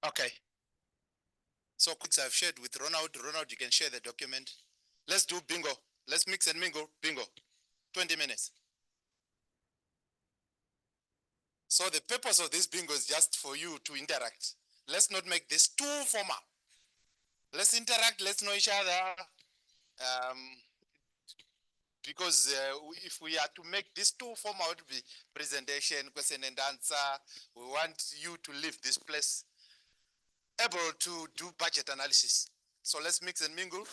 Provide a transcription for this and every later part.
Okay. So quick, I've shared with Ronald. Ronald, you can share the document. Let's do bingo. Let's mix and mingle. Bingo. 20 minutes. So the purpose of this bingo is just for you to interact. Let's not make this too formal. Let's interact. Let's know each other. Um, because if we are to make this too formal, to be presentation, question and answer, we want you to leave this place able to do budget analysis. So let's mix and mingle.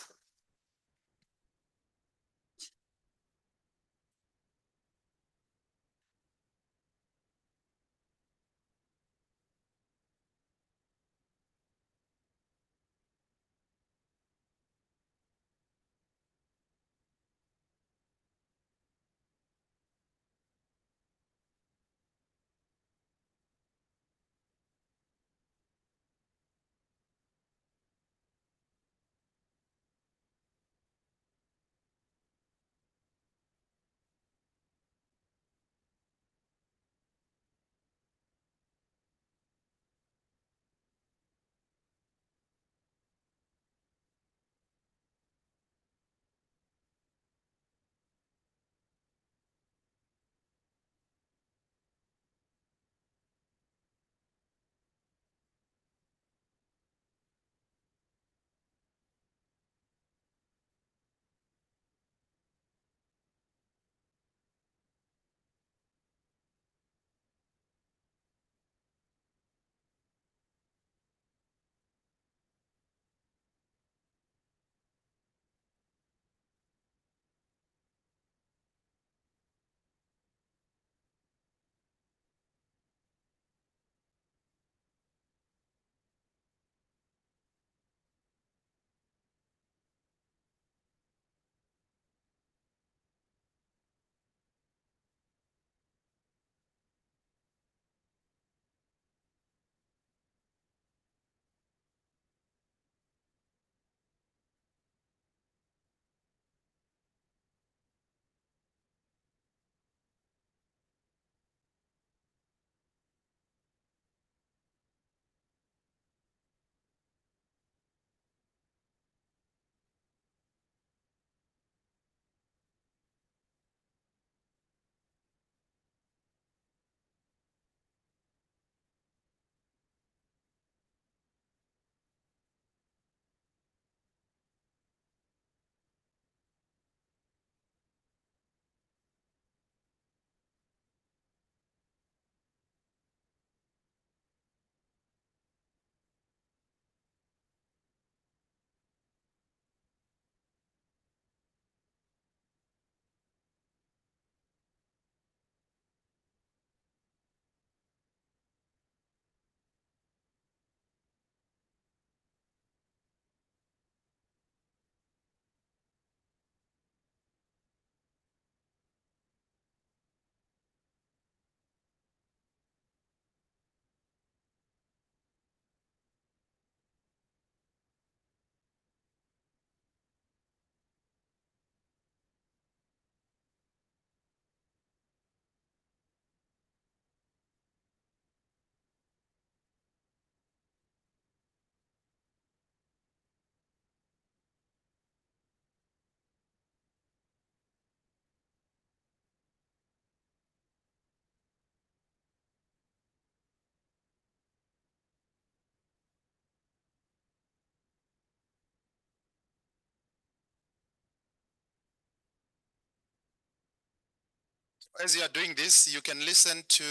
As you are doing this, you can listen to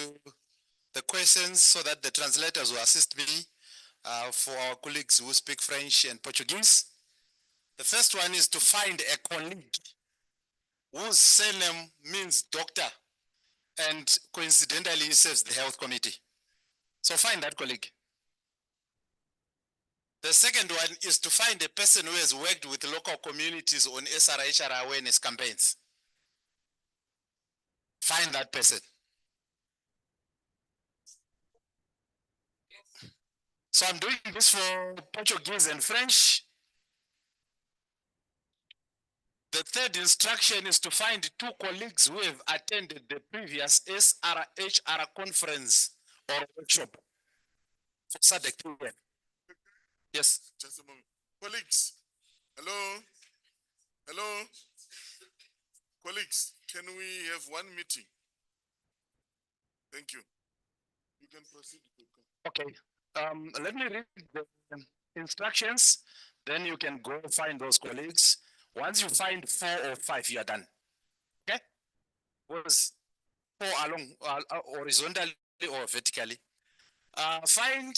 the questions so that the translators will assist me for our colleagues who speak French and Portuguese. The first one is to find a colleague whose surname means doctor and coincidentally serves the health committee. So find that colleague. The second one is to find a person who has worked with local communities on SRH awareness campaigns. Find that person. So I'm doing this for Portuguese and French. The third instruction is to find two colleagues who have attended the previous SRHR conference or workshop for SADC. Yes. Just a moment. Colleagues, hello? Hello? Colleagues, can we have one meeting? Thank you. You can proceed. Okay. Let me read the instructions. Then you can go find those colleagues. Once you find 4 or 5, you are done. Okay? Was 4 along horizontally or vertically. Find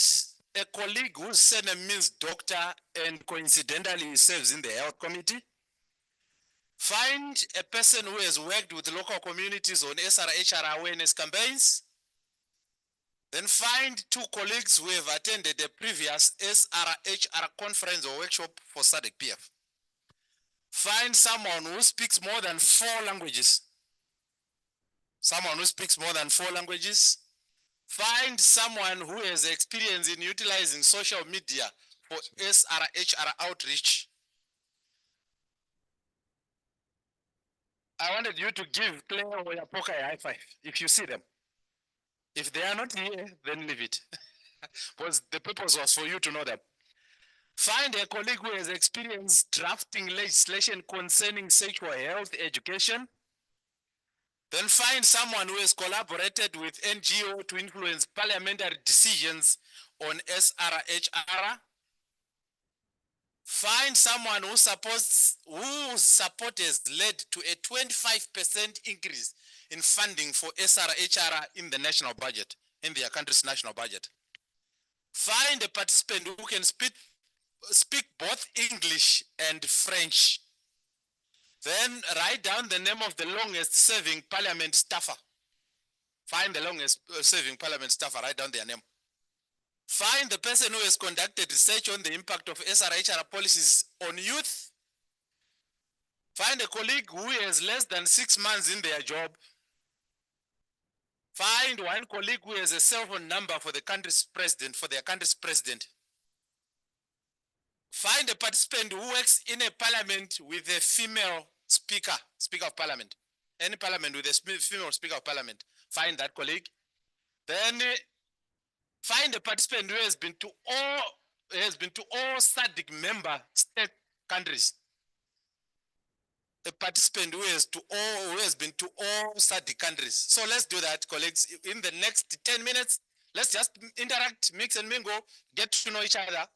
a colleague whose surname means doctor and coincidentally serves in the health committee. Find a person who has worked with local communities on SRHR awareness campaigns. Then find 2 colleagues who have attended a previous SRHR conference or workshop for SADC PF. Find someone who speaks more than 4 languages. Someone who speaks more than 4 languages. Find someone who has experience in utilizing social media for SRHR outreach. I wanted you to give Claire or Yapoka a high five if you see them. If they are not here, then leave it. Because the purpose was for you to know them. Find a colleague who has experience drafting legislation concerning sexual health education. Then find someone who has collaborated with NGO to influence parliamentary decisions on SRHR. Find someone whose support has led to a 25% increase in funding for SRHR in the national budget, in their country's national budget. Find a participant who can speak both English and French. Then write down the name of the longest serving parliament staffer. Find the longest serving parliament staffer, write down their name. Find the person who has conducted research on the impact of SRHR policies on youth. Find a colleague who has less than 6 months in their job. Find one colleague who has a cell phone number for the country's president, for their country's president. Find a participant who works in a parliament with a female speaker of parliament. Any parliament with a female speaker of parliament. Find that colleague. Then find a participant who has been to all SADC member state countries. A participant who has been to all SADC countries. So let's do that, colleagues. In the next 10 minutes, let's just interact, mix and mingle, get to know each other.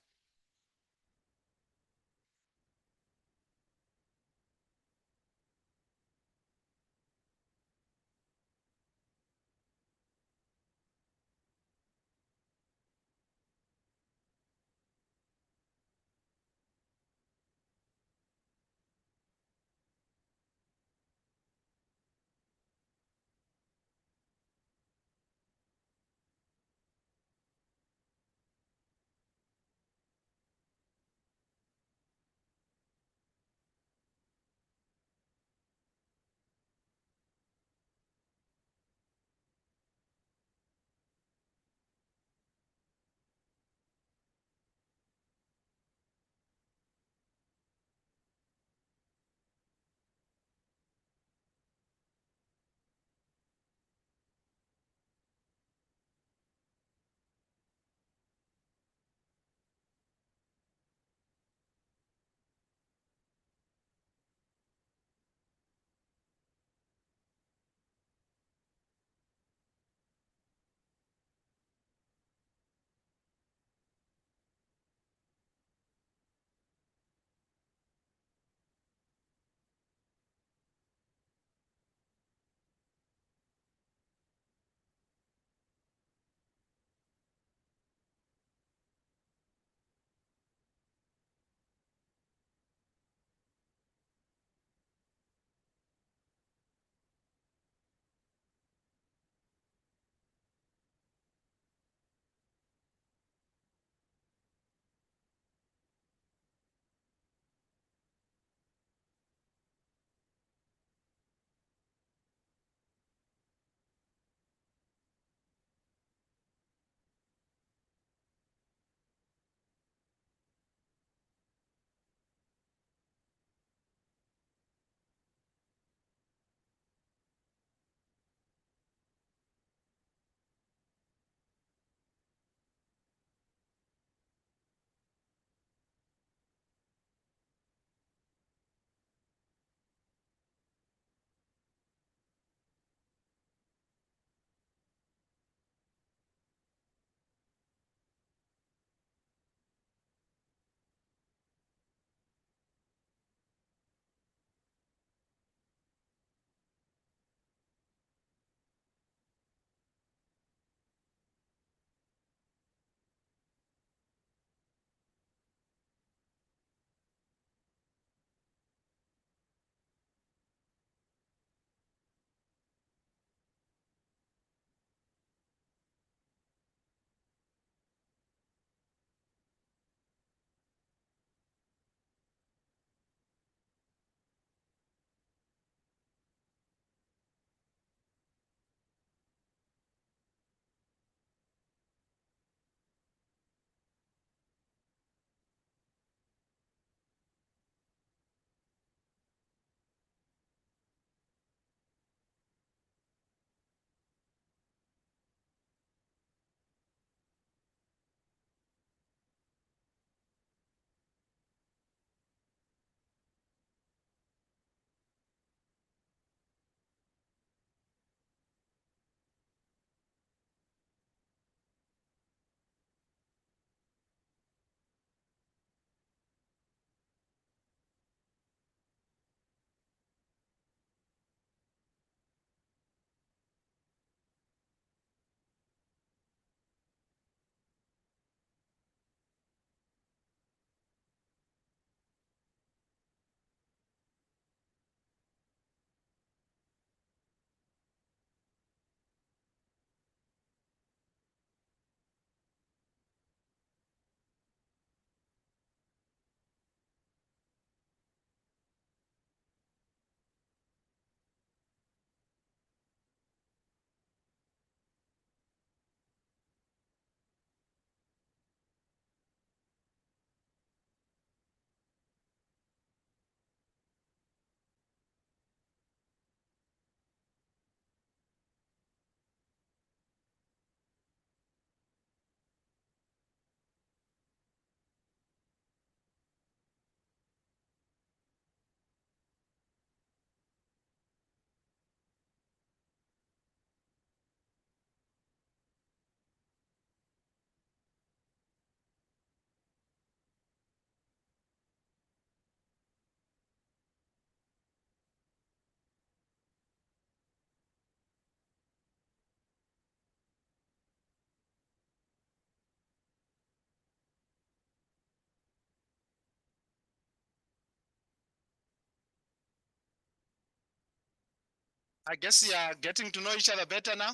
I guess you are getting to know each other better now.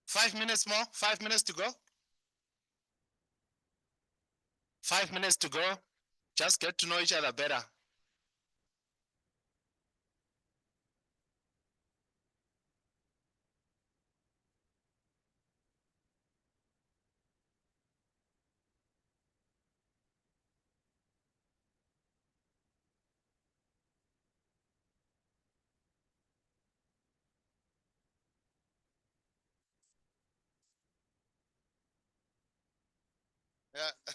5 minutes more, 5 minutes to go. 5 minutes to go. Just get to know each other better. Yeah.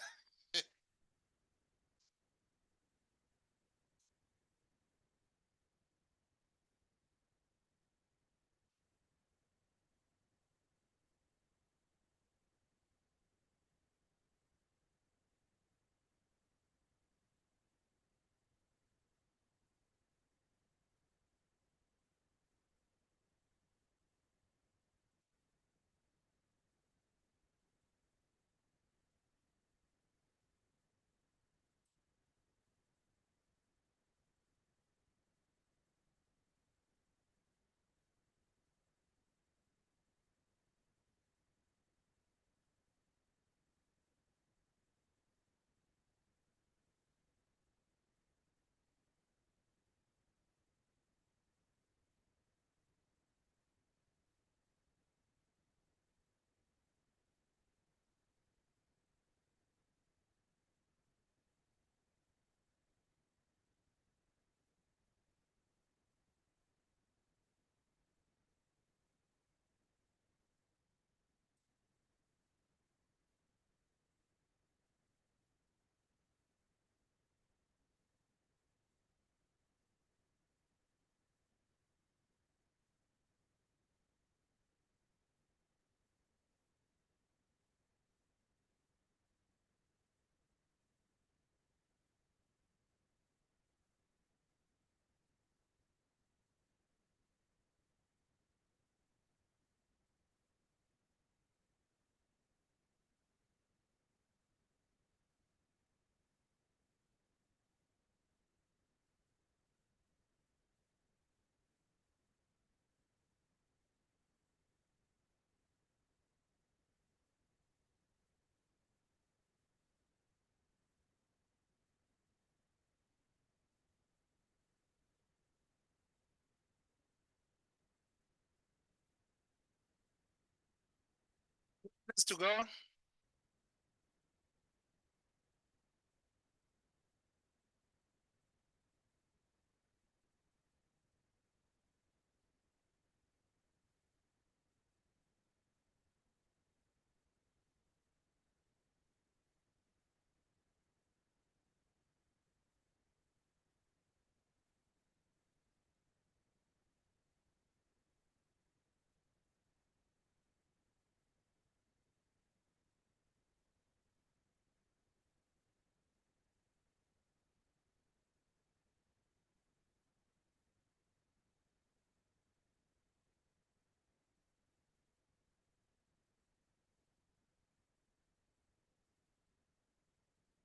Minutes to go.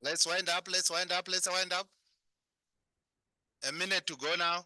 Let's wind up. Let's wind up. Let's wind up. A minute to go now.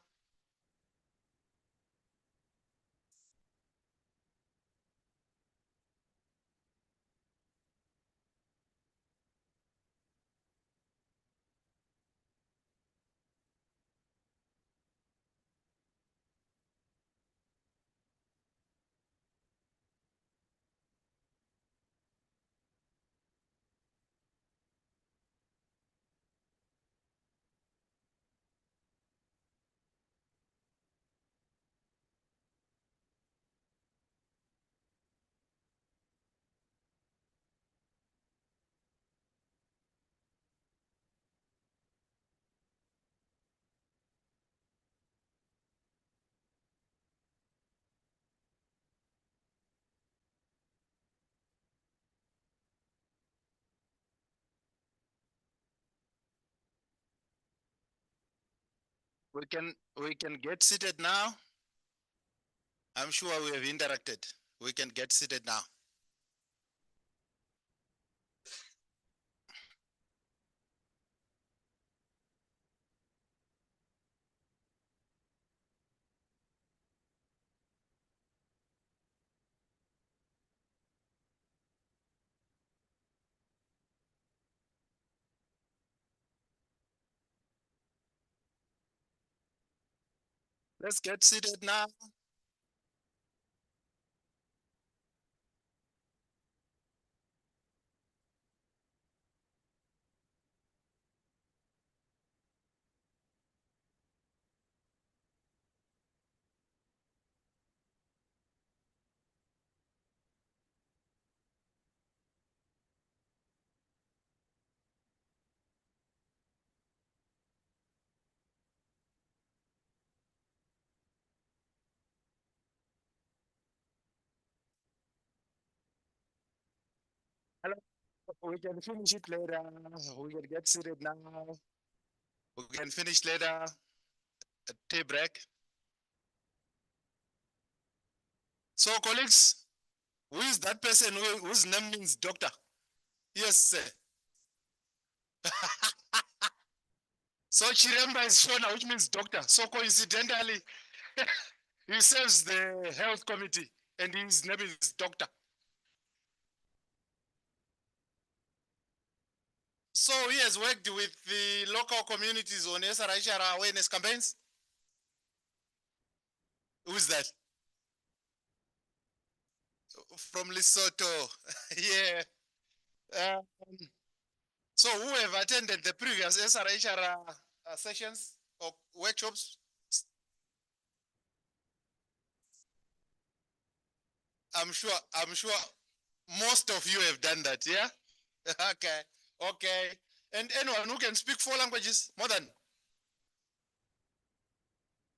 We can get seated now. I'm sure we have interacted. We can get seated now. Let's get seated now. Hello. We can finish it later. We can get seated now. We can finish later. A tea break. So, colleagues, who is that person whose name means doctor? Yes, sir. So Chiremba is Shona, which means doctor. So coincidentally, he serves the health committee and his name is doctor. So he has worked with the local communities on Srhr awareness campaigns. Who is that? From Lesotho. Yeah. Um, so who have attended the previous Srhr sessions or workshops? I'm sure most of you have done that, yeah? Okay, okay. And anyone who can speak 4 languages, more than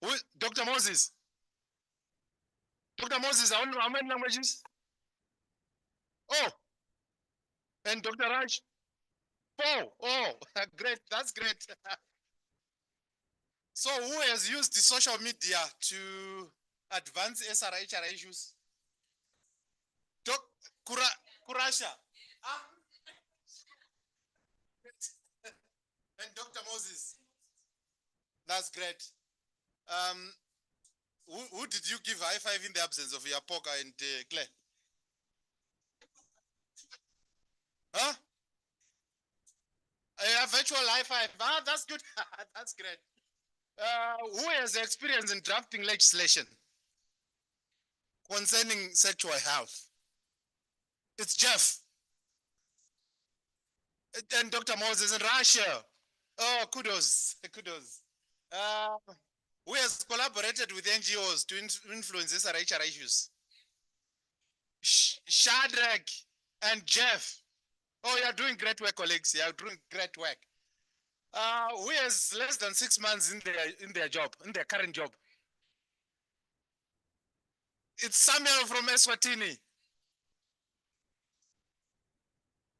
who, Dr. Moses. Dr. Moses, how many languages? Oh, and Dr. Raj, 4. Oh, great. That's great. So who has used the social media to advance SRHR issues? Doc, Kura, Kurasha. Ah, and Dr. Moses. That's great. Um, who did you give high five in the absence of Yapoka and Claire? Huh? A virtual high five. Ah, that's good. That's great. Who has experience in drafting legislation concerning sexual health? It's Jeff and Dr. Moses in Russia. Oh, kudos, kudos. Uh, who has collaborated with NGOs to influence SRHR issues? Shadrach and Jeff. Oh, you're doing great work, colleagues. You're doing great work. Who has less than 6 months in their job, in their current job? It's Samuel from Eswatini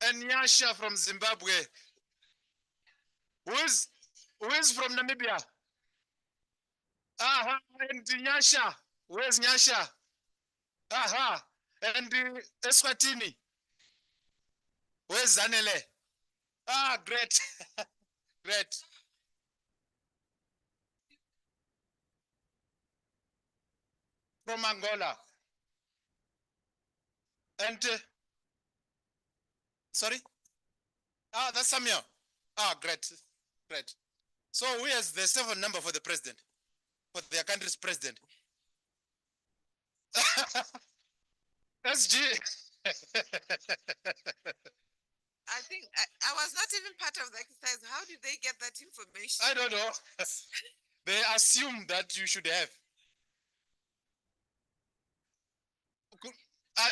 and Nyasha from Zimbabwe. Who's who's from Namibia? Aha, and Nyasha. Where's Nyasha? Aha, and Eswatini. Where's Zanele? Ah, great, great. From Angola. And sorry? Ah, that's Samuel. Ah, great, great. So where's the 7 number for the president, for their country's president? SG. I think I was not even part of the exercise. How did they get that information? I don't know. They assume that you should have.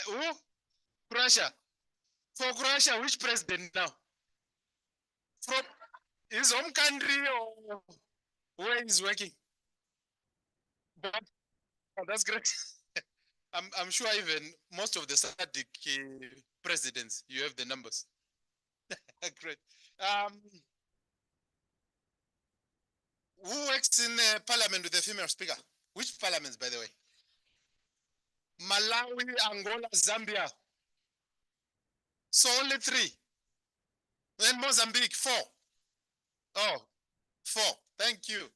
Who? Croatia. For Croatia, which president now? From his home country or where he's working? But, oh, that's great. I'm sure even most of the SADC presidents, you have the numbers. Great. Um, who works in parliament with the female speaker? Which parliaments, by the way? Malawi, Angola, Zambia. So only 3. Then Mozambique, 4. Oh, 4. Thank you.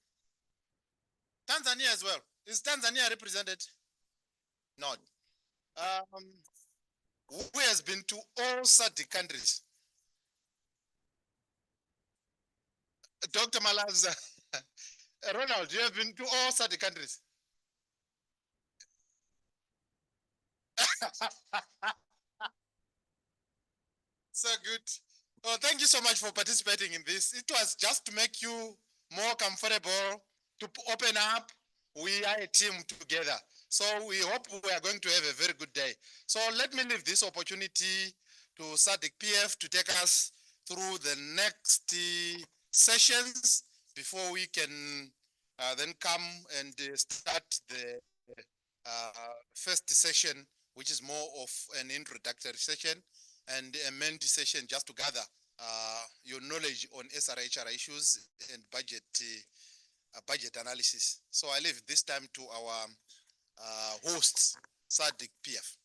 Tanzania as well. Is Tanzania represented? Not. Who has been to all SADC countries? Dr. Malaza. Ronald, you have been to all SADC countries. So good. Oh, thank you so much for participating in this. It was just to make you more comfortable, to open up. We are a team together. So we hope we are going to have a very good day. So let me leave this opportunity to Sadiq PF to take us through the next sessions before we can then come and start the first session, which is more of an introductory session and a main session just to gather your knowledge on SRHR issues and budget analysis. So I leave this time to our hosts, Sadiq PF.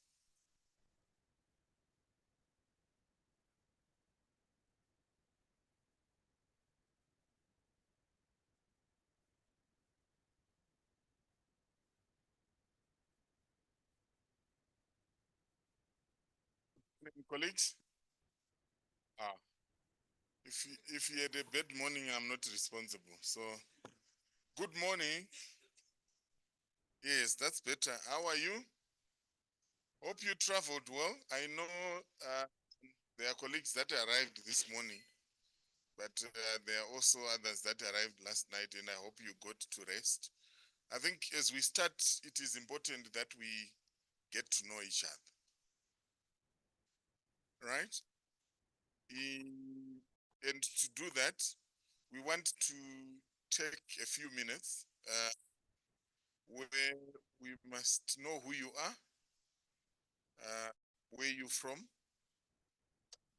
Colleagues, ah, if you had a bad morning, I'm not responsible. So, good morning. Yes, that's better. How are you? Hope you traveled well. I know there are colleagues that arrived this morning, but there are also others that arrived last night, and I hope you got to rest. I think as we start, it is important that we get to know each other, right? And to do that, we want to take a few minutes where we must know who you are, where you're from,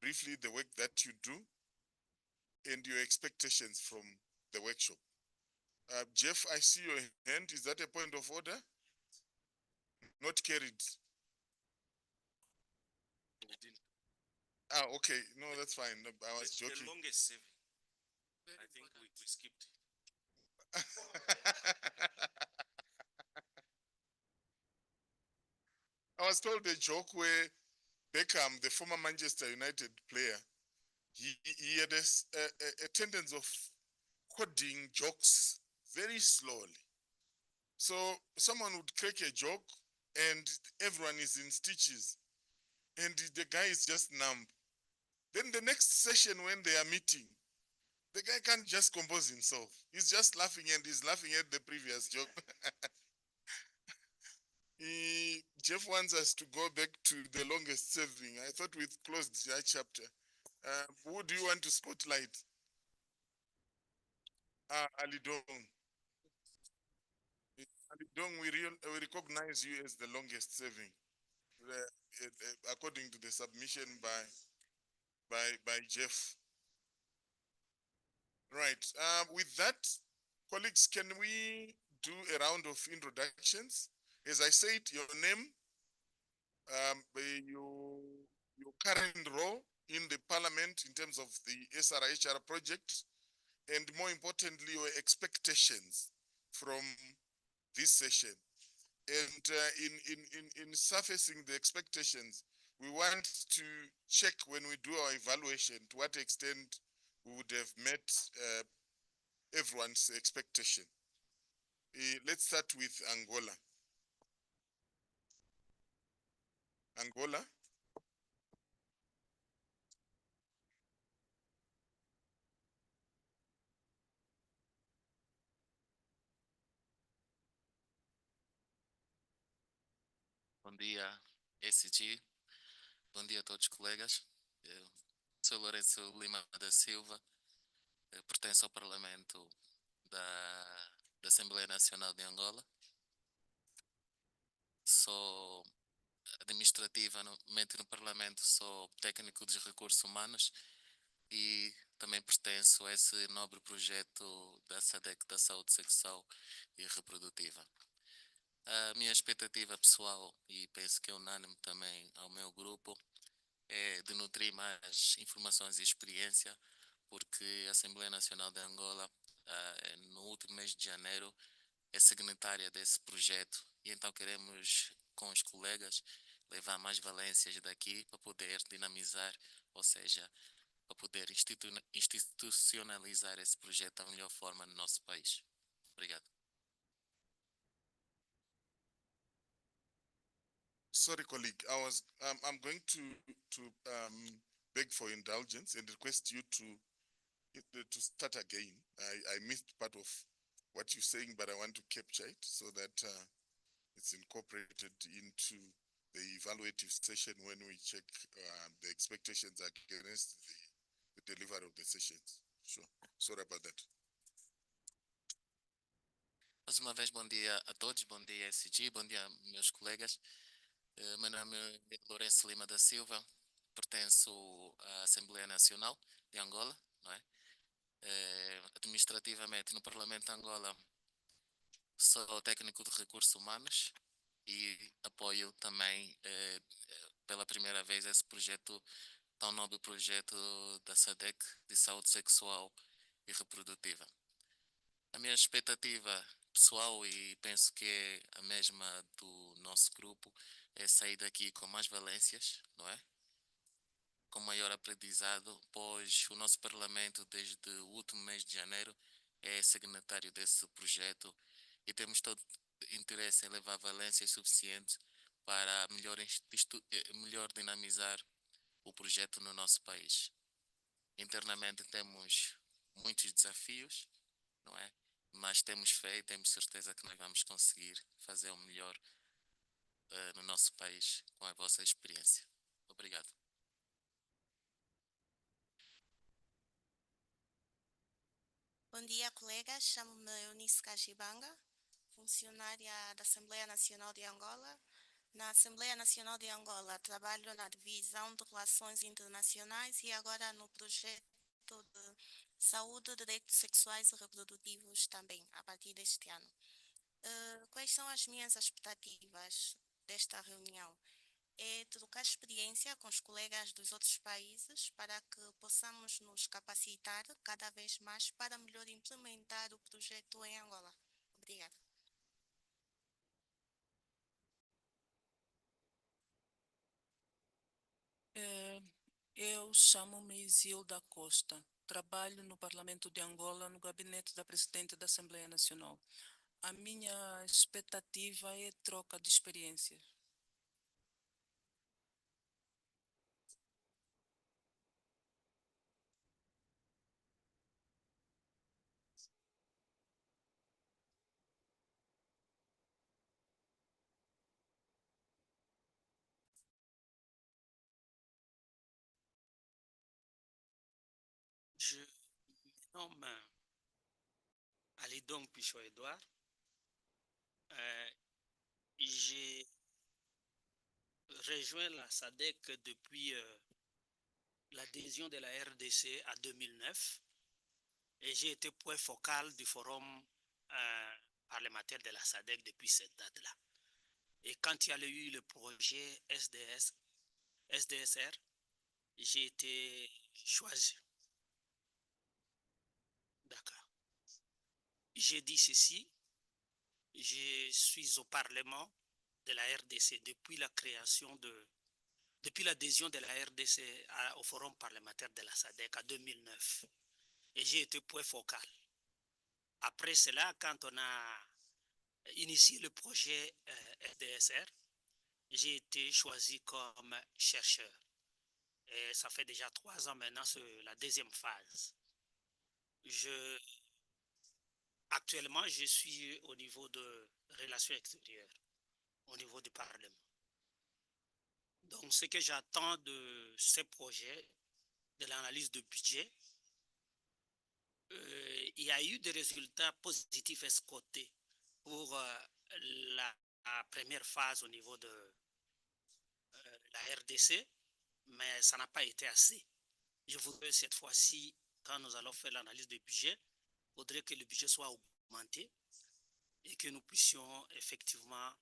briefly the work that you do, and your expectations from the workshop. Jeff, I see your hand. Is that a point of order? Not carried. Ah, okay. No, that's fine. No, I was joking. The longest saving. I think we skipped. I was told a joke where Beckham, the former Manchester United player, he had a tendency of coding jokes very slowly. So someone would crack a joke and everyone is in stitches and the guy is just numb. Then the next session when they are meeting, the guy can't just compose himself. He's just laughing and he's laughing at the previous joke. Jeff wants us to go back to the longest serving. I thought we'd closed that chapter. Who do you want to spotlight? Ali Dong. Ali Dong, we recognize you as the longest serving, according to the submission by Jeff. Right. With that, colleagues, can we do a round of introductions? As I said, your name, your current role in the parliament in terms of the SRHR project, and more importantly, your expectations from this session. And in surfacing the expectations, we want to check when we do our evaluation to what extent we would have met everyone's expectation. Let's start with Angola. Angola. Bom dia, SG. Bom dia a todos os colegas. Eu sou Lourenço Lima da Silva, pertenço ao Parlamento da Assembleia Nacional de Angola. Sou administrativamente no Parlamento, sou técnico dos recursos humanos e também pertenço a esse nobre projeto da SADEC da saúde sexual e reprodutiva. A minha expectativa pessoal, e penso que é unânime também ao meu grupo, é de nutrir mais informações e experiência, porque a Assembleia Nacional de Angola, no último mês de janeiro, é signatária desse projeto e então queremos, com os colegas, levar mais valências daqui para poder dinamizar, ou seja, para poder institucionalizar esse projeto da melhor forma no nosso país. Obrigado. Sorry, colleague. I'm going to beg for indulgence and request you to start again. I missed part of what you're saying, but I want to capture it so that it's incorporated into the evaluative session when we check the expectations against the delivery of the sessions. Sure. Sorry about that. Mais uma vez, bom dia a todos, bom dia SG, bom dia meus colegas. Meu nome é Lourenço Lima da Silva, pertenço à Assembleia Nacional de Angola, não é? Administrativamente no Parlamento de Angola sou técnico de recursos humanos e apoio também pela primeira vez esse projeto, tão nobre projeto da SADC de saúde sexual e reprodutiva. A minha expectativa pessoal, e penso que é a mesma do nosso grupo, é sair daqui com mais valências, não é? Com maior aprendizado, pois o nosso Parlamento, desde o último mês de janeiro, é signatário desse projeto e temos todo interesse em levar valências suficientes para melhor dinamizar o projeto no nosso país. Internamente temos muitos desafios, não é? Mas temos fé e temos certeza que nós vamos conseguir fazer o melhor no nosso país com a vossa experiência. Obrigado. Bom dia, colegas. Chamo-me Eunice Cajibanga, funcionária da Assembleia Nacional de Angola. Na Assembleia Nacional de Angola, trabalho na Divisão de Relações Internacionais e agora no projeto de Saúde, Direitos Sexuais e Reprodutivos também, a partir deste ano. Quais são as minhas expectativas desta reunião? É trocar experiência com os colegas dos outros países para que possamos nos capacitar cada vez mais para melhor implementar o projeto em Angola. Obrigada. Eu chamo-me Isilda Costa. Trabalho no Parlamento de Angola, no gabinete da Presidente da Assembleia Nacional. A minha expectativa é troca de experiências. Je me nomme Alidong Pichot-Edouard. J'ai rejoint la SADC depuis l'adhésion de la RDC à 2009 et j'ai été point focal du forum parlementaire de la SADC depuis cette date-là. Et quand il y a eu le projet SDSR, j'ai été choisi. D'accord. J'ai dit ceci, je suis au Parlement de la RDC depuis l'adhésion de la RDC au Forum parlementaire de la SADC en 2009. Et j'ai été point focal. Après cela, quand on a initié le projet SDSR, j'ai été choisi comme chercheur. Et ça fait déjà 3 ans maintenant, c'est la deuxième phase. Actuellement, je suis au niveau de relations extérieures, au niveau du Parlement. Donc, ce que j'attends de ces projets, de l'analyse de budget, il y a eu des résultats positifs escomptés pour la première phase au niveau de la RDC, mais ça n'a pas été assez. Je voudrais cette fois-ci, quand nous allons faire l'analyse du budget, il faudrait que le budget soit augmenté et que nous puissions effectivement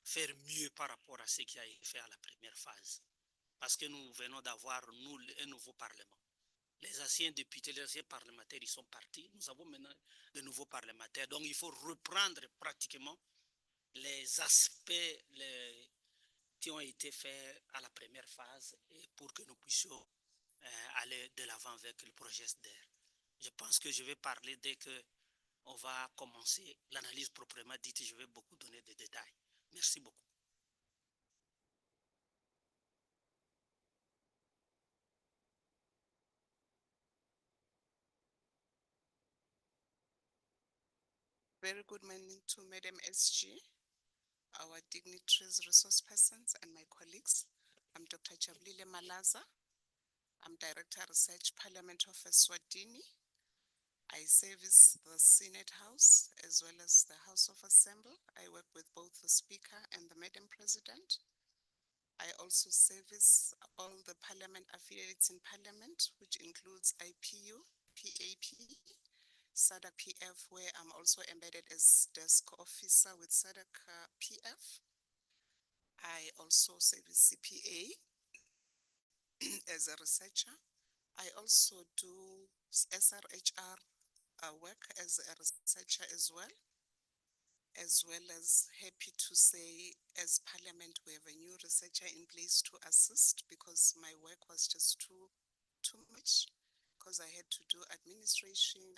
faire mieux par rapport à ce qui a été fait à la première phase. Parce que nous venons d'avoir, nous, un nouveau Parlement. Les anciens députés, les anciens parlementaires, ils sont partis. Nous avons maintenant de nouveaux parlementaires. Donc, il faut reprendre pratiquement les aspects qui ont été faits à la première phase et pour que nous puissions aller de l'avant avec le projet SDR. Je pense que je vais parler dès qu'on va commencer l'analyse proprement dite. Je vais beaucoup donner de détails. Merci beaucoup. Very good morning to Madam SG, our dignitaries, resource persons, and my colleagues. I'm Dr. Jabulile Malaza. I'm Director Research Parliament of Eswatini. I service the Senate House as well as the House of Assembly. I work with both the Speaker and the Madam President. I also service all the Parliament affiliates in Parliament, which includes IPU, PAP, SADC PF, where I'm also embedded as desk officer with SADC PF. I also service CPA as a researcher. I also do SRHR work as a researcher as well as happy to say as Parliament we have a new researcher in place to assist because my work was just too much because I had to do administration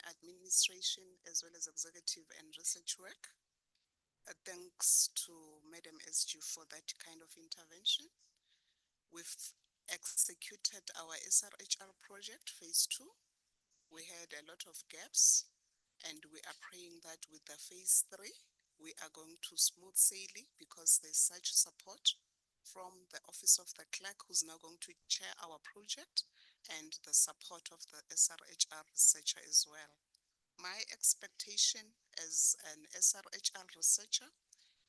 as well as executive and research work. Thanks to Madam SG for that kind of intervention. We've executed our SRHR project phase 2. We had a lot of gaps and we are praying that with the phase 3, we are going to smooth sailing because there's such support from the Office of the Clerk, who's now going to chair our project, and the support of the SRHR researcher as well. My expectation as an SRHR researcher,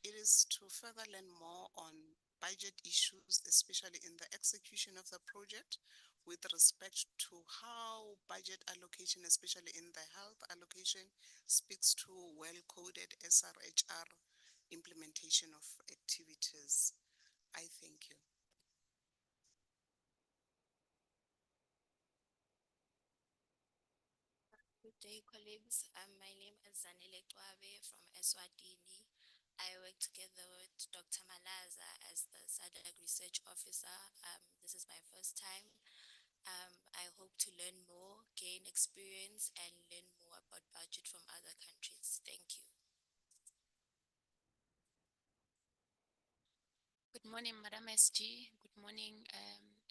it is to further learn more on budget issues, especially in the execution of the project, with respect to how budget allocation, especially in the health allocation, speaks to well-coded SRHR implementation of activities. I thank you. Good day, colleagues. My name is Zanele Twabe from Eswatini. I work together with Dr. Malaza as the SADC Research Officer. This is my first time. I hope to learn more, gain experience, and learn more about budget from other countries. Thank you. Good morning, Madam SG. Good morning,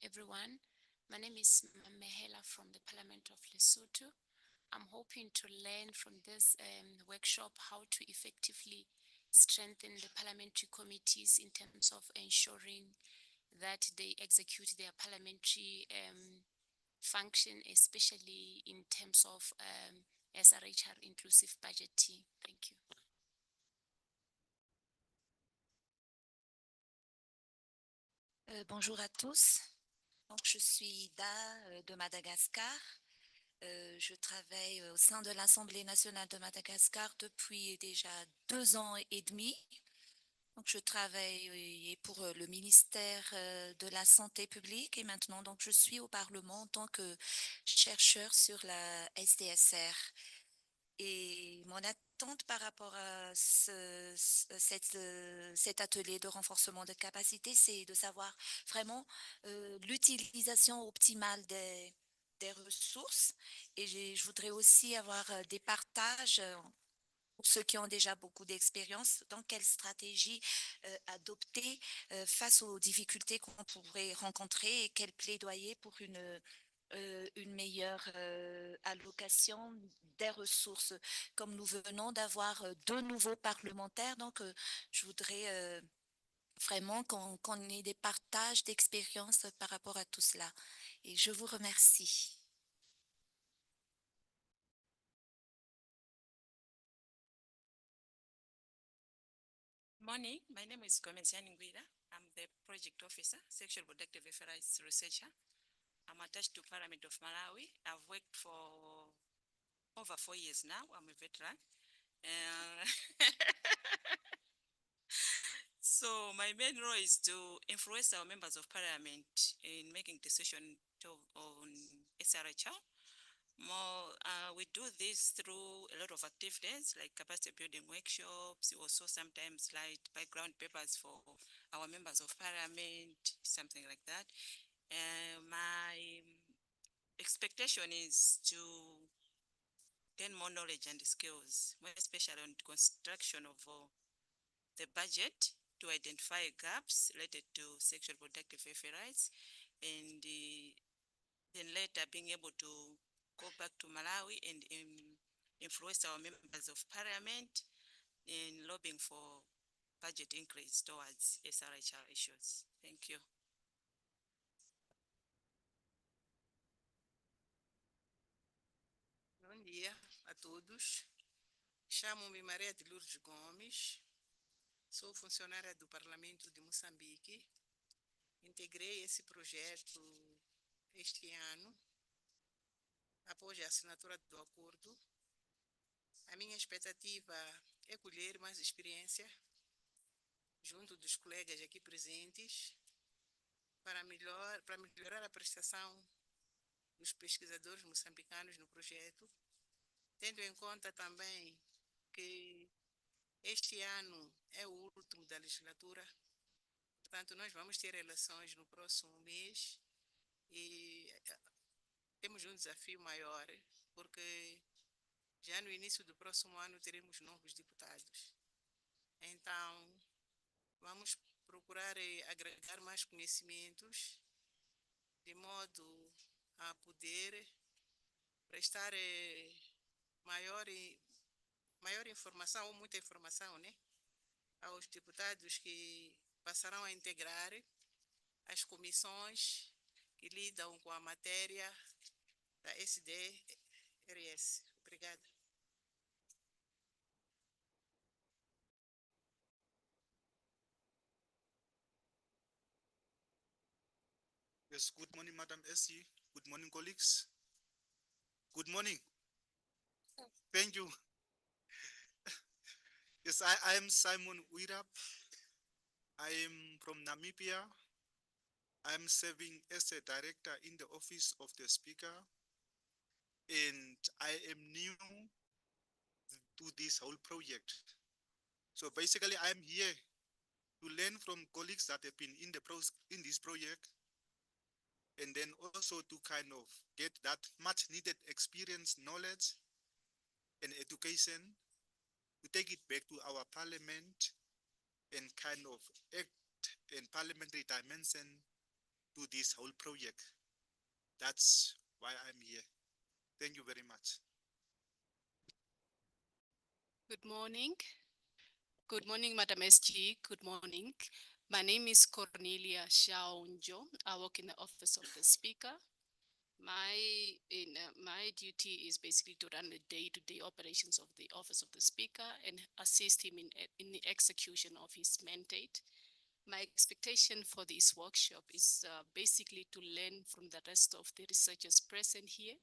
everyone. My name is Mehela from the Parliament of Lesotho. I'm hoping to learn from this workshop how to effectively strengthen the parliamentary committees in terms of ensuring that they execute their parliamentary function, especially in terms of SRHR inclusive budgeting. Thank you. Bonjour à tous. Donc, je suis Da de Madagascar. Je travaille au sein de l'Assemblée nationale de Madagascar depuis déjà 2 ans et demi. Donc, je travaille pour le ministère de la Santé publique et maintenant, donc, je suis au Parlement en tant que chercheur sur la SDSR. Et mon attente par rapport à cet atelier de renforcement de capacité, c'est de savoir vraiment l'utilisation optimale des ressources. Et je voudrais aussi avoir des partages pour ceux qui ont déjà beaucoup d'expérience, dans quelle stratégie adopter face aux difficultés qu'on pourrait rencontrer et quel plaidoyer pour une meilleure allocation des ressources. Comme nous venons d'avoir 2 nouveaux parlementaires, donc je voudrais vraiment qu'on ait des partages d'expériences par rapport à tout cela. Et je vous remercie. Morning, my name is Gomesiani Ngwira. I'm the project officer, sexual reproductive health rights researcher. I'm attached to Parliament of Malawi. I've worked for over 4 years now. I'm a veteran. So my main role is to influence our members of parliament in making decisions on SRHR. We do this through a lot of activities like capacity building workshops, also sometimes like background papers for our members of parliament, something like that. My expectation is to gain more knowledge and skills, more especially on construction of the budget to identify gaps related to sexual reproductive health rights, and then later being able to go back to Malawi and influence our members of parliament in lobbying for budget increase towards SRHR issues. Thank you. Bom dia a todos. Chamo-me Maria de Lourdes Gomes. Sou funcionária do Parlamento de Moçambique. Integrei esse projeto este ano, após a assinatura do acordo. A minha expectativa é colher mais experiência junto dos colegas aqui presentes para melhorar a prestação dos pesquisadores moçambicanos no projeto, tendo em conta também que este ano é o último da legislatura. Portanto, nós vamos ter eleições no próximo mês e temos um desafio maior, porque já no início do próximo ano teremos novos deputados. Então, vamos procurar agregar mais conhecimentos, de modo a poder prestar maior informação, ou muita informação, né, aos deputados que passarão a integrar as comissões que lidam com a matéria da SDRS. Obrigada. Yes, good morning, Madam SG. Good morning, colleagues. Good morning. Thank you. Yes, I am Simon Wirap. I am from Namibia. I am serving as a director in the office of the speaker. And I am new to this whole project. So basically, I am here to learn from colleagues that have been in this project, and then also to kind of get that much needed experience, knowledge, and education to take it back to our parliament and kind of act in parliamentary dimension to this whole project. That's why I'm here. Thank you very much. Good morning. Good morning, Madam SG. Good morning. My name is Cornelia Shaonjo. I work in the office of the speaker. My duty is basically to run the day-to-day operations of the office of the speaker and assist him in the execution of his mandate. My expectation for this workshop is basically to learn from the rest of the researchers present here,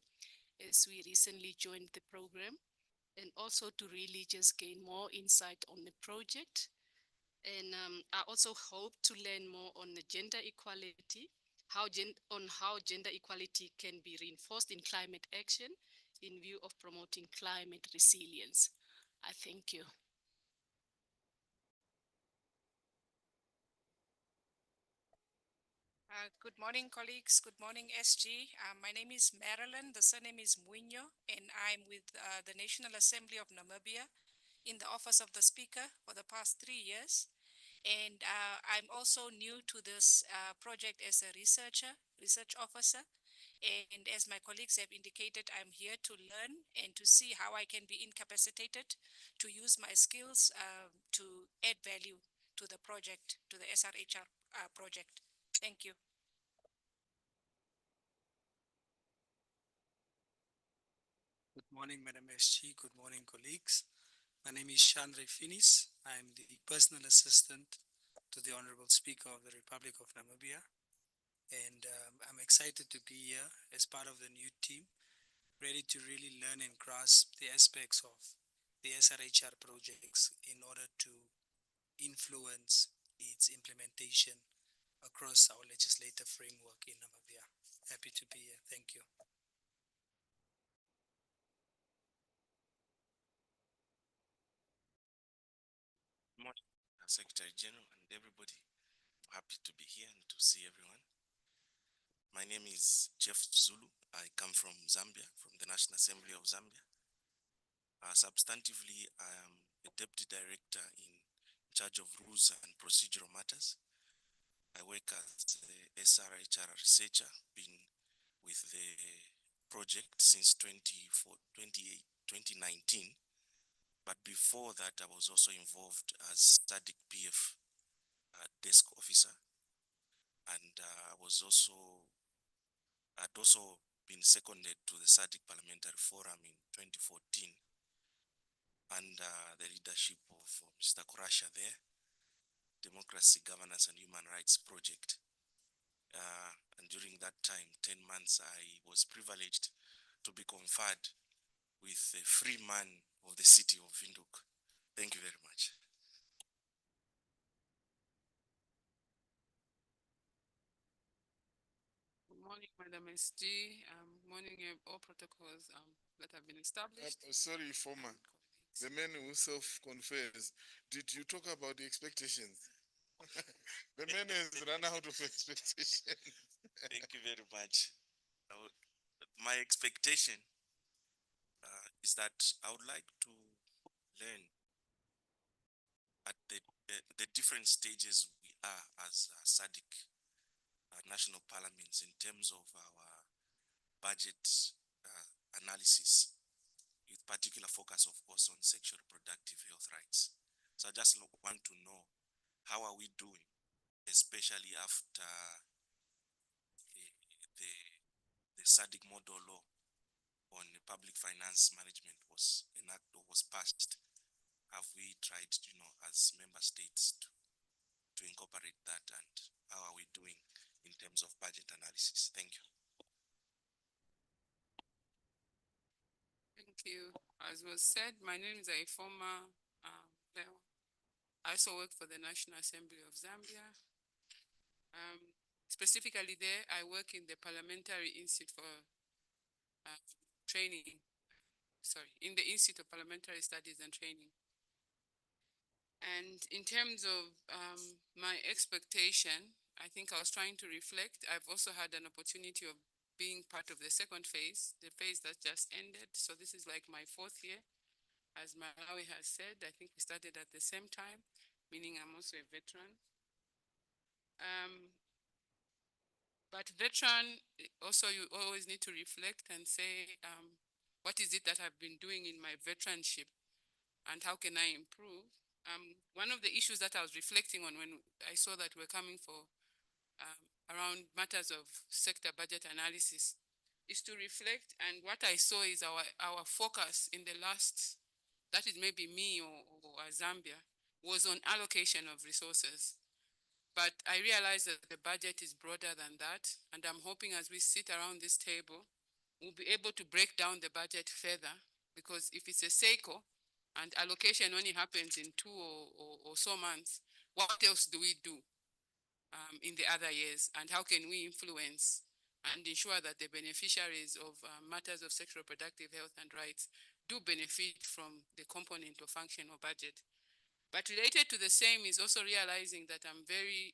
as we recently joined the program, and also to really just gain more insight on the project. And I also hope to learn more on the gender equality, how gender equality can be reinforced in climate action in view of promoting climate resilience. I thank you. Good morning, colleagues. Good morning, SG. My name is Marilyn. The surname is Muinho, and I'm with the National Assembly of Namibia in the Office of the Speaker for the past 3 years. And I'm also new to this project as a research officer. And as my colleagues have indicated, I'm here to learn and to see how I can be incapacitated to use my skills to add value to the project, to the SRHR project. Thank you. Good morning, Madam SG. Good morning, colleagues. My name is Srhr. I'm the personal assistant to the Honorable Speaker of the Republic of Namibia. And I'm excited to be here as part of the new team, ready to really learn and grasp the aspects of the SRHR projects in order to influence its implementation across our legislative framework in Namibia. Happy to be here. Thank you. Good morning, Secretary General and everybody. Happy to be here and to see everyone. My name is Jeff Zulu. I come from Zambia, from the National Assembly of Zambia. Substantively, I am a Deputy Director in charge of rules and procedural matters. I work as the SRHR researcher, been with the project since 2019. But before that, I was also involved as SADC PF desk officer. And I'd also been seconded to the SADC Parliamentary Forum in 2014 under the leadership of Mr. Kurasha there, Democracy, Governance and Human Rights Project. And during that time, 10 months, I was privileged to be conferred with a free man of the city of Windhoek. Thank you very much. Good morning, Madam SG. Morning, all protocols that have been established. Sorry, former. The man who self-confessed, did you talk about the expectations? The man has run out of expectations. Thank you very much. My expectation is that I would like to learn at the different stages we are as SADC national parliaments in terms of our budget analysis, with particular focus, of course, on sexual reproductive health rights. So I just want to know, how are we doing, especially after the SADC model law on public finance management was enacted or was passed? Have we tried, as member states to incorporate that, and how are we doing in terms of budget analysis? Thank you. Thank you. As was said, my name is a former I also work for the National Assembly of Zambia. Specifically there, I work in the Parliamentary Institute for Training, in the Institute of Parliamentary Studies and Training. And in terms of my expectation, I think I was trying to reflect. I've also had an opportunity of being part of the second phase, the phase that just ended. So this is like my 4th year. As Malawi has said, I think we started at the same time, meaning I'm also a veteran. But veteran, also you always need to reflect and say, what is it that I've been doing in my veteranship and how can I improve? One of the issues that I was reflecting on when I saw that we're coming for around matters of sector budget analysis is to reflect, and what I saw is our focus in the last, that is maybe me or Zambia, was on allocation of resources. But I realized that the budget is broader than that, and I'm hoping as we sit around this table, we'll be able to break down the budget further, because if it's a SECO and allocation only happens in 2 or so months, what else do we do in the other years? And how can we influence and ensure that the beneficiaries of matters of sexual reproductive health and rights do benefit from the component or functional budget? But related to the same is also realizing that I'm very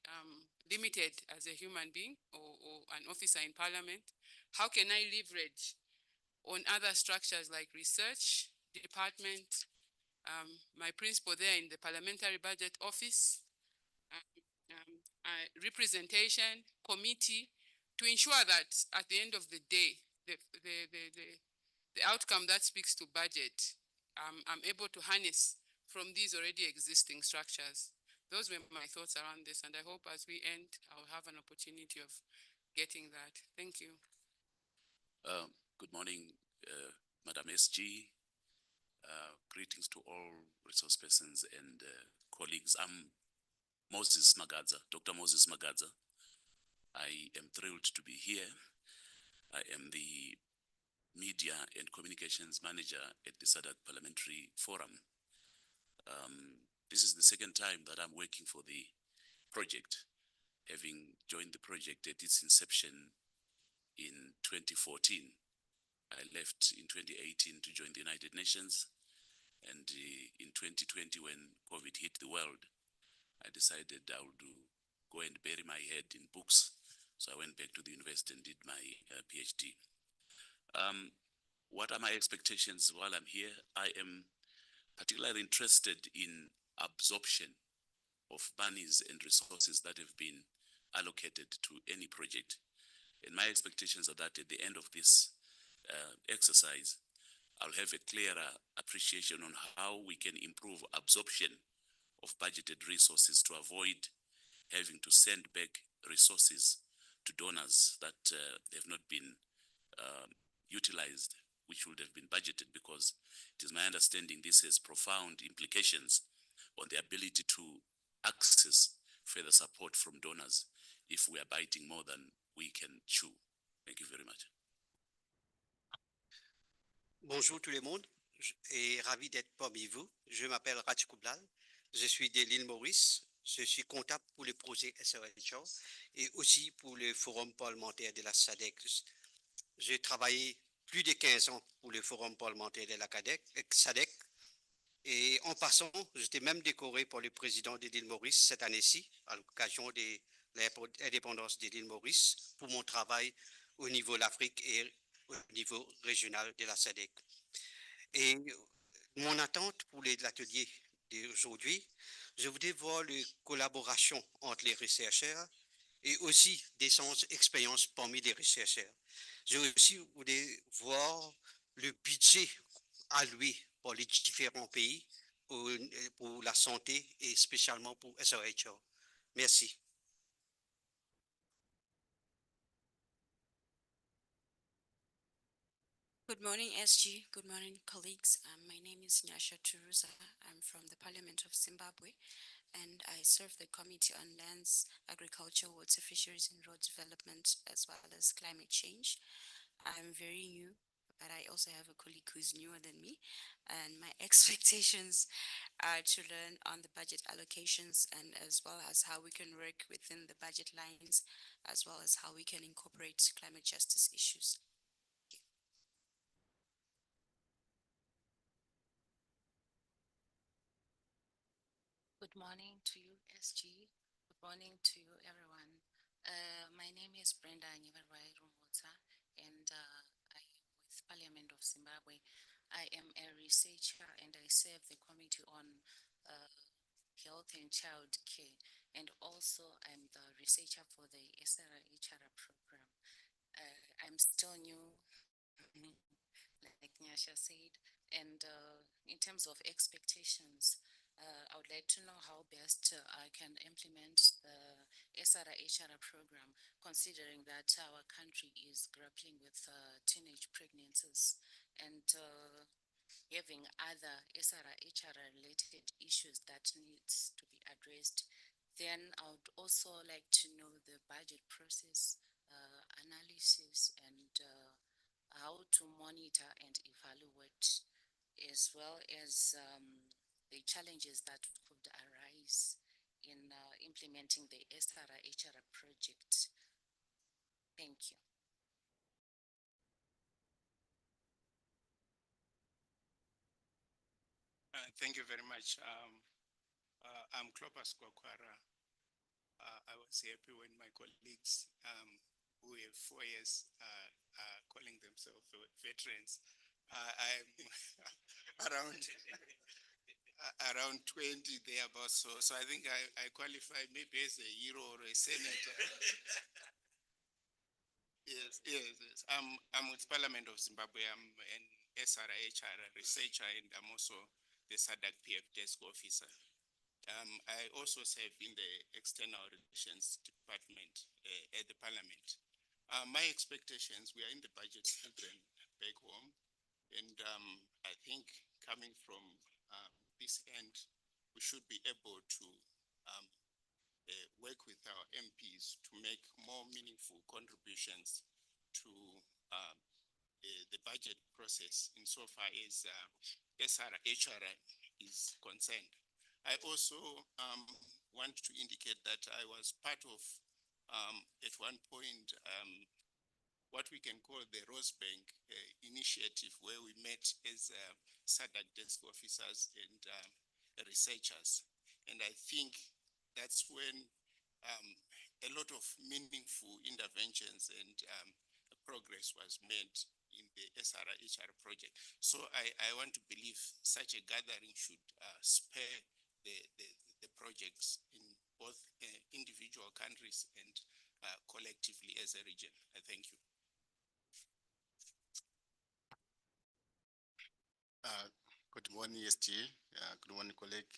limited as a human being or an officer in parliament. How can I leverage on other structures like research department, my principal there in the Parliamentary Budget Office, representation committee, to ensure that at the end of the day, the outcome that speaks to budget, I'm able to harness from these already existing structures. Those were my thoughts around this, and I hope as we end, I'll have an opportunity of getting that. Thank you. Good morning, Madam SG. Greetings to all resource persons and colleagues. I'm Moses Magadza, Dr. Moses Magadza. I am thrilled to be here. I am the Media and Communications Manager at the SADC Parliamentary Forum. This is the second time that I'm working for the project, having joined the project at its inception in 2014. I left in 2018 to join the United Nations, and in 2020, when COVID hit the world, I decided I would go and bury my head in books. So I went back to the university and did my PhD. What are my expectations while I'm here? I am particularly interested in absorption of monies and resources that have been allocated to any project. And my expectations are that at the end of this exercise, I'll have a clearer appreciation on how we can improve absorption of budgeted resources to avoid having to send back resources to donors that have not been utilized, which would have been budgeted, because it is my understanding this has profound implications on the ability to access further support from donors if we are biting more than we can chew. Thank you very much. Bonjour tout le monde et ravi d'être parmi vous. Je m'appelle Rach Koublal, je suis de l'île Maurice, je suis comptable pour le projet SRH et aussi pour le forum parlementaire de la SADC. J'ai travaillé plus de 15 ans pour le forum parlementaire de la SADC et en passant, j'étais même décoré par le président de l'île Maurice cette année-ci à l'occasion de l'indépendance de l'île Maurice pour mon travail au niveau de l'Afrique et au niveau régional de la SADC. Et mon attente pour l'atelier d'aujourd'hui, je voudrais voir la collaboration entre les chercheurs et aussi des expériences parmi les chercheurs. Je aussi voudrais voir le budget alloué pour les différents pays pour la santé et spécialement pour SRH. Merci. Good morning, SG. Good morning, colleagues. My name is Nyasha Turuza. I'm from the Parliament of Zimbabwe, and I serve the Committee on Lands, Agriculture, Water, Fisheries, and Road Development, as well as climate change. I'm very new, but I also have a colleague who's newer than me, and my expectations are to learn on the budget allocations and as well as how we can work within the budget lines, as well as how we can incorporate climate justice issues. Good morning to you, SG. Good morning to you, everyone. My name is Brenda Nyivarwai Rumota, and I am with Parliament of Zimbabwe. I am a researcher and I serve the Committee on Health and Child Care, and also I'm the researcher for the SRH program. I'm still new, like Nyasha said, and in terms of expectations, I would like to know how best I can implement the SRH program, considering that our country is grappling with teenage pregnancies and having other SRH related issues that needs to be addressed. Then I would also like to know the budget process, analysis, and how to monitor and evaluate, as well as the challenges that could arise in implementing the SRH project. Thank you. Thank you very much. I'm Clopas Kwakwara. I was happy when my colleagues who have 4 years calling themselves veterans. I'm around 20 thereabouts. So I think I qualify maybe as a hero or a senator. Yes. I'm with Parliament of Zimbabwe. I'm an SRH researcher, and I'm also the SADC PF desk officer. I also serve in the External Relations Department at the Parliament. My expectations, we are in the budget season back home, and I think coming from this end, we should be able to work with our MPs to make more meaningful contributions to the budget process insofar as SRHR is concerned. I also want to indicate that I was part of, at one point, what we can call the Rosebank initiative, where we met as SADC desk officers and researchers. And I think that's when a lot of meaningful interventions and progress was made in the SRHR project. So I want to believe such a gathering should spur the projects in both individual countries and collectively as a region. I thank you. morning, SG. Good morning, colleague.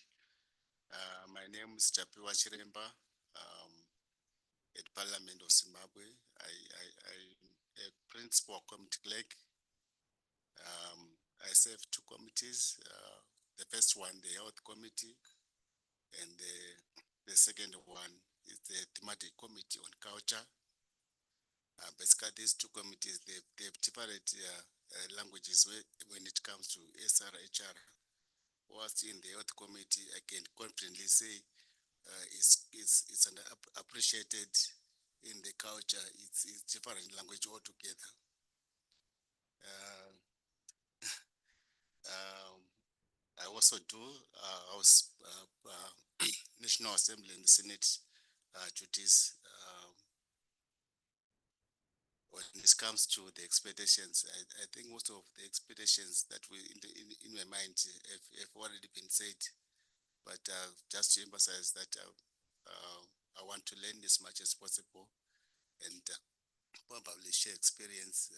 My name is Tapiwa Chiremba, at Parliament of Zimbabwe. I'm a principal committee clerk. I serve two committees. The first one, the Health Committee, and the second one is the Thematic Committee on Culture. Basically, these two committees, they have different languages when it comes to SRHR. Whilst in the Health Committee, I can confidently say it's appreciated in the culture. It's different language altogether. I also do House National Assembly and the Senate duties. When it comes to the expectations, I think most of the expectations that we in my mind have already been said. But just to emphasize that I want to learn as much as possible and probably share experience.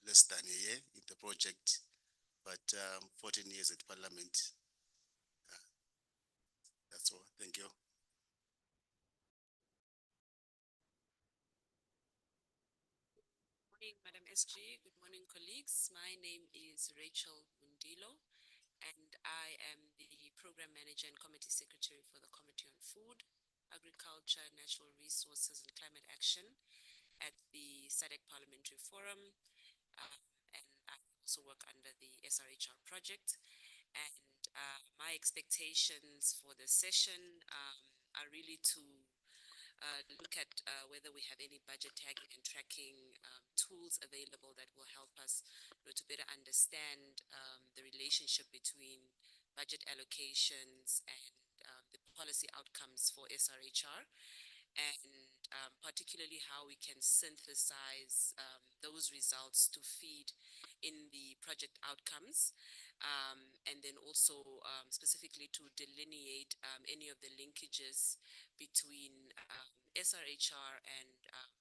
Less than a year in the project, but 14 years at Parliament. That's all. Thank you. Good morning, Madam SG. Good morning, colleagues. My name is Rachel Mundilo, and I am the Program Manager and Committee Secretary for the Committee on Food, Agriculture, Natural Resources and Climate Action at the SADC Parliamentary Forum, and I also work under the SRHR project. And my expectations for the session are really to look at whether we have any budget tagging and tracking tools available that will help us to better understand the relationship between budget allocations and the policy outcomes for SRHR, and particularly how we can synthesize those results to feed in the project outcomes, and then also specifically to delineate any of the linkages between SRHR and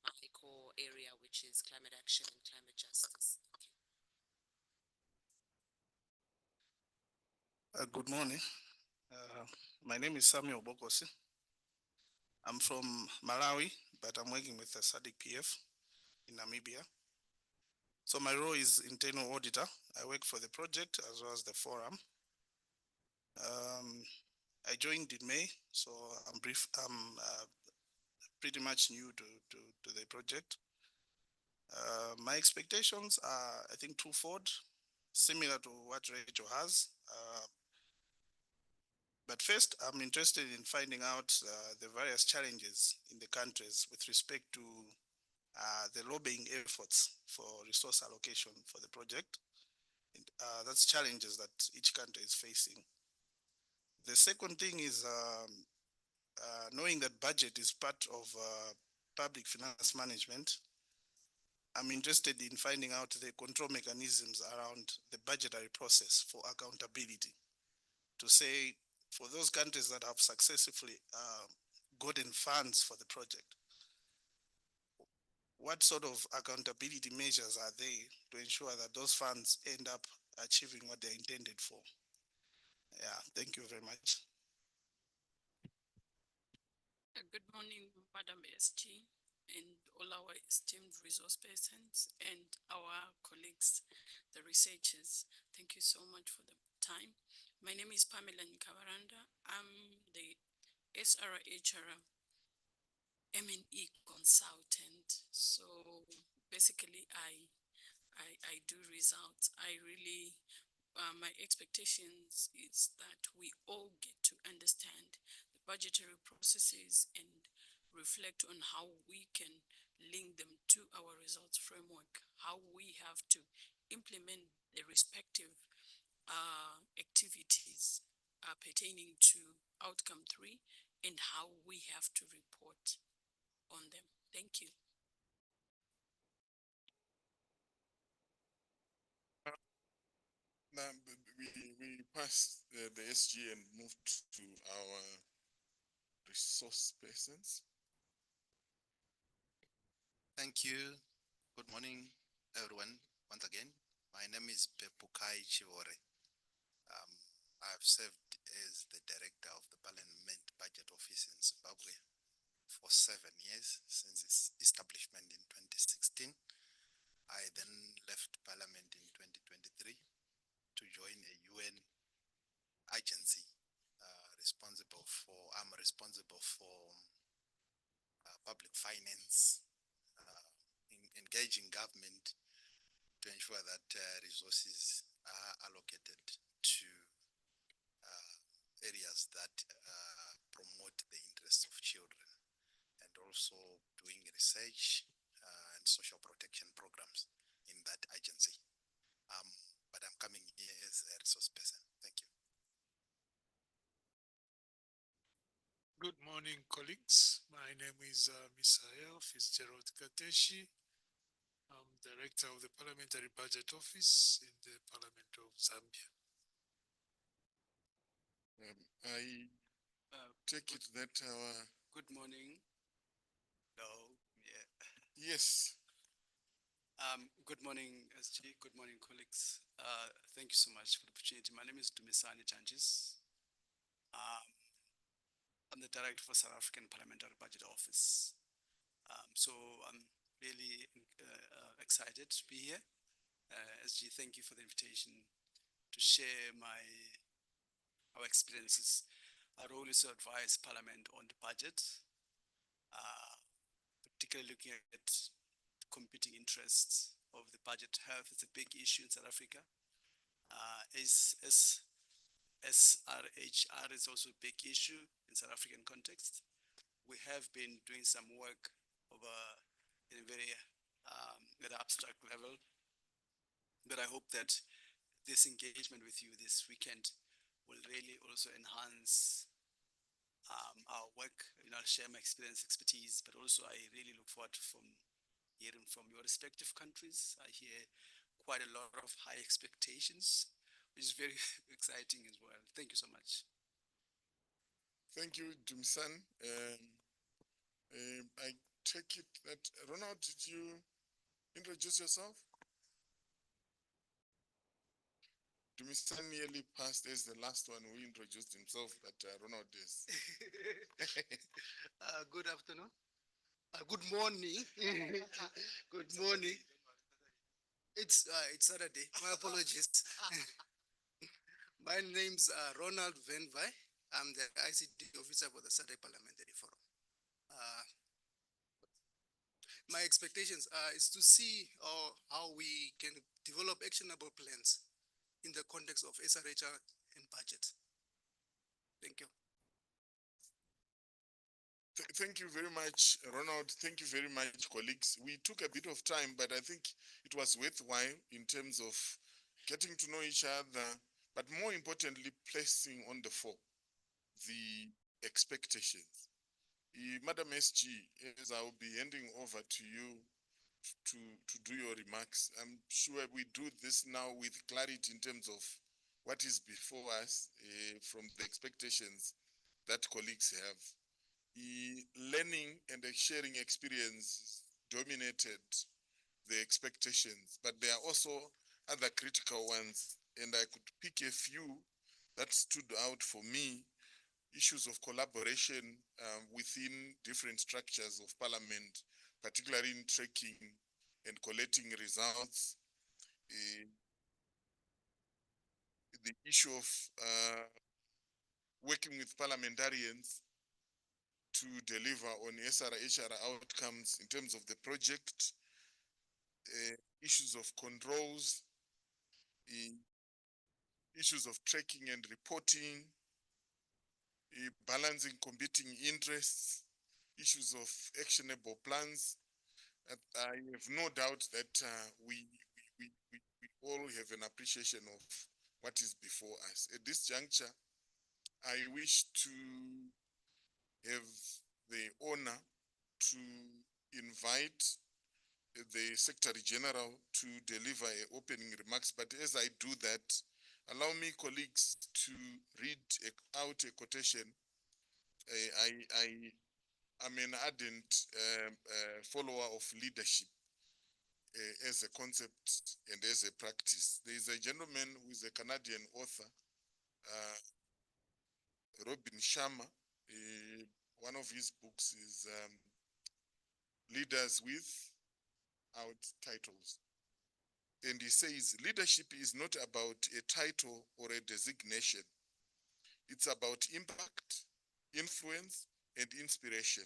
my core area, which is climate action and climate justice. Good morning. My name is Samuel Bokosi. I'm from Malawi, but I'm working with the SADC PF in Namibia. So my role is internal auditor. I work for the project as well as the forum. I joined in May, so I'm pretty much new to the project. My expectations are, I think, twofold, similar to what Rachel has. But first, I'm interested in finding out the various challenges in the countries with respect to the lobbying efforts for resource allocation for the project. And, that's challenges that each country is facing. The second thing is knowing that budget is part of public finance management. I'm interested in finding out the control mechanisms around the budgetary process for accountability. To say, for those countries that have successfully gotten funds for the project, what sort of accountability measures are they to ensure that those funds end up achieving what they're intended for? Yeah, thank you very much. Good morning, Madam SG, and all our esteemed resource persons and our colleagues, the researchers. Thank you so much for the time. My name is Pamela Nkavaranda. I'm the SRHR M&E consultant. So basically, I do results. I really, my expectations is that we all get to understand the budgetary processes and reflect on how we can link them to our results framework, how we have to implement the respective activities pertaining to outcome 3 and how we have to report on them. Thank you. Now we pass the SG and move to our resource persons. Thank you. Good morning, everyone. Once again, my name is Pepukai Chivore. I've served as the director of the Parliament Budget Office in Zimbabwe for 7 years since its establishment in 2016. I then left Parliament in 2023 to join a UN agency I'm responsible for public finance, engaging government to ensure that resources are allocated to areas that promote the interests of children, and also doing research and social protection programs in that agency. But I'm coming here as a resource person. Thank you. Good morning, colleagues. My name is Misael Fitzgerald Kateshi. I'm Director of the Parliamentary Budget Office in the Parliament of Zambia. I take it that our... Good morning. Hello. Yeah. Yes. Good morning, SG. Good morning, colleagues. Thank you so much for the opportunity. My name is Dumisani Changes. I'm the Director for South African Parliamentary Budget Office. So I'm really excited to be here. SG, thank you for the invitation to share our experiences. Our role is to advise Parliament on the budget, particularly looking at the competing interests of the budget. Health is a big issue in South Africa. Srhr is also a big issue in South African context. We have been doing some work in a very at an abstract level, but I hope that this engagement with you this weekend will really also enhance our work. I'll share my experience, expertise, but also I really look forward from hearing from your respective countries. I hear quite a lot of high expectations, which is very exciting as well. Thank you so much. Thank you, Dumsan. I take it that, Ronald, did you introduce yourself? Dumsan nearly passed as the last one who introduced himself, but Ronald is. Good afternoon. Good morning. Good morning. It's Saturday. My apologies. My name's Ronald Venvai. I'm the ICT officer for the Saturday Parliamentary Forum. My expectations is to see how we can develop actionable plans in the context of SRHR and budget. Thank you. Thank you very much, Ronald. Thank you very much, colleagues. We took a bit of time, but I think it was worthwhile in terms of getting to know each other, but more importantly, placing on the fore the expectations. Madam SG, as I will be handing over to you to do your remarks, I'm sure we do this now with clarity in terms of what is before us from the expectations that colleagues have. Learning and sharing experience dominated the expectations, but there are also other critical ones, and I could pick a few that stood out for me. Issues of collaboration within different structures of Parliament, particularly in tracking and collecting results. The issue of working with parliamentarians to deliver on SRHR outcomes in terms of the project, issues of controls, issues of tracking and reporting, balancing competing interests, issues of actionable plans. I have no doubt that we all have an appreciation of what is before us. At this juncture, I wish to have the honor to invite the Secretary General to deliver opening remarks. But as I do that, allow me, colleagues, to read out a quotation. I'm an ardent follower of leadership as a concept and as a practice. There is a gentleman who is a Canadian author Robin Sharma. One of his books is Leaders Without Titles. And he says, leadership is not about a title or a designation. It's about impact, influence, and inspiration.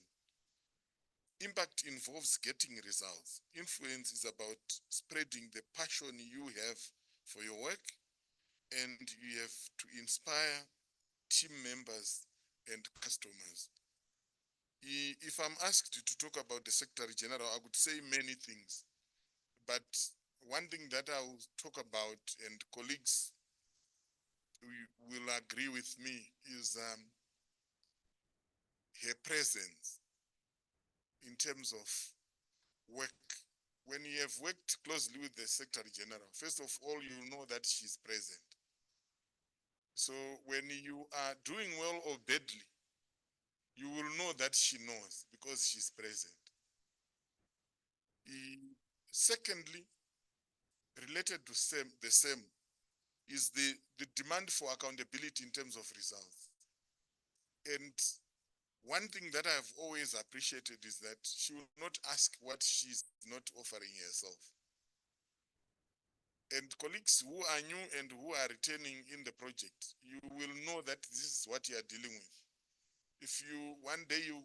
Impact involves getting results. Influence is about spreading the passion you have for your work, and you have to inspire team members and customers. If I'm asked to talk about the Secretary General, I would say many things. But one thing that I will talk about, and colleagues will agree with me, is her presence in terms of work. When you have worked closely with the Secretary General, first of all, you know that she's present. So when you are doing well or badly, you will know that she knows because she's present. Secondly, related to the same is the demand for accountability in terms of results. And one thing that I've always appreciated is that she will not ask what she's not offering herself. And colleagues who are new and who are returning in the project, you will know that this is what you are dealing with. If you one day you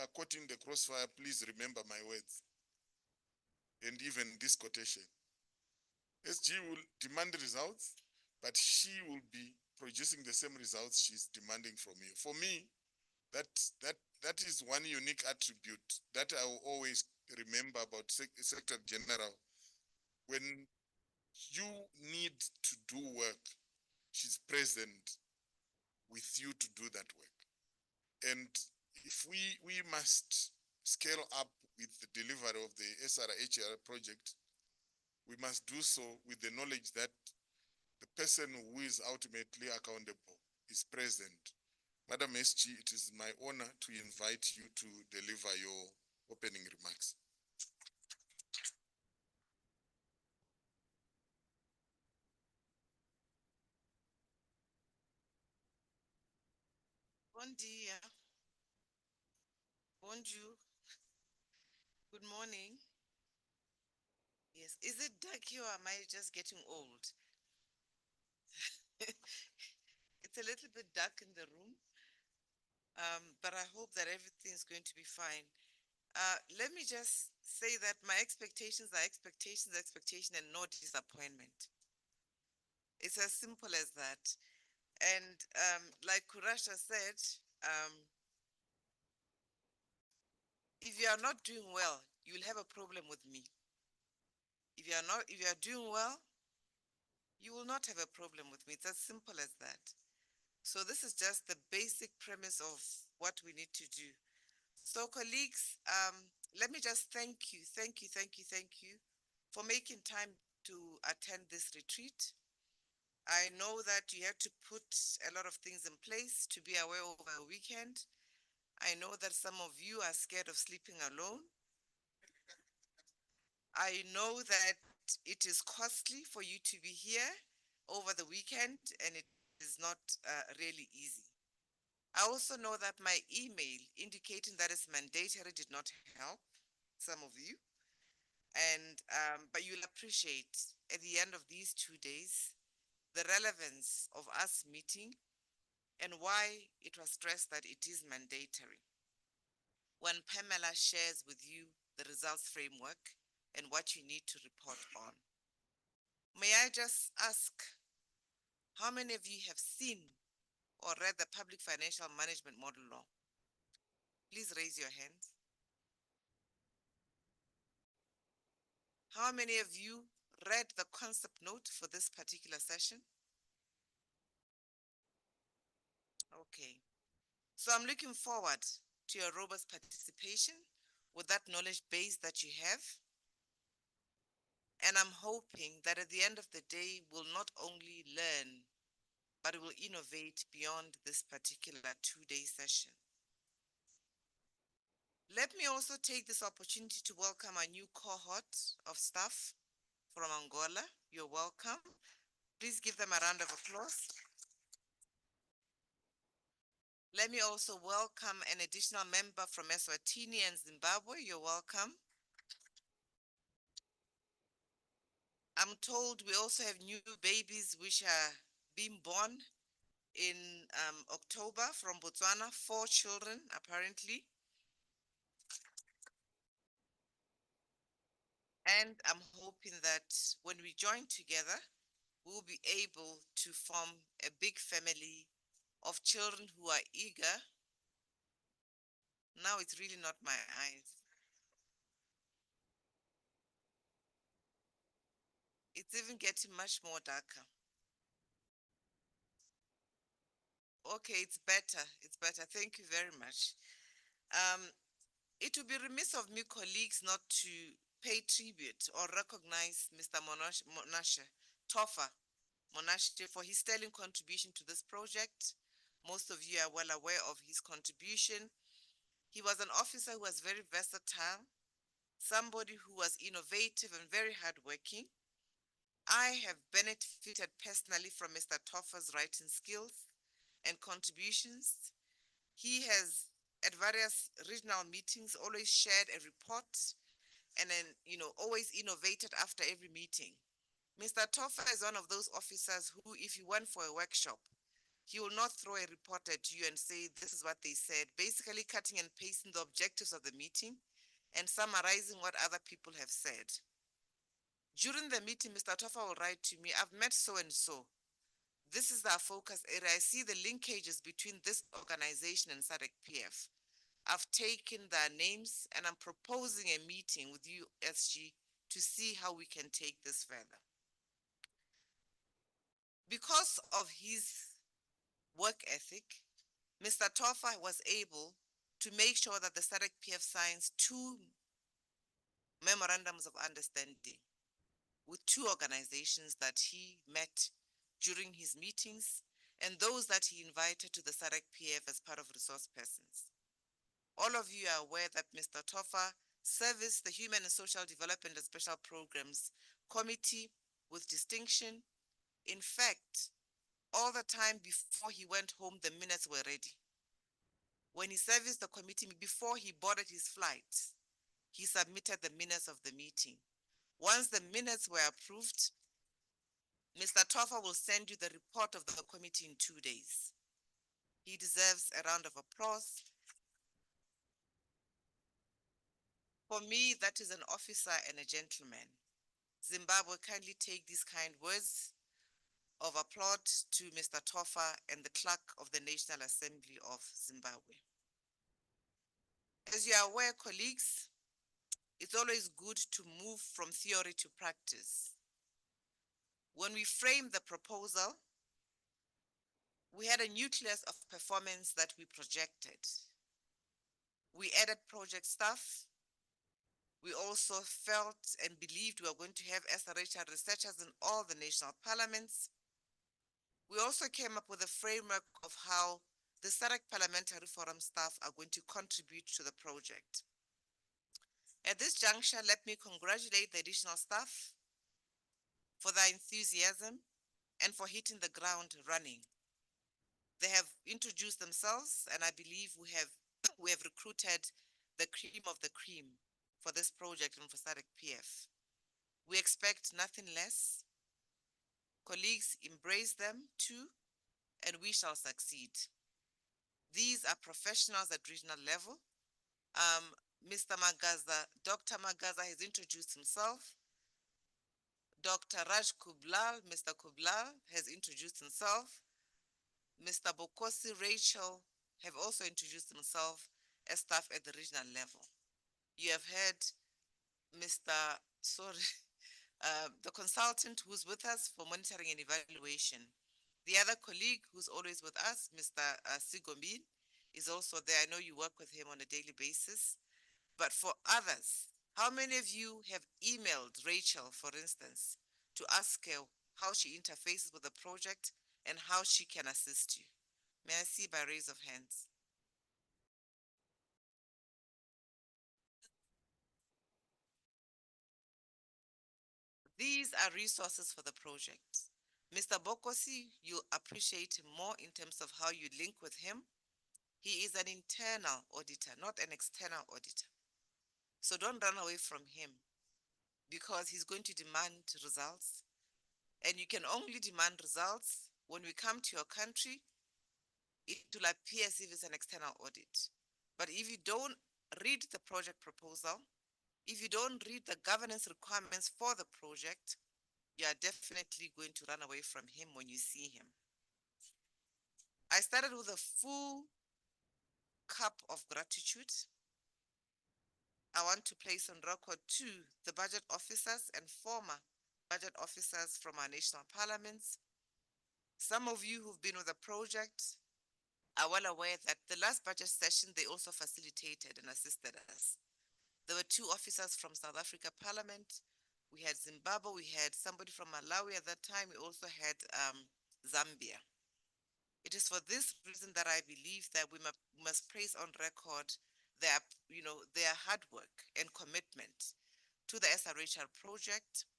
are caught in the crossfire, please remember my words. And even this quotation. SG will demand results, but she will be producing the same results she's demanding from you. For me, that is one unique attribute that I will always remember about Secretary General. When you need to do work, she's present with you to do that work. And if we must scale up with the delivery of the Srhr project, we must do so with the knowledge that the person who is ultimately accountable is present. Madam SG, it is my honor to invite you to deliver your opening remarks. Bon dia. Bonjour. Good morning. Yes. Is it dark here or am I just getting old? It's a little bit dark in the room, but I hope that everything's going to be fine. Let me just say that my expectations are expectations, and no disappointment. It's as simple as that. And like Kurasha said, if you are not doing well, you'll have a problem with me. If you are doing well, you will not have a problem with me. It's as simple as that. So this is just the basic premise of what we need to do. So colleagues, let me just thank you for making time to attend this retreat. I know that you had to put a lot of things in place to be away over a weekend. I know that some of you are scared of sleeping alone. I know that it is costly for you to be here over the weekend, and it is not really easy. I also know that my email indicating that it's mandatory did not help some of you. And but you'll appreciate at the end of these 2 days the relevance of us meeting and why it was stressed that it is mandatory. When Pamela shares with you the results framework and what you need to report on. May I just ask, how many of you have seen or read the Public Financial Management Model Law? Please raise your hands. How many of you read the concept note for this particular session? Okay. So I'm looking forward to your robust participation with that knowledge base that you have. And I'm hoping that at the end of the day, we'll not only learn, but we'll innovate beyond this particular 2-day session. Let me also take this opportunity to welcome a new cohort of staff from Angola. You're welcome. Please give them a round of applause. Let me also welcome an additional member from Eswatini and Zimbabwe. You're welcome. I'm told we also have new babies which are being born in October from Botswana, 4 children apparently. And I'm hoping that when we join together, we'll be able to form a big family of children who are eager. Now it's really not my eyes. It's even getting much more darker. Okay, it's better. It's better. Thank you very much. It would be remiss of me, colleagues, not to pay tribute or recognize Mr. Monashe Tofa Monashe for his sterling contribution to this project. Most of you are well aware of his contribution. He was an officer who was very versatile, somebody who was innovative and very hardworking. I have benefited personally from Mr. Tofa's writing skills and contributions. He has, at various regional meetings, always shared a report and then, always innovated after every meeting. Mr. Tofa is one of those officers who, if you went for a workshop, he will not throw a report at you and say, this is what they said, basically cutting and pasting the objectives of the meeting and summarizing what other people have said. During the meeting, Mr. Tofa will write to me, I've met so and so. This is our focus area. I see the linkages between this organization and SADC PF. I've taken their names and I'm proposing a meeting with you, SG, to see how we can take this further. Because of his work ethic, Mr. Tofa was able to make sure that the SADC PF signs 2 memorandums of understanding with 2 organizations that he met during his meetings and those that he invited to the SADC PF as part of resource persons. All of you are aware that Mr. Tofa serviced the Human and Social Development and Special Programs Committee with distinction. In fact, all the time before he went home, the minutes were ready. When he serviced the committee, before he boarded his flight, he submitted the minutes of the meeting. Once the minutes were approved, Mr. Tofa will send you the report of the committee in 2 days. He deserves a round of applause. For me, that is an officer and a gentleman. Zimbabwe, kindly take these kind words of applaud to Mr. Tofa and the clerk of the National Assembly of Zimbabwe. As you are aware, colleagues, it's always good to move from theory to practice. When we framed the proposal, we had a nucleus of performance that we projected. We added project staff. We also felt and believed we were going to have SRHR researchers in all the national parliaments. We also came up with a framework of how the SADC Parliamentary Forum staff are going to contribute to the project. At this juncture, let me congratulate the additional staff for their enthusiasm and for hitting the ground running. They have introduced themselves, and I believe we have recruited the cream of the cream for this project and for SADC PF. We expect nothing less. Colleagues, embrace them too, and we shall succeed. These are professionals at regional level. Mr. Magaza, Dr. Magaza has introduced himself. Dr. Raj Kublal, Mr. Kublal has introduced himself. Mr. Bokosi Rachel have also introduced himself as staff at the regional level. You have heard the consultant who's with us for monitoring and evaluation. The other colleague who's always with us, Mr. Sigombin, is also there. I know you work with him on a daily basis. But for others, how many of you have emailed Rachel, for instance, to ask her how she interfaces with the project and how she can assist you? May I see by raise of hands? These are resources for the project. Mr. Bokosi, you appreciate him more in terms of how you link with him. He is an internal auditor, not an external auditor. So don't run away from him because he's going to demand results. And you can only demand results when we come to your country. It will appear as if it's an external audit. But if you don't read the project proposal, if you don't read the governance requirements for the project, you are definitely going to run away from him when you see him. I started with a full cup of gratitude. I want to place on record to the budget officers and former budget officers from our national parliaments. Some of you who've been with the project are well aware that the last budget session, they also facilitated and assisted us. There were two officers from South Africa Parliament. We had Zimbabwe, we had somebody from Malawi at that time. We also had Zambia. It is for this reason that I believe that we must place on record their, their hard work and commitment to the SRHR project.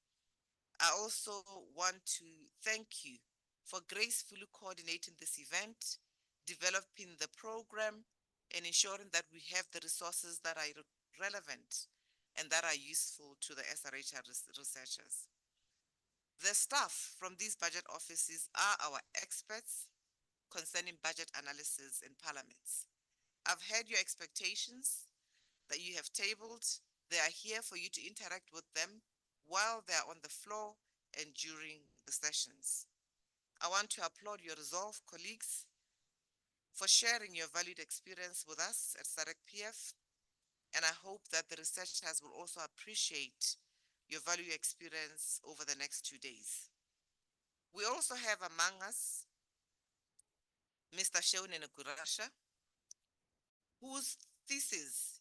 I also want to thank you for gracefully coordinating this event, developing the program, and ensuring that we have the resources that are relevant and that are useful to the SRHR researchers. The staff from these budget offices are our experts concerning budget analysis in parliaments. I've heard your expectations that you have tabled. They are here for you to interact with them while they are on the floor and during the sessions. I want to applaud your resolve, colleagues, for sharing your valued experience with us at Srhr PF, and I hope that the researchers will also appreciate your valued experience over the next 2 days. We also have among us Mr. Sheunen Kurasha, whose thesis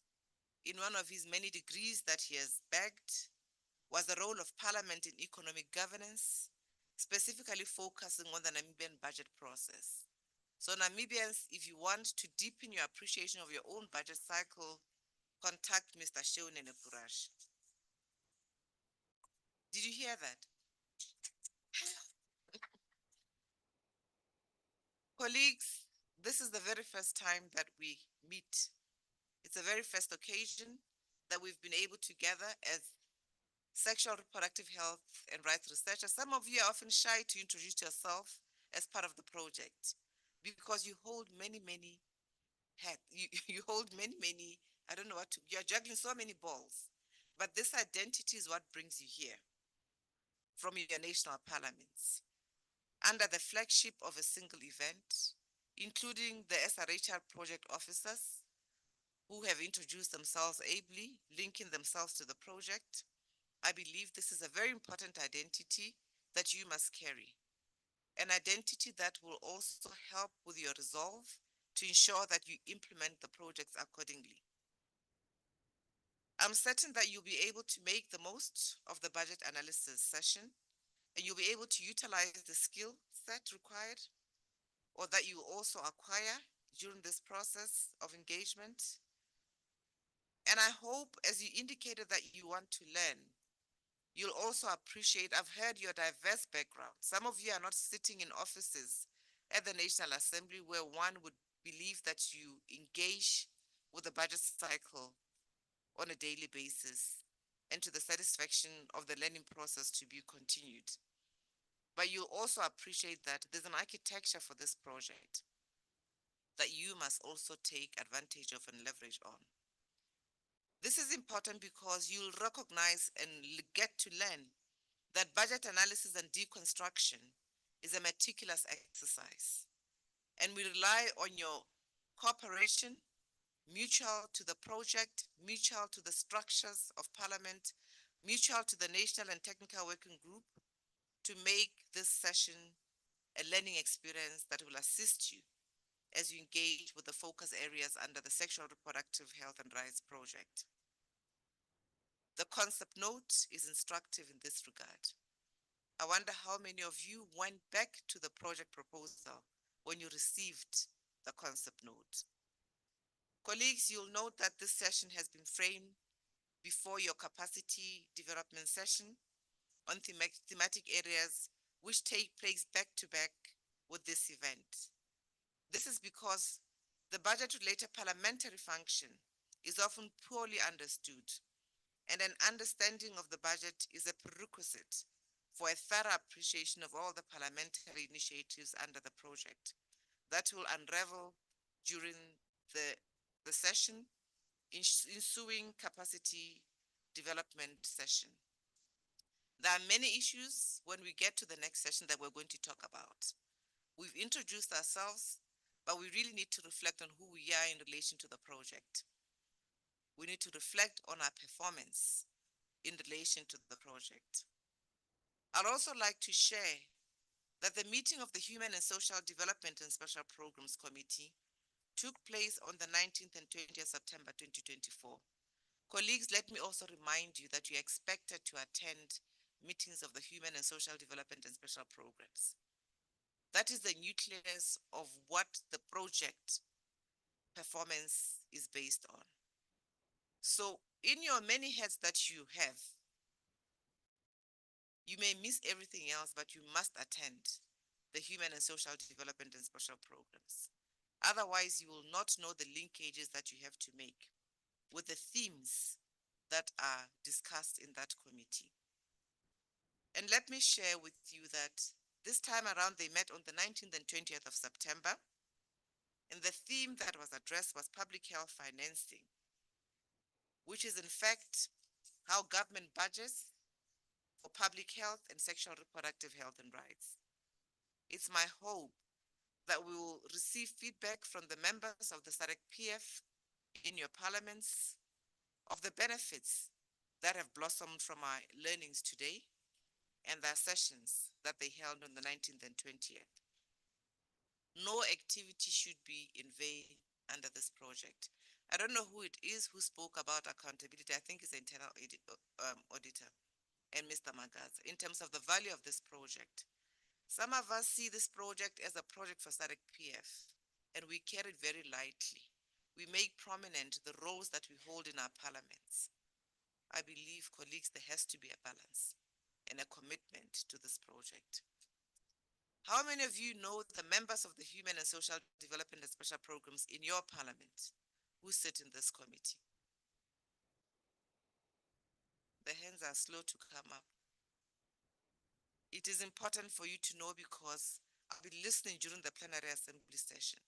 in one of his many degrees that he has bagged was the role of Parliament in economic governance, specifically focusing on the Namibian budget process. So Namibians, if you want to deepen your appreciation of your own budget cycle, contact Mr. Sheunen Kurasha. Did you hear that? Colleagues, this is the very first time that we meet. It's the very first occasion that we've been able to gather as sexual reproductive health and rights researchers. Some of you are often shy to introduce yourself as part of the project because you hold many hats. You hold many, I don't know what to, you're juggling so many balls. But this identity is what brings you here from your national parliaments under the flagship of a single event, including the SRHR project officers who have introduced themselves ably, linking themselves to the project. I believe this is a very important identity that you must carry, an identity that will also help with your resolve to ensure that you implement the projects accordingly. I'm certain that you'll be able to make the most of the budget analysis session, and you'll be able to utilize the skill set required or that you also acquire during this process of engagement. And I hope, as you indicated that you want to learn, you'll also appreciate, I've heard your diverse background. Some of you are not sitting in offices at the National Assembly where one would believe that you engage with the budget cycle on a daily basis and to the satisfaction of the learning process to be continued. But you'll also appreciate that there's an architecture for this project that you must also take advantage of and leverage on. This is important because you'll recognize and get to learn that budget analysis and deconstruction is a meticulous exercise. And we rely on your cooperation, mutual to the project, mutual to the structures of Parliament, mutual to the National and Technical Working Group, to make this session a learning experience that will assist you as you engage with the focus areas under the Sexual Reproductive Health and Rights Project. The concept note is instructive in this regard. I wonder how many of you went back to the project proposal when you received the concept note. Colleagues, you'll note that this session has been framed before your capacity development session on thematic areas which take place back to back with this event. This is because The budget-related parliamentary function is often poorly understood, and an understanding of the budget is a prerequisite for a thorough appreciation of all the parliamentary initiatives under the project that will unravel during the, the session, ensuing capacity development session. There are many issues when we get to the next session that we're going to talk about. We've introduced ourselves, but we really need to reflect on who we are in relation to the project. We need to reflect on our performance in relation to the project. I'd also like to share that the meeting of the Human and Social Development and Special Programs Committee took place on the 19th and 20th September 2024. Colleagues, let me also remind you that you are expected to attend meetings of the Human and Social Development and Special Programs. That is the nucleus of what the project performance is based on. So in your many heads that you have, you may miss everything else, but you must attend the Human and Social Development and Special Programs. Otherwise, you will not know the linkages that you have to make with the themes that are discussed in that committee. And let me share with you that this time around they met on the 19th and 20th of September, and the theme that was addressed was public health financing, which is in fact how government budgets for public health and sexual reproductive health and rights. It's my hope that we will receive feedback from the members of the SADC PF in your parliaments of the benefits that have blossomed from our learnings today and their sessions that they held on the 19th and 20th. No activity should be in vain under this project. I don't know who it is who spoke about accountability. I think it's the internal auditor and Mr. Magaza in terms of the value of this project. Some of us see this project as a project for SADC PF, and we carry it very lightly. We make prominent the roles that we hold in our parliaments. I believe, colleagues, there has to be a balance and a commitment to this project. How many of you know the members of the Human and Social Development and Special Programs in your parliament who sit in this committee? The hands are slow to come up. It is important for you to know because I'll be listening during the plenary assembly session.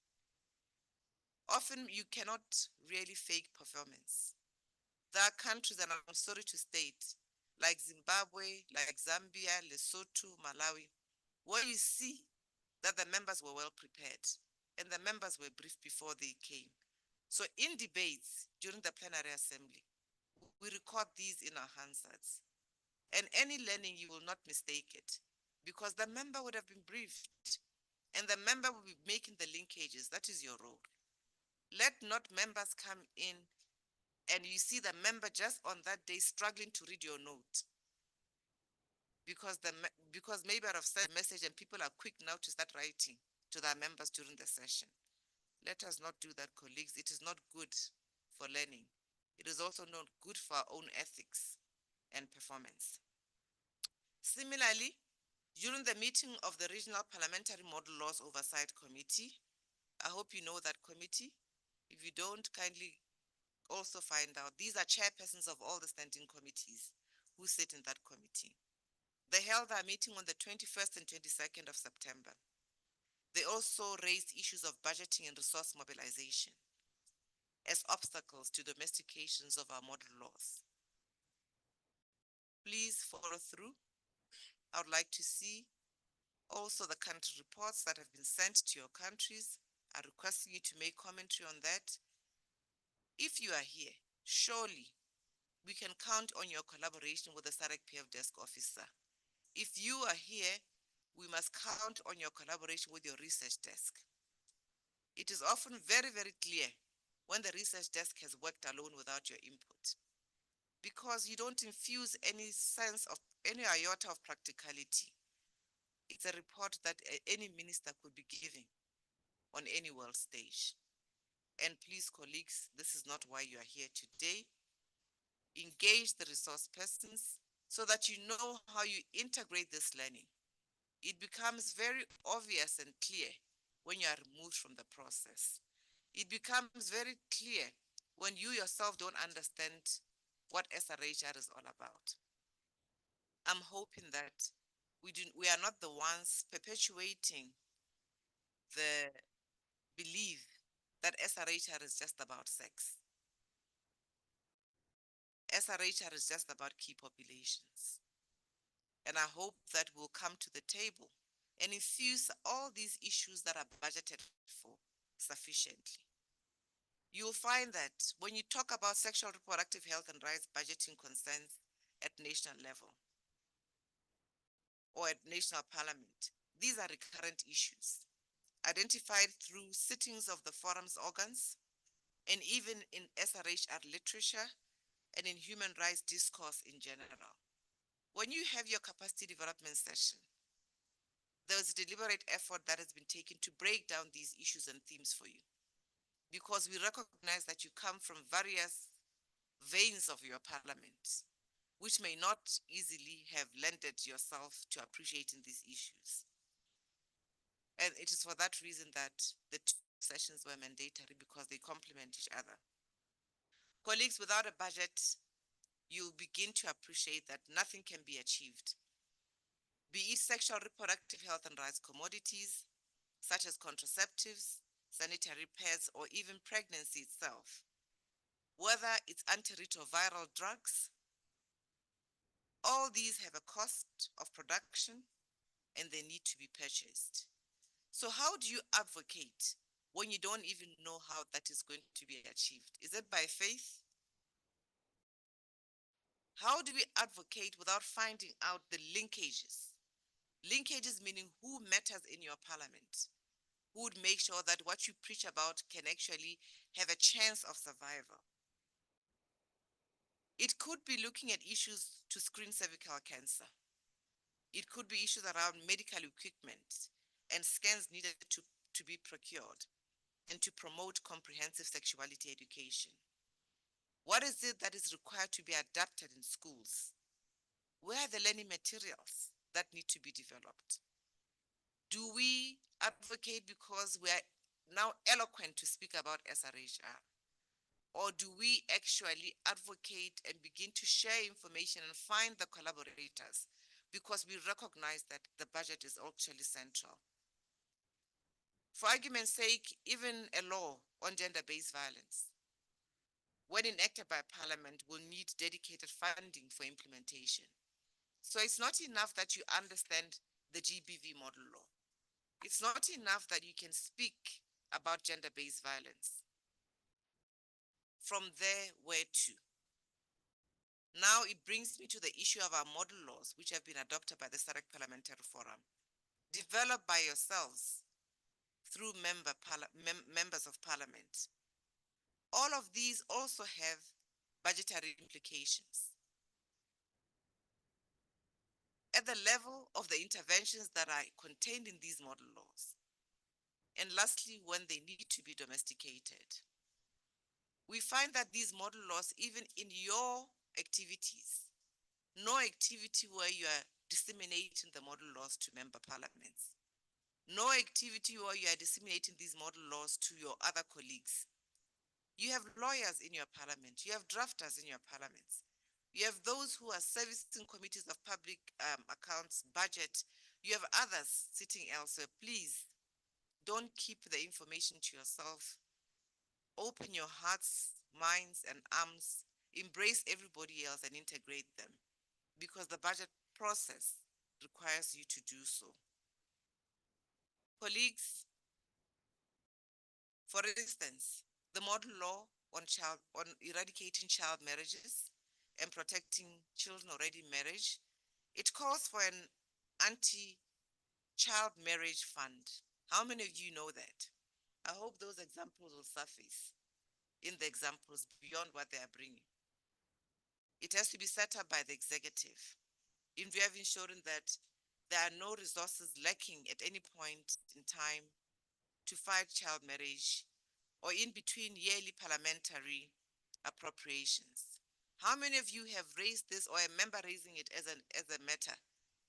Often you cannot really fake performance. There are countries, and I'm sorry to state, like Zimbabwe, like Zambia, Lesotho, Malawi, where you see that the members were well prepared and the members were briefed before they came. So in debates during the plenary assembly, we record these in our Hansards. And any learning, you will not mistake it because the member would have been briefed and the member will be making the linkages. That is your role. Let not members come in and you see the member just on that day struggling to read your note because maybe I've sent a message and people are quick now to start writing to their members during the session. Let us not do that, colleagues. It is not good for learning. It is also not good for our own ethics and performance. Similarly, during the meeting of the Regional Parliamentary Model Laws Oversight Committee, I hope you know that committee. If you don't, kindly also find out. These are chairpersons of all the standing committees who sit in that committee. They held their meeting on the 21st and 22nd of September. They also raised issues of budgeting and resource mobilization as obstacles to domestications of our model laws. Please follow through. I would like to see also the country reports that have been sent to your countries. I'm requesting you to make commentary on that. If you are here, surely we can count on your collaboration with the SADC PF desk officer. If you are here, we must count on your collaboration with your research desk. It is often very, very clear when the research desk has worked alone without your input, because you don't infuse any sense of any iota of practicality. It's a report that any minister could be giving on any world stage. And please, colleagues, this is not why you are here today. Engage the resource persons so that you know how you integrate this learning. It becomes very obvious and clear when you are removed from the process. it becomes very clear when you yourself don't understand what SRHR is all about. I'm hoping that we are not the ones perpetuating the belief that SRHR is just about sex. SRHR is just about key populations. And I hope that we'll come to the table and infuse all these issues that are budgeted for sufficiently. You'll find that when you talk about sexual reproductive health and rights budgeting concerns at national level or at national parliament, these are recurrent issues identified through sittings of the forum's organs and even in SRHR literature and in human rights discourse in general. When you have your capacity development session, there's a deliberate effort that has been taken to break down these issues and themes for you, because we recognize that you come from various veins of your parliament, which may not easily have lended yourself to appreciating these issues. And it is for that reason that the two sessions were mandatory, because they complement each other. Colleagues, without a budget, you'll begin to appreciate that nothing can be achieved, be it sexual reproductive health and rights commodities, such as contraceptives, sanitary pads, or even pregnancy itself. Whether it's antiretroviral drugs, all these have a cost of production and they need to be purchased. So how do you advocate when you don't even know how that is going to be achieved? Is it by faith? How do we advocate without finding out the linkages? Linkages meaning who matters in your parliament, who would make sure that what you preach about can actually have a chance of survival. It could be looking at issues to screen cervical cancer. It could be issues around medical equipment and scans needed to be procured and to promote comprehensive sexuality education. What is it that is required to be adapted in schools? Where are the learning materials that need to be developed? Do we advocate because we are now eloquent to speak about SRHR? Or do we actually advocate and begin to share information and find the collaborators, because we recognize that the budget is actually central? For argument's sake, even a law on gender-based violence, when enacted by Parliament, will need dedicated funding for implementation. So it's not enough that you understand the GBV model law. It's not enough that you can speak about gender-based violence. From there, where to? Now it brings me to the issue of our model laws, which have been adopted by the Srhr Parliamentary Forum, developed by yourselves through members of parliament. All of these also have budgetary implications at the level of the interventions that are contained in these model laws. And lastly, when they need to be domesticated. We find that these model laws, even in your activities, no activity where you are disseminating the model laws to member parliaments, no activity where you are disseminating these model laws to your other colleagues. You have lawyers in your parliament, you have drafters in your parliaments, you have those who are servicing committees of public accounts, budget, you have others sitting elsewhere. Please don't keep the information to yourself. Open your hearts, minds, and arms, embrace everybody else and integrate them, because the budget process requires you to do so. Colleagues, for instance, the model law on eradicating child marriages and protecting children already in marriage, it calls for an anti-child marriage fund. How many of you know that? I hope those examples will surface in the examples beyond what they are bringing. It has to be set up by the executive in view of ensuring that there are no resources lacking at any point in time to fight child marriage or in between yearly parliamentary appropriations. How many of you have raised this, or a member raising it as a matter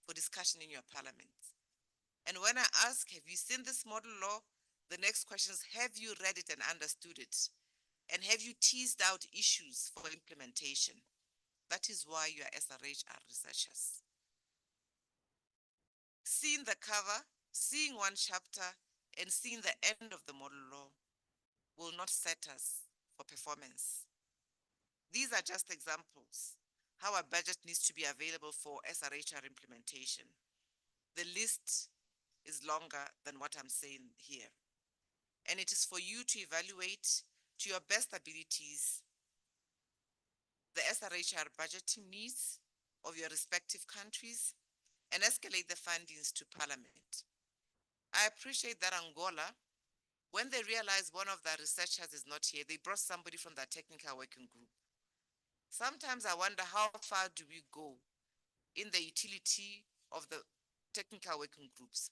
for discussion in your parliament? And when I ask, have you seen this model law? The next question is, have you read it and understood it? And have you teased out issues for implementation? That is why you are SRHR researchers. Seeing the cover, seeing one chapter, and seeing the end of the model law will not set us for performance. These are just examples how a budget needs to be available for SRHR implementation. The list is longer than what I'm saying here. And it is for you to evaluate to your best abilities the SRHR budgeting needs of your respective countries and escalate the fundings to Parliament. I appreciate that Angola, when they realized one of their researchers is not here, they brought somebody from their technical working group. Sometimes I wonder how far do we go in the utility of the technical working groups?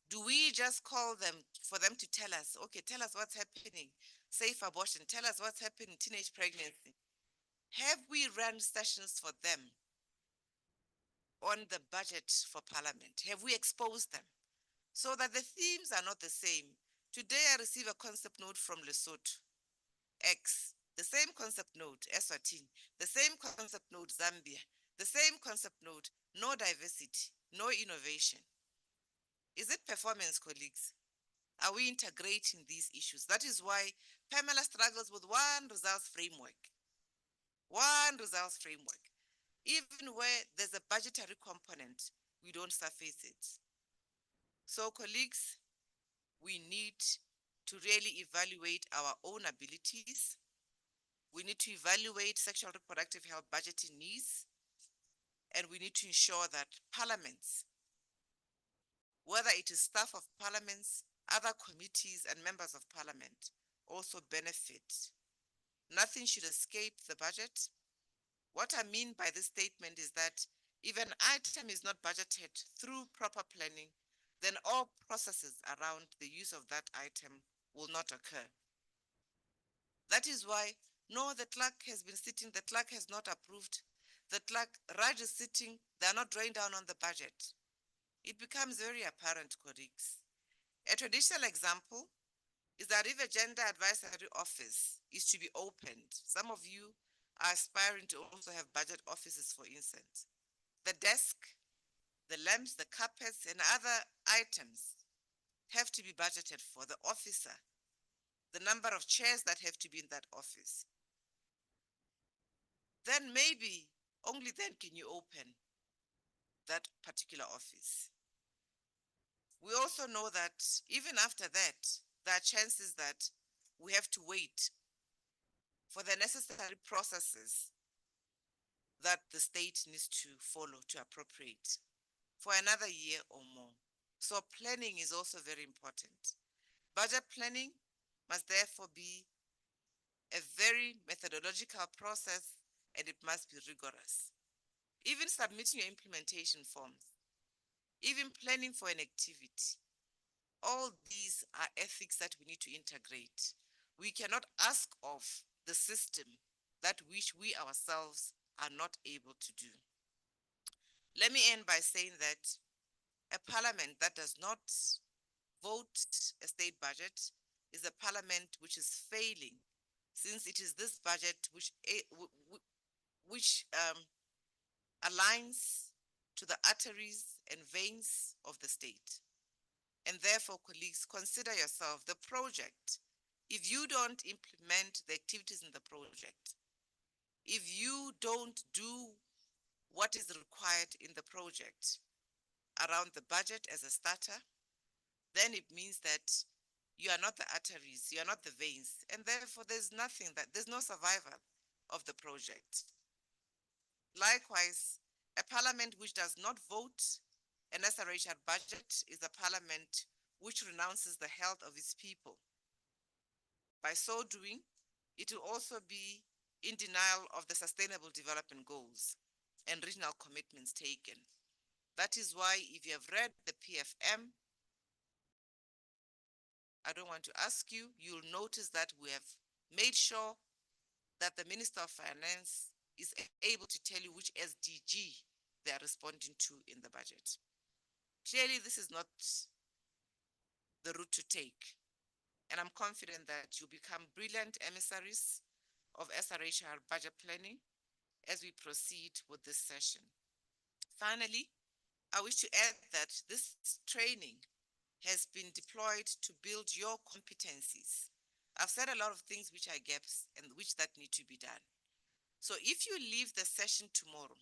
Do we just call them for them to tell us, okay, tell us what's happening, safe abortion, tell us what's happening, teenage pregnancy? Have we run sessions for them on the budget for Parliament? Have we exposed them so that the themes are not the same? Today I receive a concept note from Lesotho, X, the same concept note, Eswatini, the same concept note, Zambia, the same concept note, no diversity, no innovation. Is it performance, colleagues? Are we integrating these issues? That is why Pamela struggles with one results framework. One results framework. Even where there's a budgetary component, we don't surface it. So colleagues, we need to really evaluate our own abilities. We need to evaluate sexual reproductive health budgeting needs. And we need to ensure that parliaments, whether it is staff of parliaments, other committees and members of parliament, also benefit. Nothing should escape the budget. What I mean by this statement is that if an item is not budgeted through proper planning, then all processes around the use of that item will not occur. That is why, no, the clerk has been sitting, the clerk has not approved, the clerk, Raj is sitting, they're not drawing down on the budget. It becomes very apparent, colleagues. A traditional example is that if a gender advisory office is to be opened, some of you are aspiring to also have budget offices, for instance. The desk, the lamps, the carpets, and other items have to be budgeted for the officer, the number of chairs that have to be in that office. Then maybe only then can you open that particular office. We also know that even after that, there are chances that we have to wait for the necessary processes that the state needs to follow to appropriate for another year or more. So planning is also very important. Budget planning must therefore be a very methodological process, and it must be rigorous. Even submitting your implementation forms, even planning for an activity, all these are ethics that we need to integrate. We cannot ask of the system that which we ourselves are not able to do. Let me end by saying that a parliament that does not vote a state budget is a parliament which is failing, since it is this budget which aligns to the arteries and veins of the state. And therefore, colleagues, consider yourself the project. If you don't implement the activities in the project, if you don't do what is required in the project around the budget as a starter, then it means that you are not the arteries, you are not the veins, and therefore there's no survival of the project. Likewise, a parliament which does not vote an SRHR budget is a parliament which renounces the health of its people. By so doing, it will also be in denial of the Sustainable Development Goals and regional commitments taken. That is why if you have read the PFM, I don't want to ask you, you'll notice that we have made sure that the Minister of Finance is able to tell you which SDG they are responding to in the budget. Clearly, this is not the route to take. And I'm confident that you'll become brilliant emissaries of SRHR budget planning as we proceed with this session. Finally, I wish to add that this training has been deployed to build your competencies. I've said a lot of things which are gaps and which that need to be done. So if you leave the session tomorrow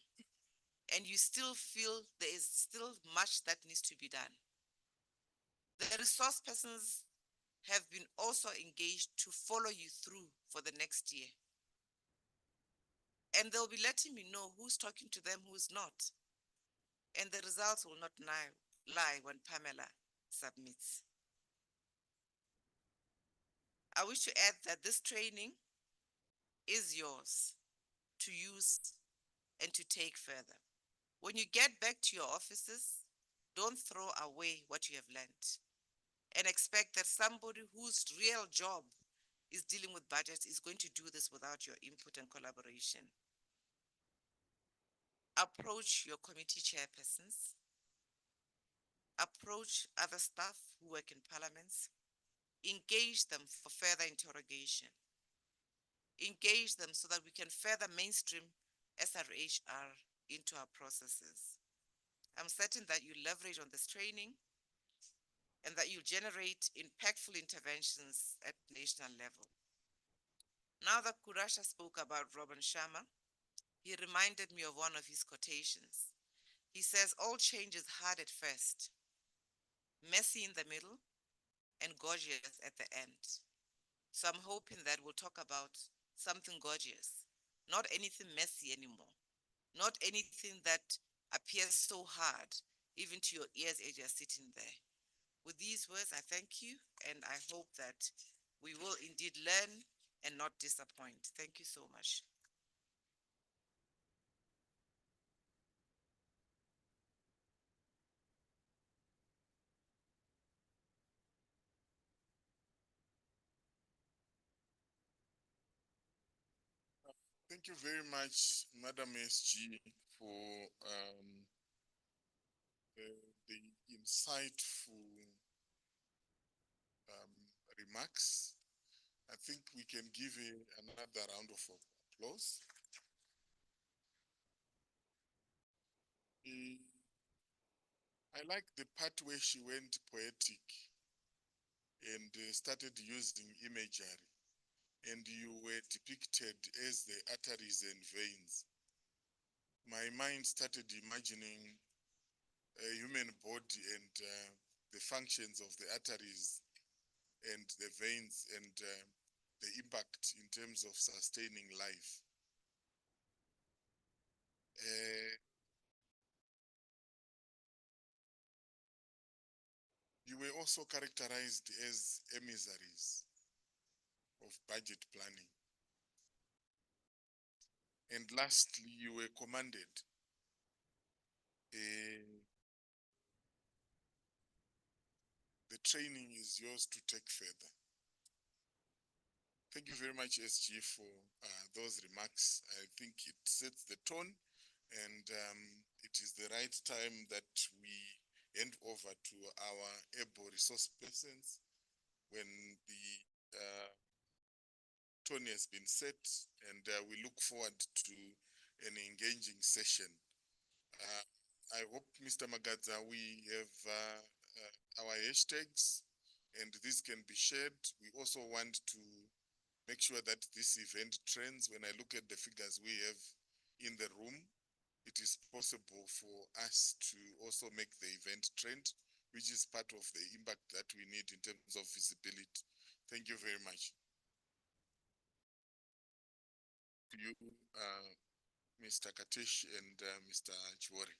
and you still feel there is still much that needs to be done, the resource persons have been also engaged to follow you through for the next year. And they'll be letting me know who's talking to them, who's not. And the results will not lie when Pamela submits. I wish to add that this training is yours to use and to take further. When you get back to your offices, don't throw away what you have learned and expect that somebody whose real job is dealing with budgets is going to do this without your input and collaboration. Approach your committee chairpersons, approach other staff who work in parliaments, engage them for further interrogation, engage them so that we can further mainstream SRHR into our processes. I'm certain that you leverage on this training and that you generate impactful interventions at national level. Now that Kurasha spoke about Robin Sharma, he reminded me of one of his quotations. He says, all change is hard at first, messy in the middle, and gorgeous at the end. So I'm hoping that we'll talk about something gorgeous, not anything messy anymore, not anything that appears so hard, even to your ears as you're sitting there. With these words, I thank you, and I hope that we will indeed learn and not disappoint. Thank you so much. Thank you very much, Madam SG, for the insightful remarks. I think we can give another round of applause. I like the part where she went poetic and started using imagery, and you were depicted as the arteries and veins. My mind started imagining a human body and the functions of the arteries and the veins and the impact in terms of sustaining life. You were also characterized as emissaries of budget planning. And lastly, you were commanded the training is yours to take further. Thank you very much, SG, for those remarks. I think it sets the tone, and it is the right time that we hand over to our able resource persons when the tone has been set, and we look forward to an engaging session. I hope, Mr. Magadza, we have our hashtags, and this can be shared. We also want to make sure that this event trends. When I look at the figures we have in the room, it is possible for us to also make the event trend, which is part of the impact that we need in terms of visibility. Thank you very much. To you, Mr. Katesh and Mr. Chwori.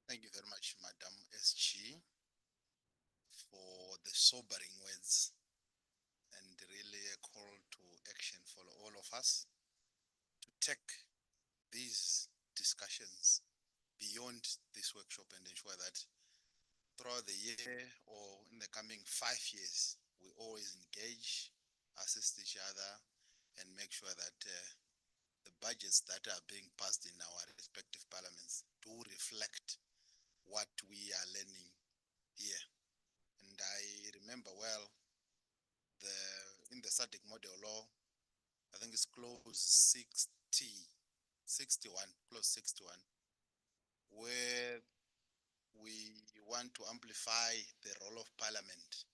Thank you very much, Madam SG, for the sobering words and really a call to action for all of us to take these discussions beyond this workshop and ensure that throughout the year or in the coming 5 years, we always engage, assist each other, and make sure that the budgets that are being passed in our respective parliaments do reflect what we are learning here. And I remember well, in the SADC model law, I think it's clause 61, clause 61, where we want to amplify the role of parliament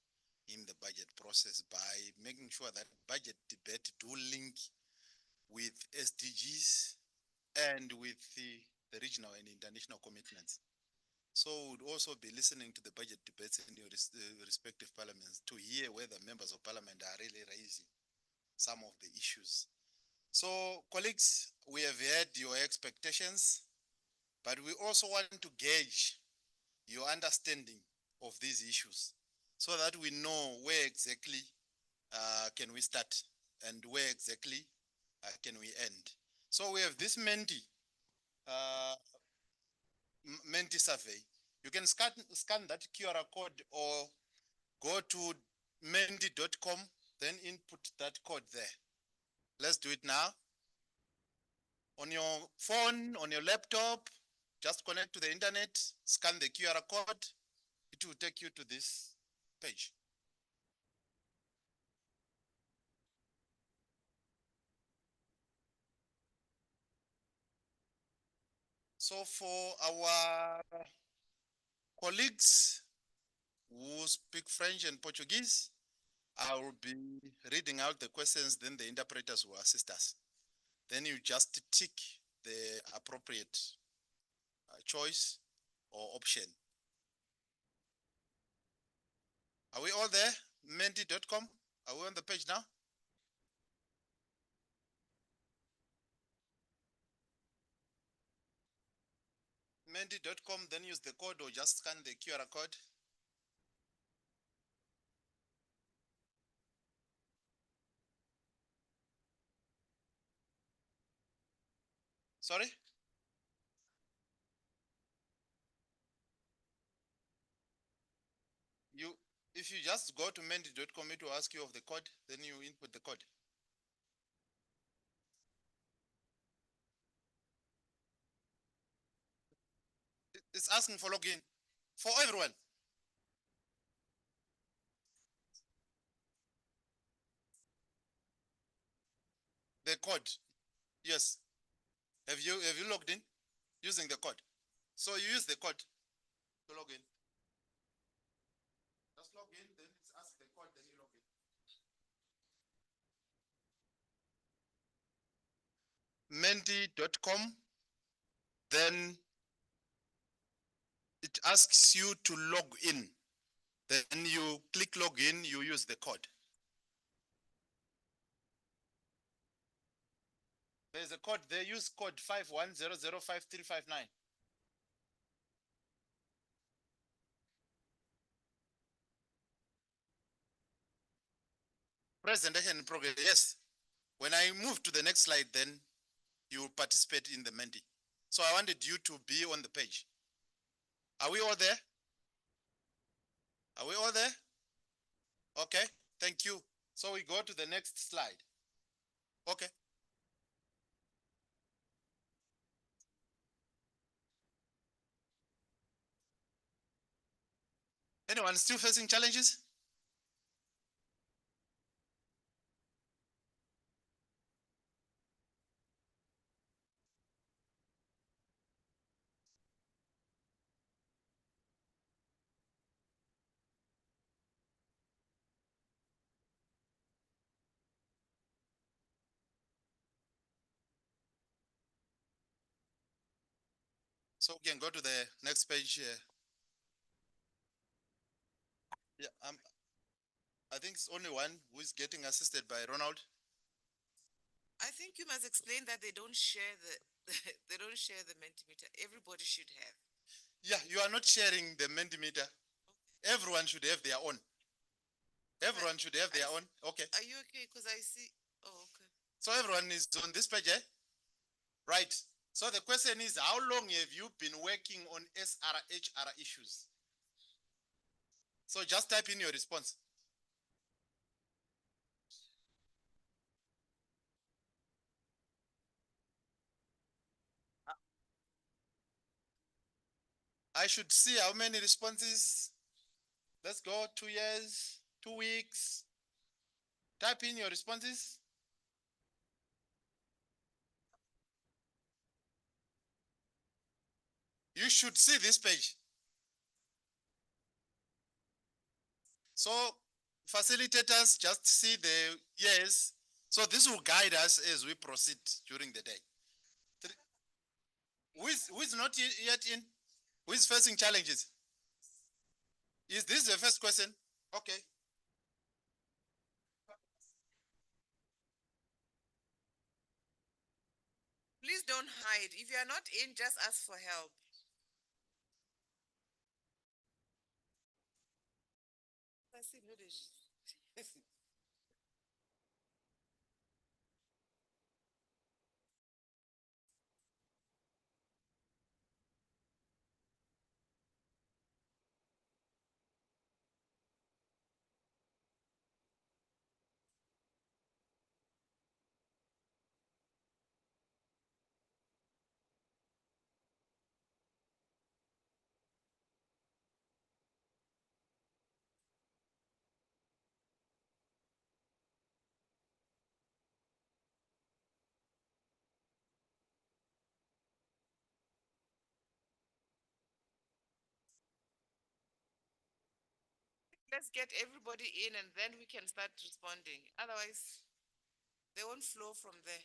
in the budget process by making sure that budget debate do link with SDGs and with the regional and international commitments. So we'd also be listening to the budget debates in your respective parliaments to hear whether members of parliament are really raising some of the issues. So colleagues, we have heard your expectations, but we also want to gauge your understanding of these issues so that we know where exactly can we start and where exactly can we end. So we have this uh, Menti survey. You can scan that QR code or go to menti.com, then input that code there. Let's do it now. On your phone, on your laptop, just connect to the internet, scan the QR code. It will take you to this page. So for our colleagues who speak French and Portuguese, I will be reading out the questions, then the interpreters will assist us. Then you just tick the appropriate choice or option. Are we all there? Menti.com. Are we on the page now? Menti.com, then use the code or just scan the QR code. Sorry? If you just go to menti.com, it will ask you of the code, then you input the code. It's asking for login for everyone. The code, yes. Have you logged in using the code? So you use the code to log in. Just log in, then it's ask the code, then you log in. Menti.com, then it asks you to log in. Then you click login, you use the code. There's a code there, use code 51005359. Presentation in progress, yes. When I move to the next slide, then you will participate in the Menti. So I wanted you to be on the page. Are we all there? Are we all there? Okay, thank you. So we go to the next slide. Okay. Anyone still facing challenges? So we can go to the next page. Yeah, I think it's only one who is getting assisted by Ronald. I think you must explain that they don't share the they don't share the Mentimeter. Everybody should have. Yeah, you are not sharing the Mentimeter. Everyone should have their own. Everyone should have their own. Okay. Are you okay? Because I see. Oh, okay. So everyone is on this page, eh? Right. So the question is, how long have you been working on SRHR issues? So just type in your response. I should see how many responses. Let's go 2 years, 2 weeks. Type in your responses. You should see this page. So facilitators just see the years. So this will guide us as we proceed during the day. Who is not yet in? Who is facing challenges? Is this the first question? Okay. Please don't hide. If you are not in, just ask for help. Let's get everybody in and then we can start responding. Otherwise, they won't flow from there.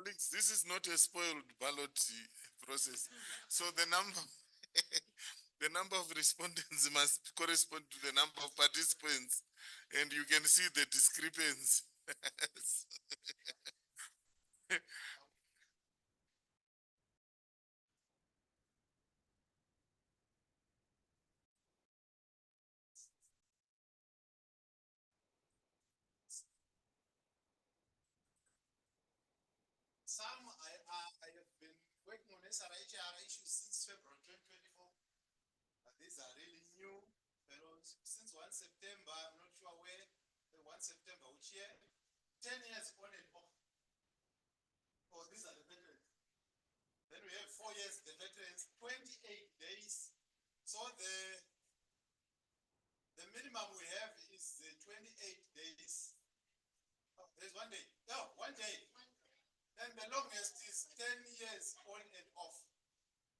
Colleagues, this is not a spoiled ballot process. So the number, the number of respondents must correspond to the number of participants, and you can see the discrepancy. I have been working on SRHR issues since February 2024. These are really new. But since 1 September, I'm not sure where, 1 September, which year, 10 years on and off. Oh, these are the veterans. Then we have 4 years, the veterans, 28 days. So the minimum we have is 28 days. Oh, there's 1 day. No, 1 day. And the longest is 10 years on and off.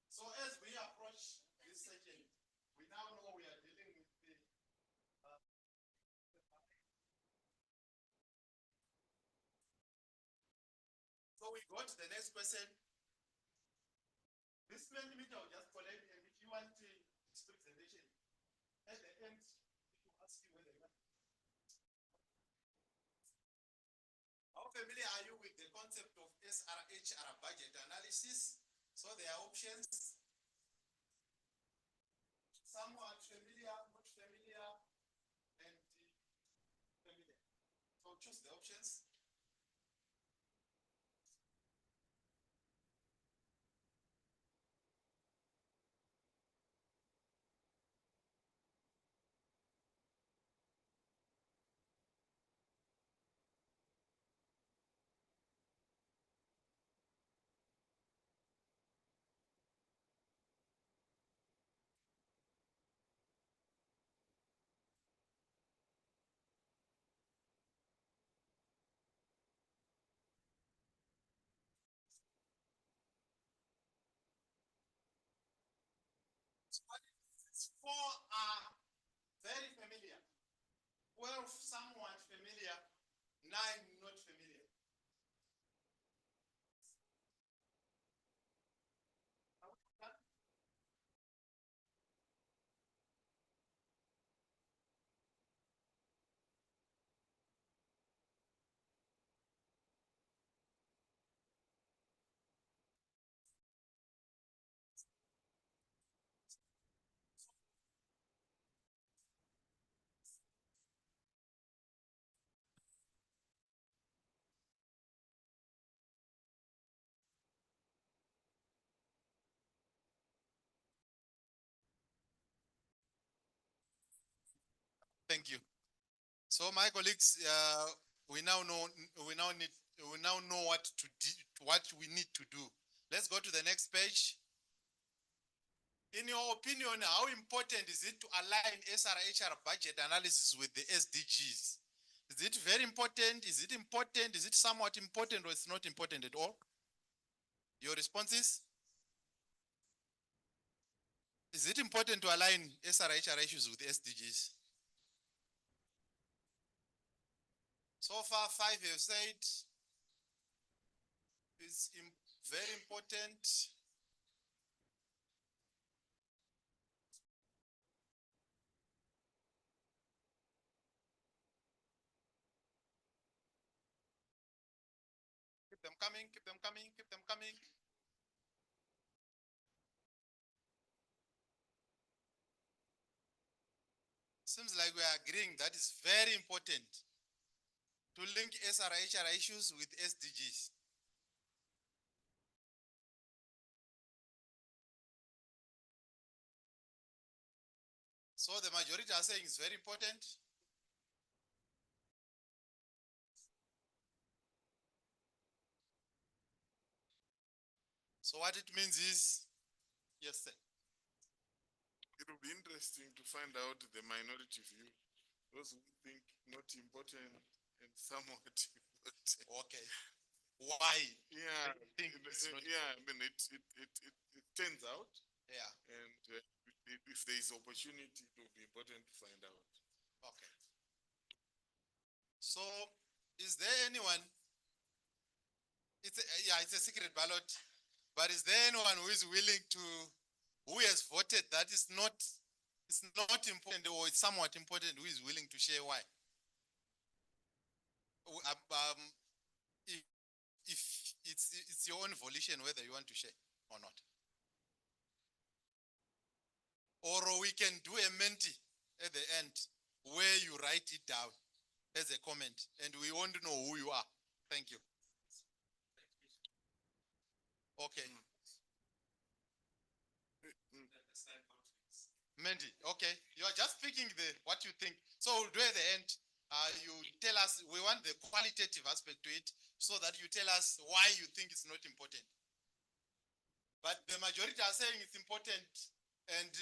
So as we approach this session, we now know we are dealing with the so we go to the next question. This many meter will just collect, and if you want this presentation, at the end, it will ask you whether you want. How familiar are you with the concept of SRHR budget analysis? So there are options. Some are familiar, not familiar, and familiar. So choose the options. Four are very familiar. 12 somewhat familiar. 9 not familiar. Thank you. So my colleagues, we now know what to do, what we need to do. Let's go to the next page. In your opinion, how important is it to align SRHR budget analysis with the SDGs? Is it very important? Is it important? Is it somewhat important, or it's not important at all? Your responses? Is it important to align SRHR issues with the SDGs? So far, 5 have said it's very important. Keep them coming, keep them coming, keep them coming. Seems like we are agreeing that is very important to link SRHR issues with SDGs. So the majority are saying it's very important. So what it means is, yes, sir. It will be interesting to find out the minority view. Those who think not important and somewhat important. Okay. Why? Yeah, think it's not yeah. I mean, it turns out. Yeah. And if there is opportunity, it will be important to find out. Okay. So, is there anyone? It's it's a secret ballot. But is there anyone who is willing to, who has voted that it's not important or it's somewhat important, who is willing to share why? If, it's your own volition whether you want to share or not. Or we can do a menti at the end where you write it down as a comment and we want to know who you are. Thank you. Okay. Menti, okay. You are just picking what you think. So we'll do at the end. You tell us, we want the qualitative aspect to it so that you tell us why you think it's not important. But the majority are saying it's important, and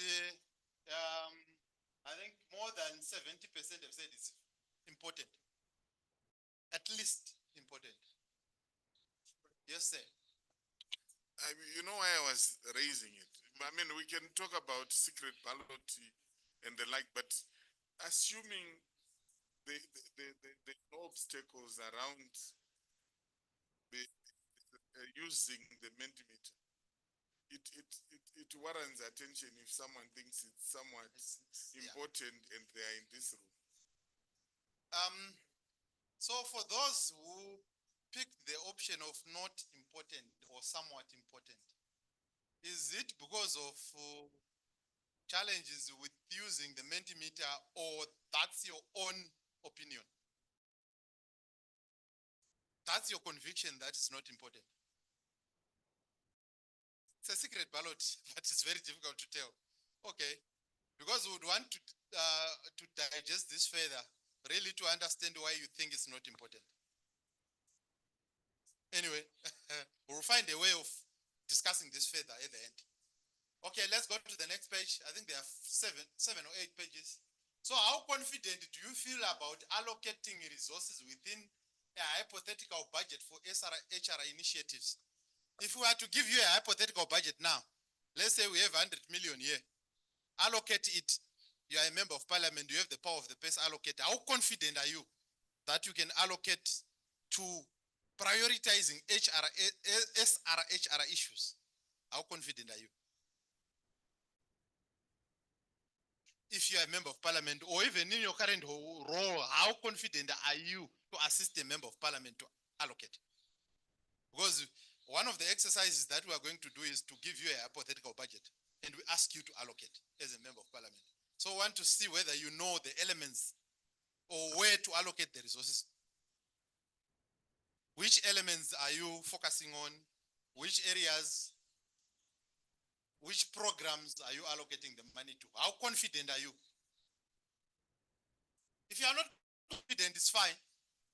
I think more than 70% have said it's important. At least important. Yes, sir. You know why I was raising it? I mean, we can talk about secret ballot and the like, but assuming the obstacles around using the Mentimeter, it warrants attention if someone thinks it's somewhat important and they are in this room. So for those who picked the option of not important or somewhat important, is it because of challenges with using the Mentimeter, or that's your own opinion? That's your conviction that it's not important? It's a secret ballot, but it's very difficult to tell. Okay, because we would want to digest this further, really to understand why you think it's not important. Anyway, we'll find a way of discussing this further at the end. Okay, let's go to the next page. I think there are seven or eight pages. So how confident do you feel about allocating resources within a hypothetical budget for SRHR initiatives? If we are to give you a hypothetical budget now, let's say we have 100 million here, allocate it. You are a member of parliament, you have the power of the purse allocator. How confident are you that you can allocate to prioritizing SRHR issues? How confident are you? If you are a member of parliament, or even in your current role, how confident are you to assist a member of parliament to allocate? Because one of the exercises that we are going to do is to give you a hypothetical budget, and we ask you to allocate as a member of parliament. So I want to see whether you know the elements or where to allocate the resources. Which elements are you focusing on? Which areas? Which programs are you allocating the money to? How confident are you? If you are not confident, it's fine.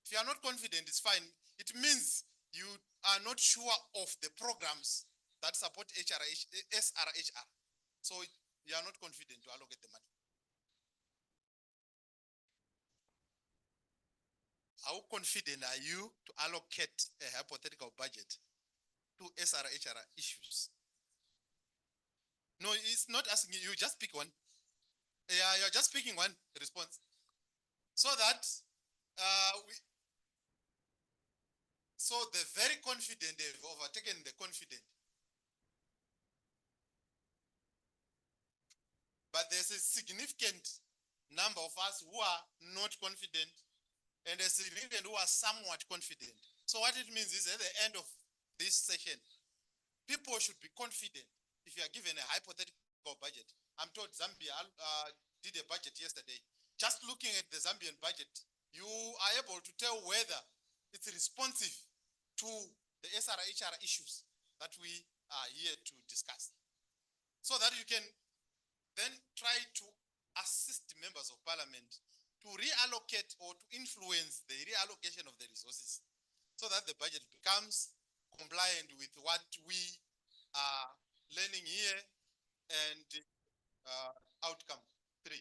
If you are not confident, it's fine. It means you are not sure of the programs that support SRHR. So you are not confident to allocate the money. How confident are you to allocate a hypothetical budget to SRHR issues? No, it's not asking you, just pick one. Yeah, you're just picking one response. So that so the very confident have overtaken the confident. But there's a significant number of us who are not confident, and a significant who are somewhat confident. So what it means is at the end of this session, people should be confident. If you are given a hypothetical budget, I'm told Zambia did a budget yesterday. Just looking at the Zambian budget, you are able to tell whether it's responsive to the SRHR issues that we are here to discuss. So that you can then try to assist members of parliament to reallocate or to influence the reallocation of the resources so that the budget becomes compliant with what we are learning here and outcome 3.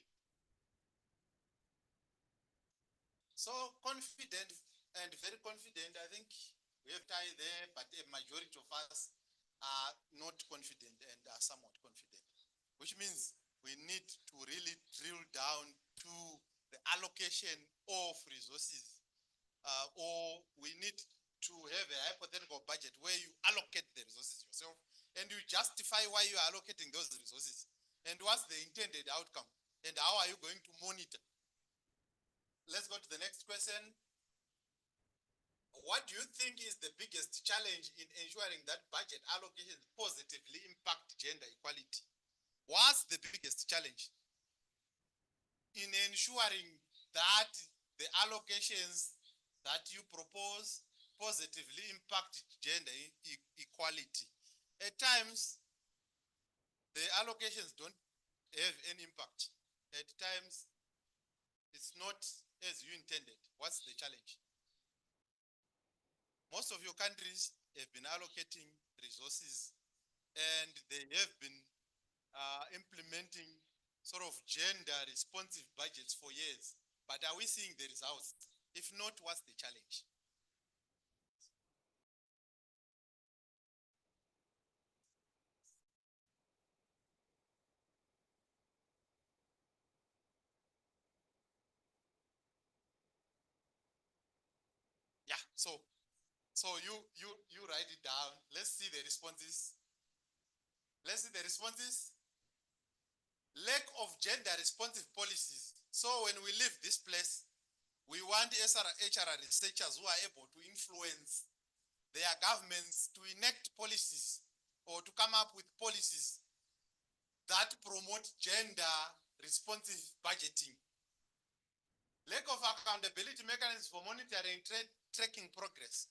So confident and very confident, I think we have tie there, but a majority of us are not confident and are somewhat confident, which means we need to really drill down to the allocation of resources, or we need to have have a hypothetical budget where you allocate the resources yourself and you justify why you are allocating those resources and what's the intended outcome and how are you going to monitor. Let's go to the next question. What do you think is the biggest challenge in ensuring that budget allocations positively impact gender equality? What's the biggest challenge in ensuring that the allocations that you propose positively impact gender equality? At times, the allocations don't have any impact. At times, it's not as you intended. What's the challenge? Most of your countries have been allocating resources and they have been implementing sort of gender responsive budgets for years. But are we seeing the results? If not, what's the challenge? Yeah, so you write it down. Let's see the responses. Let's see the responses. Lack of gender responsive policies. So when we leave this place, we want HR researchers who are able to influence their governments to enact policies or to come up with policies that promote gender responsive budgeting. Lack of accountability mechanisms for monitoring tracking progress.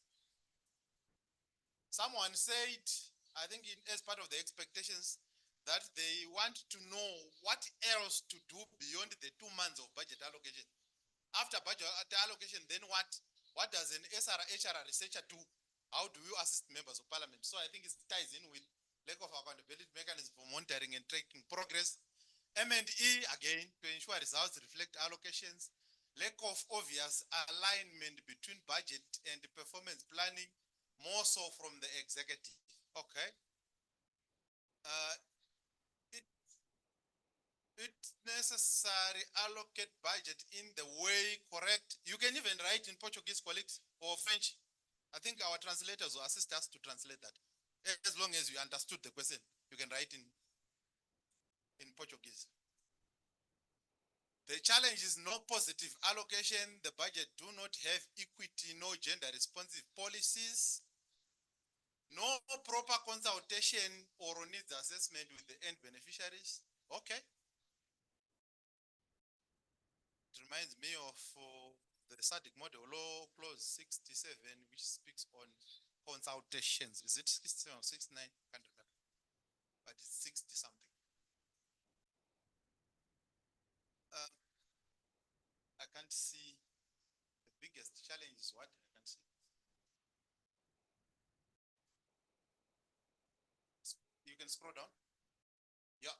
Someone said, I think as part of the expectations, that they want to know what else to do beyond the 2 months of budget allocation. After budget allocation, then what? What does an HR researcher do? How do you assist members of parliament? So I think it ties in with lack of accountability mechanism for monitoring and tracking progress. M&E, again, to ensure results reflect allocations. Lack of obvious alignment between budget and performance planning, more so from the executive. Okay. It's necessary allocate budget in the way correct. You can even write in Portuguese, colleagues, or French. I think our translators will assist us to translate that. As long as you understood the question, you can write in Portuguese. The challenge is no positive allocation. The budget do not have equity, no gender responsive policies, no proper consultation or needs assessment with the end beneficiaries. Okay. It reminds me of the SADC model law clause 67, which speaks on consultations. Is it 67 or 69? I can't remember. But it's 60 something. I can't see. The biggest challenge is what? I can't see. You can scroll down. Yeah.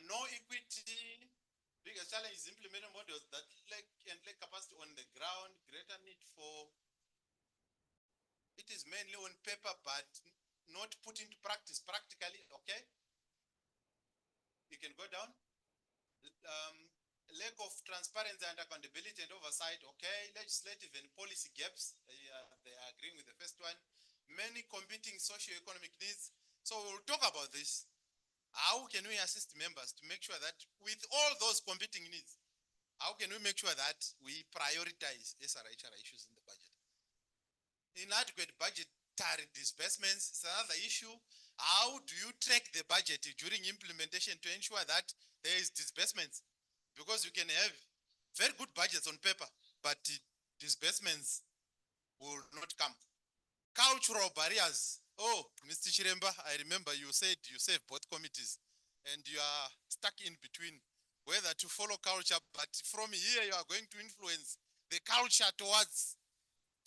No equity. Biggest challenge is implementing models that lack capacity on the ground, greater need for. It is mainly on paper, but not put into practice practically. Okay. You can go down. Lack of transparency and accountability and oversight. Okay. Legislative and policy gaps. They are agreeing with the first one. Many competing socio-economic needs. So we'll talk about this. How can we assist members to make sure that with all those competing needs, how can we make sure that we prioritize SRHR issues in the budget? Inadequate budgetary disbursements is another issue. How do you track the budget during implementation to ensure that there is disbursements? Because you can have very good budgets on paper, but disbursements will not come. Cultural barriers. Oh, Mr. Chiremba, I remember you said you serve both committees and you are stuck in between whether to follow culture, but from here you are going to influence the culture towards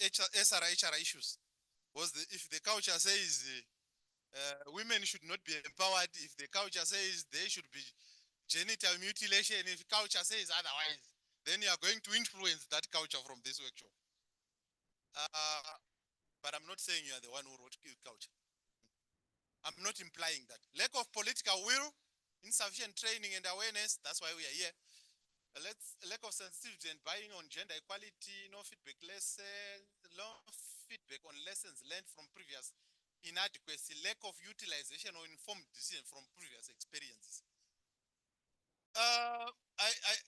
SRHR issues. If the culture says women should not be empowered, if the culture says they should be genital mutilation, if culture says otherwise, then you are going to influence that culture from this workshop. But I'm not saying you are the one who wrote culture. I'm not implying that. Lack of political will, insufficient training and awareness, that's why we are here. Lack of sensitivity and buying on gender equality, no feedback lessons, no feedback on lessons learned from previous inadequacy, lack of utilization or informed decision from previous experiences.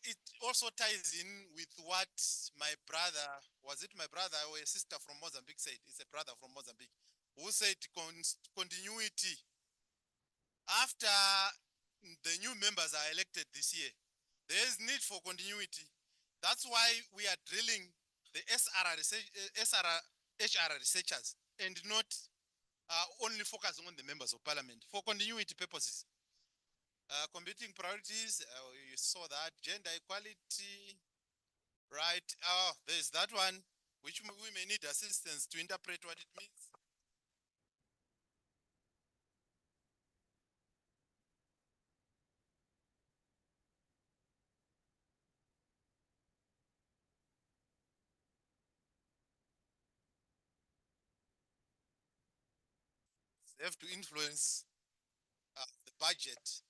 It also ties in with what my brother, was it my brother or a sister from Mozambique said? It's a brother from Mozambique who said continuity. After the new members are elected this year, there is need for continuity. That's why we are drilling the SRHR researchers and not only focusing on the members of parliament for continuity purposes. Competing priorities, you saw that, gender equality, right? There's that one, which we may need assistance to interpret what it means. They have to influence the budget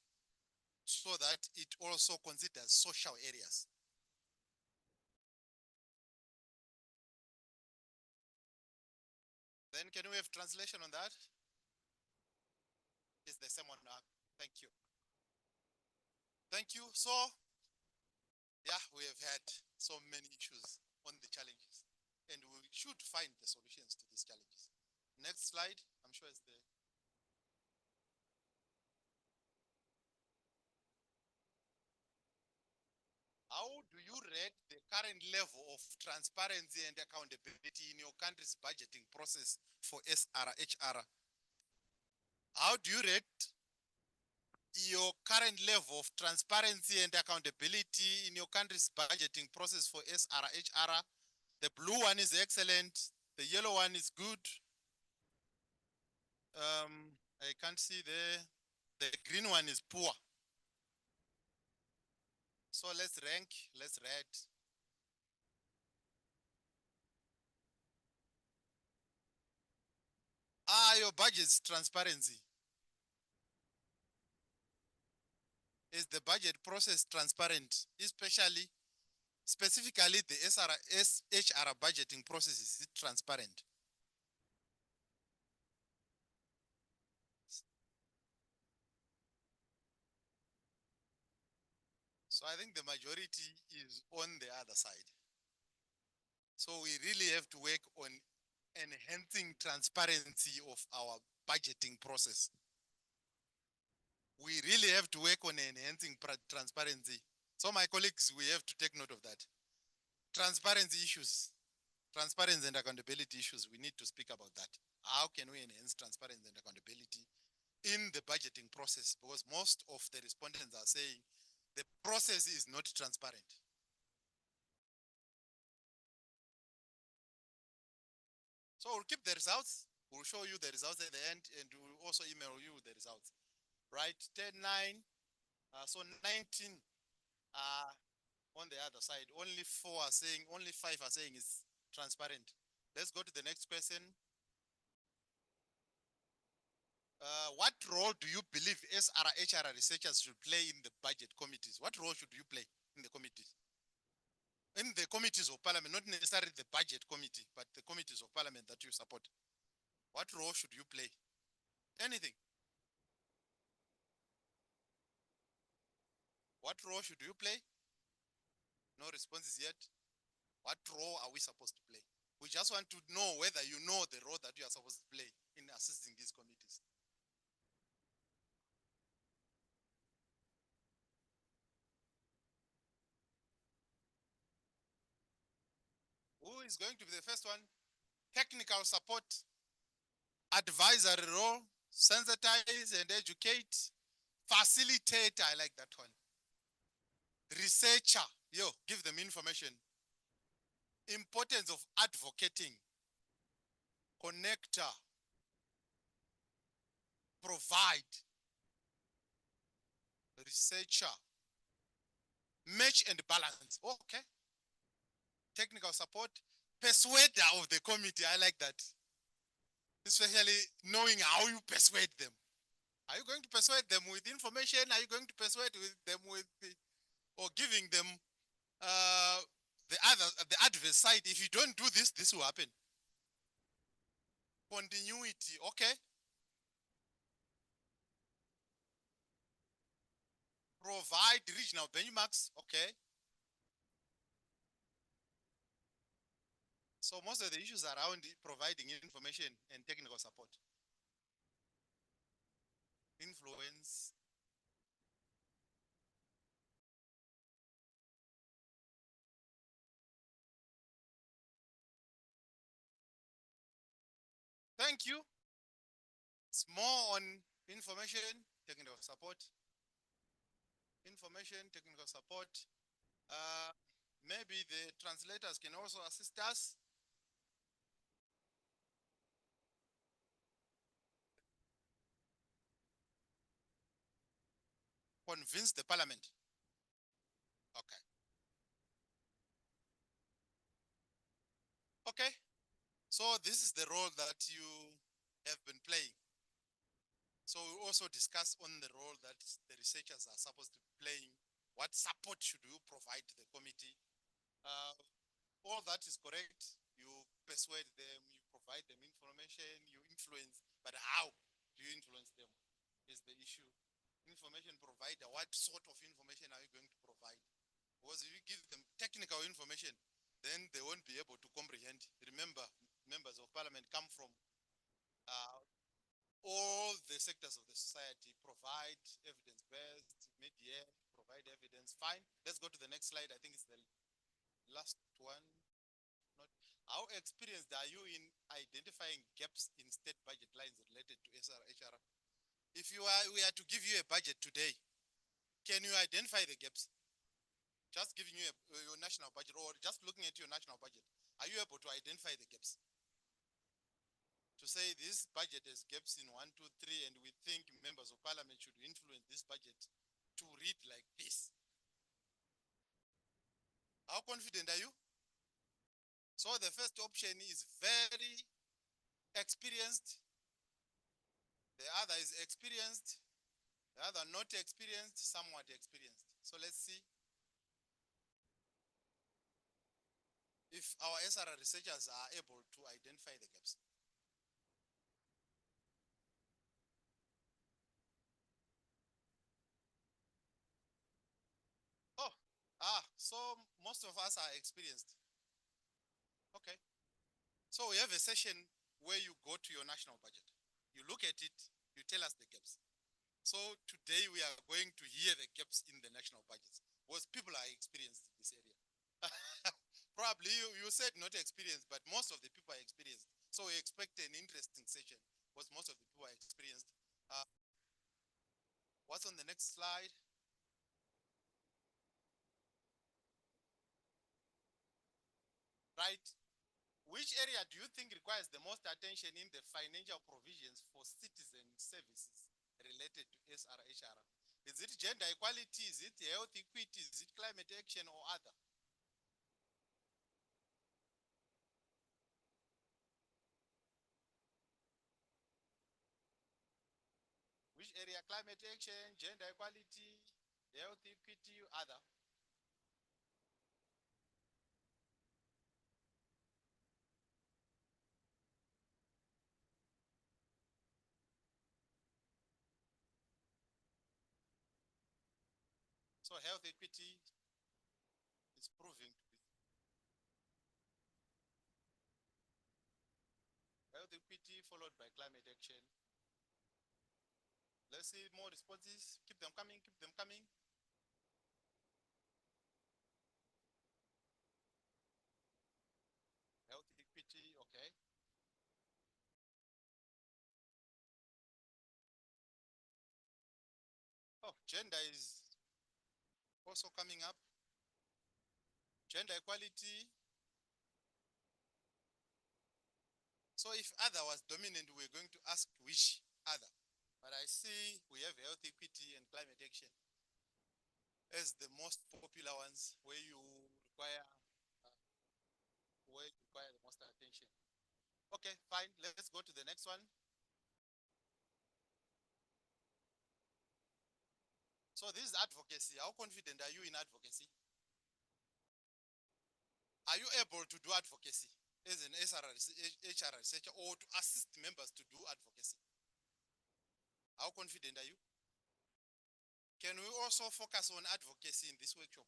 so that it also considers social areas. Then can we have translation on that? It's the same one now. Thank you. Thank you. So, yeah, we have had so many issues on the challenges, and we should find the solutions to these challenges. Next slide, I'm sure it's the How do you rate the current level of transparency and accountability in your country's budgeting process for SRHR? How do you rate your current level of transparency and accountability in your country's budgeting process for SRHR? The blue one is excellent. The yellow one is good. I can't see the green one is poor. So let's rank, let's rate. Your budget's transparency? Is the budget process transparent, specifically the SHR budgeting process, is it transparent? So I think the majority is on the other side. So we really have to work on enhancing transparency of our budgeting process. We really have to work on enhancing transparency. So my colleagues, we have to take note of that. Transparency issues, transparency and accountability issues, we need to speak about that. How can we enhance transparency and accountability in the budgeting process? Because most of the respondents are saying the process is not transparent. So we'll keep the results. We'll show you the results at the end, and we'll also email you the results. Right, 10, 9, so 19 on the other side. Only 4 are saying, only 5 are saying it's transparent. Let's go to the next question. What role do you believe SRHR researchers should play in the budget committees? What role should you play in the committees? In the committees of parliament, not necessarily the budget committee, but the committees of parliament that you support. What role should you play? Anything. What role should you play? No responses yet. What role are we supposed to play? We just want to know whether you know the role that you are supposed to play in assisting these committees. Who is going to be the first one? Technical support, advisory role, sensitize and educate, facilitate, I like that one. Researcher, give them information. Importance of advocating, connector, provide, researcher, match and balance. Okay. Technical support, persuader of the committee. I like that. Especially knowing how you persuade them. Are you going to persuade them with information? Are you going to persuade them with or giving them the adverse side? If you don't do this, this will happen. Continuity, okay. Provide regional benchmarks, okay. So most of the issues around providing information and technical support. Influence. Thank you. It's more on information, technical support. Information, technical support. Maybe the translators can also assist us. Convince the parliament. Okay. Okay. So this is the role that you have been playing. So we also discuss on the role that the researchers are supposed to be playing. What support should you provide to the committee? All that is correct. You persuade them, you provide them information, you influence, but how do you influence them is the issue. Information provider, what sort of information are you going to provide? Because if you give them technical information, then they won't be able to comprehend. Remember, members of parliament come from all the sectors of the society, provide evidence-based, mediate, provide evidence. Fine. Let's go to the next slide. I think it's the last one. Not, how experienced are you in identifying gaps in state budget lines related to SRHR? If we are to give you a budget today, can you identify the gaps? Just giving you your national budget or just looking at your national budget, are you able to identify the gaps? To say this budget has gaps in 1, 2, 3, and we think members of parliament should influence this budget to read like this. How confident are you? So the first option is very experienced. The other is experienced. The other not experienced, somewhat experienced. So let's see if our SRR researchers are able to identify the gaps. So most of us are experienced. Okay. So we have a session where you go to your national budget. You look at it, you tell us the gaps. So today we are going to hear the gaps in the national budgets because people are experienced in this area. Probably you said not experienced, but most of the people are experienced. So we expect an interesting session because most of the people are experienced. What's on the next slide? Right. Which area do you think requires the most attention in the financial provisions for citizen services related to SRHR? Is it gender equality? Is it health equity? Is it climate action or other? Which area? Climate action, gender equality, health equity, other? So health equity is proving to be. Health equity followed by climate action. Let's see more responses. Keep them coming, keep them coming. Health equity, okay. Oh, gender is also coming up. Gender equality. So if other was dominant, we're going to ask which other. But I see we have health equity and climate action as the most popular ones where you require the most attention. Okay, fine. Let's go to the next one. So this is advocacy. How confident are you in advocacy? Are you able to do advocacy? as an HR researcher or to assist members to do advocacy? How confident are you? Can we also focus on advocacy in this workshop?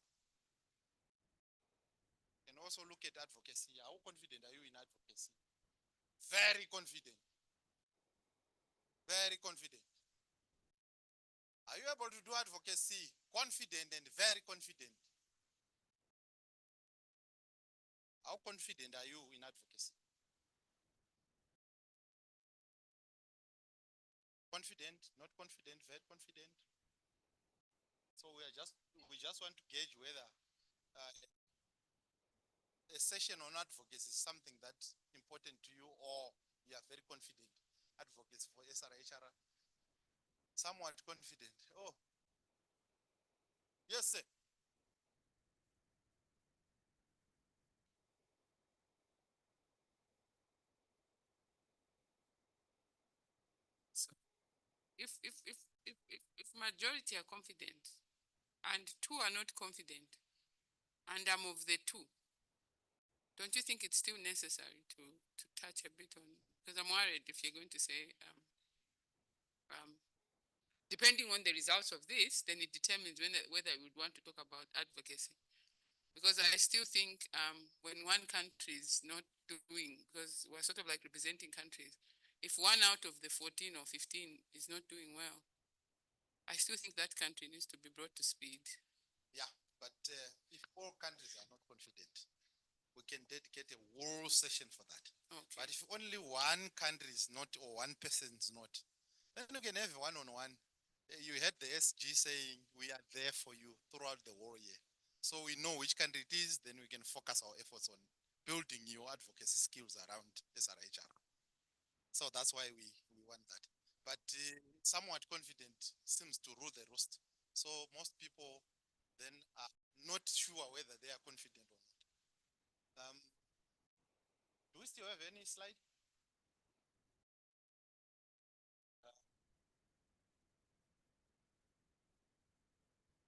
Can also look at advocacy. How confident are you in advocacy? Very confident. Very confident. Are you able to do advocacy confident and very confident? How confident are you in advocacy? Confident, not confident, very confident. So we just want to gauge whether a session on advocacy is something that's important to you or you are very confident. Advocacy for SRHR. Somewhat confident. Oh, yes, sir. So if majority are confident and two are not confident, and I'm of the two, don't you think it's still necessary to touch a bit on? Because I'm worried if you're going to say, depending on the results of this, then it determines whether I would want to talk about advocacy. Because I still think when one country is not doing, because we're sort of like representing countries, if one out of the 14 or 15 is not doing well, I still think that country needs to be brought to speed. Yeah, but if all countries are not confident, we can dedicate a whole session for that. Okay. But if only one country is not or one person is not, then you can have one-on-one. You heard the SG saying we are there for you throughout the whole year. So we know which country it is, then we can focus our efforts on building your advocacy skills around SRHR. So that's why we want that. But somewhat confident seems to rule the roost. So most people then are not sure whether they are confident or not. Do we still have any slide?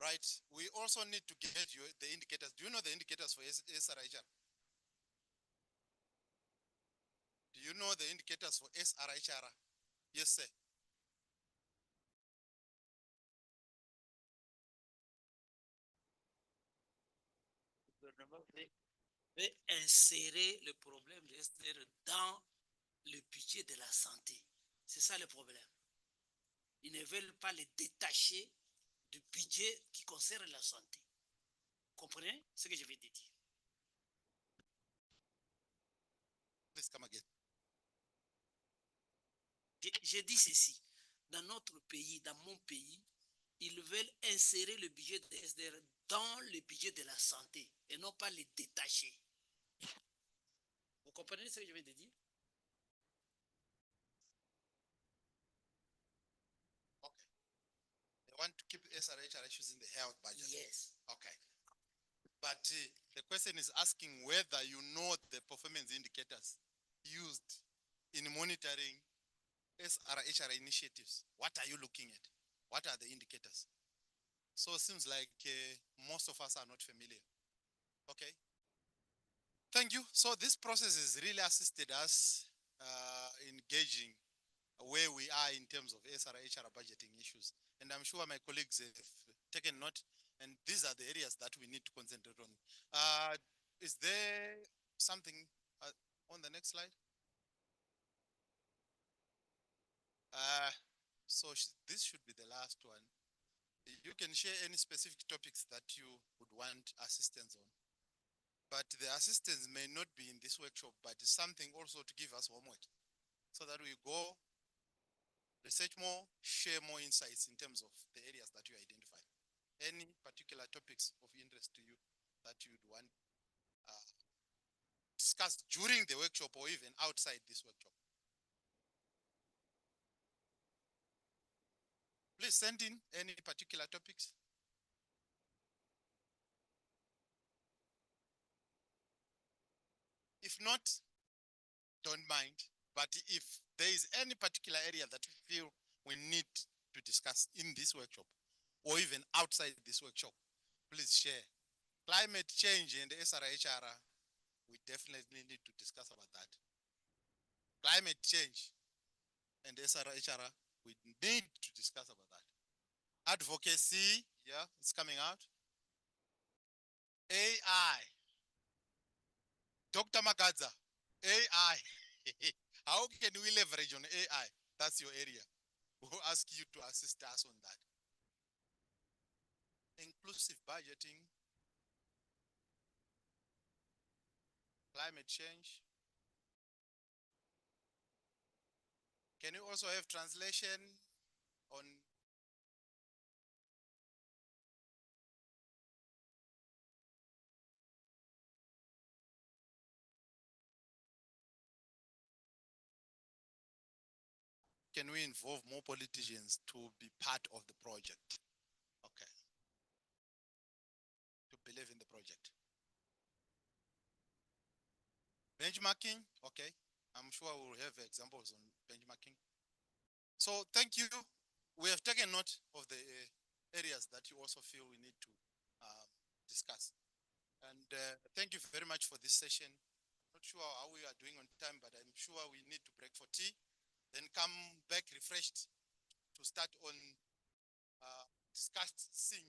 Right. We also need to get you the indicators. Do you know the indicators for SRHR? Do you know the indicators for SRHR? Yes, sir. Le gouvernement veut insérer le problème de SDR dans le budget de la santé. C'est ça le problème. Ils ne veulent pas les détacher du budget qui concerne la santé. Comprenez ce que je vais te dire? Please come again. J'ai dit ceci. Dans notre pays, dans mon pays, ils veulent insérer le budget de SDR dans le budget de la santé et non pas les détacher. Vous comprenez ce que je viens de dire? Okay. They want to keep SRHR issues in the health budget. Yes. Okay. But the question is asking whether you know the performance indicators used in monitoring SRHR initiatives. What are you looking at? What are the indicators? So it seems like most of us are not familiar. Okay. Thank you. So this process has really assisted us in gauging where we are in terms of SRHR budgeting issues. And I'm sure my colleagues have taken note, and these are the areas that we need to concentrate on. Is there something on the next slide? This should be the last one. You can share any specific topics that you would want assistance on. But the assistance may not be in this workshop, but it's something also to give us homework so that we go research more, share more insights in terms of the areas that you identify. Any particular topics of interest to you that you'd want discussed during the workshop or even outside this workshop? Please send in any particular topics. If not, don't mind. But if there is any particular area that you feel we need to discuss in this workshop or even outside this workshop, please share. Climate change and SRHR we definitely need to discuss about that. Climate change and SRHR, we need to discuss about that. Advocacy, yeah, it's coming out. AI. Dr. Magadza, AI. How can we leverage on AI? That's your area. We'll ask you to assist us on that. Inclusive budgeting, climate change. Can you also have translation on can we involve more politicians to be part of the project? Okay. To believe in the project. Benchmarking, okay. I'm sure we'll have examples on benchmarking. So thank you. We have taken note of the areas that you also feel we need to discuss. And thank you very much for this session. Not sure how we are doing on time, but I'm sure we need to break for tea, then come back refreshed to start on discussing.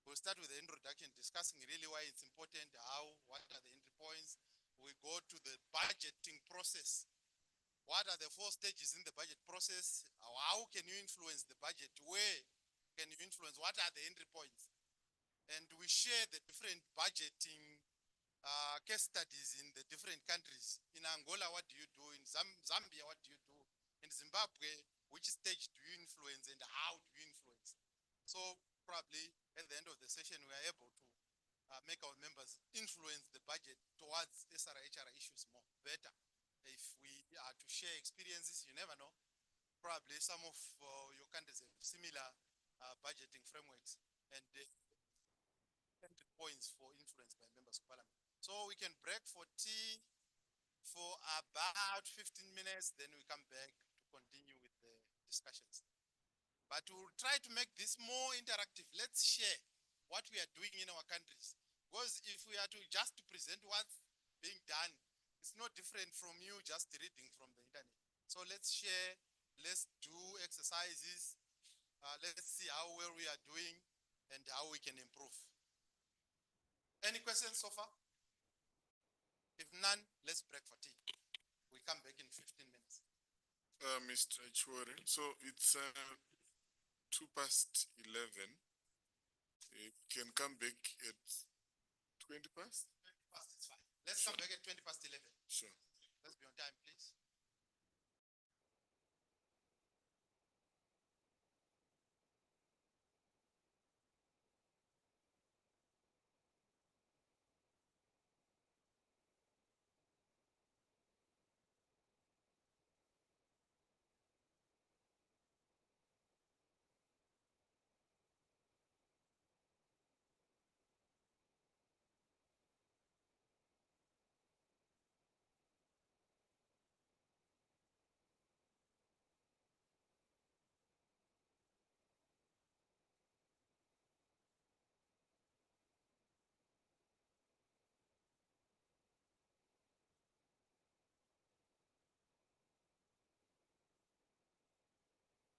We'll start with the introduction, discussing really why it's important, how, what are the entry points. We go to the budgeting process. What are the 4 stages in the budget process? How can you influence the budget? Where can you influence? What are the entry points? And we share the different budgeting case studies in the different countries. In Angola, what do you do? In Zambia, what do you do? In Zimbabwe, which stage do you influence and how do you influence? So probably at the end of the session, we are able to make our members influence the budget towards SRHR issues more better. If we are to share experiences, you never know. Probably some of your countries have similar budgeting frameworks and entry points for influence by members of parliament. So we can break for tea for about 15 minutes, then we come back to continue with the discussions. But we'll try to make this more interactive. Let's share what we are doing in our countries. Because if we are to just to present what's being done, it's not different from you just reading from the internet. So let's share, let's do exercises, let's see how well we are doing and how we can improve. Any questions so far? If none, let's break for tea. We come back in 15 minutes. Mr. Chwore, so it's 11:02. You can come back at 20 past? 20 past is fine. Let's come back at 20 past 11. Sure. Let's be on time, please.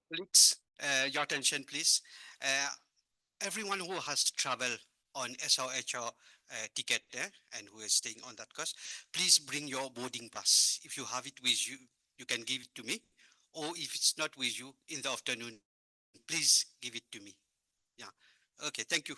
Colleagues, your attention, please. Everyone who has traveled on SRHR ticket and who is staying on that course, please bring your boarding pass. If you have it with you, you can give it to me. Or if it's not with you in the afternoon, please give it to me. Yeah. Okay, thank you.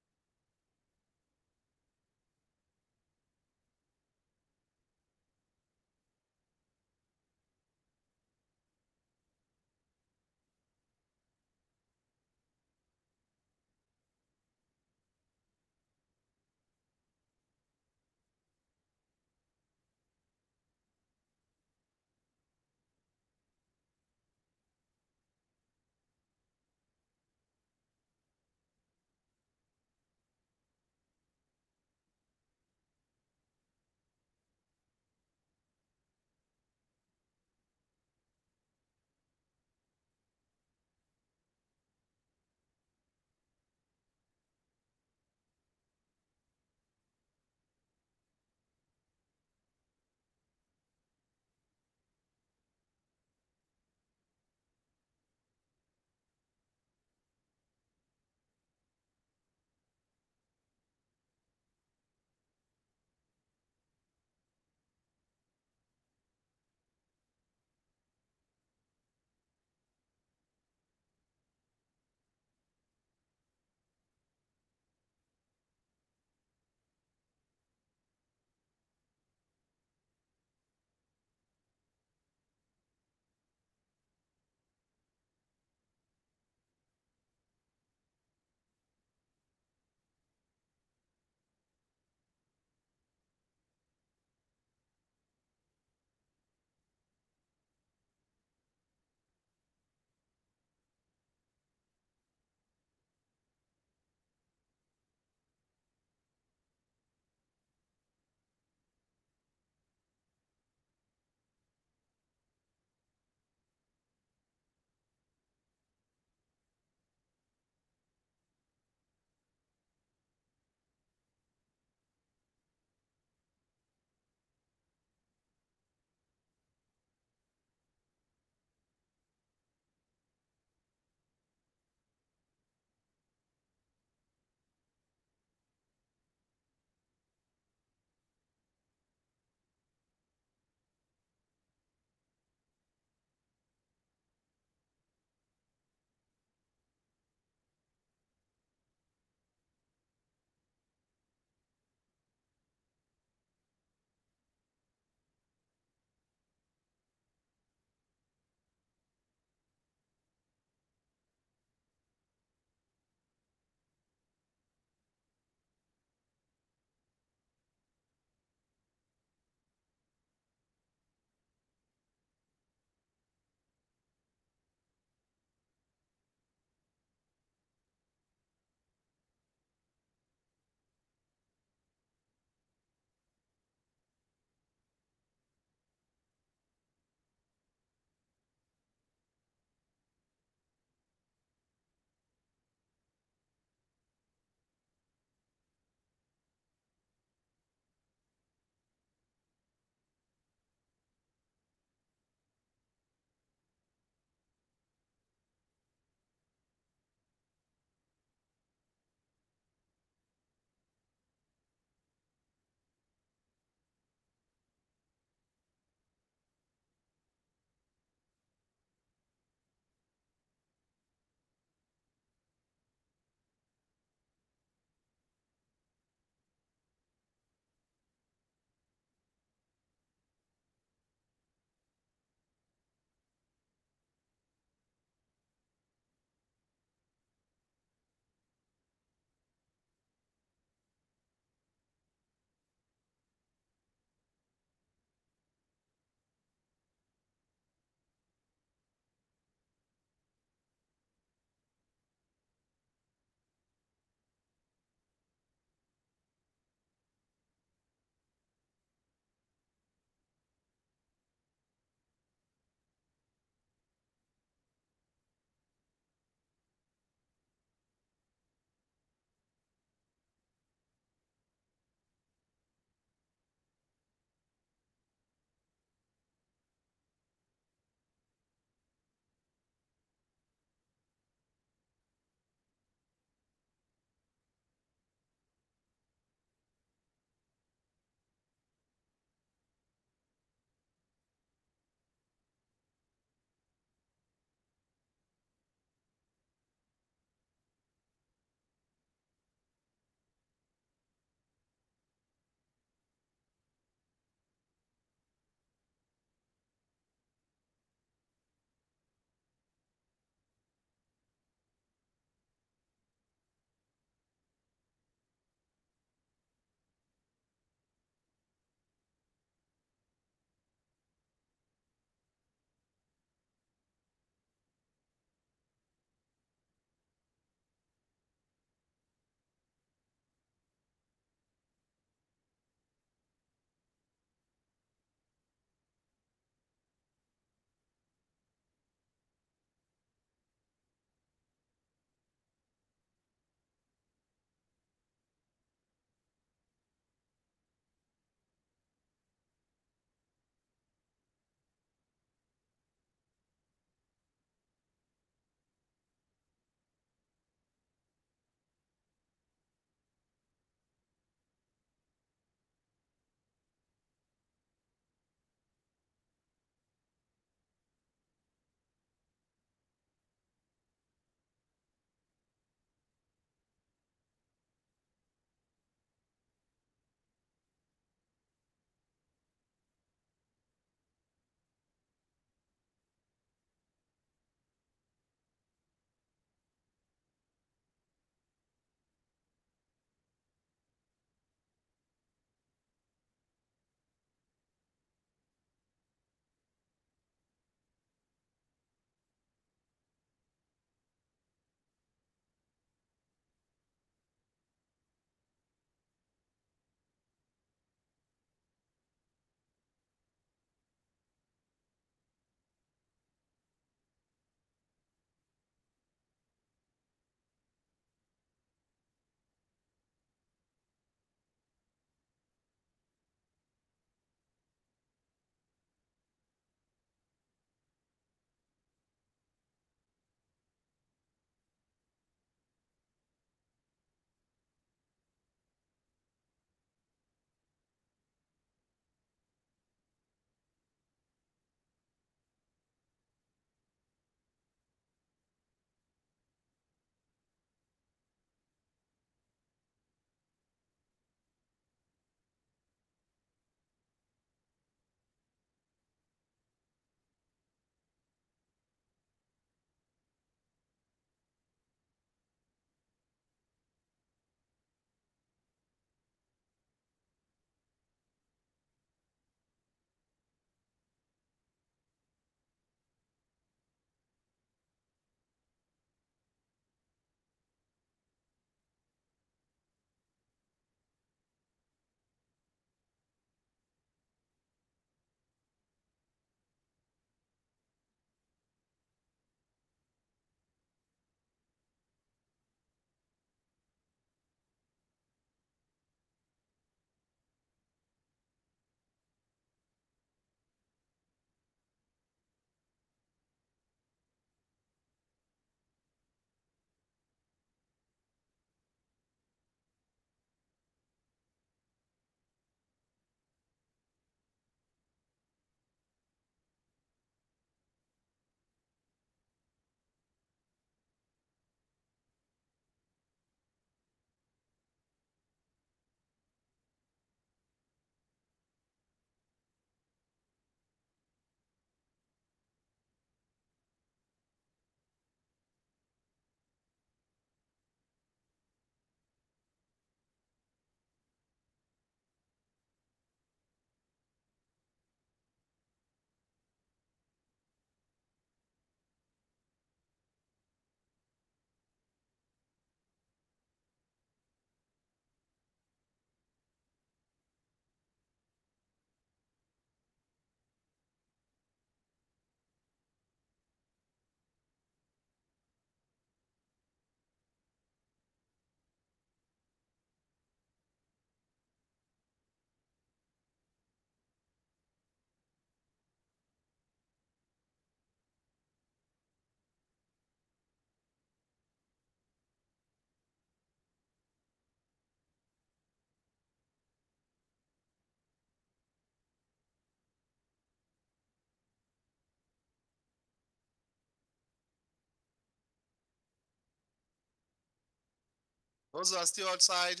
Those who are still outside,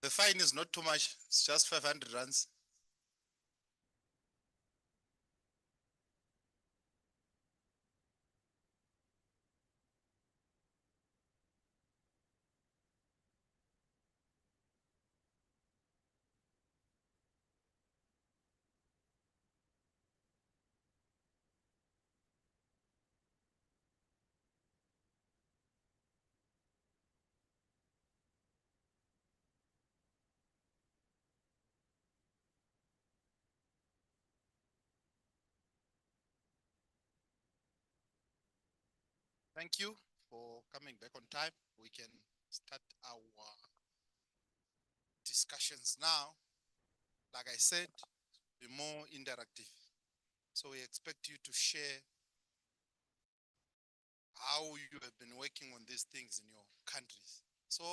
the fine is not too much. It's just 500 rands. Thank you for coming back on time. We can start our discussions now. Like I said, be more interactive. So we expect you to share how you have been working on these things in your countries. So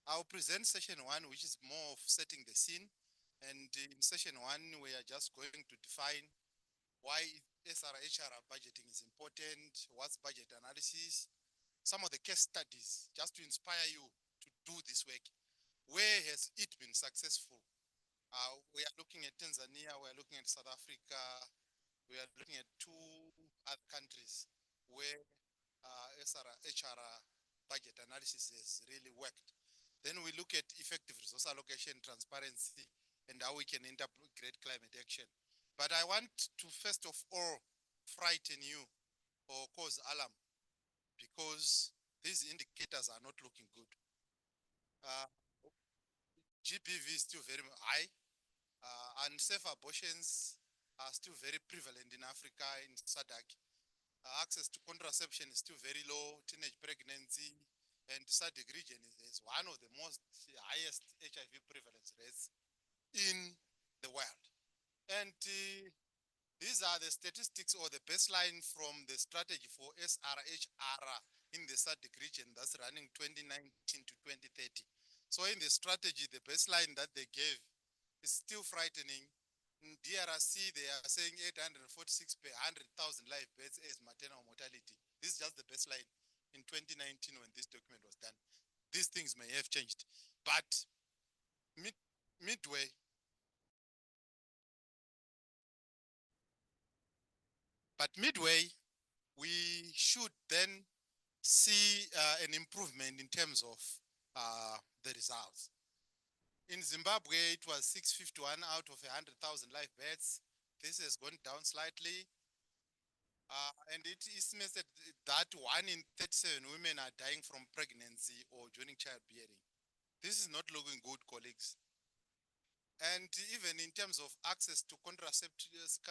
I'll present session one, which is more of setting the scene. And in session one, we are just going to define why SRHR budgeting is important, what's budget analysis, some of the case studies, just to inspire you to do this work. Where has it been successful? We are looking at Tanzania, we are looking at South Africa, we are looking at two other countries where SRHR budget analysis has really worked. Then we look at effective resource allocation, transparency, and how we can integrate climate action. But I want to first of all frighten you or cause alarm because these indicators are not looking good. GBV is still very high. Unsafe abortions are still very prevalent in Africa, in SADC. Access to contraception is still very low. Teenage pregnancy and SADC region is one of the most highest HIV prevalence rates in the world. And these are the statistics or the baseline from the strategy for SRHR in the SADC region that's running 2019 to 2030. So in the strategy, the baseline that they gave is still frightening. In DRC, they are saying 846 per 100,000 live births as maternal mortality. This is just the baseline in 2019 when this document was done. These things may have changed. But midway, we should then see an improvement in terms of the results. In Zimbabwe, it was 651 out of 100,000 live births. This has gone down slightly. And it is estimated that 1 in 37 women are dying from pregnancy or during childbearing. This is not looking good, colleagues. And even in terms of access to contraceptives,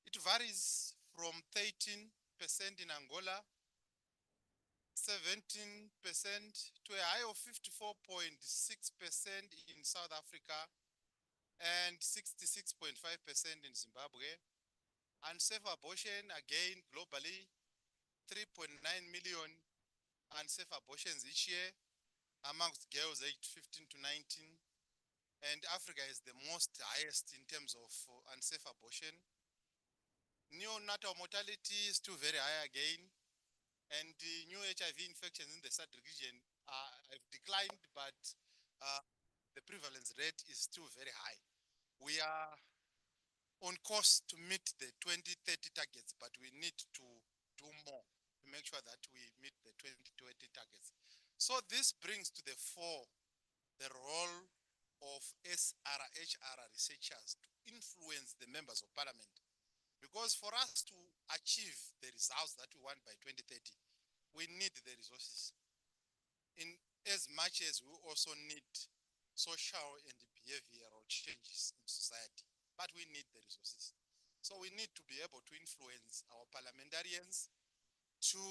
it varies from 13% in Angola, 17% to a high of 54.6% in South Africa, and 66.5% in Zimbabwe. Unsafe abortion, again, globally, 3.9 million unsafe abortions each year amongst girls aged 15 to 19. And Africa is the most highest in terms of unsafe abortion. Neonatal mortality is still very high again. And new HIV infections in the SADC region have declined, but the prevalence rate is still very high. We are on course to meet the 2030 targets, but we need to do more to make sure that we meet the 2020 targets. So this brings to the fore the role of SRHR researchers to influence the members of parliament. Because for us to achieve the results that we want by 2030, we need the resources. In as much as we also need social and behavioral changes in society, but we need the resources. So we need to be able to influence our parliamentarians to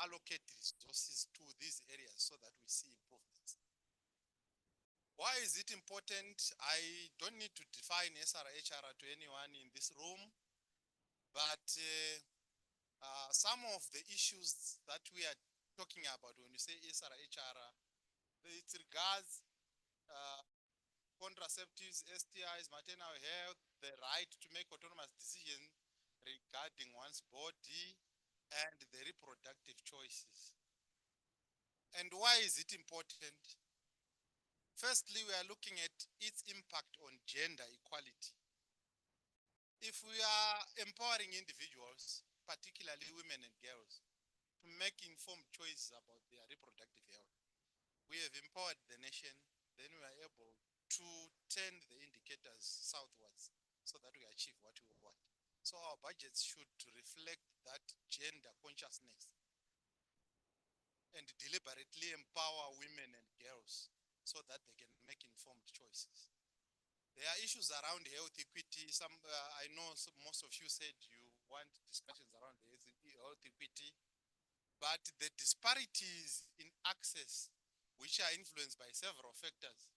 allocate resources to these areas so that we see improvements. Why is it important? I don't need to define SRHR to anyone in this room, but some of the issues that we are talking about when we say SRHR, it regards contraceptives, STIs, maternal health, the right to make autonomous decisions regarding one's body, and the reproductive choices. And why is it important? Firstly, we are looking at its impact on gender equality. If we are empowering individuals, particularly women and girls, to make informed choices about their reproductive health, we have empowered the nation, then we are able to turn the indicators southwards so that we achieve what we want. So our budgets should reflect that gender consciousness and deliberately empower women and girls so that they can make informed choices. There are issues around health equity. I know most of you said you want discussions around the health equity, but the disparities in access, which are influenced by several factors.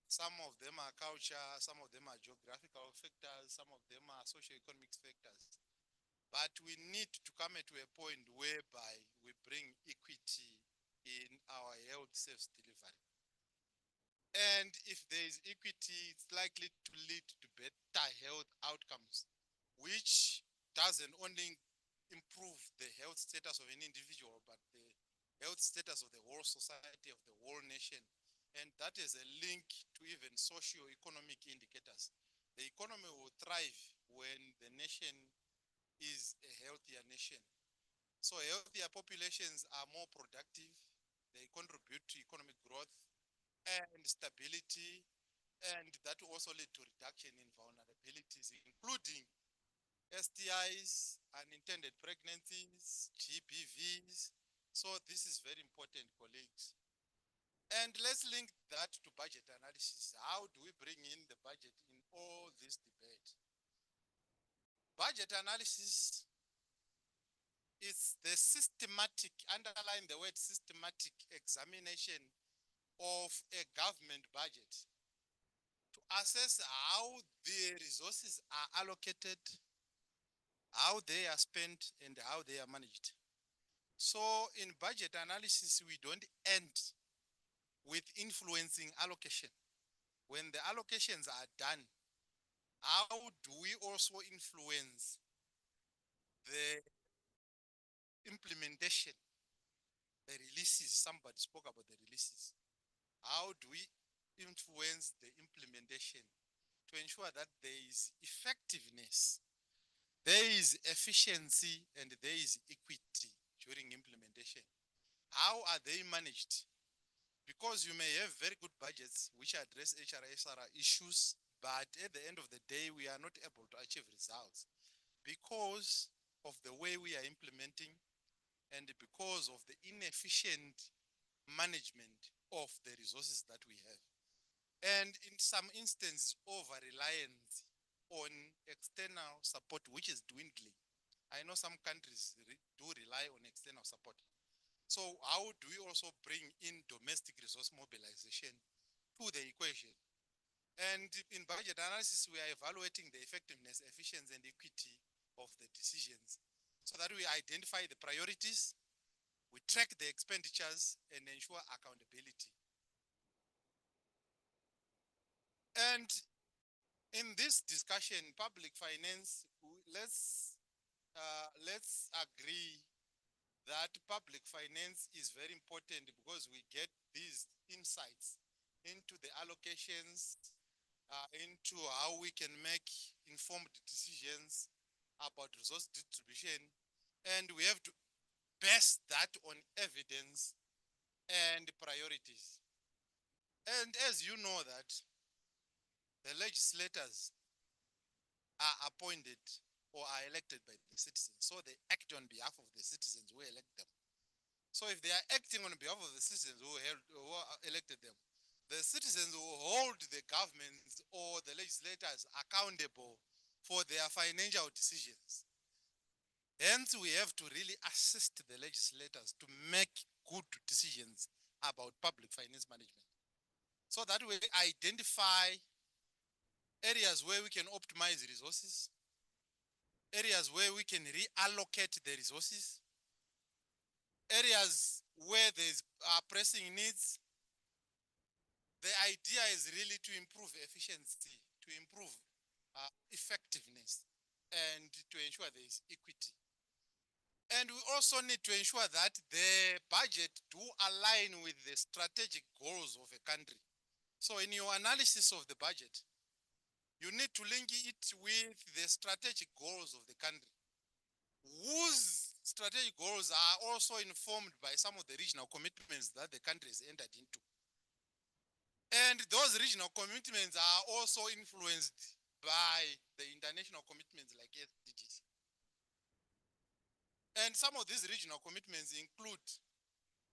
Some of them are culture, some of them are geographical factors, some of them are socio-economic factors. But we need to come to a point whereby we bring equity in our health service delivery. And if there is equity, it's likely to lead to better health outcomes, which doesn't only improve the health status of an individual, but the health status of the whole society, of the whole nation. And that is a link to even socio-economic indicators. The economy will thrive when the nation is a healthier nation. So healthier populations are more productive. They contribute to economic growth and stability, and that will also lead to reduction in vulnerabilities, including STIs, unintended pregnancies, GBVs. So this is very important, colleagues. And let's link that to budget analysis. How do we bring in the budget in all this debate? Budget analysis is the systematic, underline the word systematic, examination of a government budget to assess how the resources are allocated, how they are spent, and how they are managed. So in budget analysis, we don't end with influencing allocation. When the allocations are done, how do we also influence the implementation, the releases? Somebody spoke about the releases. How do we influence the implementation to ensure that there is effectiveness, there is efficiency, and there is equity during implementation? How are they managed? Because you may have very good budgets which address HRSR issues, but at the end of the day, we are not able to achieve results because of the way we are implementing and because of the inefficient management of the resources that we have. And in some instances, over-reliance on external support, which is dwindling. I know some countries do rely on external support. So how do we also bring in domestic resource mobilization to the equation? And in budget analysis, we are evaluating the effectiveness, efficiency, and equity of the decisions so that we identify the priorities, we track the expenditures, and ensure accountability. And in this discussion, public finance, let's agree that public finance is very important because we get these insights into the allocations, into how we can make informed decisions about resource distribution. And we have to base that on evidence and priorities. And as you know that the legislators are appointed or are elected by the citizens. So they act on behalf of the citizens who elect them. So if they are acting on behalf of the citizens who elected them, the citizens will hold the governments or the legislators accountable for their financial decisions. Hence, we have to really assist the legislators to make good decisions about public finance management so that we identify areas where we can optimize resources, areas where we can reallocate the resources, areas where there's pressing needs. The idea is really to improve efficiency, to improve effectiveness, and to ensure there is equity. And we also need to ensure that the budget do align with the strategic goals of a country. So in your analysis of the budget, you need to link it with the strategic goals of the country, whose strategic goals are also informed by some of the regional commitments that the country has entered into. And those regional commitments are also influenced by the international commitments like SDGs. And some of these regional commitments include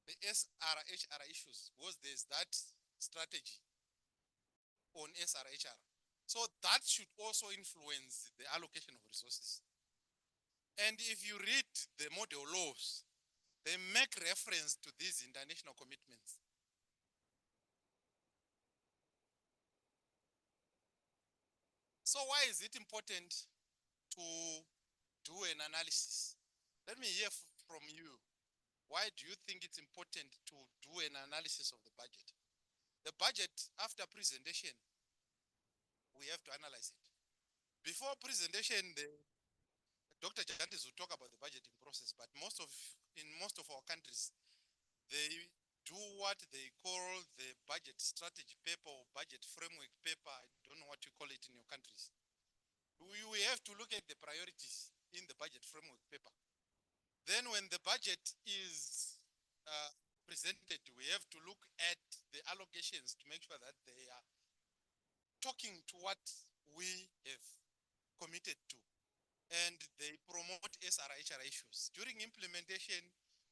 the SRHR issues, because there's that strategy on SRHR. So that should also influence the allocation of resources. And if you read the model laws, they make reference to these international commitments. So why is it important to do an analysis? Let me hear from you. Why do you think it's important to do an analysis of the budget? The budget, after presentation, we have to analyze it. Before presentation, Dr. Jantis will talk about the budgeting process, but in most of our countries, they do what they call the budget strategy paper or budget framework paper. I don't know what you call it in your countries. We have to look at the priorities in the budget framework paper. Then when the budget is presented, we have to look at the allocations to make sure that they are talking to what we have committed to. And they promote SRHR issues. During implementation,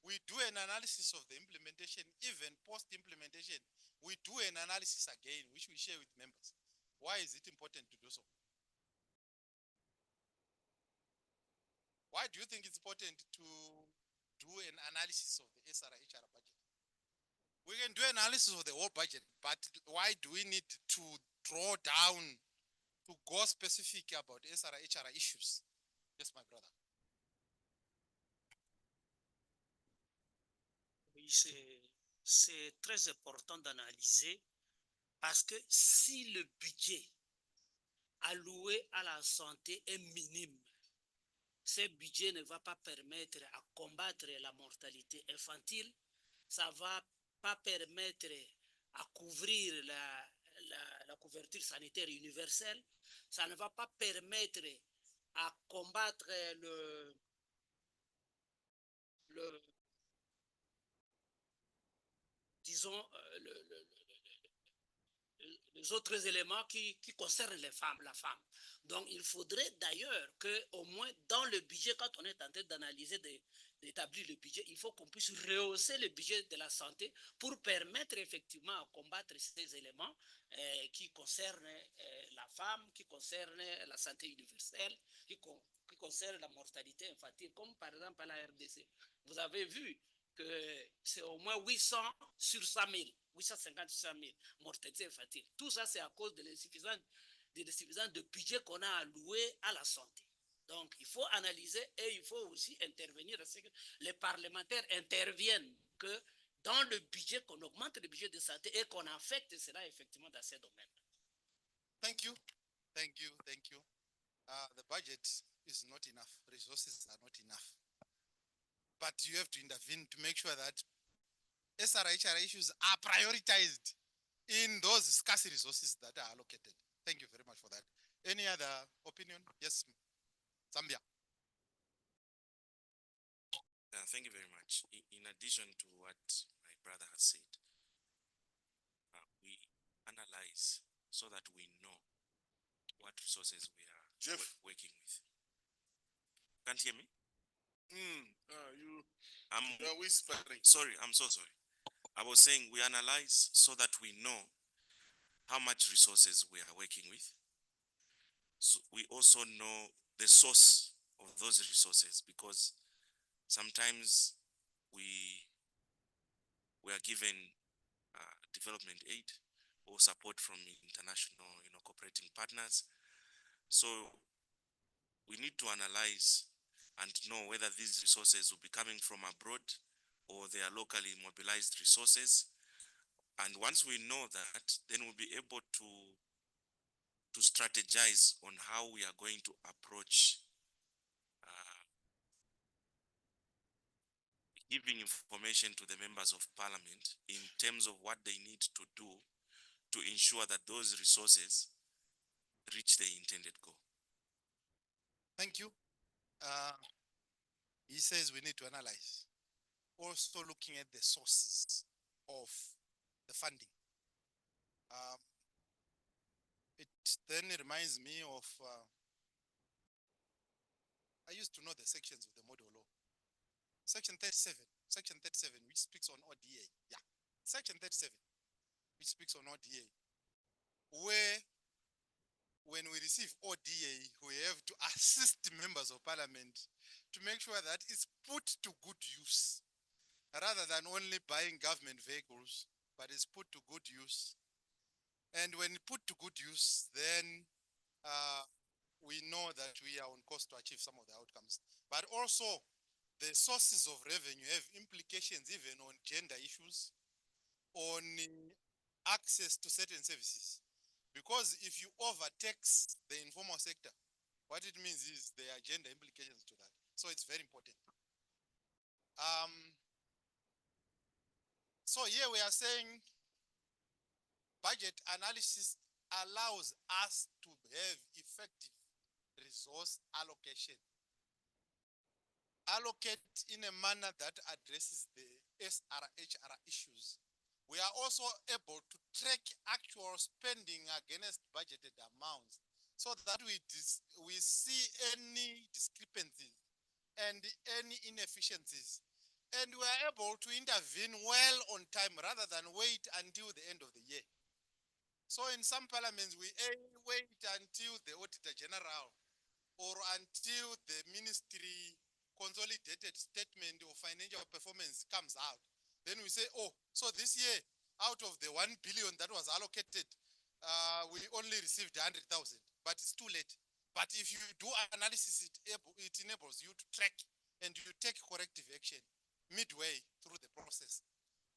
we do an analysis of the implementation. Even post-implementation, we do an analysis again, which we share with members. Why is it important to do so? Why do you think it's important to do an analysis of the SRHR budget? We can do analysis of the whole budget, but why do we need to draw down to go specific about SRHR issues? Yes, my brother. Oui, c'est très important d'analyser parce que si le budget alloué à la santé est minime, ce budget ne va pas permettre à combattre la mortalité infantile, ça ne va pas permettre à couvrir la couverture sanitaire universelle, ça ne va pas permettre à combattre disons, les autres éléments qui concernent les femmes, la femme. Donc, il faudrait d'ailleurs qu'au moins dans le budget, quand on est en train d'analyser, d'établir le budget, il faut qu'on puisse rehausser le budget de la santé pour permettre effectivement à combattre ces éléments qui concernent la femme, qui concernent la santé universelle, qui concernent la mortalité infantile, comme par exemple à la RDC. Vous avez vu que c'est au moins 800 sur 100 000, 850 sur 100 000 mortalité infantile. Tout ça, c'est à cause de l'insuffisance de budget qu'on a alloué à la santé. Donc, il faut analyser et il faut aussi intervenir à ce que les parlementaires interviennent, que dans le budget, qu'on augmente le budget de santé et qu'on affecte cela effectivement dans ces domaines. Thank you. Thank you. Thank you. The budget is not enough. Resources are not enough. But you have to intervene to make sure that SRHR issues are prioritized in those scarce resources that are allocated. Thank you very much for that. Any other opinion? Yes, Zambia. Thank you very much. In addition to what my brother has said, we analyze so that we know what resources we are working with. Can't hear me? You're whispering. Sorry, I'm so sorry. I was saying we analyze so that we know how much resources we are working with. So we also know the source of those resources, because sometimes we are given development aid or support from international, cooperating partners. So we need to analyze and know whether these resources will be coming from abroad or they are locally mobilized resources. And once we know that, then we'll be able to strategize on how we are going to approach giving information to the members of parliament in terms of what they need to do to ensure that those resources reach the intended goal. Thank you. He says we need to analyze. Also looking at the sources of the funding. It then reminds me of, I used to know the sections of the model law. Section 37, which speaks on ODA. Yeah, Section 37, which speaks on ODA. Where, when we receive ODA, we have to assist members of parliament to make sure that it's put to good use, rather than only buying government vehicles, but it's put to good use. And when put to good use, then we know that we are on course to achieve some of the outcomes. But also, the sources of revenue have implications even on gender issues, on access to certain services. Because if you overtax the informal sector, what it means is there are gender implications to that. So it's very important. So here we are saying budget analysis allows us to have effective resource allocation. Allocate in a manner that addresses the SRHR issues. We are also able to track actual spending against budgeted amounts so that we see any discrepancies and any inefficiencies. And we are able to intervene well on time rather than wait until the end of the year. So in some parliaments, we wait until the Auditor General or until the ministry consolidated statement of financial performance comes out. Then we say, oh, so this year, out of the 1 billion that was allocated, we only received 100,000, but it's too late. But if you do analysis, it enables you to track and you take corrective action midway through the process.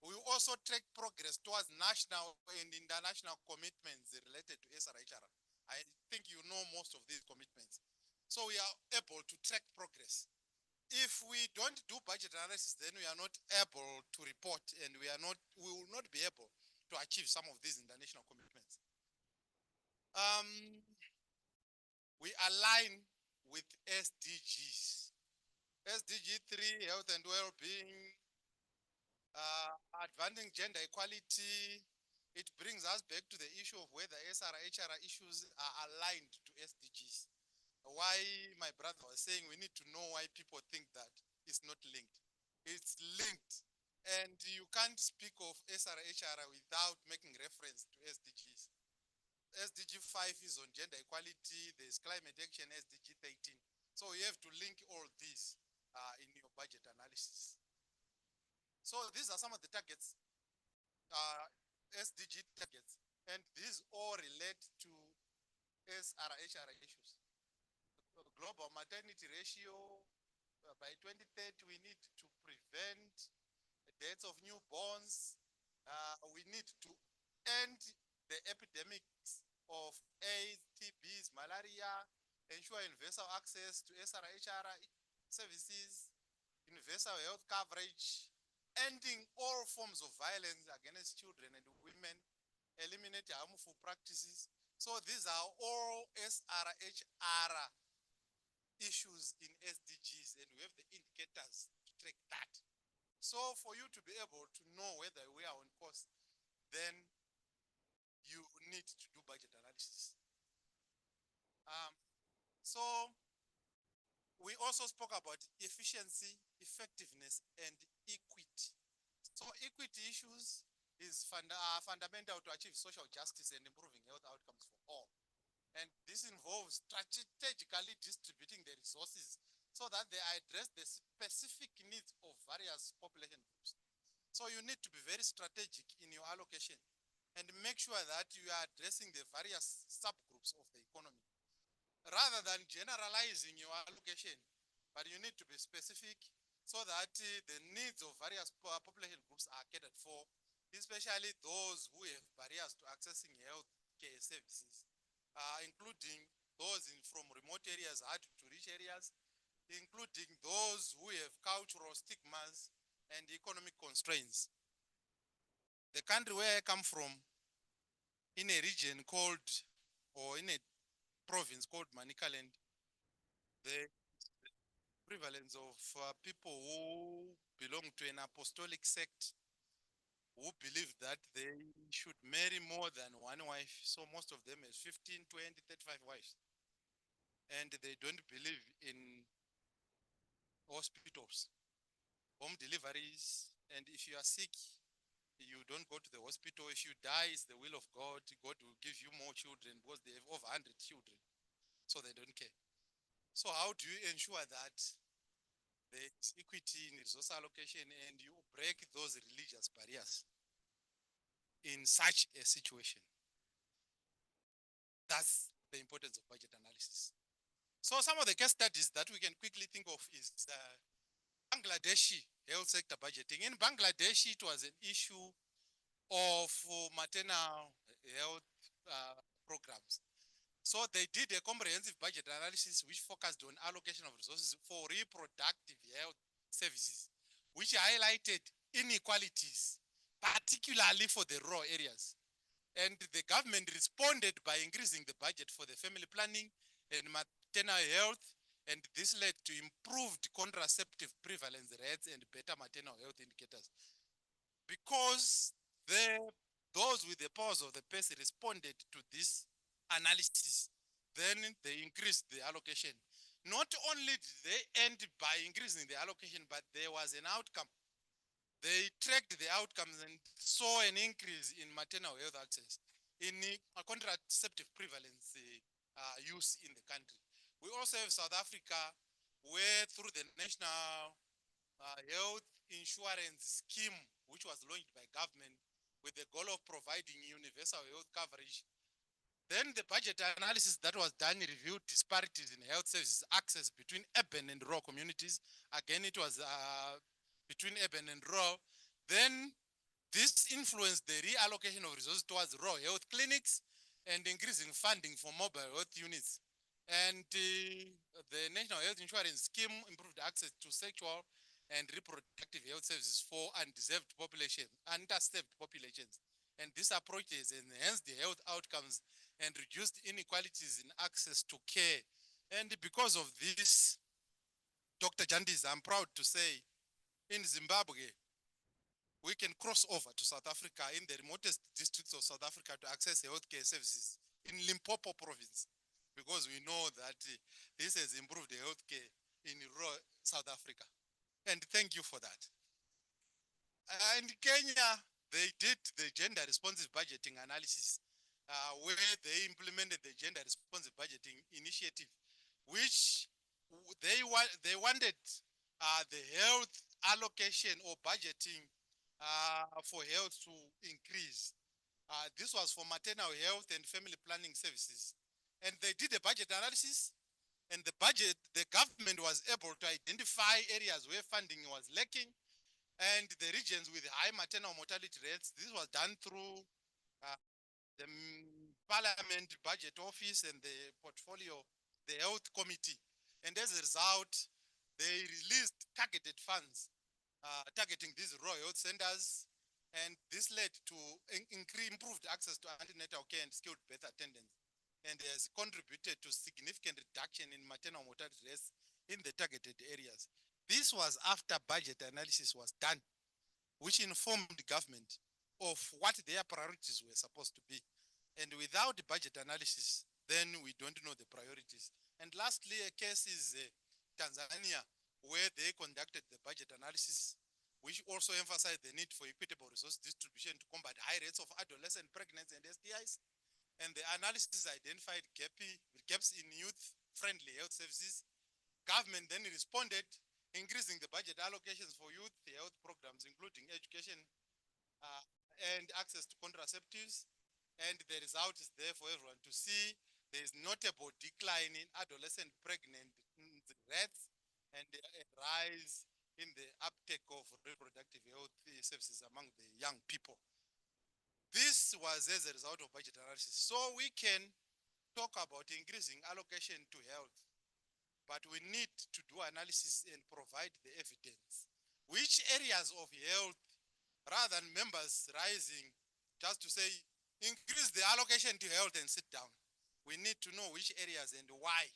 We also track progress towards national and international commitments related to SRHR. I think you know most of these commitments. So we are able to track progress. If we don't do budget analysis, then we are not able to report and we will not be able to achieve some of these international commitments. We align with SDGs. SDG 3, health and well-being, advancing gender equality. It brings us back to the issue of whether SRHR issues are aligned to SDGs. Why my brother was saying we need to know why people think that it's not linked. It's linked. And you can't speak of SRHR without making reference to SDGs. SDG 5 is on gender equality. There's climate action, SDG 13. So you have to link all these in your budget analysis. So these are some of the targets, SDG targets, and these all relate to SRHR issues. Global maternity ratio, by 2030 we need to prevent deaths of newborns. We need to end the epidemics of AIDS, TBs, malaria, ensure universal access to SRHR services, universal health coverage, ending all forms of violence against children and women, eliminate harmful practices. So these are all SRHR issues in SDGs, and we have the indicators to track that. So for you to be able to know whether we are on course, then you need to do budget analysis. So we also spoke about efficiency, effectiveness, and equity. So equity issues is fundamental to achieve social justice and improving health outcomes for all. And this involves strategically distributing the resources so that they address the specific needs of various population groups. So you need to be very strategic in your allocation and make sure that you are addressing the various subgroups of the economy. Rather than generalizing your allocation, but you need to be specific so that the needs of various population groups are catered for, especially those who have barriers to accessing health care services, including those from remote areas, hard to reach areas, including those who have cultural stigmas, and economic constraints. The country where I come from, in a region called, or in a province called Manicaland, the prevalence of people who belong to an apostolic sect who believe that they should marry more than one wife. So most of them has 15, 20, 35 wives. And they don't believe in hospitals, home deliveries. And if you are sick, you don't go to the hospital. If you die, it's the will of God. God will give you more children because they have over 100 children. So they don't care. So how do you ensure that there is equity in resource allocation and you break those religious barriers in such a situation? That's the importance of budget analysis. So some of the case studies that we can quickly think of is Bangladeshi health sector budgeting. In Bangladesh, it was an issue of maternal health programs. So they did a comprehensive budget analysis which focused on allocation of resources for reproductive health services, which highlighted inequalities, particularly for the rural areas. And the government responded by increasing the budget for the family planning and maternal health, and this led to improved contraceptive prevalence rates and better maternal health indicators. Because those with the powers of the purse responded to this analysis, then they increased the allocation. Not only did they end by increasing the allocation, but there was an outcome. They tracked the outcomes and saw an increase in maternal health access, in contraceptive prevalence use in the country. We also have South Africa, where through the National Health Insurance Scheme, which was launched by government with the goal of providing universal health coverage. Then the budget analysis that was done reviewed disparities in health services access between urban and rural communities. Again, it was between urban and rural. Then this influenced the reallocation of resources towards rural health clinics and increasing funding for mobile health units. And the National Health Insurance Scheme improved access to sexual and reproductive health services for undeserved populations, underserved populations. And this approach has enhanced the health outcomes and reduced inequalities in access to care. And because of this, Dr. Jandis, I'm proud to say, in Zimbabwe, we can cross over to South Africa in the remotest districts of South Africa to access healthcare services in Limpopo province, because we know that this has improved the healthcare in rural South Africa. And thank you for that. In Kenya, they did the gender responsive budgeting analysis, where they implemented the gender responsive budgeting initiative, which they wanted the health allocation or budgeting for health to increase. This was for maternal health and family planning services. And they did a budget analysis, and the government was able to identify areas where funding was lacking and the regions with high maternal mortality rates. This was done through the Parliament Budget Office and the portfolio, the Health Committee. And as a result, they released targeted funds targeting these rural health centers. And this led to improved access to antenatal care and skilled birth attendants, and has contributed to significant reduction in maternal mortality rates in the targeted areas. This was after budget analysis was done, which informed the government of what their priorities were supposed to be. And without the budget analysis, then we don't know the priorities. And lastly, a case is Tanzania, where they conducted the budget analysis, which also emphasized the need for equitable resource distribution to combat high rates of adolescent pregnancy and STIs. And the analysis identified gaps in youth-friendly health services. Government then responded, increasing the budget allocations for youth health programs, including education and access to contraceptives. And the result is there for everyone to see. There is notable decline in adolescent pregnant rates and a rise in the uptake of reproductive health services among the young people. This was as a result of budget analysis. So we can talk about increasing allocation to health, but we need to do analysis and provide the evidence. which areas of health, rather than members rising just to say, increase the allocation to health and sit down. We need to know which areas and why.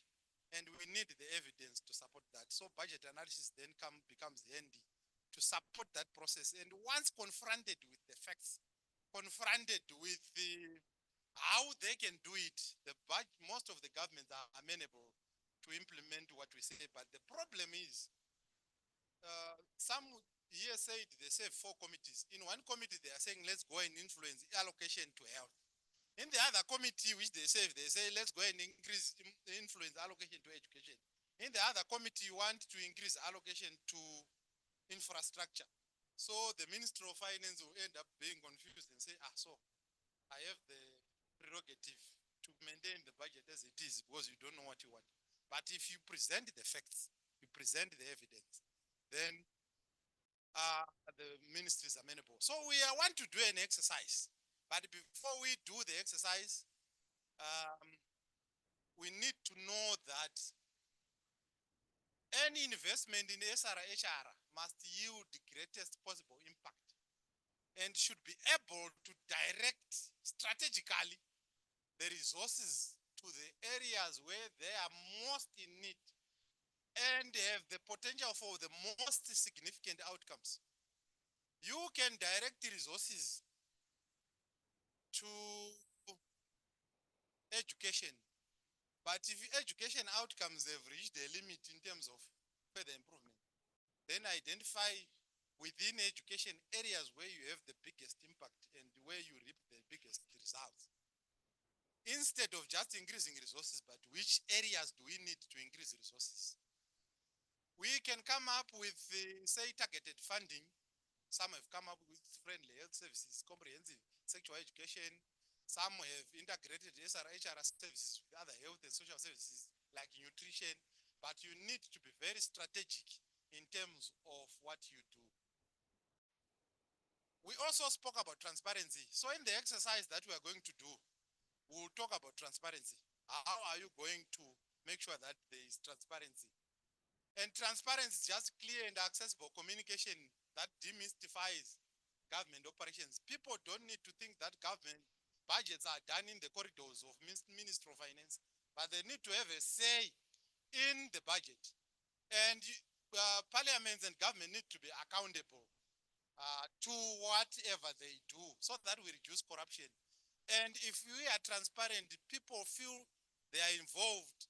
And we need the evidence to support that. So budget analysis then becomes handy to support that process. And once confronted with the facts, confronted with how they can do it, most of the governments are amenable to implement what we say. But the problem is, some here said they say 4 committees. In one committee, they are saying, let's go and influence allocation to health. In the other committee, which they say, let's go and influence allocation to education. In the other committee, you want to increase allocation to infrastructure. So the Minister of Finance will end up being confused and say, so I have the prerogative to maintain the budget as it is because you don't know what you want. But if you present the facts, you present the evidence, then the ministry is amenable. So we want to do an exercise. But before we do the exercise, we need to know that any investment in SRHR must yield the greatest possible impact and should be able to direct strategically the resources to the areas where they are most in need and have the potential for the most significant outcomes. You can direct resources to education, but if education outcomes have reached a limit in terms of further improvement, then identify within education areas where you have the biggest impact and where you reap the biggest results. Instead of just increasing resources, but which areas do we need to increase resources? We can come up with, say, targeted funding. Some have come up with friendly health services, comprehensive sexual education. Some have integrated SRHR services with other health and social services like nutrition. But you need to be very strategic in terms of what you do. We also spoke about transparency. So in the exercise that we are going to do, we'll talk about transparency. How are you going to make sure that there is transparency? And transparency is just clear and accessible communication that demystifies government operations. People don't need to think that government budgets are done in the corridors of Ministry of Finance, but they need to have a say in the budget. And parliaments and government need to be accountable to whatever they do so that we reduce corruption. And if we are transparent, people feel they are involved.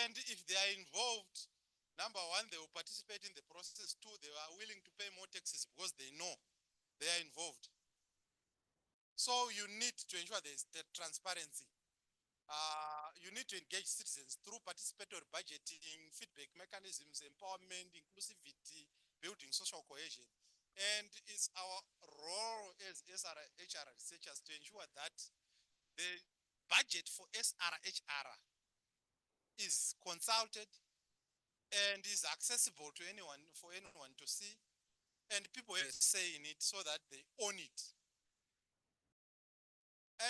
And if they are involved, number one, they will participate in the process. Two, they are willing to pay more taxes because they know they are involved. So you need to ensure there is the transparency. You need to engage citizens through participatory budgeting, feedback mechanisms, empowerment, inclusivity, building social cohesion. And it's our role as SRHR researchers to ensure that the budget for SRHR is consulted and is accessible to anyone, for anyone to see, and people have a say in it so that they own it.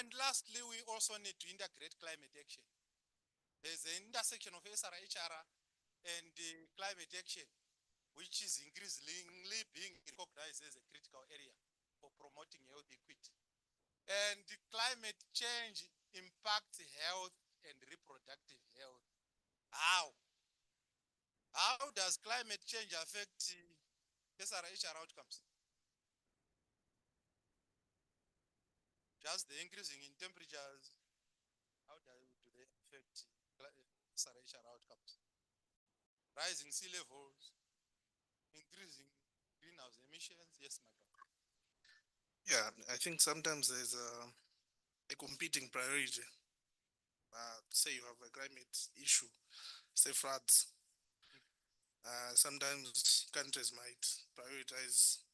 And lastly, we also need to integrate climate action. There's an intersection of SRHR and climate action, which is increasingly being recognized as a critical area for promoting health equity. And climate change impacts health and reproductive health. How? How does climate change affect SRHR outcomes? Just the increasing in temperatures, how do they affect SRHR outcomes? Rising sea levels, increasing greenhouse emissions. Yes, my brother. Yeah, I think sometimes there's a competing priority. Say you have a climate issue, say floods. Sometimes countries might prioritize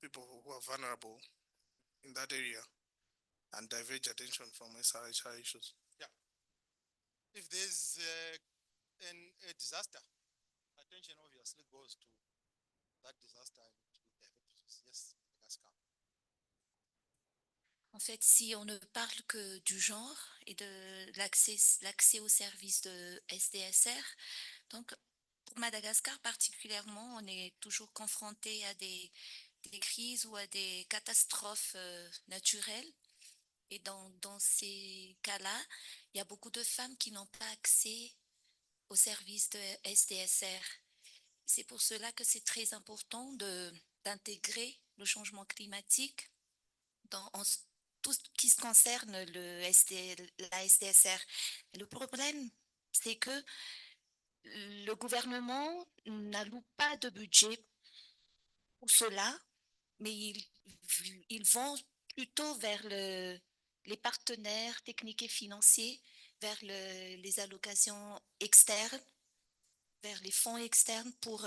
people who are vulnerable in that area and diverge attention from SRHR issues. Yeah. If there's a disaster, attention obviously goes to that disaster and to the yes, Madagascar. En fait, si on ne parle que du genre et de l'accès aux services de SDSR, donc pour Madagascar particulièrement, on est toujours confronté à des crises ou à des catastrophes naturelles. Et dans ces cas-là, il y a beaucoup de femmes qui n'ont pas accès aux services de SDSR. C'est pour cela que c'est très important d'intégrer le changement climatique dans tout ce qui se concerne la SDSR. Le problème, c'est que le gouvernement n'alloue pas de budget pour cela, mais ils vont plutôt vers les partenaires techniques et financiers, vers les allocations externes, vers les fonds externes pour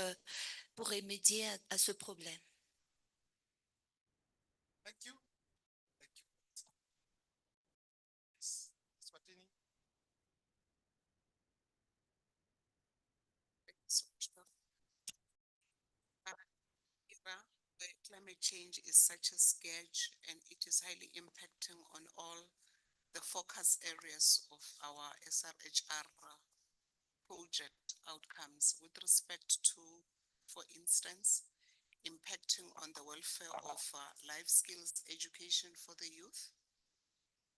remédier à ce problème. Thank you. Thank you. Swatini. The climate change is such a scourge and it is highly impacting on all the focus areas of our SRHR project outcomes with respect to, for instance, impacting on the welfare of life skills education for the youth.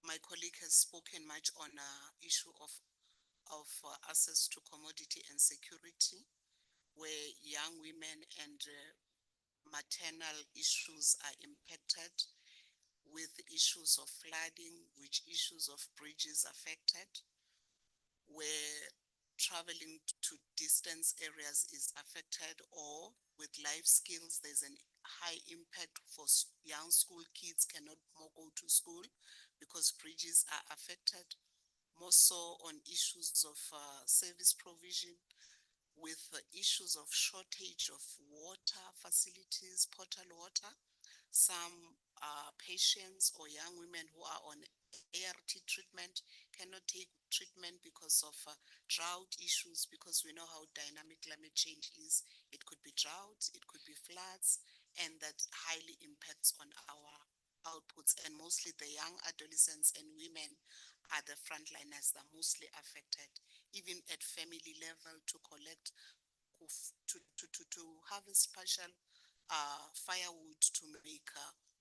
My colleague has spoken much on issue of access to commodity and security, where young women and maternal issues are impacted, with issues of flooding, which issues of bridges affected, where traveling to distance areas is affected, or with life skills, there's a high impact for young school kids cannot more go to school because bridges are affected. More so on issues of service provision, with issues of shortage of water facilities, potable water. Some patients or young women who are on ART treatment cannot take treatment because of drought issues, because we know how dynamic climate change is. It could be droughts, it could be floods, and that highly impacts on our outputs. And mostly the young adolescents and women are the frontliners that are mostly affected, even at family level, to collect, to harvest partial firewood to make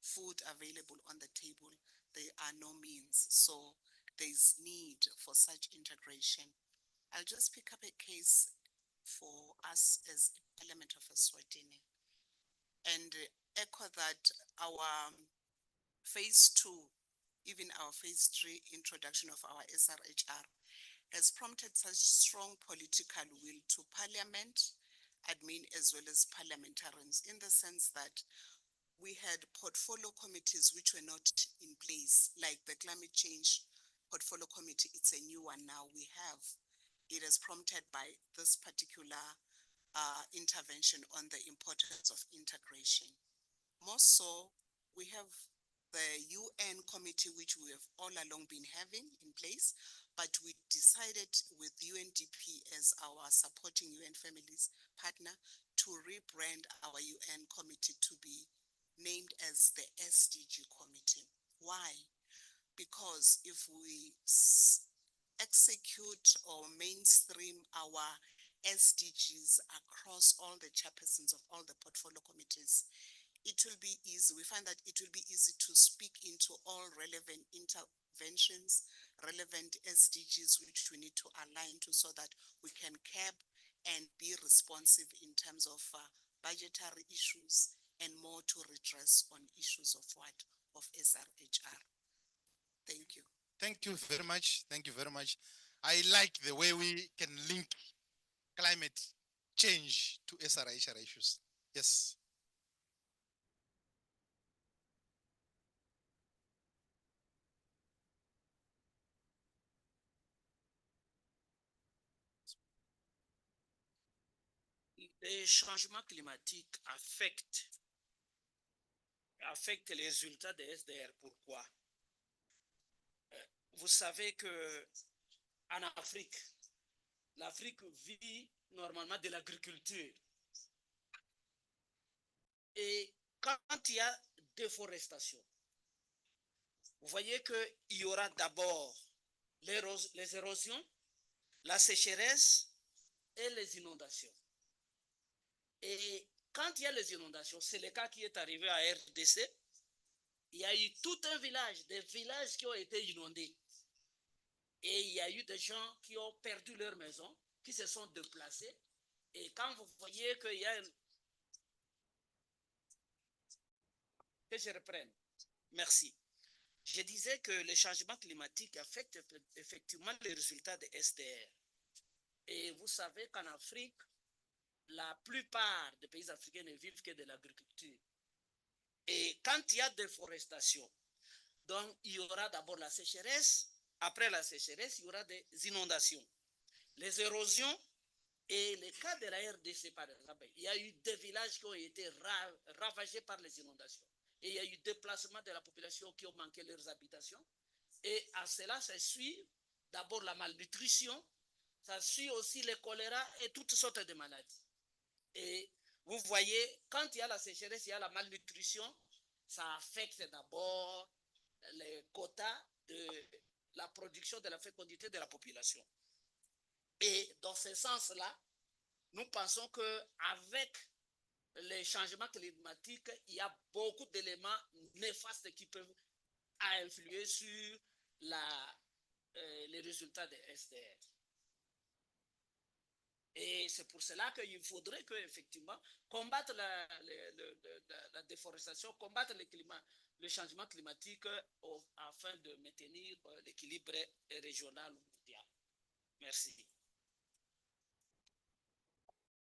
food available on the table. There are no means, so there's need for such integration. I'll just pick up a case for us as Parliament of Eswatini and echo that our phase 2, even our phase 3 introduction of our SRHR has prompted such strong political will to Parliament, admin, as well as parliamentarians, in the sense that we had portfolio committees which were not in place, like the climate change portfolio committee. It's a new one now we have. It is prompted by this particular intervention on the importance of integration. More so, we have the UN committee, which we have all along been having in place, but we decided with UNDP as our supporting UN families partner to rebrand our UN committee to be named as the SDG committee. Why? Because if we execute or mainstream our SDGs across all the chairpersons of all the portfolio committees, it will be easy. We find that it will be easy to speak into all relevant interventions, relevant SDGs, which we need to align to so that we can cap and be responsive in terms of budgetary issues and more to redress on issues of what? Of SRHR. Thank you. Thank you very much. Thank you very much. I like the way we can link climate change to SRHR issues. Yes. Les changements climatiques affectent les résultats des SDR. Pourquoi? Vous savez que en Afrique, l'Afrique vit normalement de l'agriculture. Et quand il y a déforestation, vous voyez qu'il y aura d'abord les érosions, la sécheresse et les inondations. Et quand il y a les inondations, c'est le cas qui est arrivé à RDC, il y a eu tout un village, des villages qui ont été inondés. Et il y a eu des gens qui ont perdu leur maison, qui se sont déplacés. Et quand vous voyez qu'il y a une... Que je reprenne. Merci. Je disais que le changement climatique affecte effectivement les résultats des SDR. Et vous savez qu'en Afrique, la plupart des pays africains ne vivent que de l'agriculture. Et quand il y a déforestation, donc il y aura d'abord la sécheresse. Après la sécheresse, il y aura des inondations. Les érosions et les cas de la RDC, par exemple, il y a eu des villages qui ont été ravagés par les inondations. Et il y a eu déplacement de la population qui ont manqué leurs habitations. Et à cela, ça suit d'abord la malnutrition, ça suit aussi le choléra et toutes sortes de maladies. Et vous voyez, quand il y a la sécheresse, il y a la malnutrition, ça affecte d'abord les quotas de la production de la fécondité de la population. Et dans ce sens-là, nous pensons qu'avec les changements climatiques, il y a beaucoup d'éléments néfastes qui peuvent influer sur les résultats des SDR. Et c'est pour cela qu'il faudrait effectivement combattre la déforestation, combattre le changement climatique afin de maintenir l'équilibre régional ou mondial. Merci.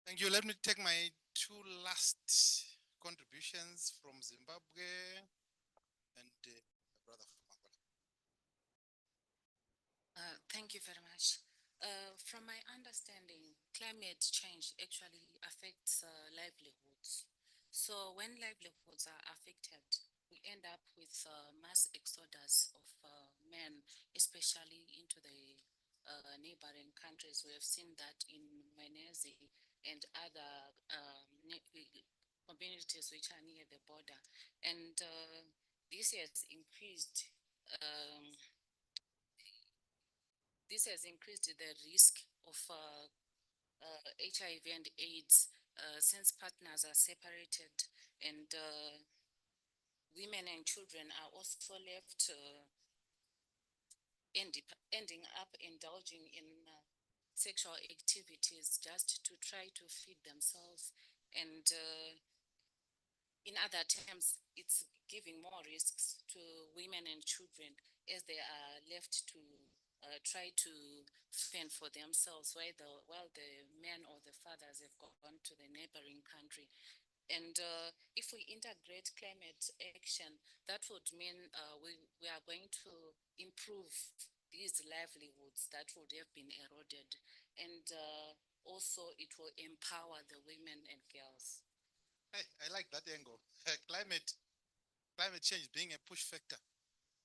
Thank you. Let me take my two last contributions from Zimbabwe and brother from Angola. Thank you very much. From my understanding, climate change actually affects livelihoods. So when livelihoods are affected, we end up with mass exodus of men, especially into the neighboring countries. We have seen that in Menezi and other communities which are near the border. And this has increased the risk of HIV and AIDS since partners are separated and women and children are also left ending up indulging in sexual activities just to try to feed themselves. And in other terms, it's giving more risks to women and children as they are left to try to fend for themselves while the men or the fathers have gone to the neighboring country. And if we integrate climate action, that would mean we are going to improve these livelihoods that would have been eroded. And also it will empower the women and girls. Hey, I like that angle. Climate change being a push factor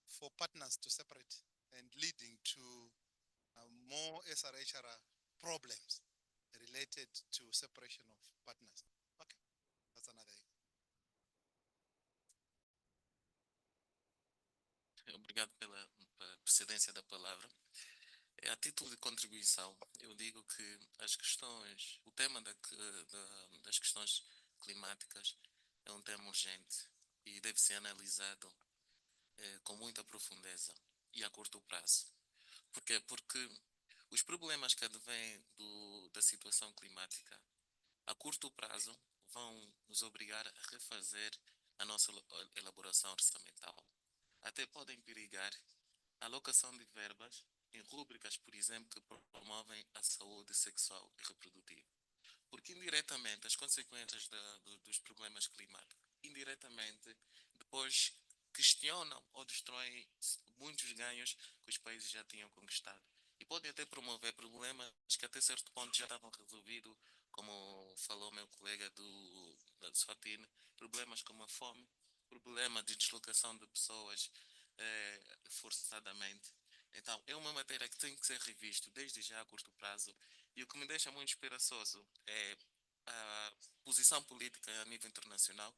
for partners to separate and leading to more SRHR problems related to separation of partners. Okay, that's another angle. Obrigado pela precedência da palavra. A título de contribuição, eu digo que as questões, o tema das questões climáticas é um tema urgente e deve ser analisado com muita profundeza e a curto prazo. Porquê? Porque os problemas que advêm da situação climática a curto prazo vão nos obrigar a refazer a nossa elaboração orçamental. Até podem perigar a alocação de verbas em rúbricas, por exemplo, que promovem a saúde sexual e reprodutiva. Porque indiretamente as consequências dos problemas climáticos, indiretamente, depois questionam ou destroem muitos ganhos que os países já tinham conquistado. E podem até promover problemas que até certo ponto já estavam resolvidos, como falou meu colega da Sfatine, problemas como a fome, problema de deslocação de pessoas forçadamente. Então, é uma matéria que tem que ser revista desde já a curto prazo. E o que me deixa muito esperançoso é a posição política a nível internacional.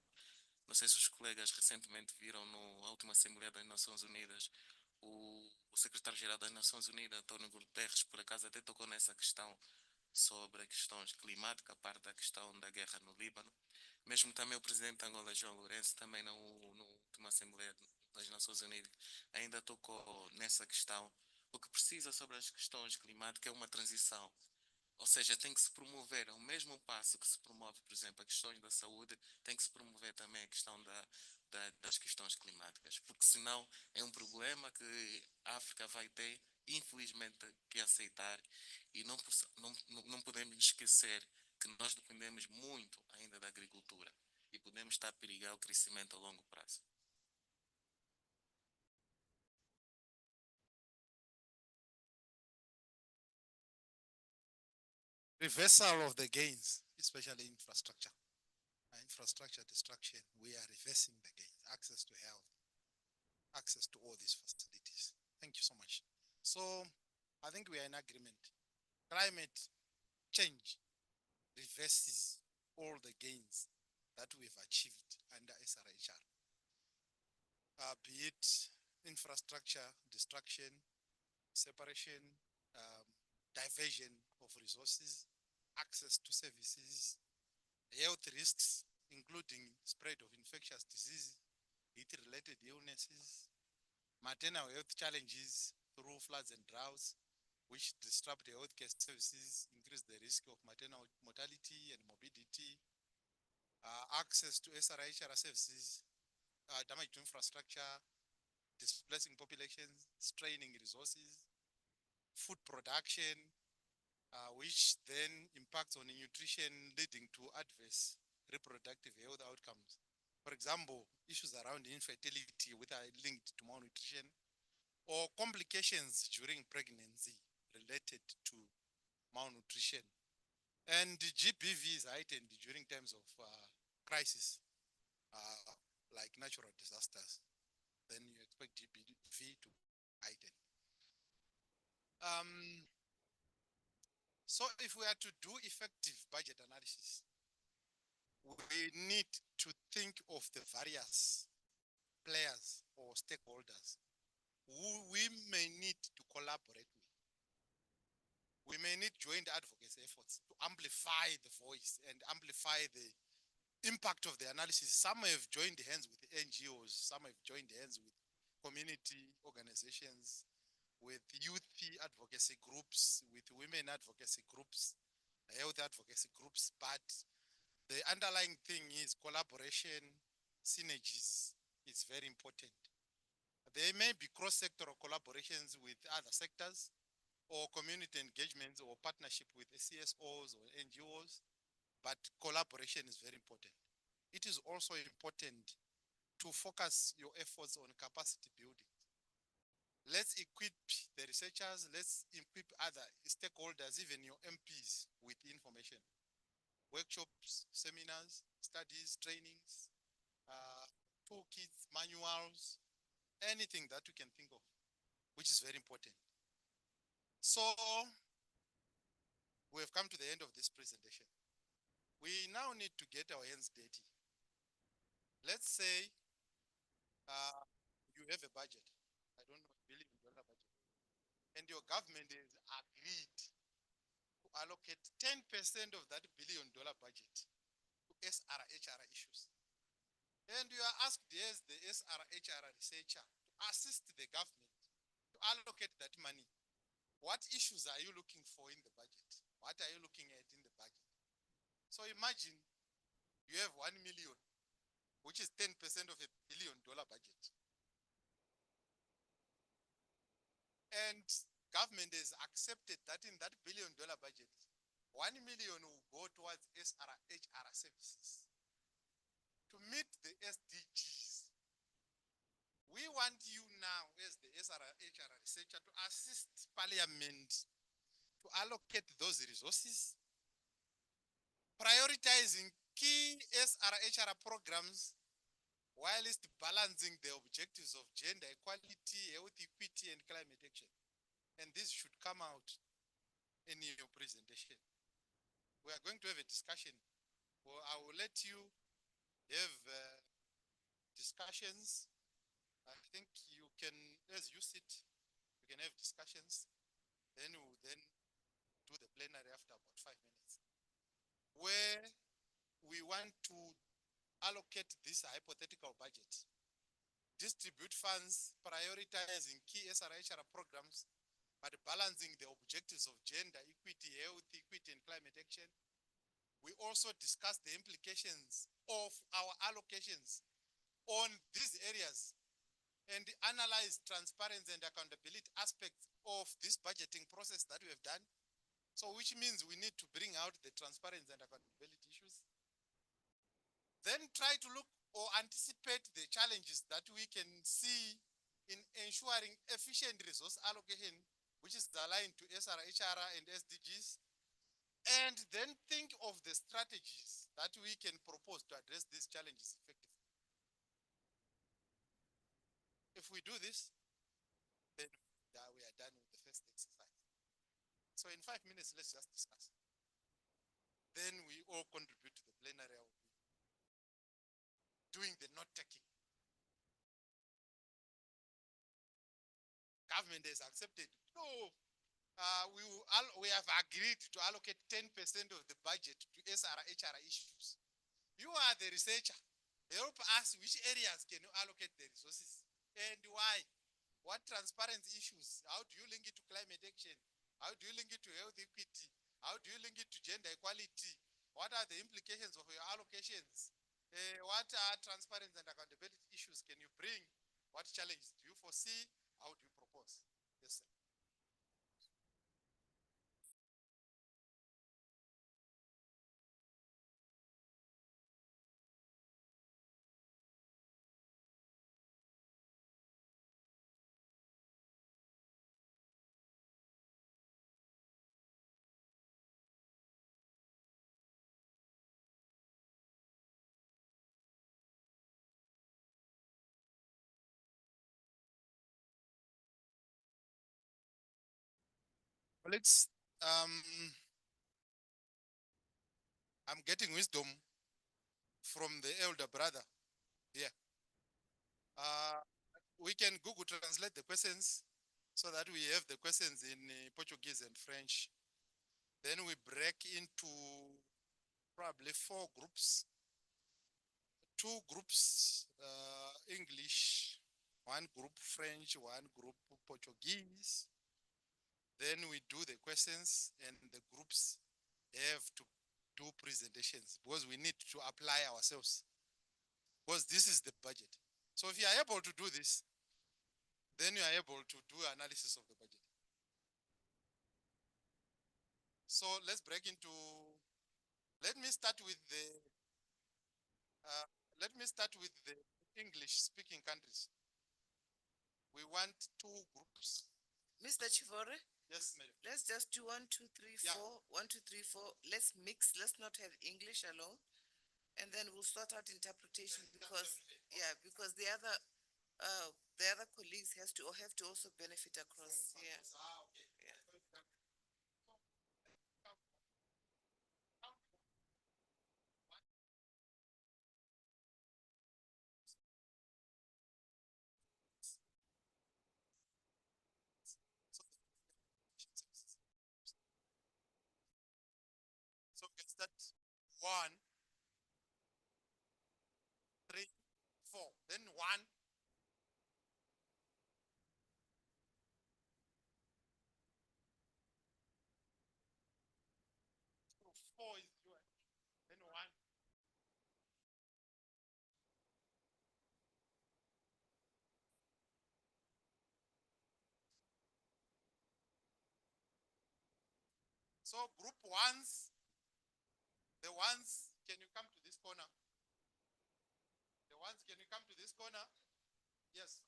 Não sei se os colegas recentemente viram na última Assembleia das Nações Unidas, o secretário-geral das Nações Unidas, António Guterres, por acaso até tocou nessa questão sobre questões climáticas, a parte da questão da guerra no Líbano. Mesmo também o presidente de Angola, João Lourenço, também na última Assembleia das Nações Unidas, ainda tocou nessa questão. O que precisa sobre as questões climáticas é uma transição. Ou seja, tem que se promover, ao mesmo passo que se promove, por exemplo, as questões da saúde, tem que se promover também a questão das questões climáticas, porque senão é um problema que a África vai ter, infelizmente, que aceitar, e não podemos esquecer que nós dependemos muito ainda da agricultura e podemos estar a perigar o crescimento a longo prazo. Reversal of the gains, especially infrastructure. Infrastructure destruction, we are reversing the gains. Access to health, access to all these facilities. Thank you so much. So I think we are in agreement. Climate change reverses all the gains that we've achieved under SRHR. Be it infrastructure destruction, separation, diversion of resources, access to services, health risks, including spread of infectious diseases, heat-related illnesses, maternal health challenges through floods and droughts, which disrupt the healthcare services, increase the risk of maternal mortality and morbidity, access to SRHR services, damage to infrastructure, displacing populations, straining resources, food production, which then impacts on nutrition, leading to adverse reproductive health outcomes. For example, issues around infertility which are linked to malnutrition, or complications during pregnancy related to malnutrition. And GBV is heightened during times of crisis, like natural disasters. Then you expect GBV to heighten. So if we are to do effective budget analysis, we need to think of the various players or stakeholders who we may need to collaborate with. We may need joint advocacy efforts to amplify the voice and amplify the impact of the analysis. Some have joined hands with NGOs, some have joined hands with community organizations, with youth advocacy groups, with women advocacy groups, health advocacy groups, but the underlying thing is collaboration, synergies is very important. There may be cross-sectoral collaborations with other sectors, or community engagements or partnership with CSOs or NGOs, but collaboration is very important. It is also important to focus your efforts on capacity building. Let's equip the researchers, let's equip other stakeholders, even your MPs, with information. Workshops, seminars, studies, trainings, toolkits, manuals, anything that you can think of, which is very important. So we have come to the end of this presentation. We now need to get our hands dirty. Let's say you have a budget, I don't know, $1 billion budget, and your government has agreed to allocate 10% of that $1 billion budget to SRHR issues. And you are asked as the SRHR researcher to assist the government to allocate that money. What issues are you looking for in the budget? What are you looking at in the budget? So imagine you have 1 million, which is 10% of $1 billion budget. And government has accepted that in that $1 billion budget, 1 million will go towards SRHR services to meet the SDGs. We want you now as the SRHR researcher to assist Parliament to allocate those resources, prioritizing key SRHR programs whilst balancing the objectives of gender equality, health equity, and climate action. And this should come out in your presentation. We are going to have a discussion. Well, I will let you have discussions. I think you can, as you sit, you can have discussions. Then we'll then do the plenary after about 5 minutes, where we want to allocate this hypothetical budget, distribute funds, prioritizing key SRHR programs, but balancing the objectives of gender equity, health equity, and climate action. We also discuss the implications of our allocations on these areas and analyze transparency and accountability aspects of this budgeting process that we have done. So which means we need to bring out the transparency and accountability issues. Then try to look or anticipate the challenges that we can see in ensuring efficient resource allocation, which is aligned to SRHR and SDGs. And then think of the strategies that we can propose to address these challenges effectively. If we do this, then we are done with the first exercise. So in 5 minutes, let's just discuss. Then we all contribute to the plenary. Doing the note-taking. Government has accepted. No, we have agreed to allocate 10% of the budget to SRHR issues. You are the researcher. Help us which areas can you allocate the resources and why? What transparency issues? How do you link it to climate action? How do you link it to health equity? How do you link it to gender equality? What are the implications of your allocations? What are transparency and accountability issues can you bring? What challenges do you foresee? How do you propose? Yes, sir. Colleagues, I'm getting wisdom from the elder brother here. We can Google translate the questions so that we have the questions in Portuguese and French. Then we break into probably 4 groups. 2 groups English, 1 group French, 1 group Portuguese. Then we do the questions and the groups have to do presentations because we need to apply ourselves because this is the budget. So if you are able to do this, then you are able to do analysis of the budget. So let's break into, let me start with the English speaking countries. We want 2 groups. Mr. Chivore? Yes, madam. Let's just do 1, 2, 3, 4. 1, 2, 3, 4. Let's mix. Let's not have English alone. And then we'll sort out interpretation because the other colleagues have to also benefit across. Yeah. So we can start 1, 3, 4. Then 1. So 4 is yours. Then 1. So group 1s, the ones, can you come to this corner? The ones, can you come to this corner? Yes.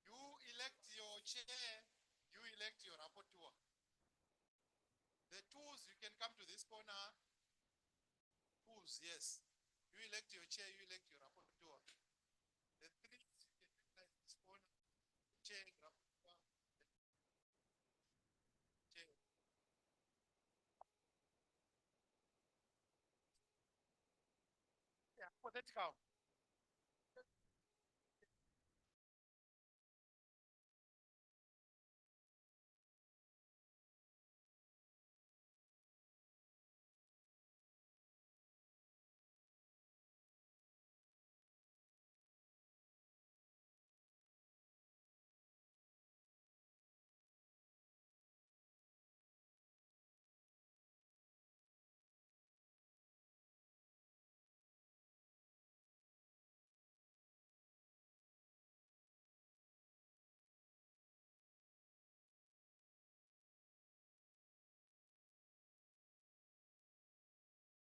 You elect your chair, you elect your rapporteur. The 2s, you can come to this corner. 2s, yes. You elect your chair, you elect your rapporteur. The 3s, you can utilize this corner. Chair, rapporteur. Chair. Yeah, hypothetical.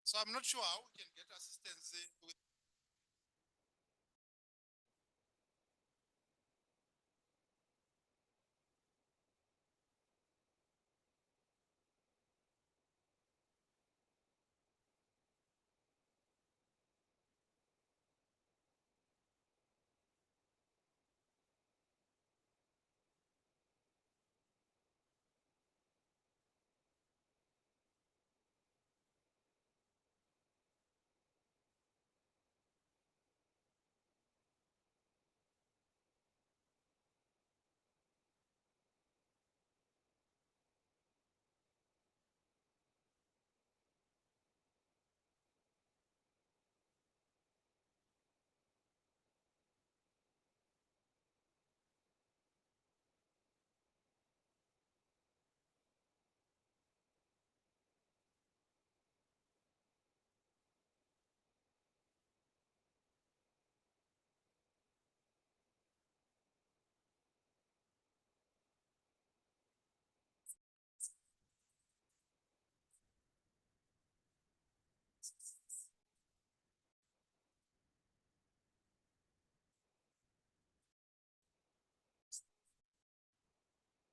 So I'm not sure how we can get assistance with.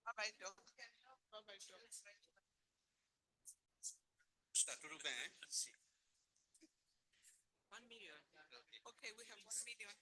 Bye-bye, Doc. Bye-bye, Doc. Está tudo bem, hein? 1 million. Okay, we have 1 million.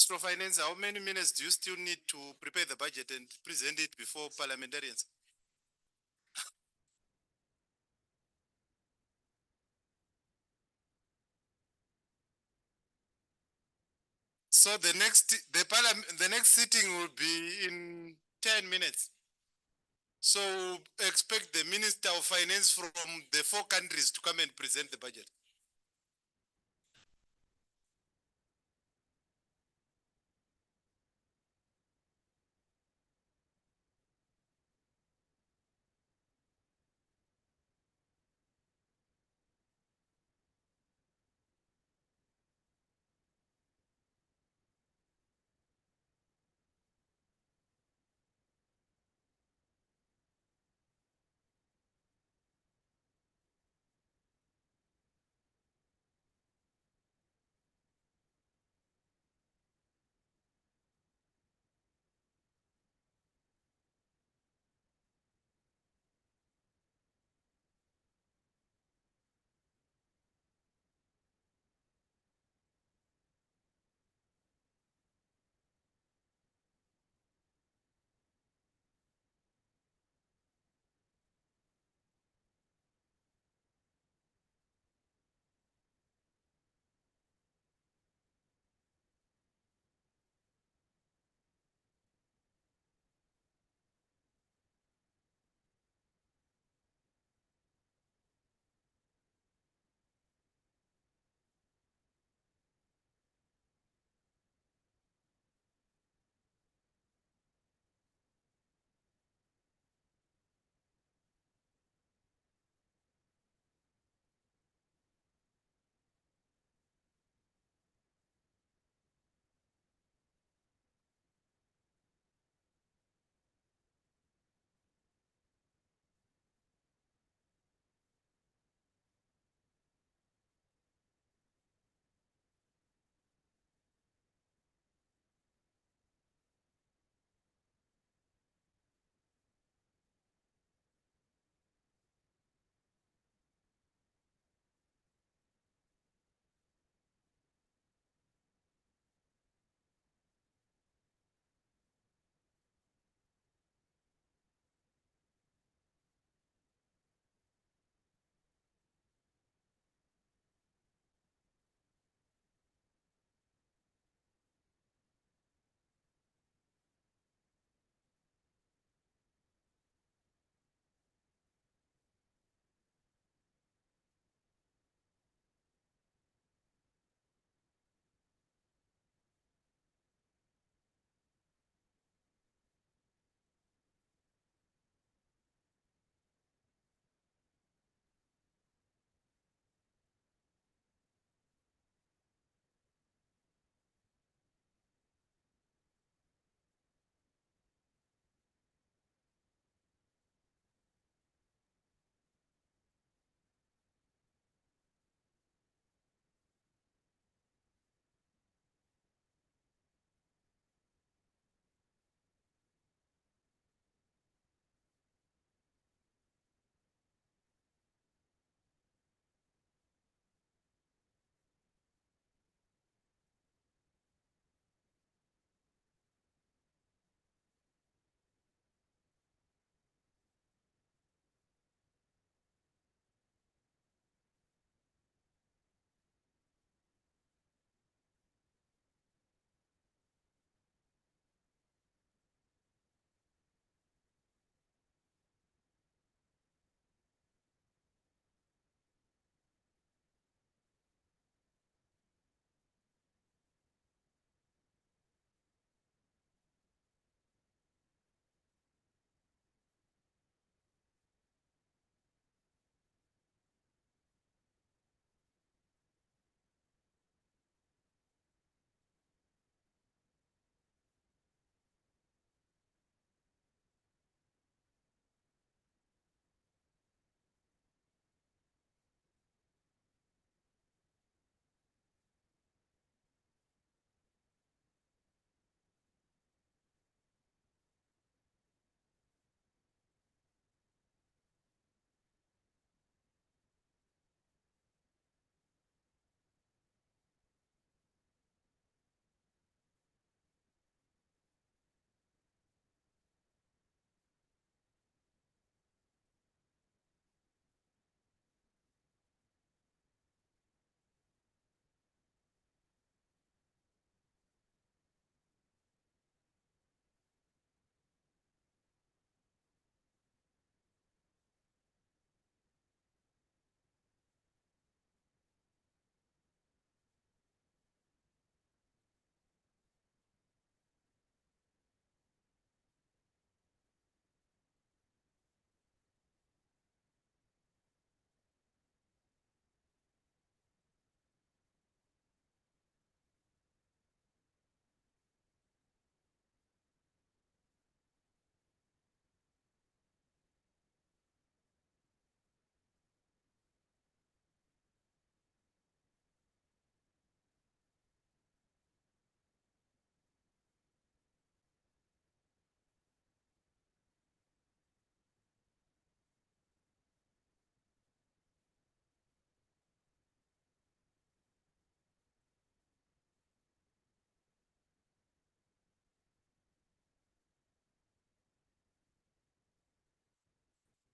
Minister of Finance, how many minutes do you still need to prepare the budget and present it before parliamentarians? So the next sitting will be in 10 minutes. So expect the Minister of Finance from the 4 countries to come and present the budget.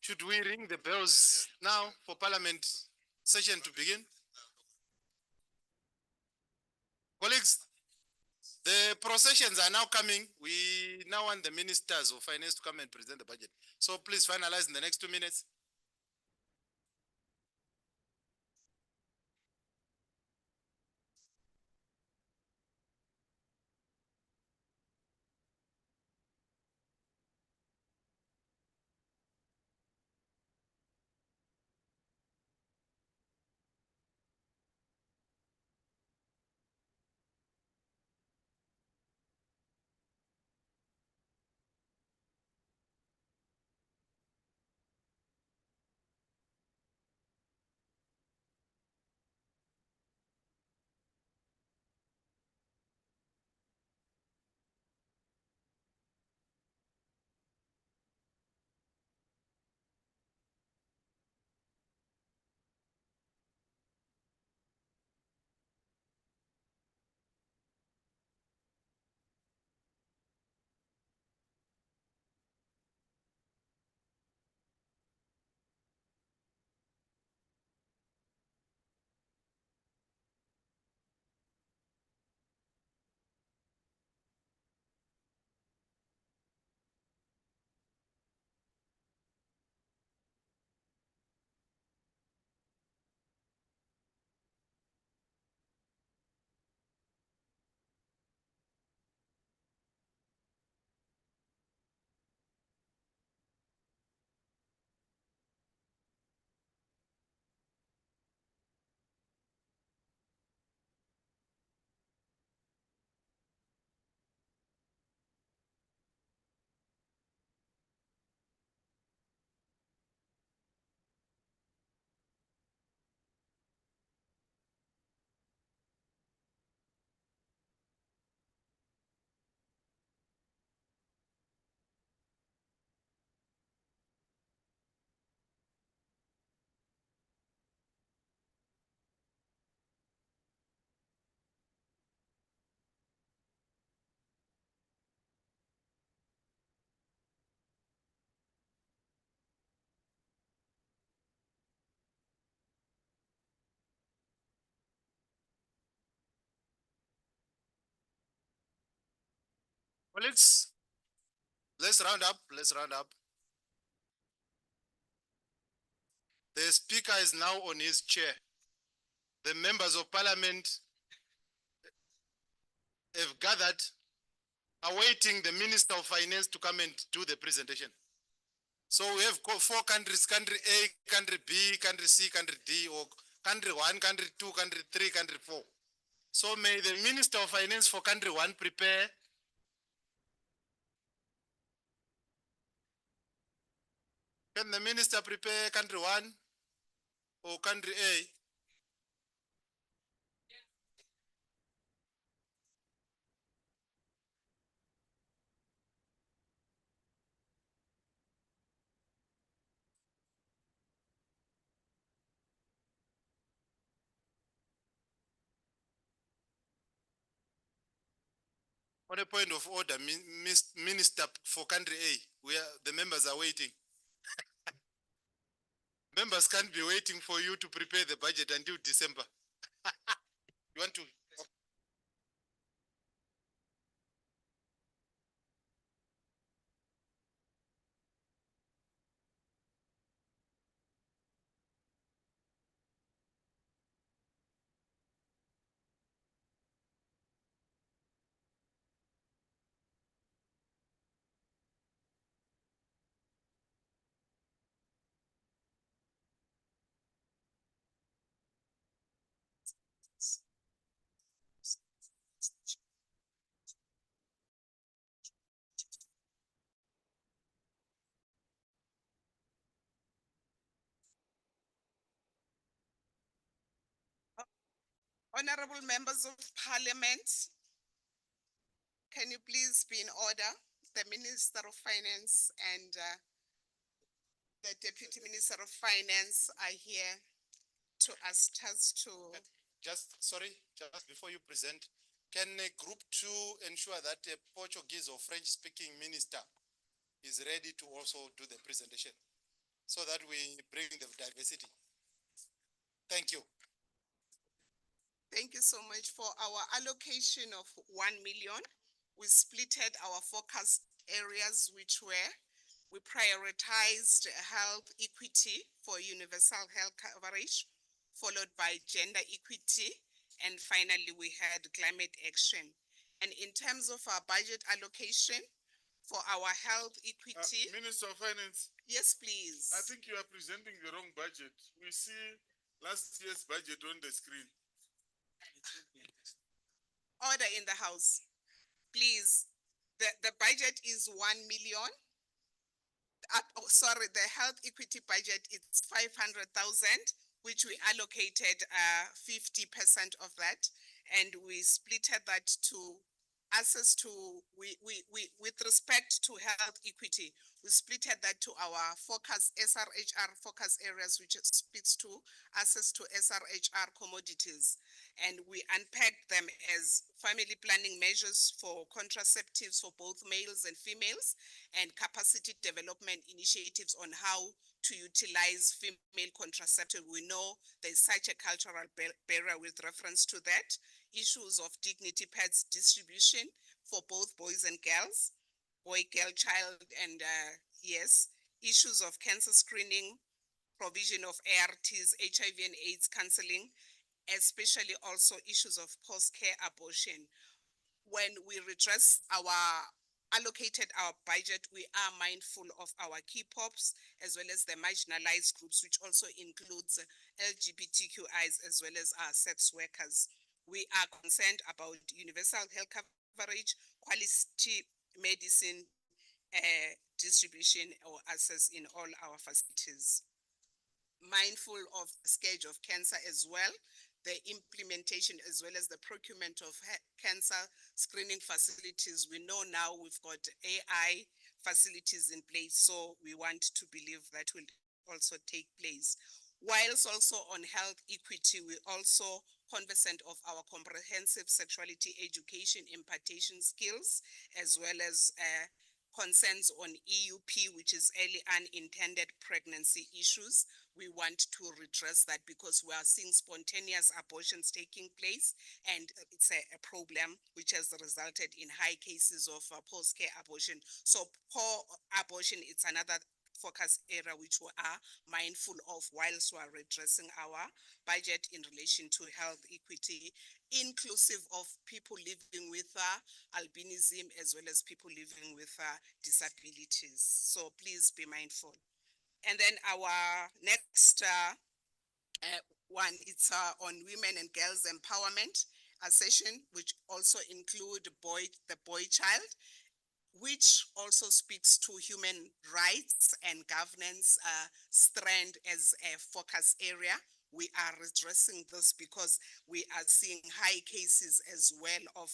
Should we ring the bells now for Parliament session to begin? Colleagues, the processions are now coming. We now want the ministers of finance to come and present the budget. So please finalize in the next 2 minutes. Colleagues, let's round up. Let's round up. The speaker is now on his chair. The members of parliament have gathered, awaiting the Minister of Finance to come and do the presentation. So we have 4 countries, country A, country B, country C, country D, or country 1, country 2, country 3, country 4. So may the Minister of Finance for country 1 prepare. Can the minister prepare country 1 or country A? On a point of order, Minister for country A, where the members are waiting. Members can't be waiting for you to prepare the budget until December. You want to? Honorable members of parliament, can you please be in order? The Minister of Finance and the Deputy Minister of Finance are here to assist us to. Just before you present, can group 2 ensure that a Portuguese or French speaking minister is ready to also do the presentation? so that we bring the diversity. Thank you. Thank you so much for our allocation of 1 million. We splitted our focus areas, which were we prioritized health equity for universal health coverage, followed by gender equity, and finally we had climate action. And in terms of our budget allocation for our health equity, Minister of Finance. yes, please. I think you are presenting the wrong budget. We see last year's budget on the screen. Order in the house, please. The budget is 1 million. Sorry, the health equity budget is 500,000, which we allocated 50% of that, and we splitted that to access to with respect to health equity. We splitted that to our focus SRHR focus areas, which speaks to access to SRHR commodities, and we unpacked them as family planning measures for contraceptives for both males and females, and capacity development initiatives on how to utilize female contraceptive. We know there's such a cultural barrier with reference to that. Issues of dignity pads distribution for both boys and girls, boy, girl, child, and yes, issues of cancer screening, provision of ARTs, HIV and AIDS counseling, especially also issues of post-care abortion. When we redress allocated our budget, we are mindful of our key pops as well as the marginalized groups, which also includes LGBTQIs as well as our sex workers. We are concerned about universal health coverage, quality medicine distribution or access in all our facilities. Mindful of the scourge of cancer as well, the implementation as well as the procurement of cancer screening facilities. We know now we've got AI facilities in place, so we want to believe that will also take place. Whilst also on health equity, we also conversant of our comprehensive sexuality education impartation skills, as well as concerns on EUP, which is early unintended pregnancy issues. We want to redress that because we are seeing spontaneous abortions taking place, and it's a problem which has resulted in high cases of post-care abortion. So poor abortion, it's another focus area which we are mindful of whilst we are redressing our budget in relation to health equity, inclusive of people living with albinism as well as people living with disabilities. So please be mindful. And then our next one, it's on women and girls empowerment, a session which also include the boy child, which also speaks to human rights and governance strand as a focus area. We are addressing this because we are seeing high cases as well of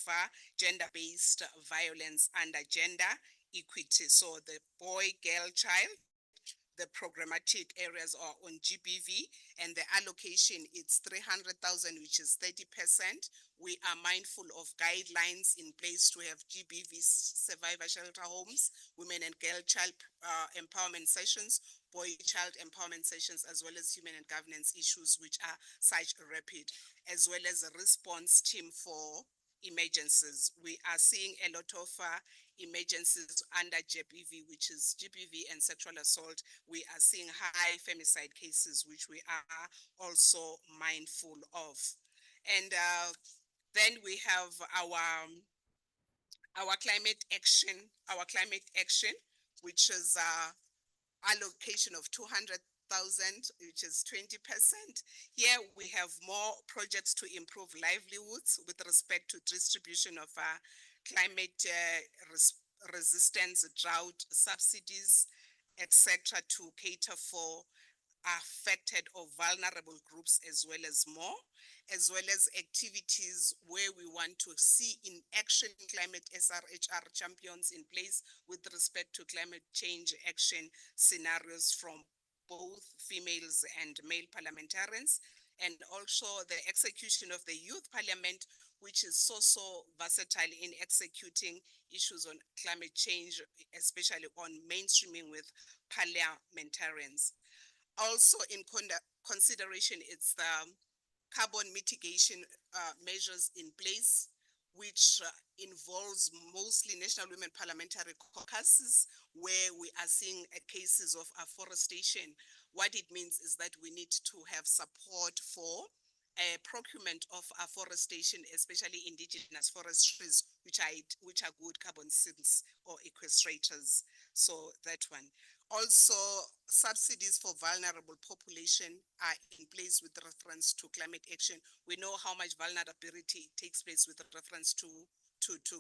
gender-based violence under gender equity. So the boy, girl, child, the programmatic areas are on GBV, and the allocation it's 300,000, which is 30%. We are mindful of guidelines in place to have GBV survivor shelter homes, women and girl child empowerment sessions, boy child empowerment sessions, as well as human and governance issues, which are such rapid, as well as a response team for emergencies. We are seeing a lot of emergencies under GBV, which is GBV and sexual assault. We are seeing high femicide cases, which we are also mindful of. And then we have our climate action, which is allocation of 200,000, which is 20%. Here we have more projects to improve livelihoods with respect to distribution of climate resistance, drought subsidies, etc., to cater for affected or vulnerable groups as well as more, as well as activities where we want to see in action climate SRHR champions in place with respect to climate change action scenarios from both females and male parliamentarians, and also the execution of the youth parliament, which is so versatile in executing issues on climate change, especially on mainstreaming with parliamentarians. Also in consideration, it's the carbon mitigation measures in place, which involves mostly National Women Parliamentary Caucuses, where we are seeing cases of afforestation. What it means is that we need to have support for procurement of afforestation, especially indigenous forest trees, which are good carbon sinks or equestrators. So that one. Also, subsidies for vulnerable population are in place with reference to climate action. We know how much vulnerability takes place with reference to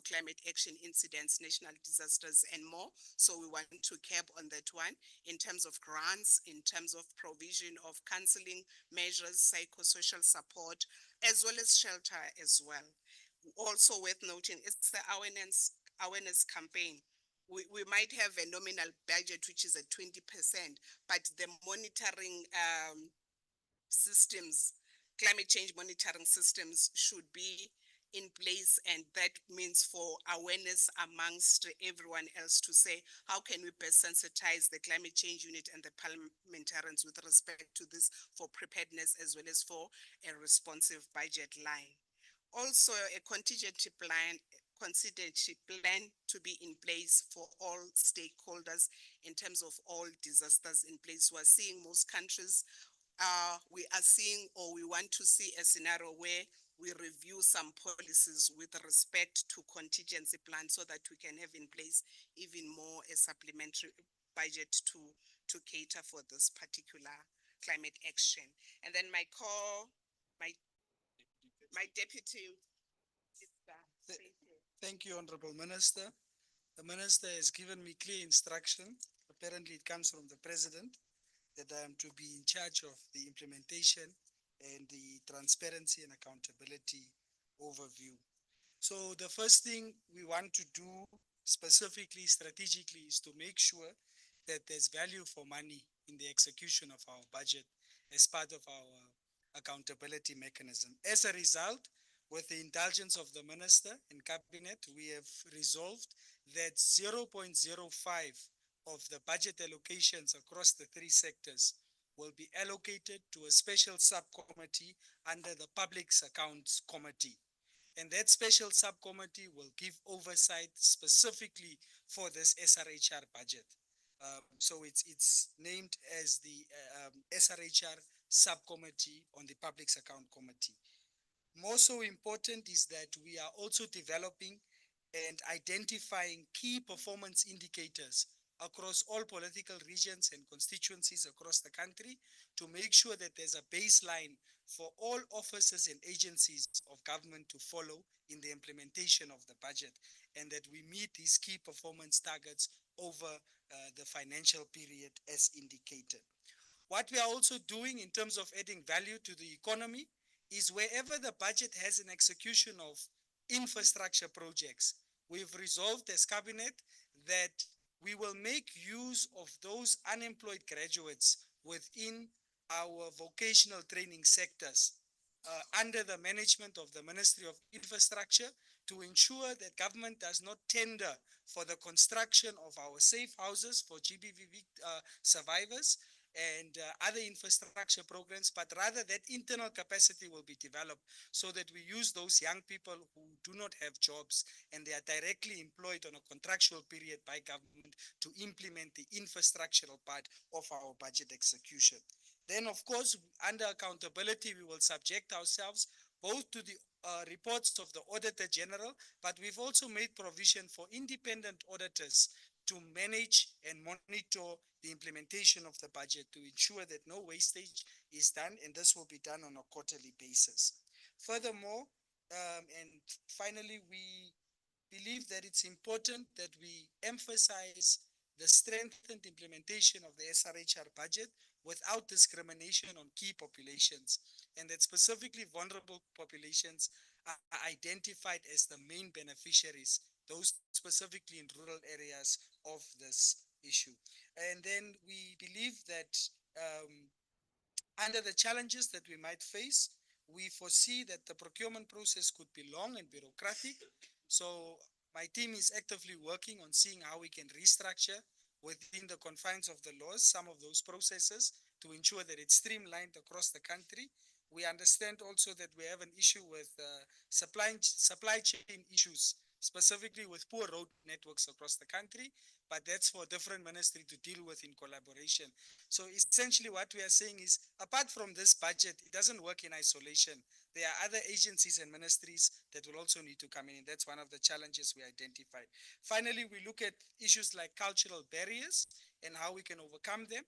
climate action incidents, national disasters, and more. So we want to cap on that one in terms of grants, in terms of provision of counseling measures, psychosocial support, as well as shelter as well. Also worth noting, it's the awareness campaign. We might have a nominal budget which is at 20%, but the monitoring systems, climate change monitoring systems should be in place, and that means for awareness amongst everyone else to say, how can we best sensitize the climate change unit and the parliamentarians with respect to this for preparedness as well as for a responsive budget line. Also, a contingency plan to be in place for all stakeholders in terms of all disasters in place. We are seeing most countries, we are seeing, or we want to see a scenario where we review some policies with respect to contingency plans so that we can have in place even more a supplementary budget to cater for this particular climate action. And then my deputy. Thank you, Honorable Minister. The Minister has given me clear instruction. Apparently it comes from the President that I am to be in charge of the implementation and the transparency and accountability overview. So the first thing we want to do specifically, strategically, is to make sure that there's value for money in the execution of our budget as part of our accountability mechanism. As a result, with the indulgence of the Minister and Cabinet, we have resolved that 0.05 of the budget allocations across the three sectors will be allocated to a special subcommittee under the Public Accounts Committee. And that special subcommittee will give oversight specifically for this SRHR budget. So it's named as the SRHR subcommittee on the Public Account Committee. More so important is that we are also developing and identifying key performance indicators across all political regions and constituencies across the country to make sure that there's a baseline for all offices and agencies of government to follow in the implementation of the budget, and that we meet these key performance targets over the financial period as indicated. What we are also doing in terms of adding value to the economy is wherever the budget has an execution of infrastructure projects, we've resolved as Cabinet that we will make use of those unemployed graduates within our vocational training sectors under the management of the Ministry of Infrastructure to ensure that government does not tender for the construction of our safe houses for GBV survivors and other infrastructure programs, but rather that internal capacity will be developed so that we use those young people who do not have jobs and they are directly employed on a contractual period by government to implement the infrastructural part of our budget execution. Then, of course, under accountability, we will subject ourselves both to the reports of the Auditor General, but we've also made provision for independent auditors to manage and monitor the implementation of the budget to ensure that no wastage is done, and this will be done on a quarterly basis. Furthermore, and finally, we believe that it's important that we emphasize the strengthened implementation of the SRHR budget without discrimination on key populations, and that specifically vulnerable populations are identified as the main beneficiaries, those specifically in rural areas of this issue. And then we believe that under the challenges that we might face, we foresee that the procurement process could be long and bureaucratic. So my team is actively working on seeing how we can restructure within the confines of the laws some of those processes to ensure that it's streamlined across the country. We understand also that we have an issue with supply chain issues, specifically with poor road networks across the country, but that's for different ministry to deal with in collaboration. So essentially what we are saying is, apart from this budget, it doesn't work in isolation. There are other agencies and ministries that will also need to come in. And that's one of the challenges we identified. Finally, we look at issues like cultural barriers and how we can overcome them.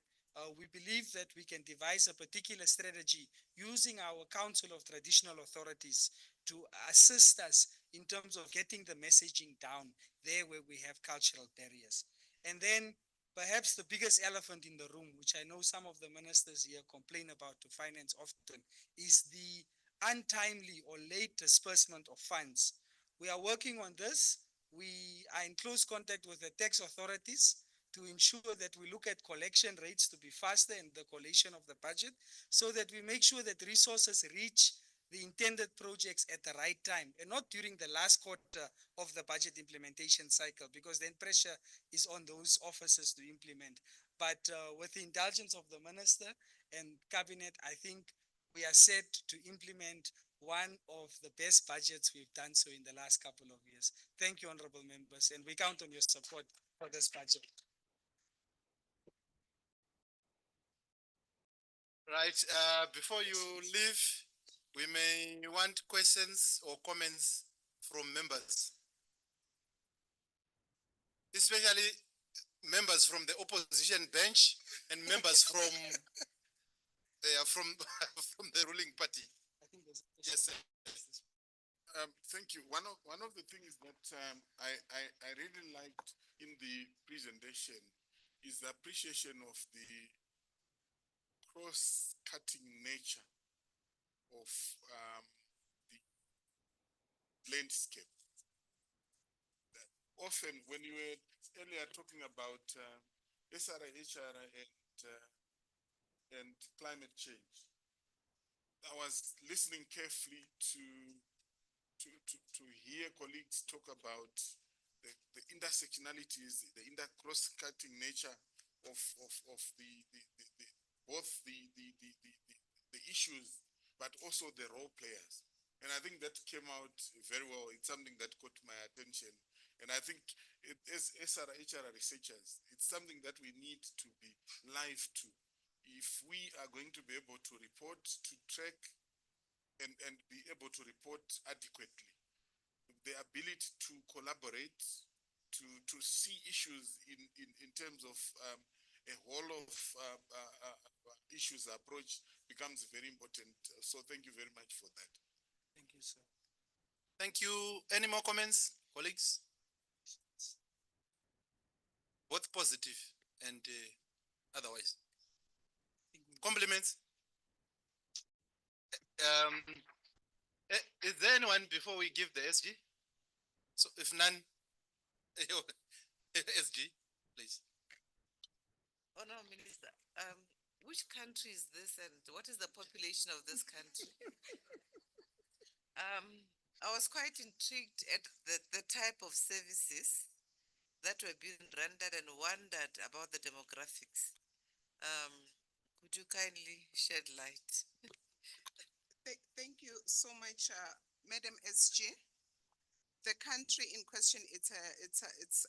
We believe that we can devise a particular strategy using our Council of Traditional Authorities to assist us in terms of getting the messaging down there where we have cultural barriers. And then perhaps the biggest elephant in the room, which I know some of the ministers here complain about to finance often, is the untimely or late disbursement of funds. We are working on this. We are in close contact with the tax authorities to ensure that we look at collection rates to be faster in the collation of the budget, so that we make sure that resources reach the intended projects at the right time and not during the last quarter of the budget implementation cycle, because then pressure is on those officers to implement. But with the indulgence of the minister and cabinet, I think we are set to implement one of the best budgets we've done so in the last couple of years. Thank you, honorable members, and we count on your support for this budget. Right, before you leave, we may want questions or comments from members, especially members from the opposition bench and members from from the ruling party. Yes, sir. Thank you. One of the things that I really liked in the presentation is the appreciation of the cross-cutting nature of the landscape. Often, when you were earlier talking about SRH and climate change, I was listening carefully to hear colleagues talk about the intersectionalities, the cross-cutting nature of both the issues, but also the role players. And I think that came out very well. It's something that caught my attention. And I think as SRH researchers, it's something that we need to be live to. If we are going to be able to report, to track, and be able to report adequately, the ability to collaborate, to see issues in terms of a whole of issues approach becomes very important. So thank you very much for that. Thank you, sir. Thank you. Any more comments, colleagues? Both positive and otherwise. Compliments. Is there anyone before we give the SG? So if none, SG, please. Oh no, Minister. Which country is this, and what is the population of this country? I was quite intrigued at the type of services that were being rendered and wondered about the demographics. Could you kindly shed light? Thank you so much, Madam SG. The country in question, it's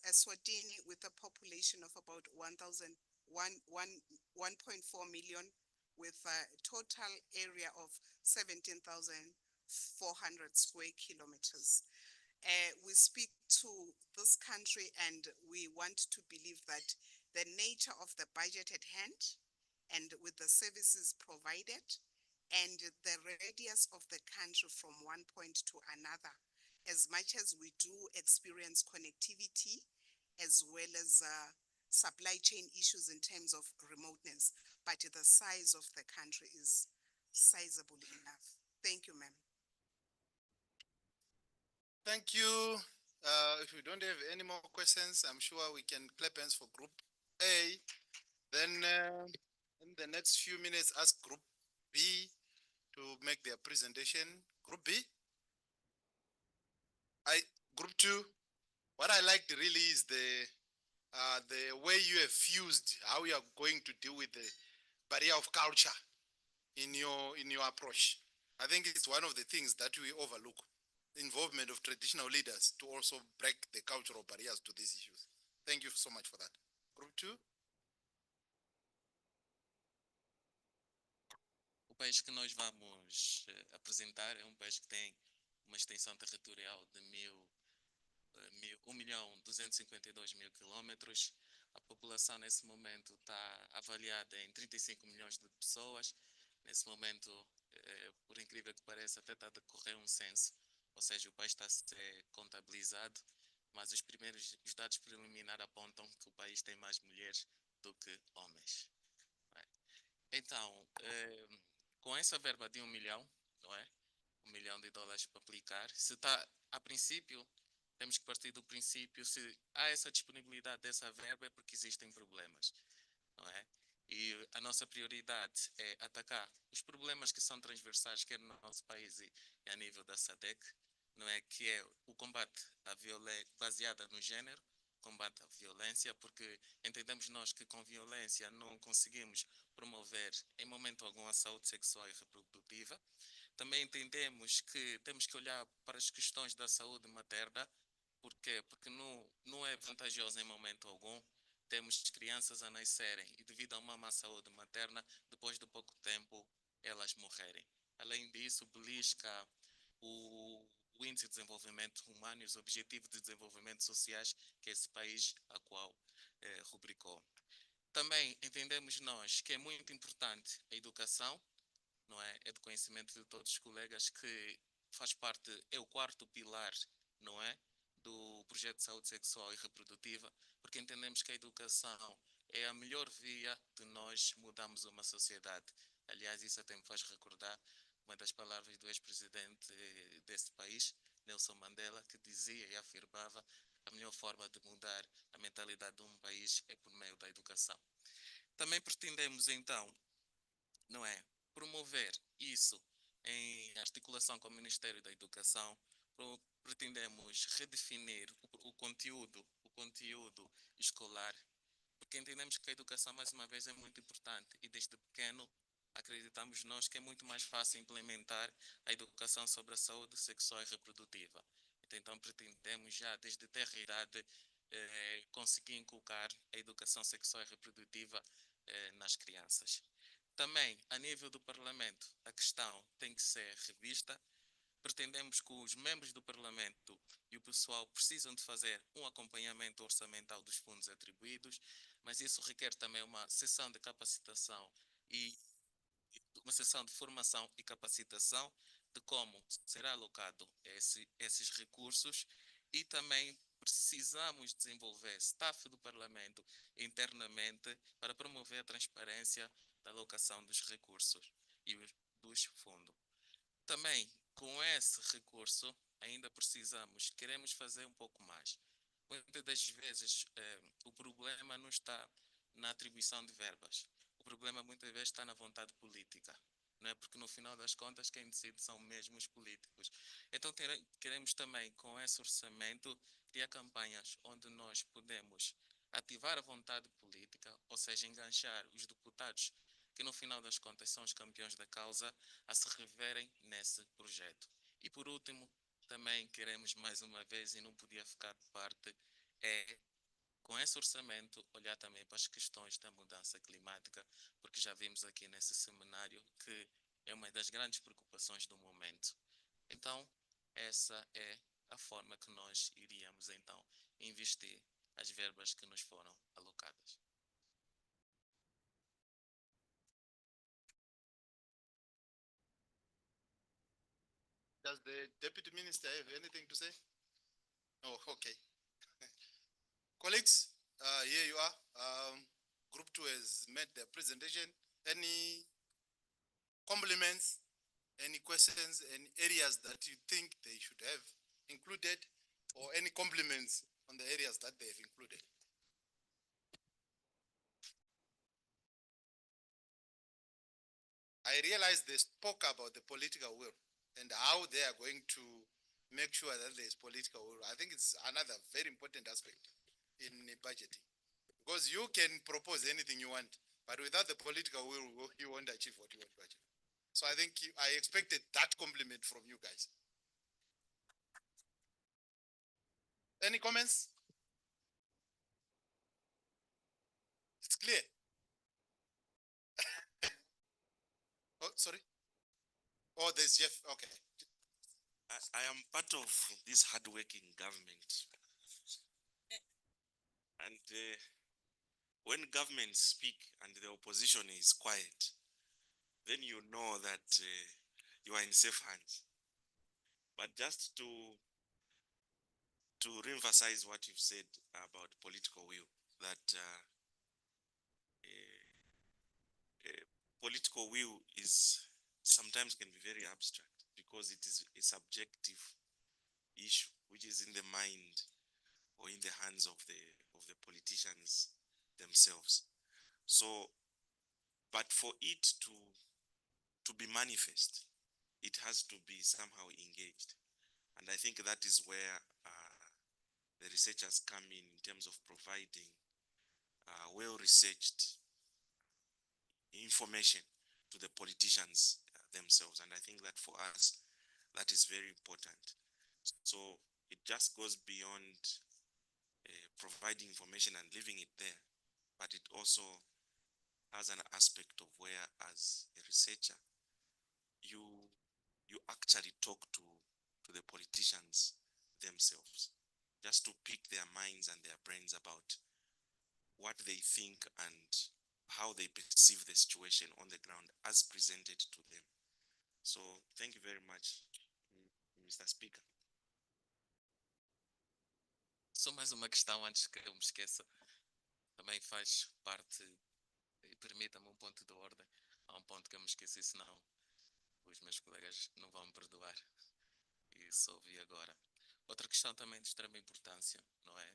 Eswatini with a population of about 1.4 million, with a total area of 17,400 square kilometers. We speak to this country and we want to believe that the nature of the budget at hand and with the services provided and the radius of the country from one point to another, as much as we do experience connectivity as well as supply chain issues in terms of remoteness, but the size of the country is sizable enough. Thank you, ma'am. Thank you. If we don't have any more questions, I'm sure we can clap hands for Group A. Then in the next few minutes, ask Group B to make their presentation. Group B? Group 2, what I liked really is the way you have fused how you are going to deal with the barrier of culture in your approach. I think it's one of the things that we overlook. The involvement of traditional leaders to also break the cultural barriers to these issues. Thank you so much for that. Group 2. O país que nós vamos apresentar é um país que tem uma extensão territorial de 1.252.000 quilómetros. A população nesse momento está avaliada em 35 milhões de pessoas. Nesse momento, por incrível que pareça, até está a decorrer um censo, ou seja, o país está a ser contabilizado, mas os dados preliminares apontam que o país tem mais mulheres do que homens. Então, com essa verba de 1 milhão, não é? $1 milhão para aplicar, se está, a princípio, temos que partir do princípio, se há essa disponibilidade dessa verba é porque existem problemas, não é? E a nossa prioridade é atacar os problemas que são transversais, quer no nosso país e a nível da SADC, não é? Que é o combate à violência baseada no género, combate à violência, porque entendemos nós que com violência não conseguimos promover em momento algum a saúde sexual e reprodutiva. Também entendemos que temos que olhar para as questões da saúde materna. Por quê? Porque não é vantajoso em momento algum temos crianças a nascerem e devido a uma má saúde materna, depois de pouco tempo, elas morrerem. Além disso, belisca o Índice de Desenvolvimento Humano e os Objetivos de Desenvolvimento Sociais que esse país a qual rubricou. Também entendemos nós que é muito importante a educação, não é? É do conhecimento de todos os colegas que faz parte, é o quarto pilar, não é? Do projeto de saúde sexual e reprodutiva, porque entendemos que a educação é a melhor via de nós mudarmos uma sociedade. Aliás, isso até me faz recordar uma das palavras do ex-presidente desse país, Nelson Mandela, que dizia e afirmava que a melhor forma de mudar a mentalidade de um país é por meio da educação. Também pretendemos, então, não é, promover isso em articulação com o Ministério da Educação. Pretendemos redefinir o conteúdo escolar, porque entendemos que a educação, mais uma vez, é muito importante e desde pequeno acreditamos nós que é muito mais fácil implementar a educação sobre a saúde sexual e reprodutiva. Então pretendemos já desde tenra idade conseguir inculcar a educação sexual e reprodutiva nas crianças. Também, a nível do Parlamento, a questão tem que ser revista. Pretendemos que os membros do Parlamento e o pessoal precisam de fazer um acompanhamento orçamental dos fundos atribuídos, mas isso requer também uma sessão de capacitação e uma sessão de formação e capacitação de como será alocado esses recursos e também precisamos desenvolver staff do Parlamento internamente para promover a transparência da alocação dos recursos e dos fundos. Também, com esse recurso, ainda queremos fazer um pouco mais. Muitas das vezes, o problema não está na atribuição de verbas. O problema, muitas vezes, está na vontade política. Não é? Porque, no final das contas, quem decide são mesmo os políticos. Então, queremos também, com esse orçamento, criar campanhas onde nós podemos ativar a vontade política, ou seja, enganchar os deputados que no final das contas são os campeões da causa, a se reverem nesse projeto. E por último, também queremos mais uma vez, e não podia ficar de parte, com esse orçamento, olhar também para as questões da mudança climática, porque já vimos aqui nesse seminário que é uma das grandes preocupações do momento. Então, essa é a forma que nós iríamos, então, investir as verbas que nos foram alocadas. Does the Deputy Minister have anything to say? Oh, okay. Colleagues, here you are. Group 2 has made their presentation. Any compliments, any questions, any areas that you think they should have included, or any compliments on the areas that they have included? I realize they spoke about the political will and how they are going to make sure that there is political will. I think it's another very important aspect in budgeting, because you can propose anything you want, But without the political will, you won't achieve what you want to achieve. So I think I expected that compliment from you guys. Any comments? It's clear. Oh, sorry. Oh, there's Jeff. Okay. I am part of this hardworking government. And when governments speak and the opposition is quiet, then you know that you are in safe hands. But just to reemphasize what you've said about political will, that political will is sometimes can be very abstract because it is a subjective issue which is in the mind or in the hands of the politicians themselves. So, but for it to be manifest, it has to be somehow engaged, and I think that is where the researchers come in terms of providing well-researched information to the politicians themselves, and I think that for us that is very important. So it just goes beyond providing information and leaving it there, but it also has an aspect of where, as a researcher, you actually talk to the politicians themselves, just to pick their minds and their brains about what they think and how they perceive the situation on the ground as presented to them. So thank you very much, Mr. Speaker. Só mais uma questão antes que eu me esqueça. Também faz parte, e permita-me um ponto de ordem. Há um ponto que eu me esqueci, senão os meus colegas não vão me perdoar. E só ouvi agora. Outra questão também de extrema importância, não é?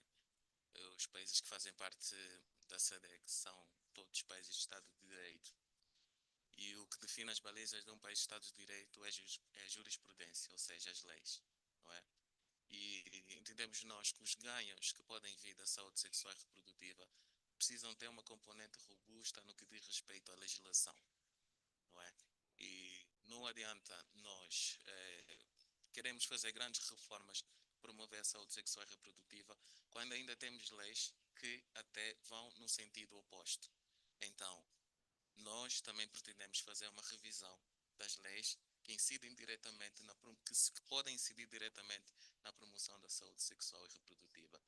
Os países que fazem parte da SADC são todos países de Estado de Direito. E o que define as balizas de um país de Estado de Direito é a jurisprudência, ou seja, as leis, não é? E entendemos nós que os ganhos que podem vir da saúde sexual e reprodutiva precisam ter uma componente robusta no que diz respeito à legislação, não é? E não adianta nós queremos fazer grandes reformas, promover a saúde sexual e reprodutiva, quando ainda temos leis que até vão no sentido oposto. Então, nós também pretendemos fazer uma revisão das leis que incidem diretamente que podem incidir diretamente na promoção da saúde sexual e reprodutiva.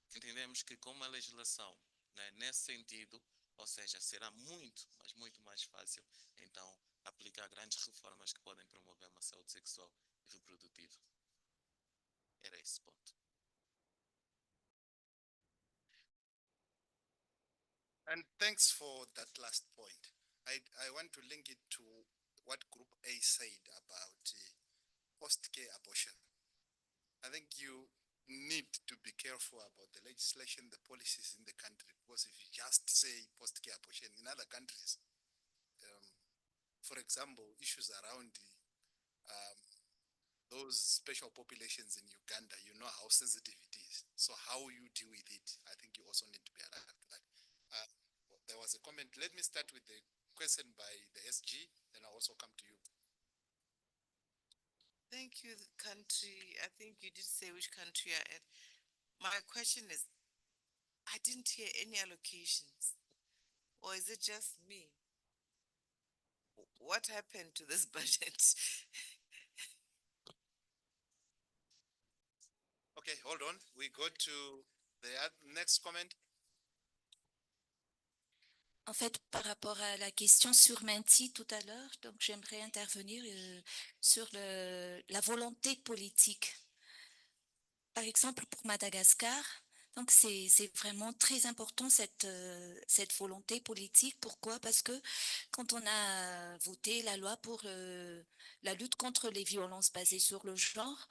Porque entendemos que com uma legislação, né, nesse sentido, ou seja, será muito, mas muito mais fácil, então, aplicar grandes reformas que podem promover uma saúde sexual e reprodutiva. Era esse ponto. And thanks for that last point. I want to link it to what Group A said about post-care abortion. I think you need to be careful about the legislation, the policies in the country, because if you just say post-care abortion in other countries, for example, issues around those special populations in Uganda, you know how sensitive it is. So how you deal with it, I think you also need to be alive to that. There was a comment. Let me start with the question by the SG, then I'll also come to you. Thank you, country. I think you did say which country you're at. My question is, I didn't hear any allocations. Or is it just me? What happened to this budget? Okay, hold on. We go to the next comment. En fait, par rapport à la question sur Menti tout à l'heure, donc j'aimerais intervenir sur la volonté politique. Par exemple, pour Madagascar, donc c'est vraiment très important cette volonté politique. Pourquoi? Parce que quand on a voté la loi pour la lutte contre les violences basées sur le genre,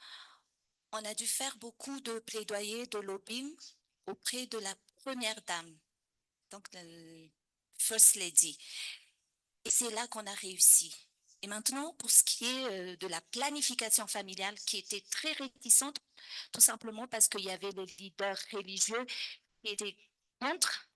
on a dû faire beaucoup de plaidoyer, de lobbying auprès de la première dame, donc First Lady. Et c'est là qu'on a réussi. Et maintenant, pour ce qui est de la planification familiale, qui était très réticente, tout simplement parce qu'il y avait les leaders religieux qui étaient contre.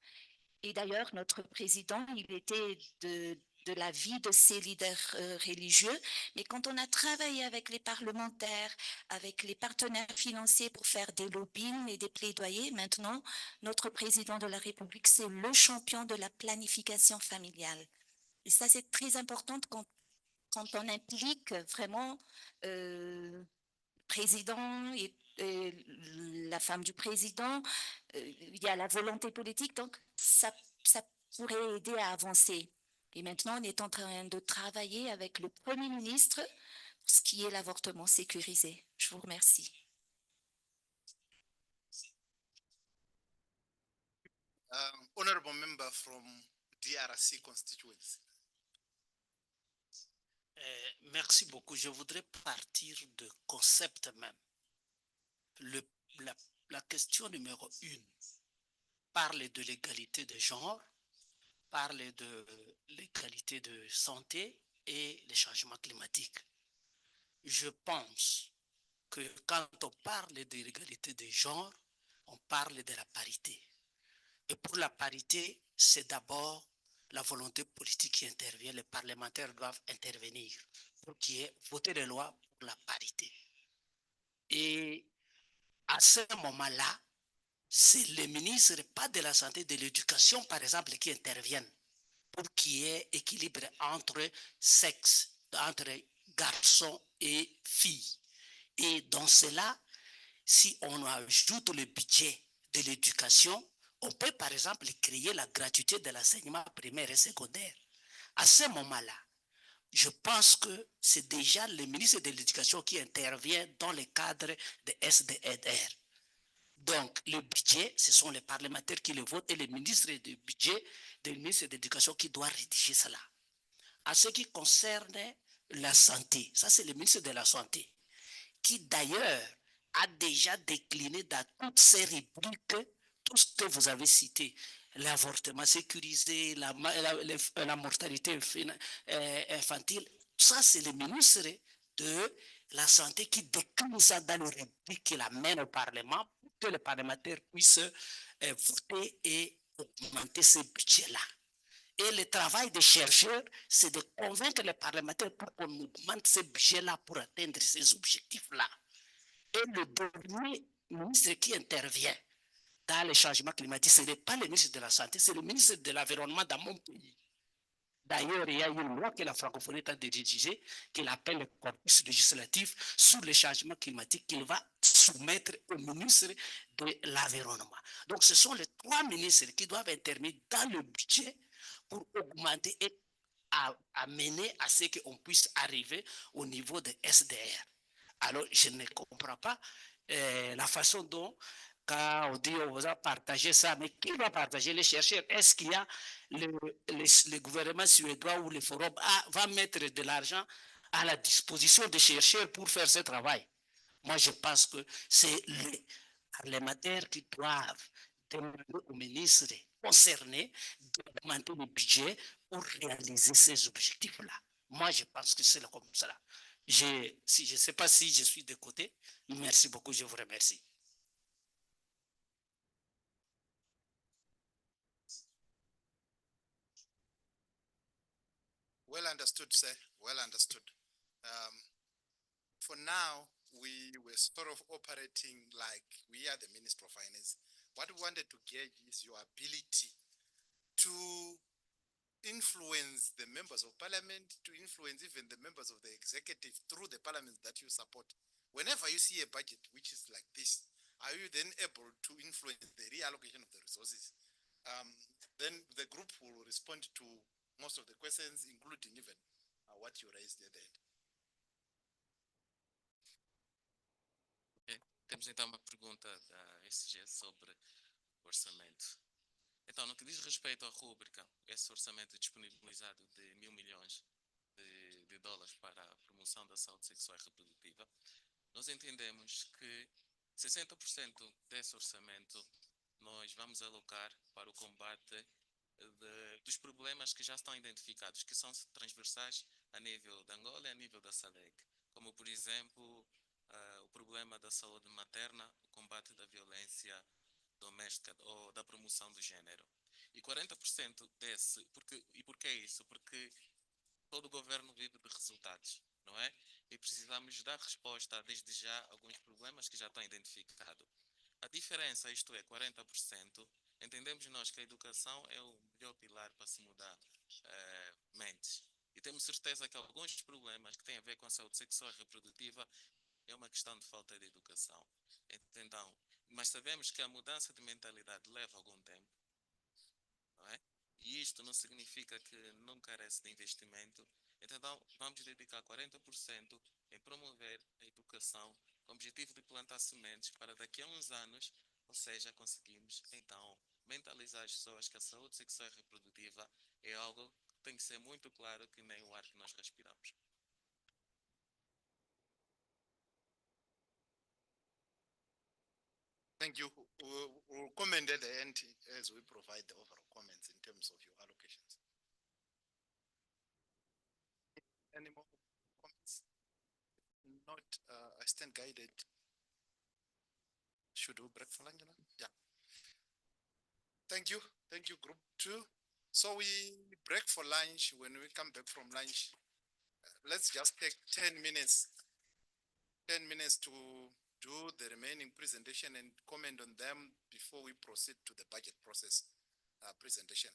Et d'ailleurs, notre président, il était de la vie de ces leaders religieux. Mais quand on a travaillé avec les parlementaires, avec les partenaires financiers pour faire des lobbying et des plaidoyers, maintenant, notre président de la République, c'est le champion de la planification familiale. Et ça, c'est très important quand on implique vraiment président et la femme du président, il y a la volonté politique, donc ça pourrait aider à avancer. Et maintenant, on est en train de travailler avec le Premier ministre pour ce qui est l'avortement sécurisé. Je vous remercie. Honorable member from DRC constituency. Merci beaucoup. Je voudrais partir de concept même. La question numéro 1 parle de l'égalité de genre, parle de l'égalité de santé et les changements climatiques. Je pense que quand on parle de l'égalité de genre, on parle de la parité. Et pour la parité, c'est d'abord la volonté politique qui intervient. Les parlementaires doivent intervenir pour qu'il y ait voté des lois pour la parité. Et à ce moment-là, c'est les ministres, pas de la santé, de l'éducation, par exemple, qui interviennent pour qu'il y ait équilibre entre sexes, entre garçons et filles. Et dans cela, si on ajoute le budget de l'éducation, on peut par exemple créer la gratuité de l'enseignement primaire et secondaire. À ce moment-là, je pense que c'est déjà le ministre de l'Éducation qui intervient dans le cadre de SDR. Donc, le budget, ce sont les parlementaires qui le votent et le ministre du budget, le ministre de l'Éducation qui doit rédiger cela. À ce qui concerne la santé, ça c'est le ministre de la Santé, qui d'ailleurs a déjà décliné dans toutes ces rubriques tout ce que vous avez cité, l'avortement sécurisé, la mortalité infantile. Ça, c'est le ministre de la Santé qui décline ça dans le rubrique qu'il amène au Parlement pour que les parlementaires puissent voter et augmenter ce budget-là. Et le travail des chercheurs, c'est de convaincre les parlementaires pour qu'on augmente ce budget-là pour atteindre ces objectifs-là. Et le dernier ministre qui intervient dans les changements climatiques, ce n'est pas le ministre de la Santé, c'est le ministre de l'Environnement dans mon pays. D'ailleurs, il y a une loi que la francophonie est en train de rédiger, qu'il appelle le corpus législatif sur les changements climatiques, qu'il va soumettre au ministre de l'Environnement. Donc, ce sont les 3 ministres qui doivent intervenir dans le budget pour augmenter et amener à ce qu'on puisse arriver au niveau de SDR. Alors, je ne comprends pas la façon dont, quand on dit on va partager ça, mais qui va partager les chercheurs? Est-ce qu'il y a le gouvernement suédois ou le forum va mettre de l'argent à la disposition des chercheurs pour faire ce travail? Moi, je pense que c'est les parlementaires qui doivent demander aux ministres concernés d'augmenter le budget pour réaliser ces objectifs-là. Moi, je pense que c'est comme ça. Je ne sais pas si je suis de côté. Merci beaucoup, je vous remercie. Well understood, sir. Well understood. For now, we were sort of operating like we are the Minister of Finance. What we wanted to gauge is your ability to influence the members of parliament, to influence even the members of the executive through the parliament that you support. Whenever you see a budget which is like this, are you then able to influence the reallocation of the resources? Then the group will respond to most of the questions, including even what you raised at the end. Okay. Temos então uma pergunta da SG sobre o orçamento. Então, no que diz respeito à rúbrica, esse orçamento disponibilizado de $1.000 milhões de dólares para a promoção da saúde sexual e reprodutiva, nós entendemos que 60% desse orçamento nós vamos alocar para o combate dos problemas que já estão identificados, que são transversais a nível da Angola e a nível da SADC, como, por exemplo, o problema da saúde materna, o combate da violência doméstica ou da promoção do gênero. E 40% desse, e por que isso? Porque todo governo vive de resultados, não é? E precisamos dar resposta desde já a alguns problemas que já estão identificados. A diferença, isto é, 40%, entendemos nós que a educação é o melhor pilar para se mudar mentes. E temos certeza que alguns problemas que têm a ver com a saúde sexual e reprodutiva é uma questão de falta de educação. Então, mas sabemos que a mudança de mentalidade leva algum tempo, não é? E isto não significa que não carece de investimento. Então, vamos dedicar 40% em promover a educação com o objetivo de plantar sementes para daqui a uns anos, ou seja, conseguimos então mentalizar as pessoas que a saúde sexual e reprodutiva é algo que tem que ser muito claro que nem o ar que nós respiramos. Thank you. We'll comment at the end as we provide the overall comments in terms of your allocations. Any more comments? Not, I stand guided. Should we break for lunch now? Yeah. Thank you. Thank you, group 2. So we break for lunch. When we come back from lunch, let's just take 10 minutes. 10 minutes to do the remaining presentation and comment on them before we proceed to the budget process presentation,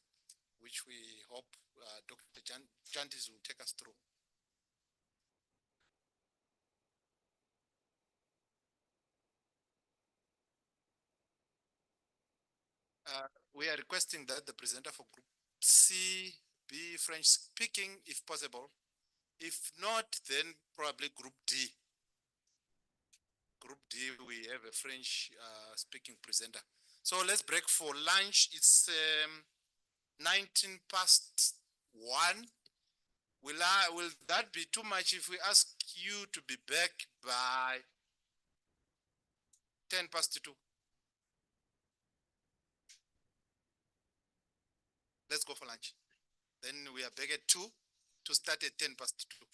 which we hope Dr. Jantis will take us through. We are requesting that the presenter for group C be French speaking if possible. If not, then probably group D. Group D, we have a French speaking presenter. So let's break for lunch. It's 19 past 1. Will that be too much if we ask you to be back by 10 past 2? Let's go for lunch. Then we are back at 2 to start at 10 past 2.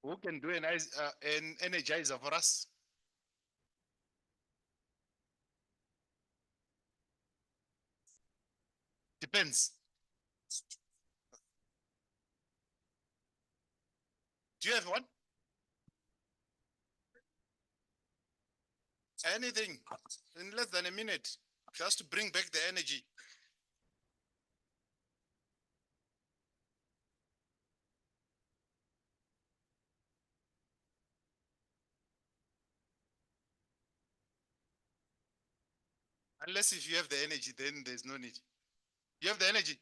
Who can do an energizer for us? Depends. Do you have one? Anything in less than a minute, just to bring back the energy. Unless if you have the energy, then there's no need. You have the energy.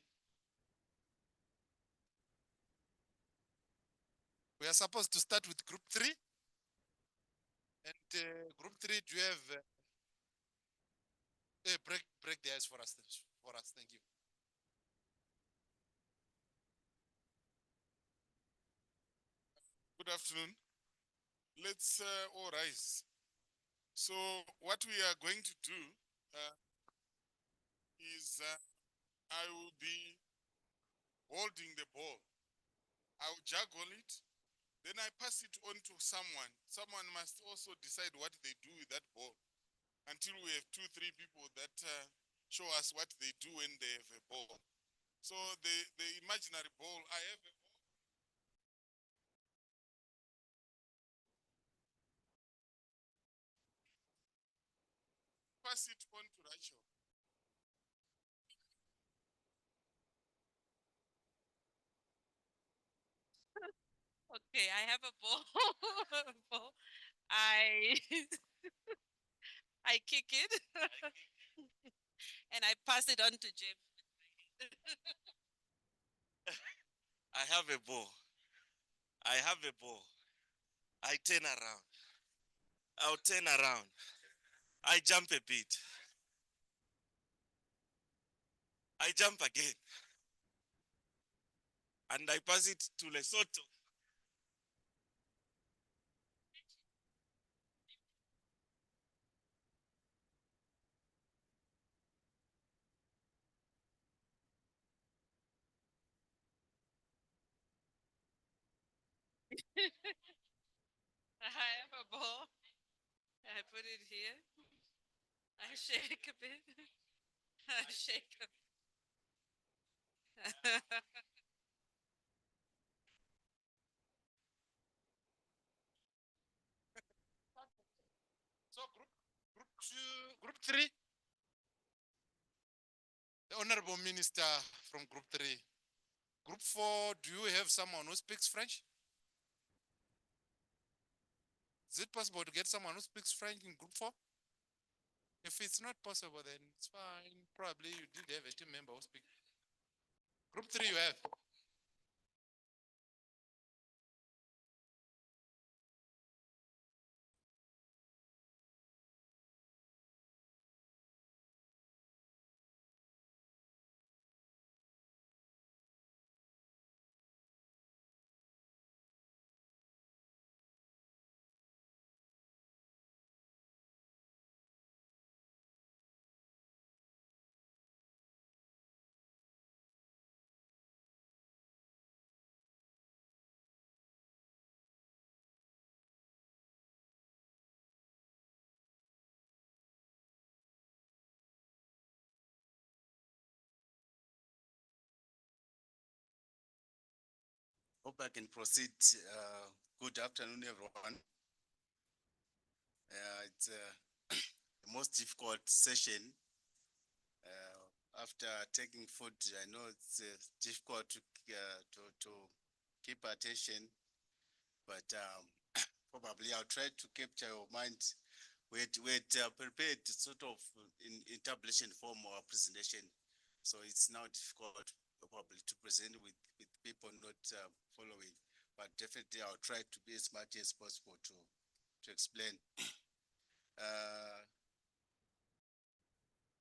We are supposed to start with group 3. And group 3, do you have break the ice for us? For us, thank you. Good afternoon. Let's all rise. So what we are going to do is I will be holding the ball. I'll juggle it. Then I pass it on to someone. Someone must also decide what they do with that ball until we have 2-3 people that show us what they do when they have a ball. So the imaginary ball, I have a ball. Pass it on to Rachel. Okay, I have a ball. ball. I I kick it and I pass it on to Jim. I have a ball. I have a ball. I turn around. I'll turn around. I jump a bit. I jump again. And I pass it to Lesotho. I have a ball. I put it here. I shake a bit. I shake a bit. So group 3, the honorable minister from group 3. Group 4, do you have someone who speaks French? Is it possible to get someone who speaks French in group 4? If it's not possible, then it's fine. Probably you did have a team member who speaks. Group 3 you have. Hope I can proceed. Good afternoon, everyone. It's the most difficult session. After taking food, I know it's difficult to keep attention, but probably I'll try to capture your mind. We had prepared sort of in tabulation form our presentation, so it's now difficult probably to present with people not following, but definitely I'll try to be as much as possible to explain.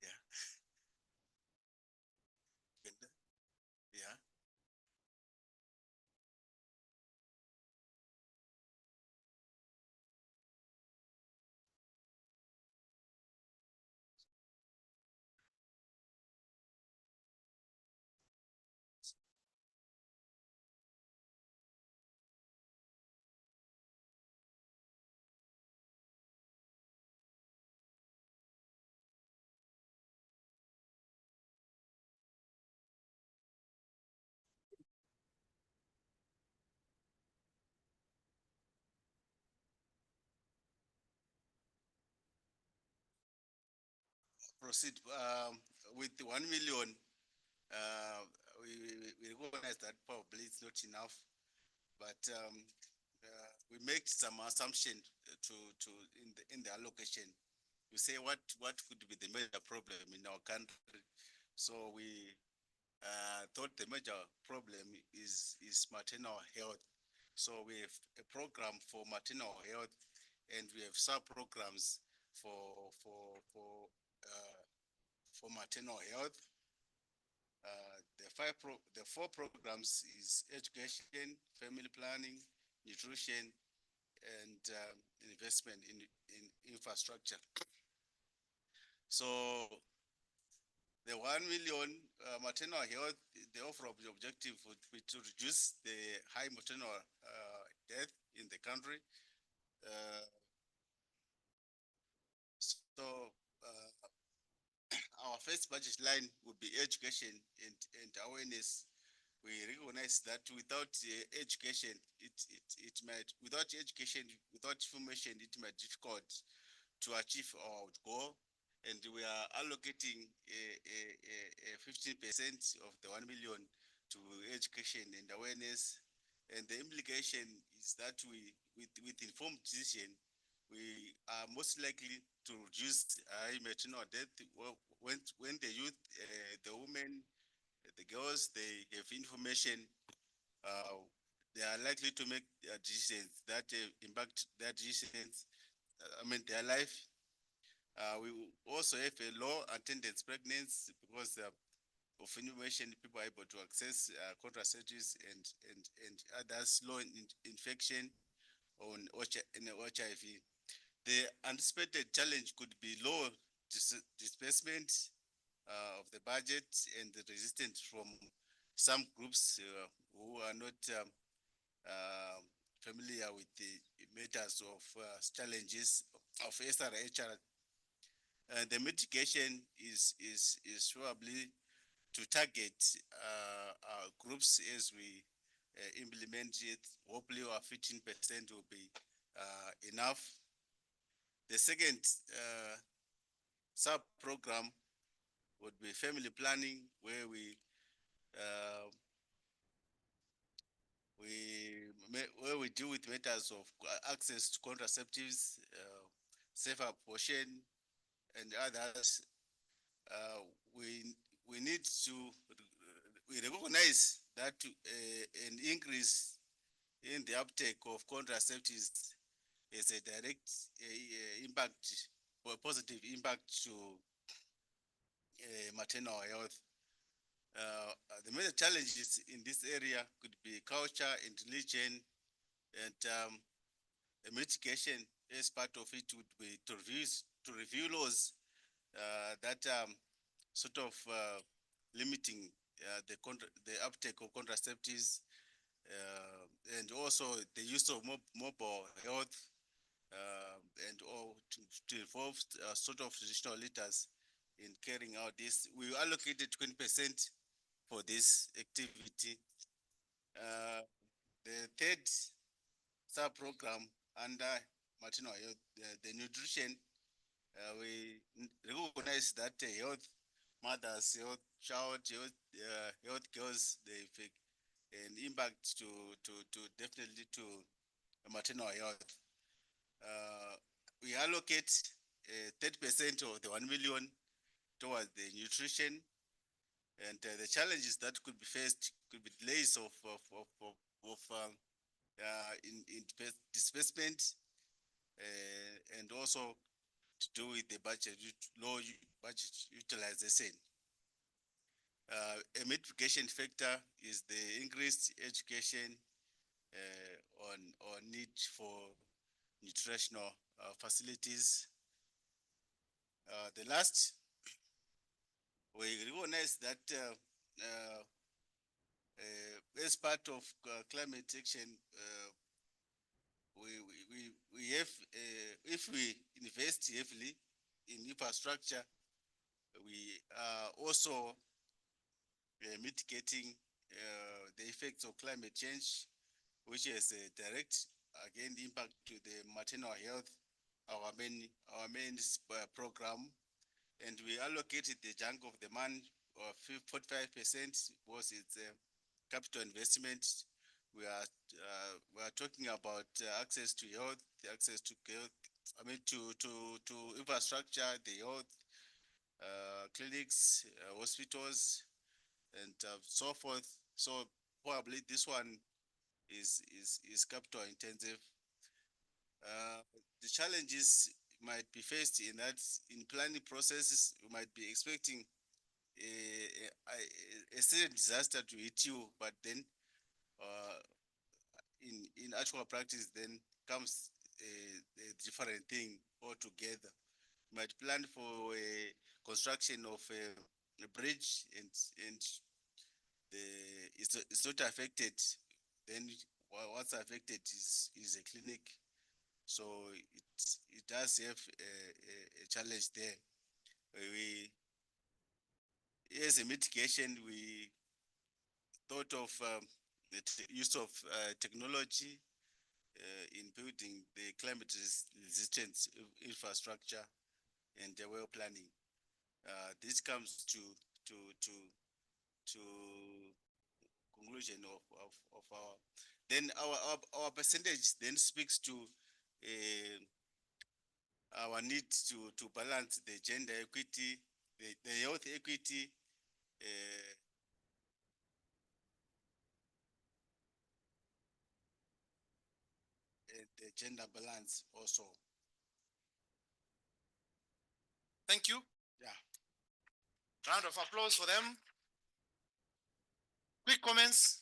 Yeah. Yeah. proceed with the 1 million. We recognize that probably it's not enough, but we make some assumption to in the allocation. We say what could be the major problem in our country. So we thought the major problem is maternal health. So we have a program for maternal health, and we have sub programs for maternal health. The four programs is education, family planning, nutrition, and investment in infrastructure. So the 1 million maternal health, the overall objective would be to reduce the high maternal death in the country. So our first budget line would be education and awareness. We recognize that without education, it might, without education, without information, it might be difficult to achieve our goal. And we are allocating 15% of the 1 million to education and awareness. And the implication is that with informed decision, we are most likely to reduce high maternal death when the youth, the women, the girls, they have information, they are likely to make decisions that impact their decisions, their life. We also have a low attendance pregnancy because of information, people are able to access contraceptives and others, low infection on HIV. The anticipated challenge could be low disbursement of the budget and the resistance from some groups who are not familiar with the matters of challenges of Srhr. The mitigation is probably to target groups as we implement it. Hopefully our 15% will be enough. The second sub-program would be family planning, where we deal with matters of access to contraceptives, safe abortion, and others. We need to we recognize that an increase in the uptake of contraceptives is a direct impact or positive impact to maternal health. The major challenges in this area could be culture and religion, and mitigation as part of it would be to review laws that sort of limiting the uptake of contraceptives, and also the use of mobile health, and or to involve sort of traditional leaders in carrying out this. We allocated 20% for this activity. The third sub-program under maternal health, the nutrition, we recognize that health mothers, health child, health girls, they have an impact to definitely to maternal health. We allocate 30% of the 1 million towards the nutrition, and the challenges that could be faced could be delays of in disbursement, and also to do with the budget, low budget utilization. A mitigation factor is the increased education on need for nutritional facilities. The last, we recognize that as part of climate action, we have, if we invest heavily in infrastructure, we are also mitigating the effects of climate change, which has a direct, again, impact to the maternal health, our main program. and we allocated the chunk of the money of 45% was its capital investment. We are talking about access to health, access to health, I mean to infrastructure, the health, clinics, hospitals, and so forth. So probably this one is capital intensive. The challenges might be faced in that in planning processes, you might be expecting a certain disaster to hit you, but then uh, in actual practice, then comes a different thing altogether. You might plan for a construction of a bridge, and the it's not affected. Then what's affected is a clinic. So it does have a challenge there. We, as a mitigation, we thought of the use of technology in building the climate resistance infrastructure and the well planning. This comes to to to conclusion of our then our percentage then speaks to our need to balance the gender equity, the health equity, the gender balance also. Thank you. Yeah. Round of applause for them. Quick comments?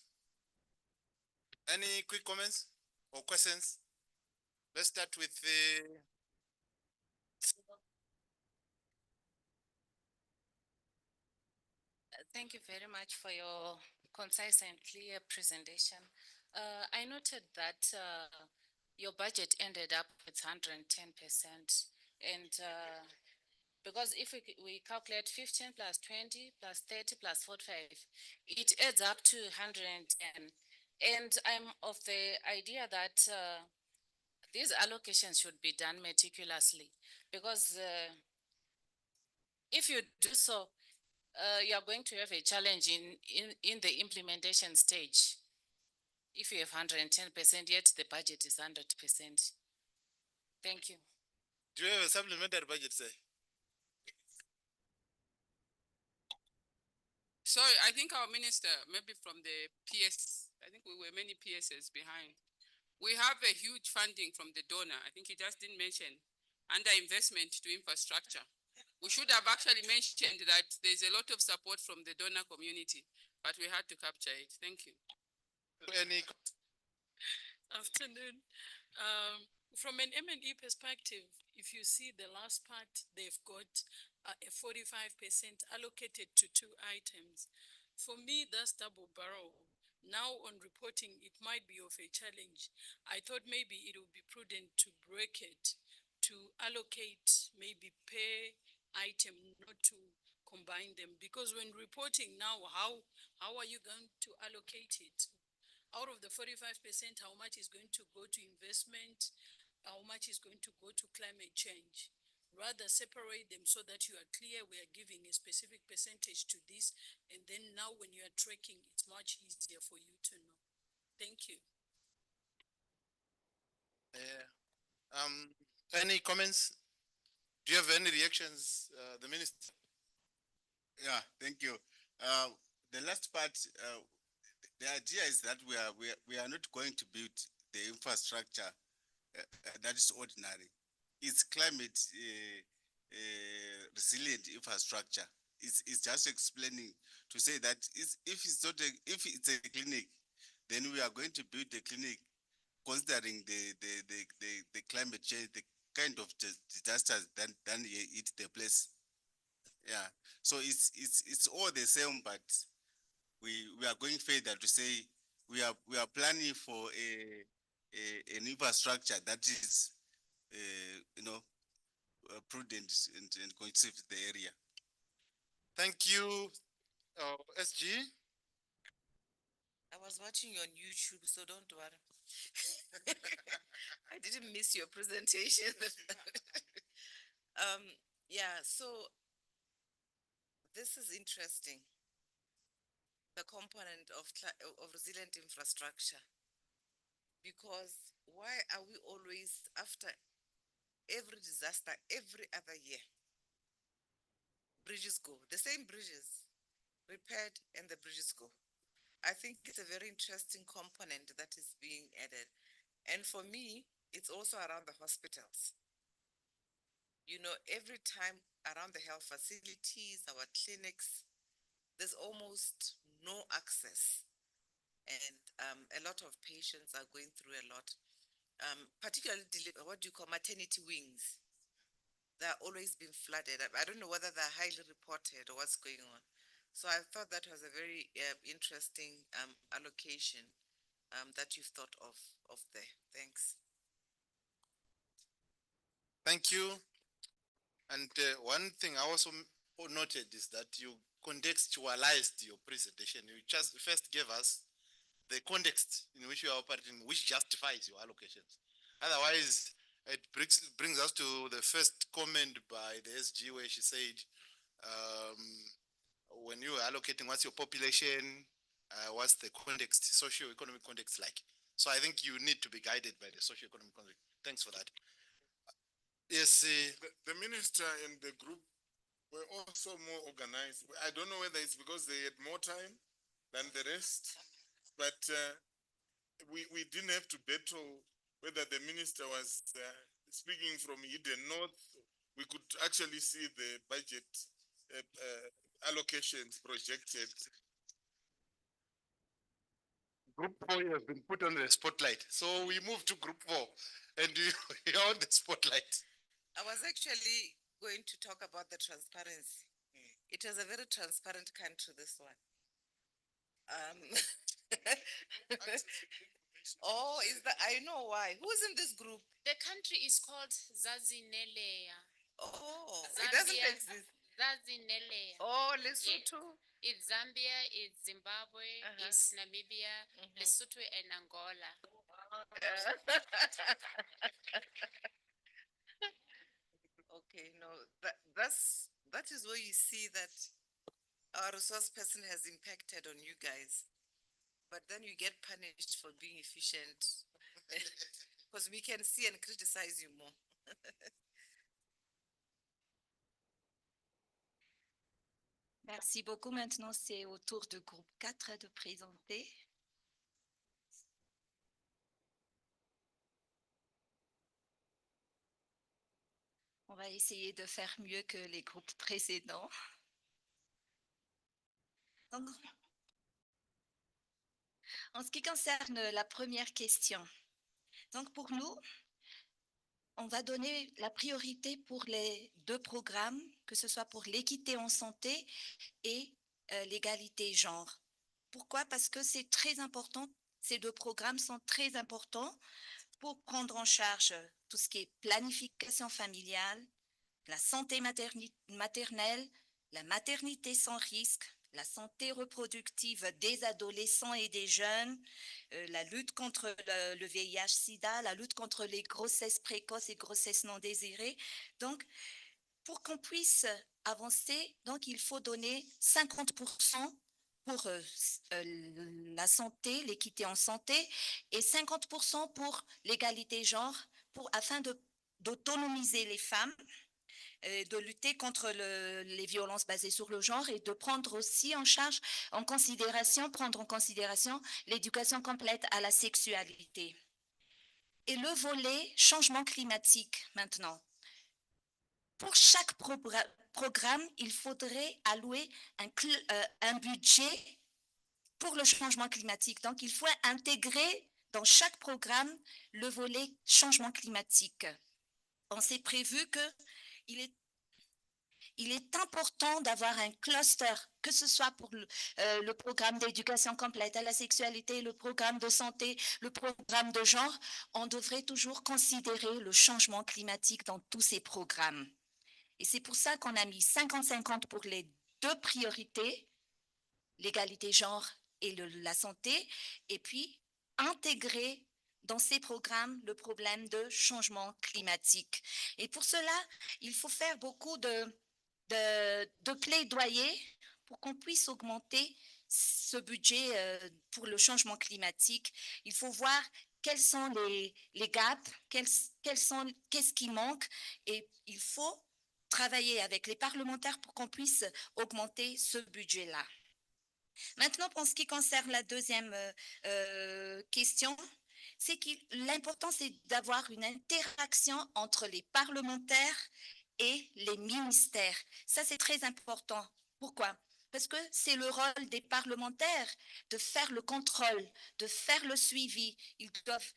Any quick comments or questions? Let's start with the Thank you very much for your concise and clear presentation. I noted that your budget ended up with 110%. And because if we calculate 15 plus 20 plus 30 plus 45, it adds up to 110. And I'm of the idea that these allocations should be done meticulously because if you do so, you are going to have a challenge in the implementation stage. If you have 110%, yet the budget is 100%. Thank you. Do you have a supplementary budget, say? Sorry, I think our minister, maybe from the PS, I think we were many PSs behind. We have a huge funding from the donor. I think he just didn't mention under investment to infrastructure. We should have actually mentioned that there's a lot of support from the donor community, but we had to capture it. Thank you. Any Afternoon. From an M&E perspective, if you see the last part, they've got a 45% allocated to two items. For me, that's double barrel. Now on reporting, it might be of a challenge. I thought maybe it would be prudent to break it, to allocate maybe per item, not to combine them. Because when reporting now, how are you going to allocate it? Out of the 45%, how much is going to go to investment? How much is going to go to climate change? Rather separate them so that you are clear we are giving a specific percentage to this. And then now when you are tracking, it's much easier for you to know. Thank you. any comments? Do you have any reactions, the minister? Yeah, thank you. The last part, the idea is that we are not going to build the infrastructure that is ordinary. It's climate resilient infrastructure. It's just explaining to say that if it's not if it's a clinic, then we are going to build a clinic considering the climate change, the kind of disasters that hit the place. Yeah, so it's all the same, but we are going further to say we are planning for an infrastructure that is prudent and conducive to the area. Thank you, SG. I was watching you on YouTube, so don't worry. I didn't miss your presentation. Yeah, so this is interesting. The component of resilient infrastructure. Because why are we always, after every disaster, every other year, bridges go, the same bridges, repaired and the bridges go? I think it's a very interesting component that is being added. And for me, it's also around the hospitals. You know, every time around the health facilities, our clinics, there's almost no access. And a lot of patients are going through a lot, particularly what do you call maternity wings. They're always being flooded. I don't know whether they're highly reported or what's going on. So I thought that was a very interesting allocation that you've thought of there. Thanks. Thank you. And one thing I also noted is that you contextualized your presentation. You just first gave us the context in which you are operating, which justifies your allocations. Otherwise, it brings us to the first comment by the SG where she said, when you are allocating, what's your population, what's the context, socio-economic context like? So I think you need to be guided by the socio-economic context. Thanks for that. Yes. The minister and the group were also more organized. I don't know whether it's because they had more time than the rest, but we didn't have to battle whether the minister was speaking from Hidden North. We could actually see the budget allocations projected. Group 4 has been put on the spotlight. So we move to Group 4 and you're on the spotlight. I was actually going to talk about the transparency. It was a very transparent country, this one. Oh, is that, I know why. Who's in this group? The country is called Zazineleya. Oh, Zambia, it doesn't exist. Zazineleya. Oh, Lesotho. It's Zambia, it's Zimbabwe, it's Namibia, Lesotho, and Angola. Okay, no, that is where you see that our resource person has impacted on you guys. But then you get punished for being efficient because we can see and criticize you more. Merci beaucoup. Maintenant, c'est au tour du groupe 4 de présenter. On va essayer de faire mieux que les groupes précédents. Donc, en ce qui concerne la première question, donc pour nous, on va donner la priorité pour les deux programmes, que ce soit pour l'équité en santé et l'égalité genre. Pourquoi? Parce que c'est très important, ces deux programmes sont très importants pour prendre en charge tout ce qui est planification familiale, la santé maternelle, la maternité sans risque, la santé reproductive des adolescents et des jeunes, la lutte contre le VIH-Sida, la lutte contre les grossesses précoces et grossesses non désirées. Donc, pour qu'on puisse avancer, donc il faut donner 50% pour la santé, l'équité en santé, et 50% pour l'égalité genre, afin d'autonomiser les femmes, de lutter contre les violences basées sur le genre et de prendre aussi prendre en considération l'éducation complète à la sexualité. Et le volet changement climatique maintenant. Pour chaque programme, il faudrait allouer un budget pour le changement climatique. Donc, il faut intégrer dans chaque programme le volet changement climatique. On s'est prévu qu'il est important d'avoir un cluster, que ce soit pour le programme d'éducation complète à la sexualité, le programme de santé, le programme de genre. On devrait toujours considérer le changement climatique dans tous ces programmes. Et c'est pour ça qu'on a mis 50-50 pour les deux priorités, l'égalité genre et la santé, et puis intégrer dans ces programmes le problème de changement climatique. Et pour cela, il faut faire beaucoup de plaidoyer pour qu'on puisse augmenter ce budget pour le changement climatique. Il faut voir quels sont les gaps, qu'est-ce qui manque, et il faut travailler avec les parlementaires pour qu'on puisse augmenter ce budget-là. Maintenant, en ce qui concerne la deuxième question, c'est que l'important, c'est d'avoir une interaction entre les parlementaires et les ministères. Ça, c'est très important. Pourquoi? Parce que c'est le rôle des parlementaires de faire le contrôle, de faire le suivi. Ils doivent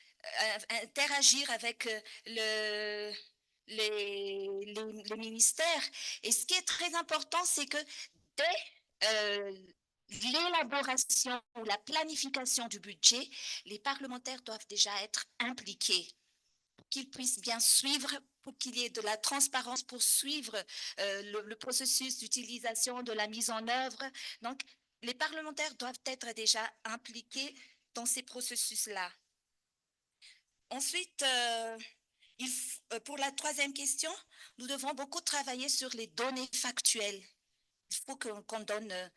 interagir avec les ministères. Et ce qui est très important, c'est que dès l'élaboration ou la planification du budget, les parlementaires doivent déjà être impliqués pour qu'ils puissent bien suivre, pour qu'il y ait de la transparence pour suivre le processus d'utilisation, de la mise en œuvre. Donc, les parlementaires doivent être déjà impliqués dans ces processus-là. Ensuite, pour la troisième question, nous devons beaucoup travailler sur les données factuelles. Il faut qu'on donne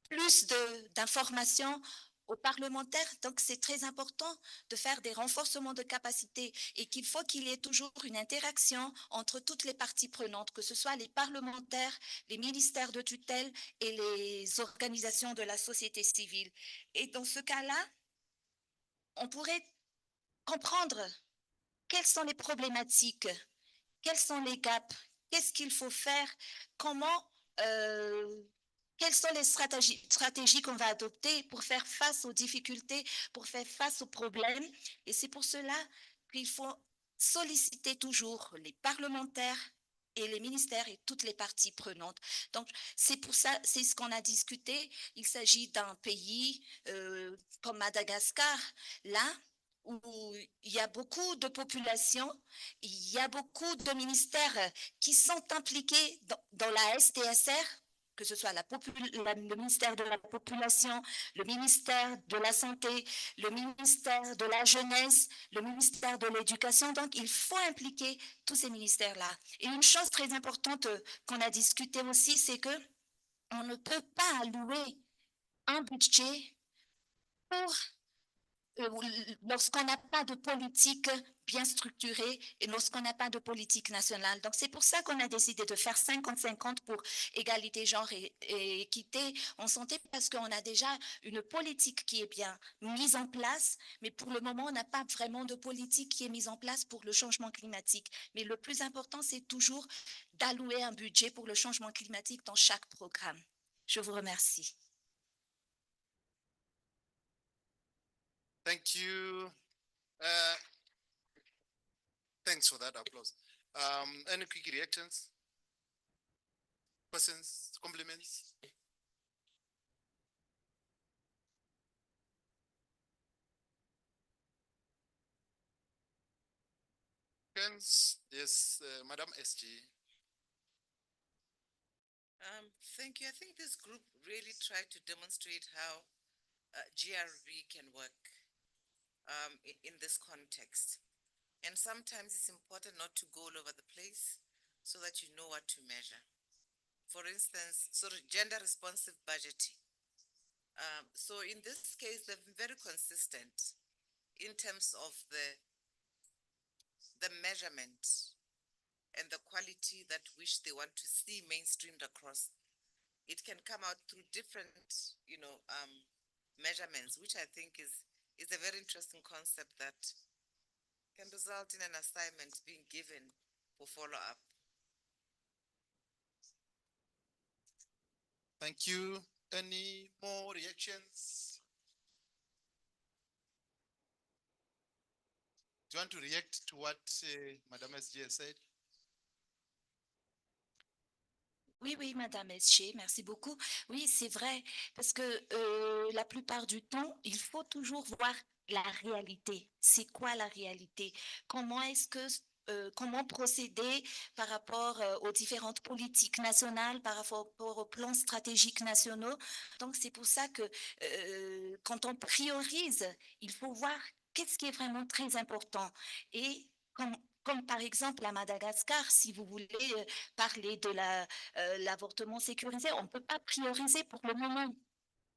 plus d'informations aux parlementaires. Donc, c'est très important de faire des renforcements de capacités et qu'il faut qu'il y ait toujours une interaction entre toutes les parties prenantes, que ce soit les parlementaires, les ministères de tutelle et les organisations de la société civile. Et dans ce cas-là, on pourrait comprendre quelles sont les problématiques, quels sont les gaps, qu'est-ce qu'il faut faire, quelles sont les stratégies qu'on va adopter pour faire face aux difficultés, pour faire face aux problèmes. Et c'est pour cela qu'il faut solliciter toujours les parlementaires et les ministères et toutes les parties prenantes. Donc, c'est pour ça, c'est ce qu'on a discuté. Il s'agit d'un pays comme Madagascar, là, où il y a beaucoup de populations, il y a beaucoup de ministères qui sont impliqués dans la STSR, que ce soit le ministère de la Population, le ministère de la Santé, le ministère de la Jeunesse, le ministère de l'Éducation. Donc, il faut impliquer tous ces ministères-là. Et une chose très importante qu'on a discutée aussi, c'est que on ne peut pas allouer un budget pour lorsqu'on n'a pas de politique bien structurée et lorsqu'on n'a pas de politique nationale. Donc, c'est pour ça qu'on a décidé de faire 50-50 pour égalité genre et équité en santé, parce qu'on a déjà une politique qui est bien mise en place, mais pour le moment, on n'a pas vraiment de politique qui est mise en place pour le changement climatique. Mais le plus important, c'est toujours d'allouer un budget pour le changement climatique dans chaque programme. Je vous remercie. Thank you. Thanks for that applause. Any quick reactions? Questions? Compliments? Yes, Madam SG. Thank you. I think this group really tried to demonstrate how GRV can work in this context. And sometimes it's important not to go all over the place so that you know what to measure. For instance, sort of gender responsive budgeting. So in this case, they've been very consistent in terms of the measurement and the quality that which they want to see mainstreamed across. It can come out through different, measurements, which I think is a very interesting concept that can result in an assignment being given for follow-up. Thank you. Any more reactions? Do you want to react to what Madame SG has said? Oui, Madame Esché, merci beaucoup. Oui, c'est vrai, parce que la plupart du temps, il faut toujours voir la réalité. C'est quoi la réalité? Comment procéder par rapport aux différentes politiques nationales, par rapport aux plans stratégiques nationaux. Donc, c'est pour ça que quand on priorise, il faut voir qu'est-ce qui est vraiment très important. Et comme par exemple à Madagascar, si vous voulez parler de l'avortement sécurisé, on ne peut pas prioriser pour le moment.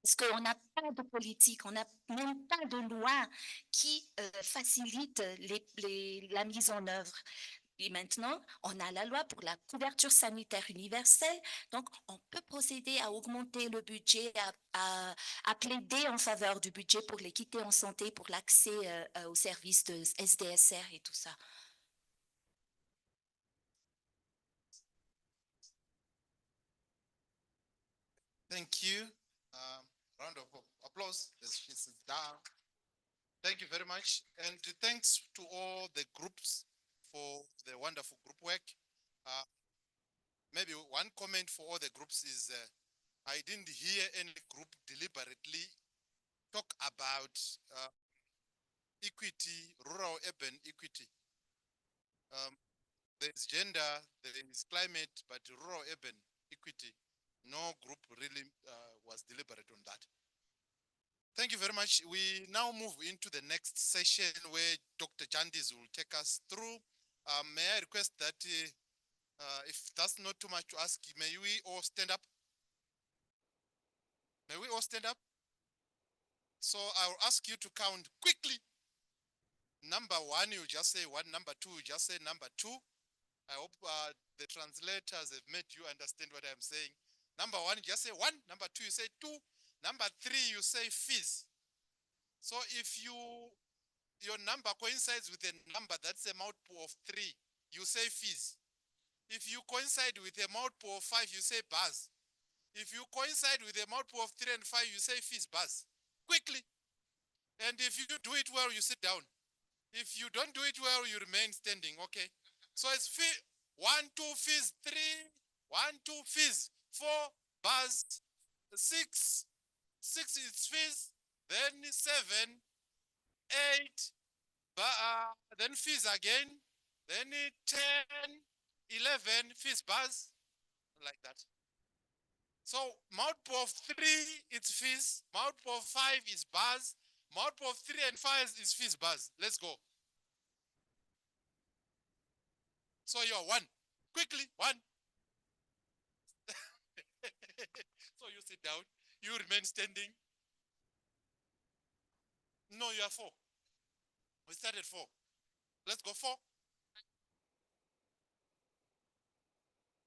Parce qu'on n'a pas de politique, on n'a même pas de loi qui facilite la mise en œuvre. Et maintenant, on a la loi pour la couverture sanitaire universelle, donc on peut procéder à augmenter le budget, à plaider en faveur du budget pour l'équité en santé, pour l'accès aux services de SDSR et tout ça. Thank you. Round of applause as she sits down. Thank you very much. And thanks to all the groups for the wonderful group work. Maybe one comment for all the groups is I didn't hear any group deliberately talk about equity, rural urban equity. There's gender, there is climate, but rural urban equity, no group really was deliberate on that. Thank you very much. We now move into the next session where Dr. Jandis will take us through. May I request that if that's not too much to ask, may we all stand up? May we all stand up? So I'll ask you to count quickly. Number one, you just say one. Number two, you just say number two. I hope the translators have made you understand what I'm saying. Number one, you just say one. Number two, you say two. Number three, you say fizz. So if your number coincides with a number that's a multiple of three, you say fizz. If you coincide with a multiple of five, you say buzz. If you coincide with a multiple of 3 and 5, you say fizz buzz. Quickly. And if you do it well, you sit down. If you don't do it well, you remain standing. Okay. So it's 1, 2, fizz, 3, 1, 2, fizz, 4, buzz, 6 is fizz, then 7, 8, then fizz again, then 10, 11, fizz buzz, like that. So multiple of 3, it's fizz, multiple of 5 is buzz, multiple of 3 and 5 is fizz buzz. Let's go. So you're 1. Quickly, 1. So you sit down, you remain standing. No, you are 4. We started 4. Let's go 4.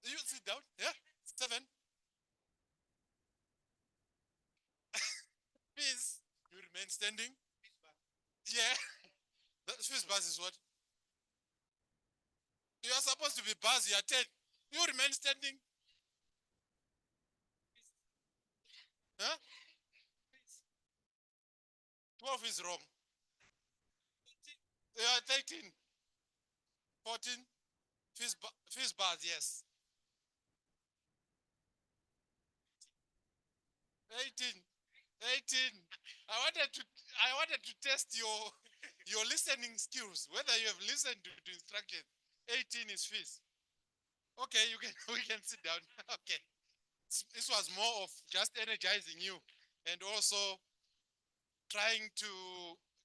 You sit down, yeah? 7. Fizz, you remain standing. Yeah. The fizz buzz is what? You are supposed to be buzz, you are 10. You remain standing. Huh? 12 is wrong. You are 13. 14. Fizz buzz, yes. 18. 18. I wanted to test your listening skills, whether you have listened to instructions. 18 is fizz. Okay, we can sit down. Okay. This was more of just energizing you and also trying to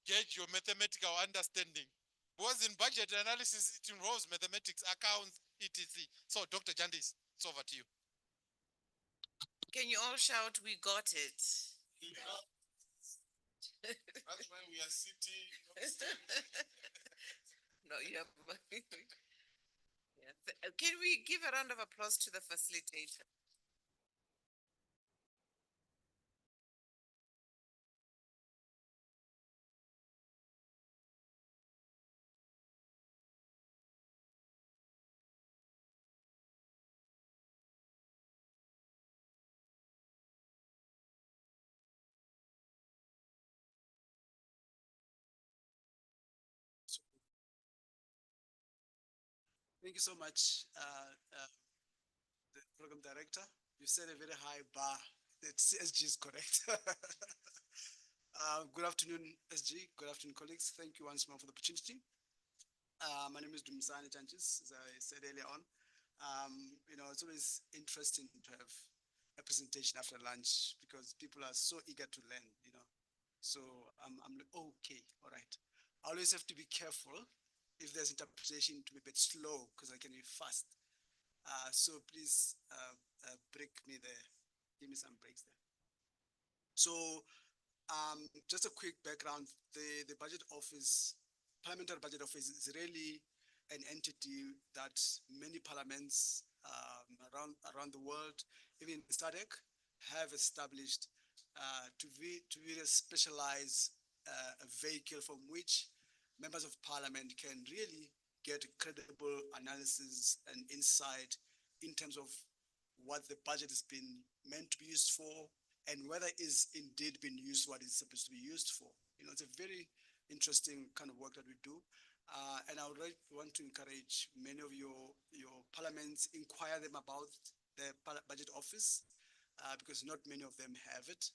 gauge your mathematical understanding. Because in budget analysis, it involves mathematics, accounts, etc. So, Dr. Jandis, it's over to you. Can you all shout, we got it? That's why we are sitting. No, you have. Yeah. Can we give a round of applause to the facilitator? Thank you so much, the program director. You set a very high bar. That SG is correct. Good afternoon, SG. Good afternoon, colleagues. Thank you once more for the opportunity. My name is Dumsani Chanchis, as I said earlier on. It's always interesting to have a presentation after lunch because people are so eager to learn. So I'm okay, all right. I always have to be careful if there's interpretation to be a bit slow because I can be fast. So please break me there. Give me some breaks there. So just a quick background. The budget office, parliamentary budget office is really an entity that many parliaments around the world, even in SADC, have established to be a specialized vehicle from which members of parliament can really get credible analysis and insight in terms of what the budget has been meant to be used for and whether it is indeed being used what it's supposed to be used for. You know, it's a very interesting kind of work that we do. And I would want to encourage many of your parliaments, inquire them about the budget office, because not many of them have it.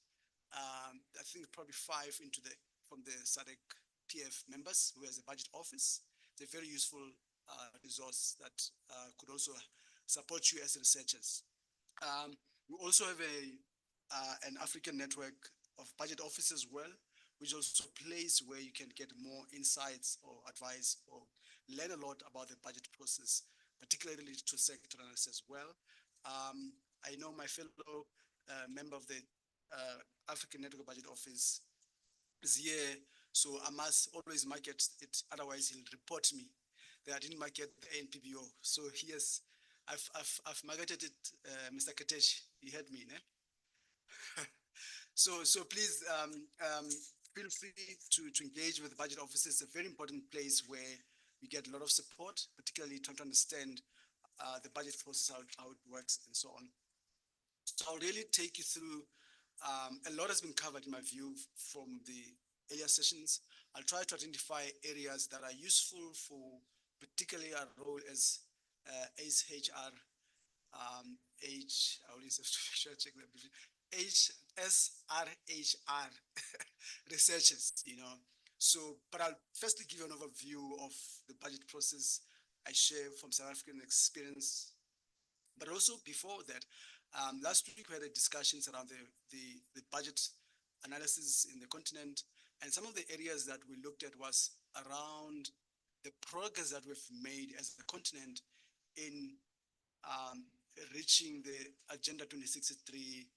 I think probably five from the SADC PF members who has a budget office. It's a very useful resource that could also support you as researchers. We also have an African network of budget offices as well, which is also a place where you can get more insights or advice or learn a lot about the budget process, particularly related to sector analysis as well. I know my fellow member of the African Network Budget Office is here, so I must always market it. Otherwise, he'll report me that I didn't market the ANPBO. So here's, I've marketed it, Mr. Katesh. You heard me, ne? So please feel free to engage with the budget office. It's a very important place where we get a lot of support, particularly trying to understand the budget process, how it works, and so on. So I'll really take you through. A lot has been covered in my view from the earlier sessions. I'll try to identify areas that are useful for particularly our role as SHR, I always have to check that, SRHR researchers, you know. So, but I'll firstly give you an overview of the budget process I share from South African experience. But also before that, last week we had discussions around the budget analysis in the continent, and some of the areas that we looked at was around the progress that we've made as a continent in reaching the Agenda 2063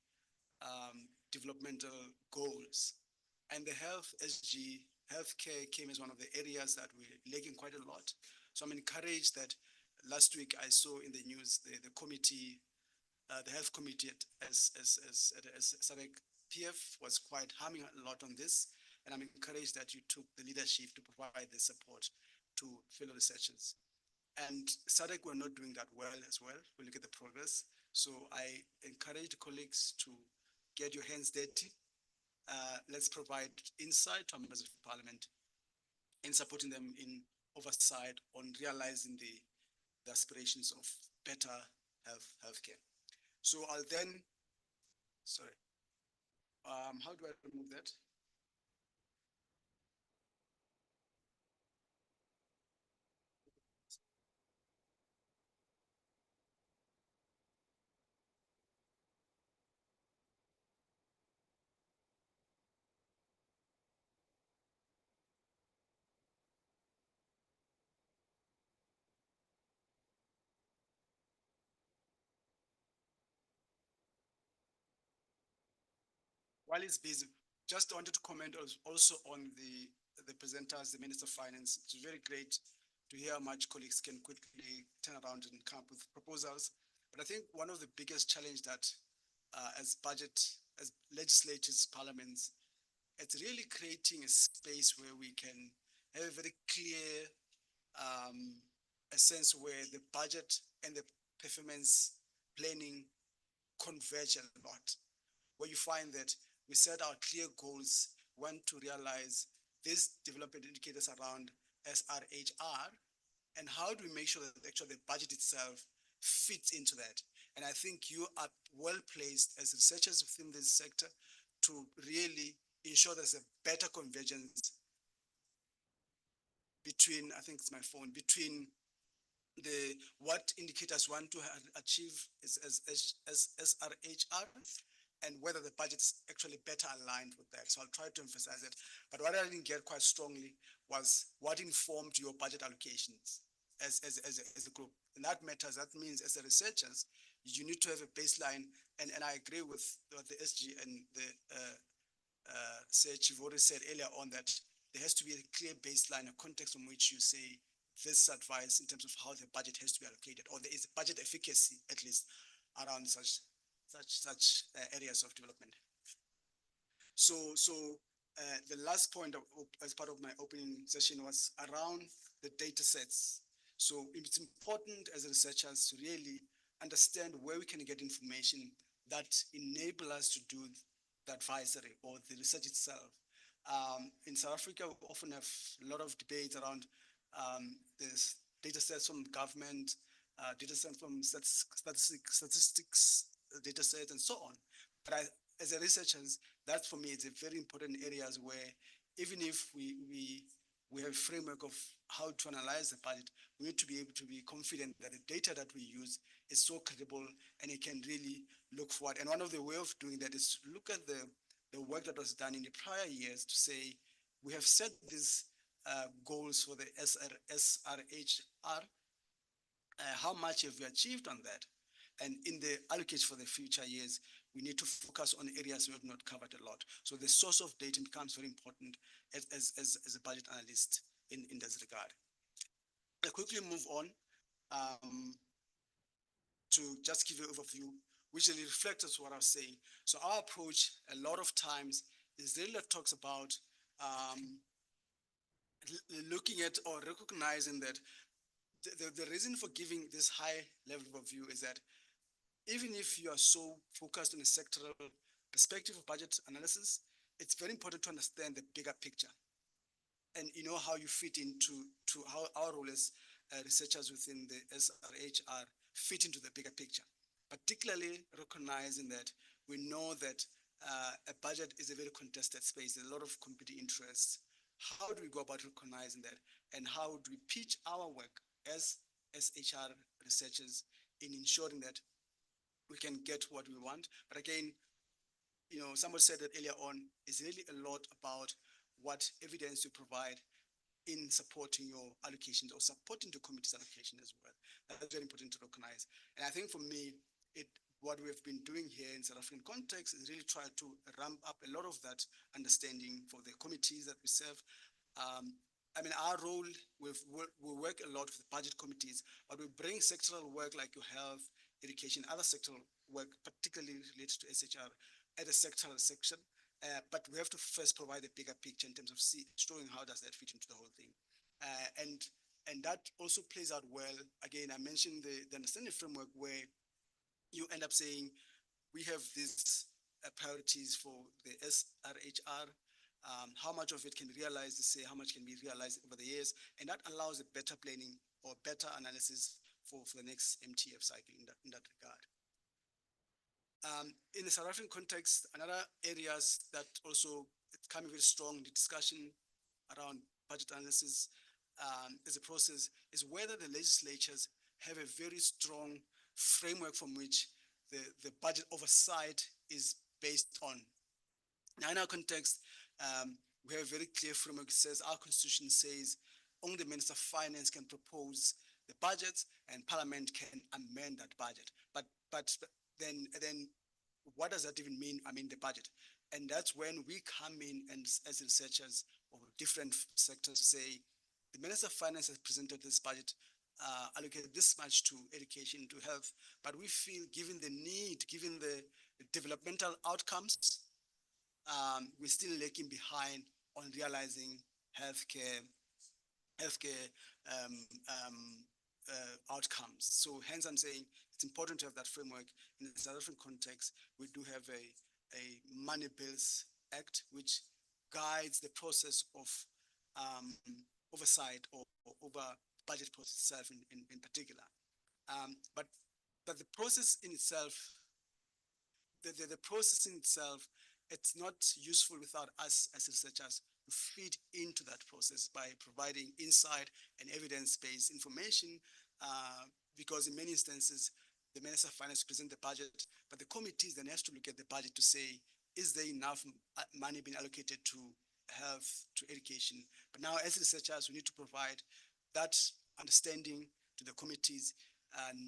developmental goals. And the healthcare came as one of the areas that we're lagging quite a lot. So I'm encouraged that last week I saw in the news the committee, the health committee at SADC PF was quite harming a lot on this. And I'm encouraged that you took the leadership to provide the support to fellow researchers. And SADC, we're not doing that well as well. We look at the progress. So I encourage colleagues to get your hands dirty. Let's provide insight to members of parliament in supporting them in oversight on realizing the aspirations of better healthcare. So I'll then, sorry, how do I remove that? While he's busy, just wanted to comment also on the presenters, the Minister of Finance. It's very great to hear how much colleagues can quickly turn around and come up with proposals. But I think one of the biggest challenge that as legislatures, parliaments, it's really creating a space where we can have a very clear a sense where the budget and the performance planning converge a lot, where you find that we set our clear goals, want to realize these development indicators around SRHR, and how do we make sure that actually the budget itself fits into that? And I think you are well placed as researchers within this sector to really ensure there's a better convergence between, I think it's my phone, between what indicators want to achieve as SRHR and whether the budget's actually better aligned with that. So I'll try to emphasize it. But what I didn't get quite strongly was what informed your budget allocations as a group. And that matters. That means as a researchers, you need to have a baseline. And I agree with what the SG and the Srhr, you've already said earlier on that there has to be a clear baseline, a context from which you say this advice in terms of how the budget has to be allocated, or there is budget efficacy at least around such areas of development. So the last point as part of my opening session was around the data sets. So it's important as researchers to really understand where we can get information that enable us to do the advisory or the research itself. In South Africa, we often have a lot of debates around this data sets from government, data sets from statistics data sets, and so on. But as a researchers, that for me is a very important areas where even if we have a framework of how to analyze the budget, we need to be able to be confident that the data that we use is so credible and it can really look forward. And one of the way of doing that is to look at the work that was done in the prior years to say, we have set these goals for the Srhr, how much have we achieved on that? And in the allocation for the future years, we need to focus on areas we have not covered a lot. So the source of data becomes very important as a budget analyst in this regard. I'll quickly move on to just give you an overview, which really reflects what I was saying. So our approach a lot of times is really talks about looking at or recognizing that the reason for giving this high level of view is that even if you are so focused on a sectoral perspective of budget analysis, it's very important to understand the bigger picture and how you fit into how our role as researchers within the Srhr fit into the bigger picture, particularly recognizing that we know that a budget is a very contested space. There's a lot of competing interests. How do we go about recognizing that, and how do we pitch our work as Srhr researchers in ensuring that we can get what we want? But again, somebody said that earlier on, it's really a lot about what evidence you provide in supporting your allocations or supporting the committee's allocation as well. That's very important to recognize. And I think for me, what we've been doing here in South African context is really try to ramp up a lot of that understanding for the committees that we serve. Our role, we work a lot with the budget committees, but we bring sectoral work like your health, education, other sectoral work, particularly related to Srhr, at a sectoral section. But we have to first provide a bigger picture in terms of showing how does that fit into the whole thing. And that also plays out well. Again, I mentioned the understanding framework where you end up saying, we have these priorities for the Srhr, how much of it can be realized this year, how much can be realized over the years, and that allows a better planning or better analysis for the next MTF cycle in that regard. In the South African context, another areas that also coming very strong in the discussion around budget analysis as a process is whether the legislatures have a very strong framework from which the budget oversight is based on. Now, in our context, we have a very clear framework. It says, our constitution says only the Minister of Finance can propose the budget and Parliament can amend that budget. But then what does that even mean? The budget. And that's when we come in and as researchers of different sectors to say, the Minister of Finance has presented this budget, allocated this much to education, to health, but we feel given the need, given the developmental outcomes, we're still lagging behind on realizing healthcare outcomes. So hence I'm saying it's important to have that framework. In the South African context, we do have a Money Bills Act, which guides the process of oversight or over budget process itself in particular. But the process in itself, the process in itself, it's not useful without us as researchers to feed into that process by providing insight and evidence-based information, because in many instances, the Minister of Finance to present the budget, but the committees then has to look at the budget to say, is there enough money being allocated to health, to education? But now as researchers, we need to provide that understanding to the committees.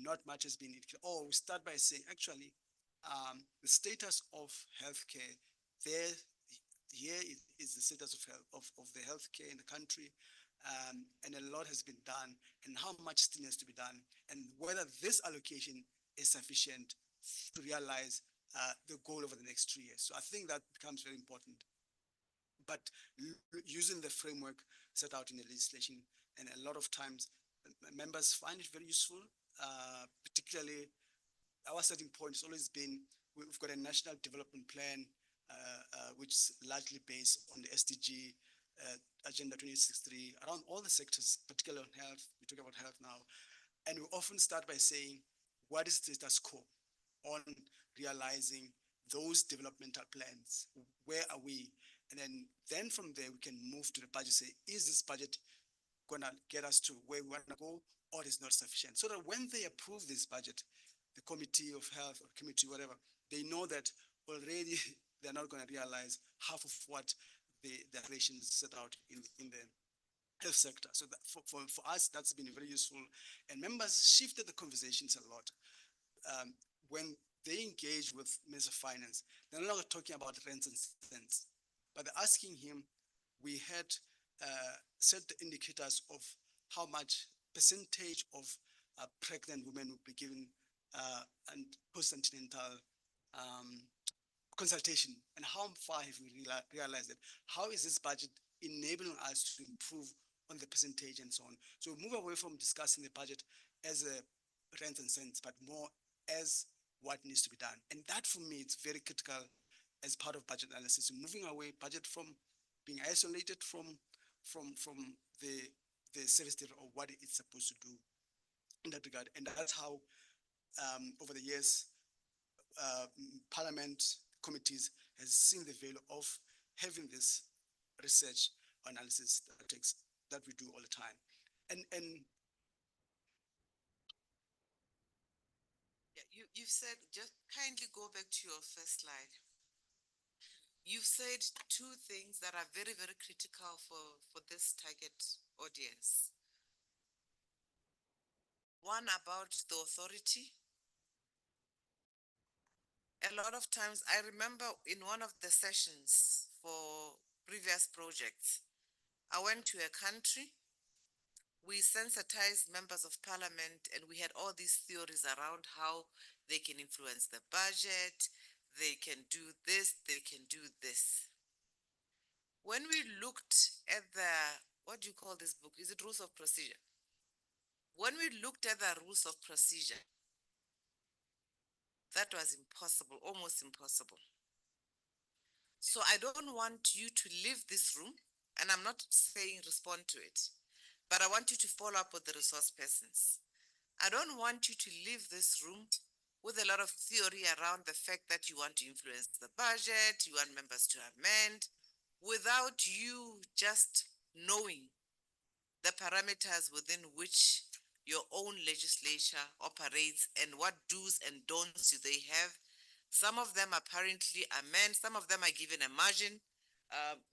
Not much has been indicated. Or we start by saying, actually, the status of healthcare there, here is the status of health, of the healthcare in the country. And a lot has been done, and how much still has to be done, and whether this allocation is sufficient to realize the goal over the next 3 years. So I think that becomes very important. But using the framework set out in the legislation, and a lot of times members find it very useful, particularly our starting point has always been, we've got a national development plan, which is largely based on the SDG Agenda 2063 around all the sectors, particularly on health. We talk about health now. And we often start by saying, what is the status quo on realizing those developmental plans? Where are we? And then from there, we can move to the budget, say, is this budget going to get us to where we want to go, or is not sufficient? So that when they approve this budget, the Committee of Health or committee, whatever, they know that already they're not going to realize half of what the declarations set out in the health sector. So that for us, that's been very useful. And members shifted the conversations a lot. When they engage with Minister of Finance, they're no longer talking about rents and cents, but they're asking him, we had set the indicators of how much percentage of pregnant women would be given and post-antenatal consultation, and how far have we realized it? How is this budget enabling us to improve on the percentage and so on? So we move away from discussing the budget as a rents and cents, but more as what needs to be done. And that for me, it's very critical as part of budget analysis, moving away budget from being isolated from the service delivery or what it's supposed to do in that regard. And that's how over the years, Parliament committees has seen the value of having this research analysis that we do all the time. And yeah, you've said, just kindly go back to your first slide. You've said two things that are very, very critical for this target audience. One about the authority. A lot of times, I remember in one of the sessions for previous projects, I went to a country, we sensitized members of parliament, and we had all these theories around how they can influence the budget, they can do this, they can do this. When we looked at the, what do you call this book? Is it Rules of Procedure? When we looked at the rules of procedure, that was impossible, almost impossible. So I don't want you to leave this room, and I'm not saying respond to it, but I want you to follow up with the resource persons. I don't want you to leave this room with a lot of theory around the fact that you want to influence the budget, you want members to amend, without you just knowing the parameters within which your own legislature operates and what do's and don'ts do they have. Some of them apparently amend, some of them are given a margin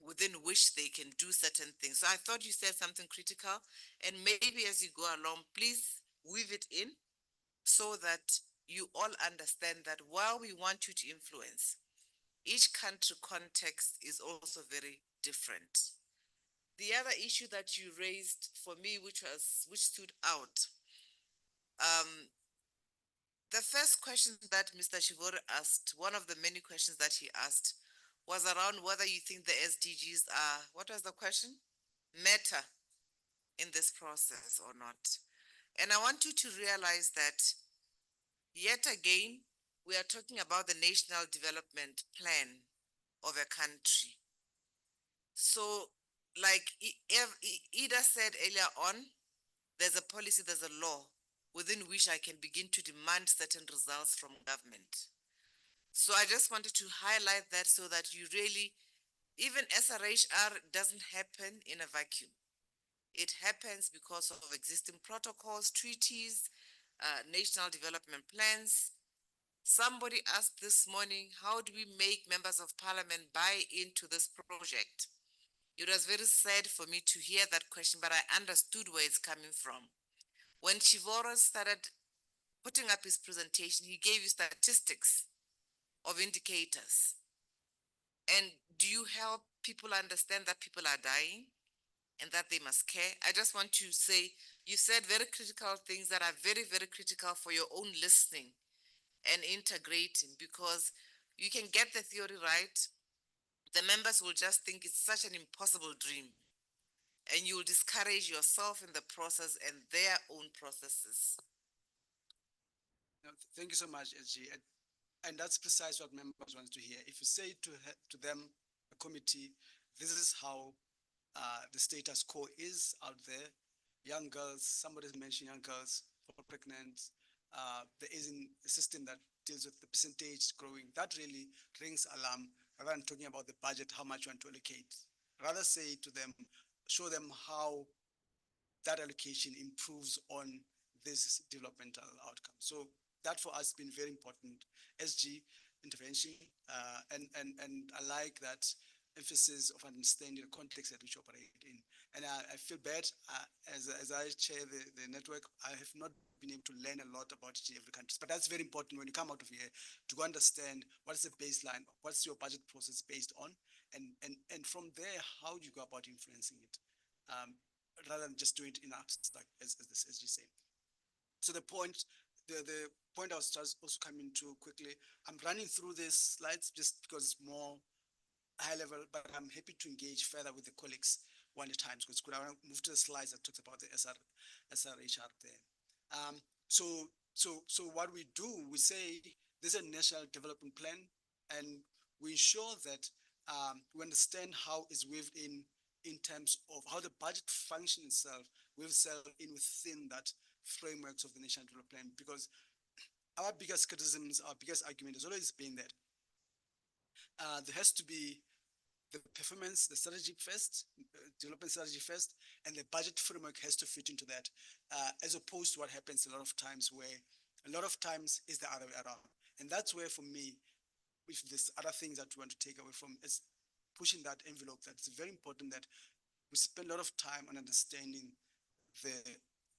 within which they can do certain things. So I thought you said something critical, and maybe as you go along, please weave it in so that you all understand that while we want you to influence, each country context is also very different. The other issue that you raised for me, which stood out, the first question that Mr. Shivori asked, one of the many questions that he asked, was around whether you think the SDGs are, what was the question? Matter in this process or not. And I want you to realize that, yet again, we are talking about the National Development Plan of a country. So, like Ida said earlier on, there's a policy, there's a law within which I can begin to demand certain results from government. So I just wanted to highlight that so that you really, even SRHR doesn't happen in a vacuum. It happens because of existing protocols, treaties, national development plans. Somebody asked this morning, how do we make members of parliament buy into this project? It was very sad for me to hear that question, but I understood where it's coming from. When Chivoro started putting up his presentation, he gave you statistics of indicators. And do you help people understand that people are dying and that they must care? I just want to say, you said very critical things that are very, very critical for your own listening and integrating, because you can get the theory right. The members will just think it's such an impossible dream, and you will discourage yourself in the process and their own processes. Thank you so much, SG. And that's precisely what members want to hear. If you say to them, a committee, this is how the status quo is out there. Young girls, somebody mentioned young girls fall pregnant. There isn't a system that deals with the percentage growing. That really rings alarm rather than talking about the budget, how much you want to allocate. Rather say to them, show them how that allocation improves on this developmental outcome. So that for us has been very important. SG intervention, and I like that emphasis of understanding the context that which we operate in. And I feel bad as I chair the network, I have not been able to learn a lot about each and every country. But that's very important when you come out of here to understand what is the baseline, what's your budget process based on, and from there, how do you go about influencing it? Rather than just do it in abstract, as you say. So the point I was just also coming to quickly, I'm running through these slides just because it's more high level, but I'm happy to engage further with the colleagues one at a time, because I want to move to the slides that talks about the SRHR there. So what we do, we say this is a national development plan, and we ensure that we understand how it's weaved in terms of how the budget function itself will sell in within that frameworks of the national development plan. Because our biggest criticisms, our biggest argument has always been that there has to be the performance, the strategy first, development strategy first, and the budget framework has to fit into that, as opposed to what happens a lot of times where a lot of times is the other way around. And that's where, for me, if there's other things that we want to take away from, is pushing that envelope, that it's very important that we spend a lot of time on understanding the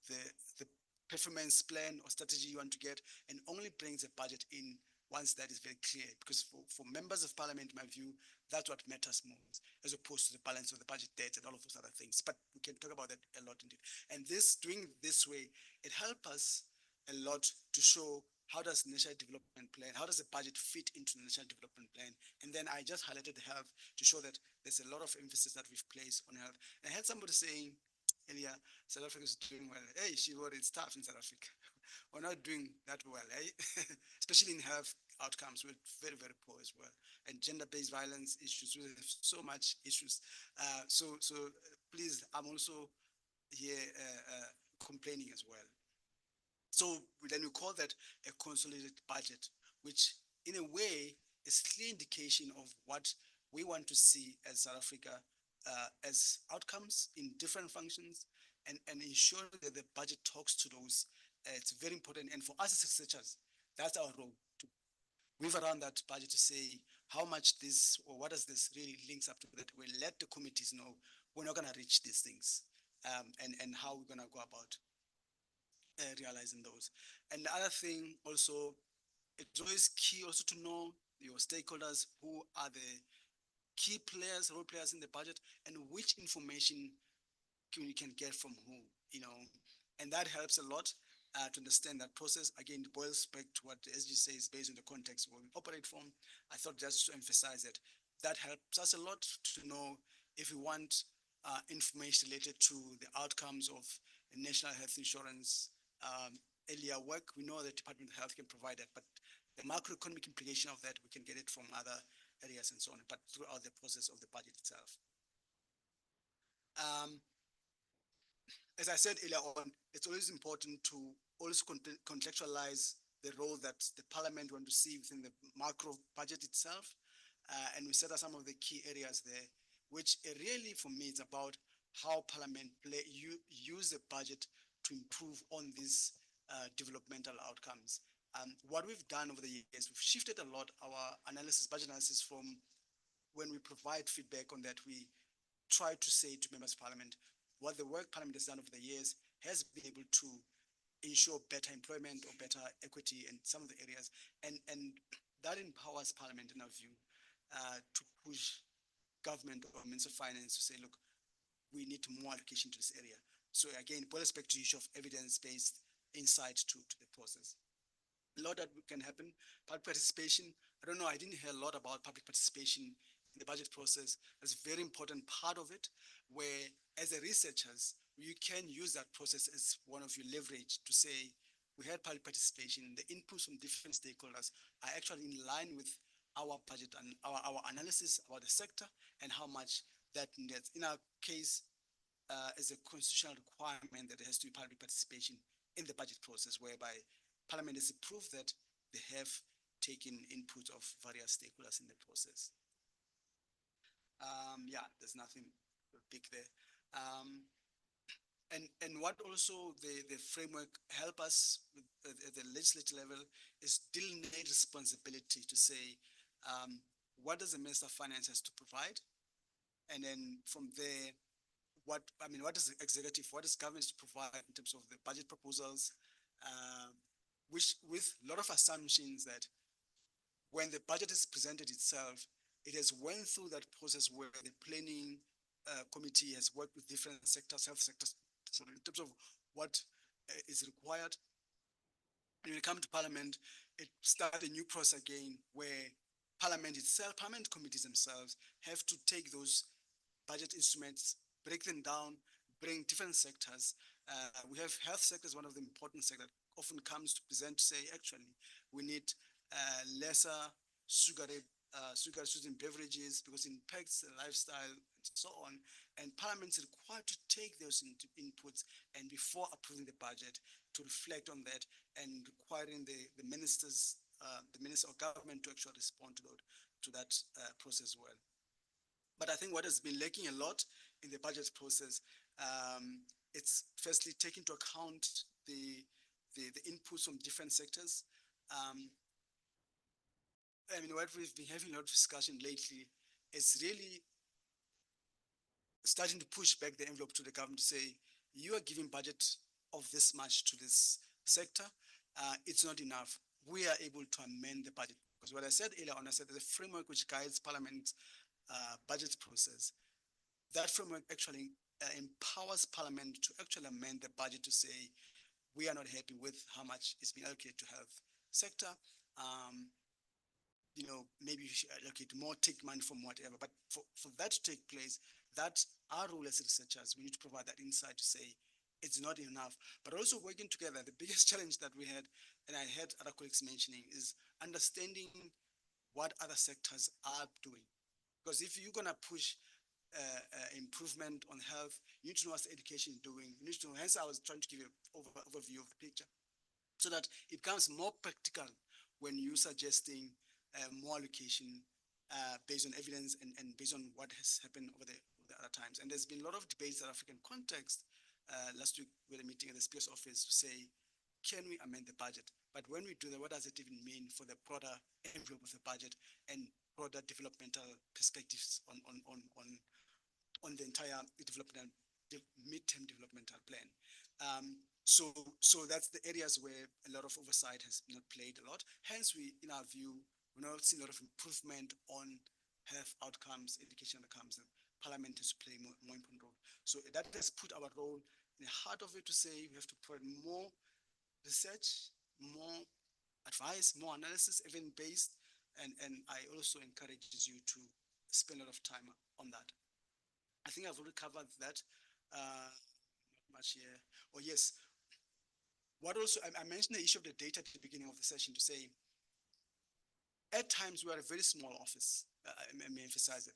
the performance plan or strategy you want to get, and only brings the budget in once that is very clear. Because for members of parliament, in my view, that's what matters most, as opposed to the balance of the budget debts and all of those other things. But we can talk about that a lot indeed. And doing this way, it helps us a lot to show how does the national development plan, how does the budget fit into the national development plan? And then I just highlighted the health to show that there's a lot of emphasis that we've placed on health. And I had somebody saying earlier, South Africa is doing well. Hey, it's tough in South Africa. We're not doing that well, eh? Especially in health outcomes, we're very, very poor as well. And gender-based violence issues, we have so much issues. So please, I'm also here complaining as well. So then we call that a consolidated budget, which in a way is a clear indication of what we want to see as South Africa as outcomes in different functions, and ensuring that the budget talks to those. It's very important. And for us as researchers, that's our role, to weave around that budget to say how much this, or what does this really links up to, that we let the committees know we're not going to reach these things, and how we're going to go about realizing those. And the other thing also, it's always key also to know your stakeholders, who are the key players, role players in the budget, and which information you can get from who, and that helps a lot to understand that process. Again, it boils back to what the SG says based on the context where we operate from. I thought just to emphasize that helps us a lot to know if we want information related to the outcomes of national health insurance earlier work. We know the Department of Health can provide that, but the macroeconomic implication of that, we can get it from other areas and so on, but throughout the process of the budget itself. As I said earlier on, it's always important to also contextualize the role that the parliament want to see within the macro budget itself. And we set out some of the key areas there, which really, for me, it's about how parliament use the budget to improve on these developmental outcomes. What we've done over the years, we've shifted a lot our analysis, budget analysis, from when we provide feedback on that, we try to say to members of parliament what the work parliament has done over the years has been able to ensure better employment or better equity in some of the areas. And that empowers parliament, in our view, to push government or Minister of Finance to say, look, we need more allocation to this area. So again, boils back to the issue of evidence-based insight to the process. A lot that can happen. Public participation, I don't know, I didn't hear a lot about public participation in the budget process. It's a very important part of it, where as a researchers, you can use that process as one of your leverage to say, we had public participation, the inputs from different stakeholders are actually in line with our budget and our analysis about the sector and how much that needs. In our case, is a constitutional requirement that there has to be public participation in the budget process, whereby Parliament has approved that they have taken input of various stakeholders in the process. Yeah, there's nothing big there. And what also the framework help us with, at the legislative level is delineate responsibility to say, what does the Minister of Finance has to provide? And then from there, what does the executive, what does government to provide in terms of the budget proposals, which with a lot of assumptions that when the budget is presented itself, it has went through that process where the planning committee has worked with different sectors, health sectors, so in terms of what is required. When you come to Parliament, it starts a new process again where Parliament itself, Parliament committees themselves have to take those budget instruments, break them down, bring different sectors. We have health sectors, one of the important sectors that often comes to present to say, actually, we need lesser sugar sweetened beverages because it impacts the lifestyle and so on. And Parliament is required to take those inputs and before approving the budget to reflect on that and requiring the ministers, the minister of government to actually respond to that process well. But I think what has been lacking a lot in the budget process, it's firstly taking into account the inputs from different sectors. What we've been having a lot of discussion lately is really starting to push back the envelope to the government to say, you are giving budget of this much to this sector, it's not enough. We are able to amend the budget. Because what I said earlier on, I said there's a framework which guides Parliament's budget process. That framework actually empowers Parliament to actually amend the budget to say, we are not happy with how much is being allocated to health sector. Maybe you should allocate more, take money from whatever. But for that to take place, that's our role as researchers. We need to provide that insight to say it's not enough. But also working together, the biggest challenge that we had, and I heard other colleagues mentioning, is understanding what other sectors are doing. Because if you're going to push improvement on health, you need to know what education is doing. You need to know, hence I was trying to give you an overview of the picture, so that it becomes more practical when you're suggesting more allocation based on evidence and based on what has happened over the other times. And there's been a lot of debates in African context. Last week we had a meeting at the Speaker's office to say, can we amend the budget? But when we do that, what does it even mean for the broader envelope of the budget and broader developmental perspectives on the entire mid-term developmental plan? So that's the areas where a lot of oversight has not played a lot. Hence, in our view, we're not seeing a lot of improvement on health outcomes, education outcomes, and Parliament has to play more important role. So that has put our role in the heart of it to say we have to provide more research, more advice, more analysis, evidence-based, and I also encourage you to spend a lot of time on that. I think I've already covered that. Not much here. Oh yes. What also, I mentioned the issue of the data at the beginning of the session to say, at times we are a very small office. I may emphasize it.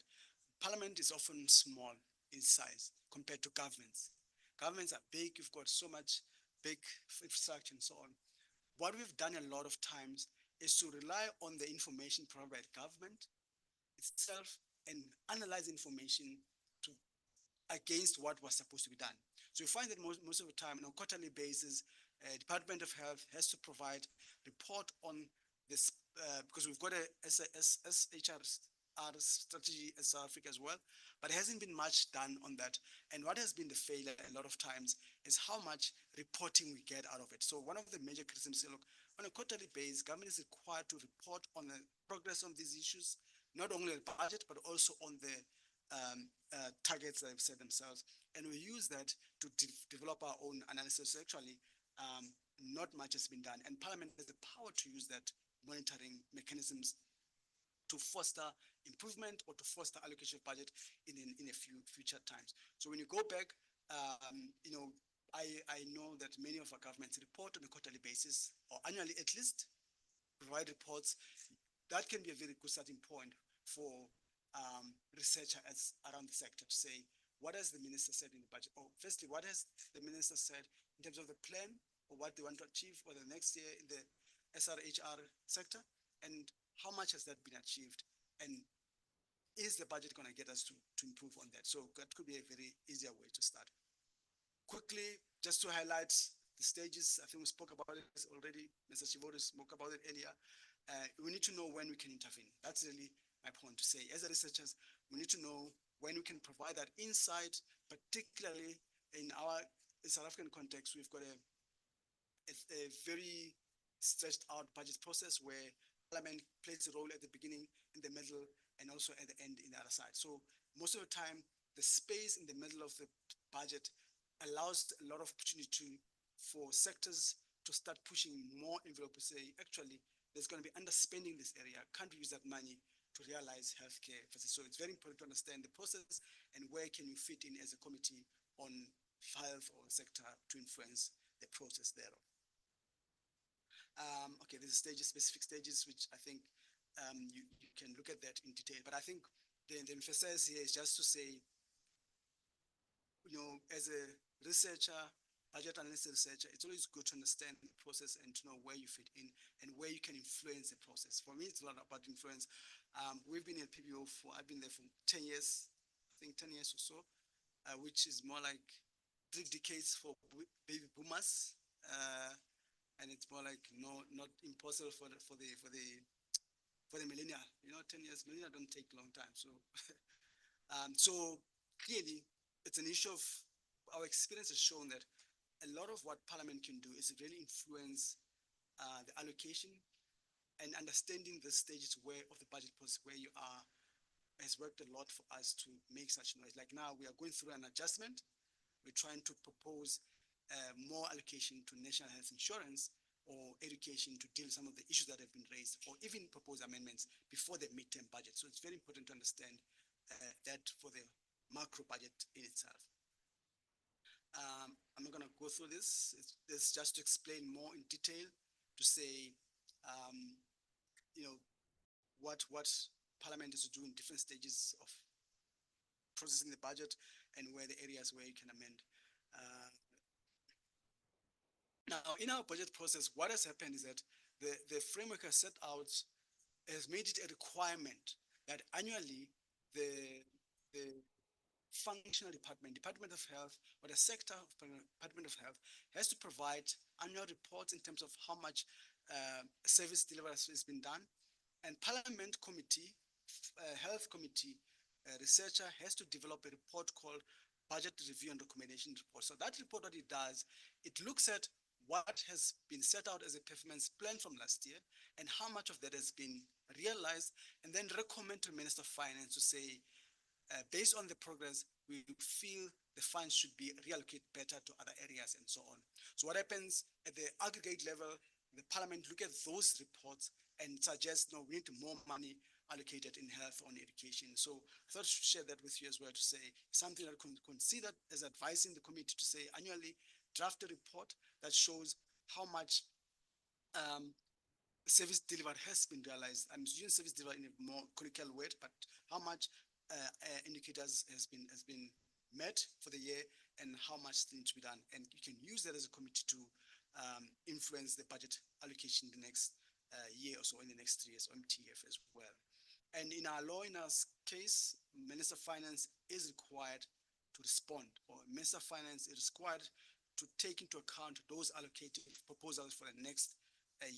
Parliament is often small in size compared to governments. Governments are big, you've got so much big infrastructure and so on. What we've done a lot of times is to rely on the information provided by the government itself and analyze information against what was supposed to be done. So you find that most of the time on a quarterly basis, Department of Health has to provide report on this because we've got a SHR strategy as South Africa as well, but there hasn't been much done on that. And what has been the failure a lot of times is how much reporting we get out of it. So one of the major criticisms say, look, on a quarterly basis, government is required to report on the progress on these issues, not only the budget, but also on the targets that they've set themselves. And we use that to develop our own analysis. So actually, not much has been done. And Parliament has the power to use that monitoring mechanisms to foster improvement or to foster allocation of budget in a few future times. So when you go back, I know that many of our governments report on a quarterly basis or annually at least, provide reports. That can be a very good starting point for researchers around the sector to say, what has the minister said in the budget? Or firstly, what has the minister said in terms of the plan or what they want to achieve for the next year in the SRHR sector? And how much has that been achieved? And is the budget going to get us to improve on that? So that could be a very easier way to start. Quickly, just to highlight the stages, I think we spoke about it already. Mr. Chivodo spoke about it earlier. We need to know when we can intervene. That's really my point to say. As a researchers, we need to know when we can provide that insight, particularly in our South African context. We've got a very stretched out budget process where Parliament plays a role at the beginning, in the middle, and also at the end in the other side. So most of the time, the space in the middle of the budget allows a lot of opportunity for sectors to start pushing more envelope to say, actually, there's going to be underspending this area. Can't we use that money to realize healthcare? So it's very important to understand the process and where can you fit in as a committee on health or sector to influence the process thereof. Okay, there's stages, specific stages, which I think you can look at that in detail. But I think the emphasis here is just to say, as a researcher, budget analyst researcher, it's always good to understand the process and to know where you fit in and where you can influence the process. For me, it's a lot about influence. We've been at PBO I've been there for 10 years, I think 10 years or so, which is more like 3 decades for baby boomers. And it's more like not impossible for the millennial. 10 years, millennial don't take a long time. So, so clearly, it's an issue of our experience has shown that a lot of what Parliament can do is really influence the allocation and understanding the stages of the budget process where you are has worked a lot for us to make such noise. Like now, we are going through an adjustment. We're trying to propose more allocation to national health insurance or education to deal with some of the issues that have been raised, or even propose amendments before the midterm budget. So it's very important to understand that for the macro budget in itself. I'm not going to go through this. It's just to explain more in detail to say, what Parliament is to do in different stages of processing the budget and where the areas where you can amend. Now, in our budget process, what has happened is that the framework has set out, has made it a requirement that annually the functional Department of Health, or the sector of Department of Health has to provide annual reports in terms of how much service delivery has been done. And Parliament Committee, Health Committee, researcher has to develop a report called Budget Review and Recommendation Report. So that report, what it does, it looks at what has been set out as a performance plan from last year and how much of that has been realized, and then recommend to the Minister of Finance to say, based on the progress, we feel the funds should be reallocated better to other areas and so on. So what happens at the aggregate level, the Parliament look at those reports and suggest, no, we need more money allocated in health or in education. So I thought I should share that with you as well to say something that can consider as advising the committee to say annually draft a report that shows how much service delivered has been realized. I'm using service delivered in a more colloquial word, but how much indicators has been met for the year and how much still needs to be done. And you can use that as a committee to influence the budget allocation in the next year or so, in the next 3 years, or MTF as well. And in our law, in our case, Minister of Finance is required to respond, or Minister of Finance is required to take into account those allocated proposals for the next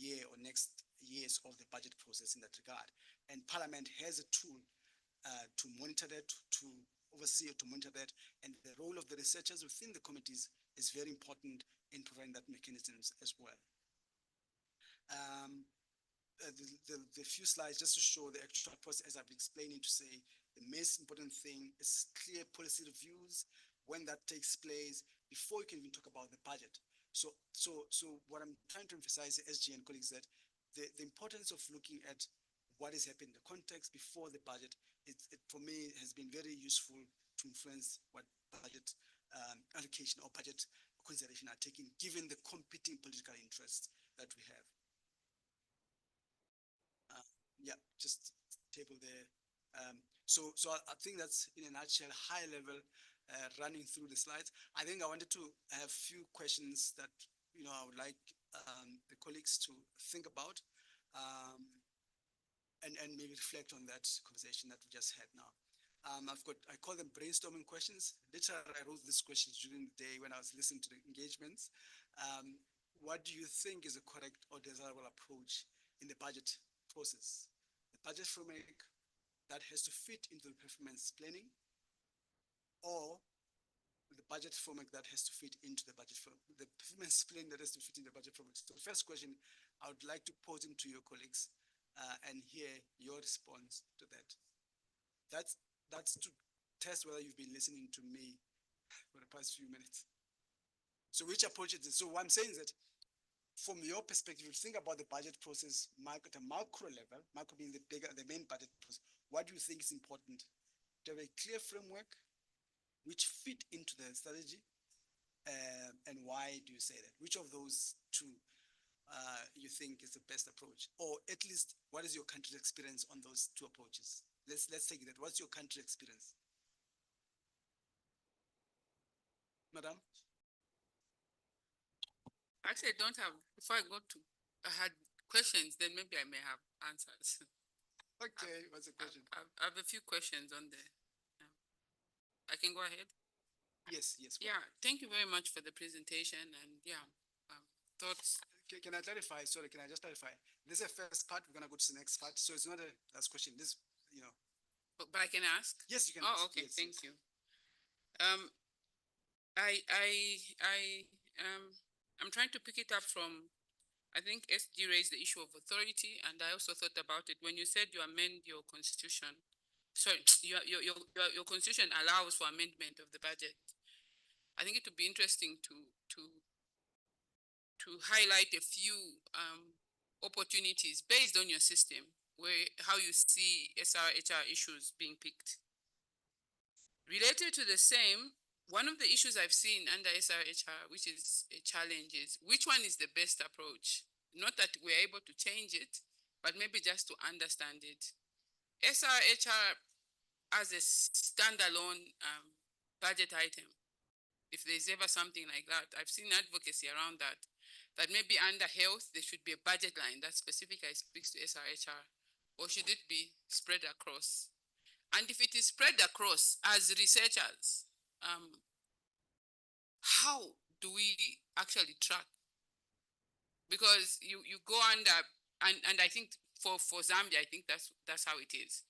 year or next years of the budget process in that regard. And Parliament has a tool to monitor that, to oversee or to monitor that. And the role of the researchers within the committees is very important in providing that mechanisms as well. The few slides just to show the actual process, as I've been explaining, to say the most important thing is clear policy reviews when that takes place before you can even talk about the budget. So what I'm trying to emphasize, SG and colleagues, that the importance of looking at what is happening in the context before the budget, it for me has been very useful to influence what budget allocation or budget consideration are taking, given the competing political interests that we have. Yeah, just table there. So I think that's in a nutshell, high level, running through the slides. I think I wanted to have a few questions that I would like the colleagues to think about, and maybe reflect on that conversation that we just had now. I call them brainstorming questions. Literally, I wrote these questions during the day when I was listening to the engagements. What do you think is a correct or desirable approach in the budget process? The budget framework that has to fit into the performance planning, or the budget framework that has to fit into the budget framework, the performance plan that has to fit in the budget framework. So the first question I would like to pose it to your colleagues and hear your response to that. That's to test whether you've been listening to me for the past few minutes. So which approach is it? So what I'm saying is that from your perspective, you think about the budget process at a macro level, macro being the main budget process, what do you think is important? To have a clear framework which fit into the strategy, and why do you say that? Which of those two you think is the best approach? Or at least, what is your country's experience on those two approaches? Let's take that. What's your country experience? Madam? Actually, I don't have, before I had questions, then maybe I may have answers. Okay, what's the question? I have a few questions on there. I can go ahead? Yes. Yeah, thank you very much for the presentation, and thoughts. Can I clarify? Sorry, can I just clarify? This is the first part. We're gonna go to the next part. So it's not a last question. This, But I can ask? Yes, you can. Oh, okay. Yes, Thank yes. you. I'm trying to pick it up from, I think SG raised the issue of authority, and I also thought about it when you said you amend your constitution. Sorry, your constitution allows for amendment of the budget. I think it would be interesting to highlight a few opportunities based on your system, where how you see SRHR issues being picked. Related to the same, one of the issues I've seen under SRHR, which is a challenge, is which one is the best approach? Not that we're able to change it, but maybe just to understand it. SRHR as a standalone budget item, if there's ever something like that, I've seen advocacy around that, that maybe under health, there should be a budget line that specifically speaks to SRHR, or should it be spread across? And if it is spread across as researchers, how do we actually track? Because you go under, and I think for Zambia, I think that's how it is.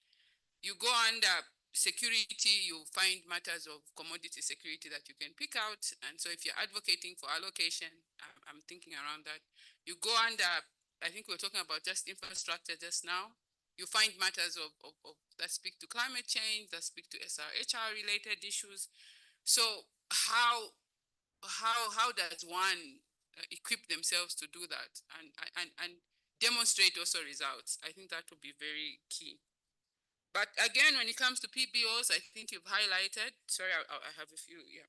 You go under security, you find matters of commodity security that you can pick out. And so if you're advocating for allocation, I'm thinking around that. You go under, I think we're talking about just infrastructure just now. You find matters of that speak to climate change, that speak to SRHR related issues. So how does one equip themselves to do that and demonstrate also results? I think that would be very key. But again, when it comes to PBOs, I think you've highlighted, sorry, I have a few, yeah.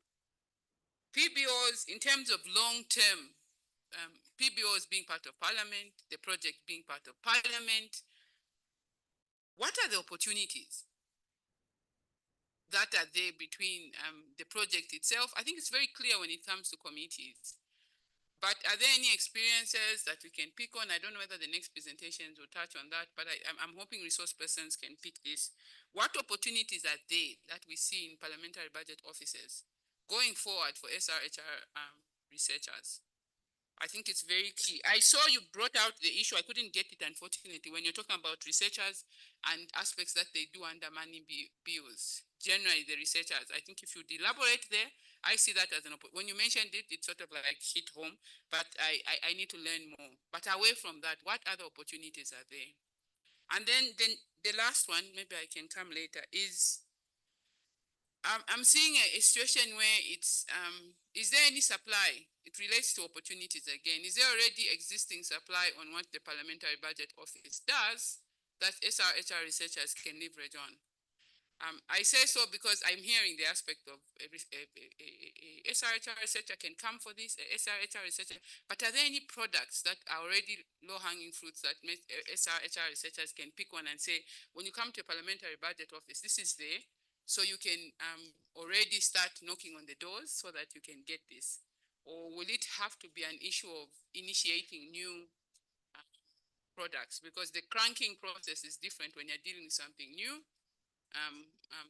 PBOs, in terms of long-term, PBOs being part of Parliament, the project being part of Parliament, what are the opportunities that are there between the project itself? I think it's very clear when it comes to committees. But are there any experiences that we can pick on? I don't know whether the next presentations will touch on that, but I'm hoping resource persons can pick this. What opportunities are there that we see in parliamentary budget offices going forward for SRHR researchers. I think it's very key. I saw you brought out the issue. I couldn't get it, unfortunately, when you're talking about researchers and aspects that they do under money bills. Generally, the researchers, I think if you elaborate there, I see that as an opportunity. When you mentioned it, it sort of like hit home, but I need to learn more. But away from that, what other opportunities are there? And then the last one, maybe I can come later, is I'm seeing a situation where it's, is there any supply? It relates to opportunities again. Is there already existing supply on what the Parliamentary Budget Office does that SRHR researchers can leverage on? I say so because I'm hearing the aspect of a SRHR researcher can come for this, a SRHR researcher, but are there any products that are already low-hanging fruits that SRHR researchers can pick one and say, when you come to a Parliamentary Budget Office, this is there, so you can already start knocking on the doors so that you can get this? Or will it have to be an issue of initiating new products? Because the cranking process is different when you're dealing with something new.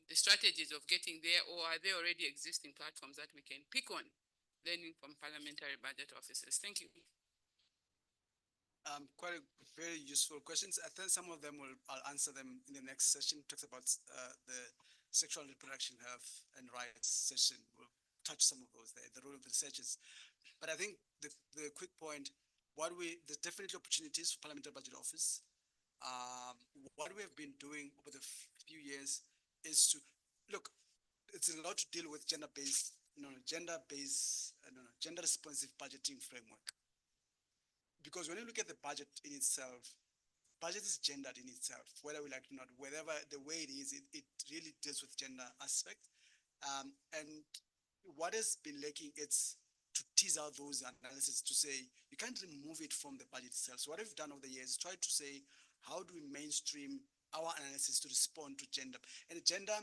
The strategies of getting there, or are there already existing platforms that we can pick on, learning from parliamentary budget officers? Thank you. Quite a very useful questions. I think some of them I'll answer them in the next session. Talks about the sexual reproduction health and rights session. We'll touch some of those there, the role of the researchers. But I think the quick point, there's definitely opportunities for Parliamentary Budget Office. What we have been doing over the few years is to look, it's a lot to deal with gender-based, gender responsive budgeting framework. Because when you look at the budget in itself, budget is gendered in itself, whether we like it or not, whatever the way it is, it really deals with gender aspect. And what has been lacking, it's to tease out those analysis to say, you can't remove it from the budget itself. So what we've done over the years is try to say, how do we mainstream our analysis to respond to gender? And gender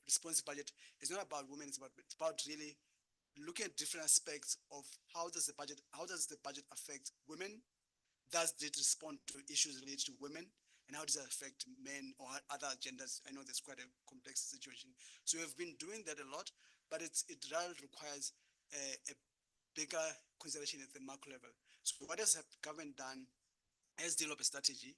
responsive budget is not about women, it's about really looking at different aspects of how does the budget affect women? Does it respond to issues related to women? And how does that affect men or other genders? I know there's quite a complex situation. So we've been doing that a lot, but it really requires a bigger consideration at the macro level. So what has the government done has developed a strategy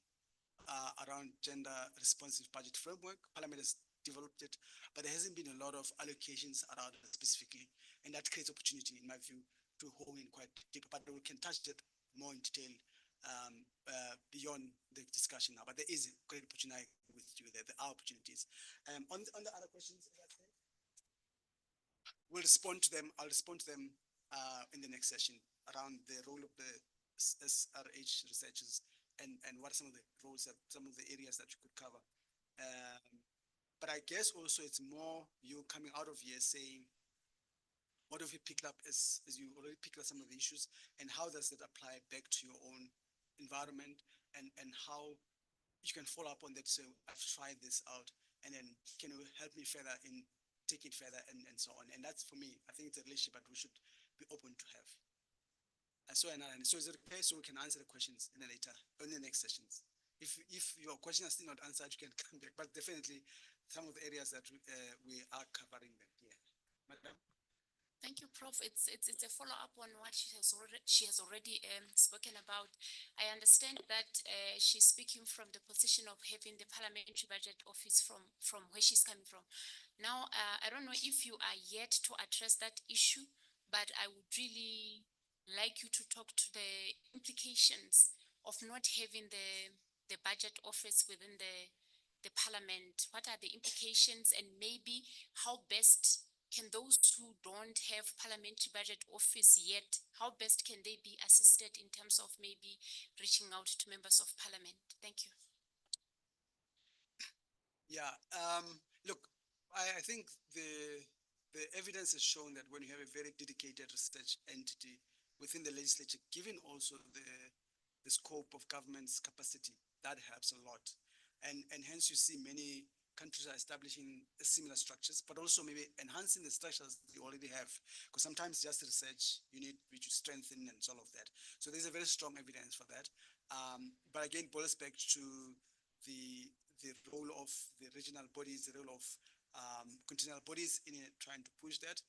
around gender responsive budget framework. Parliament has developed it, but there hasn't been a lot of allocations around it specifically. And that creates opportunity, in my view, to hone in quite deep, but we can touch that more in detail beyond the discussion now. But there is a great opportunity with you there. There are opportunities. On the other questions, we'll respond to them. I'll respond to them in the next session around the role of the SRH researchers and what are some of the roles, some of the areas that you could cover. But I guess also it's more you coming out of here saying, what have you picked up as you already picked up some of the issues, and how does that apply back to your own environment, and how you can follow up on that? So I've tried this out, and then can you help me further in take it further and so on? And that's for me, I think it's a relationship that we should be open to have. So is it okay? So we can answer the questions in the next sessions. If your question is still not answered, you can come back. But definitely, some of the areas that we are covering them here. Madam. Thank you, Prof. It's a follow-up on what she has already spoken about. I understand that she's speaking from the position of having the Parliamentary Budget Office from where she's coming from. Now, I don't know if you are yet to address that issue, but I would really like you to talk to the implications of not having the budget office within the Parliament. What are the implications, and maybe how best can those who don't have parliamentary budget office yet, how best can they be assisted in terms of maybe reaching out to members of parliament? Thank you. Yeah, look, I think the evidence has shown that when you have a very dedicated research entity within the legislature, given also the scope of government's capacity, that helps a lot. And hence you see many countries are establishing similar structures, but also maybe enhancing the structures you already have. Because sometimes just research, you need to strengthen and all of that. So there's a very strong evidence for that. But again, boils back to the role of the regional bodies, the role of continental bodies in trying to push that.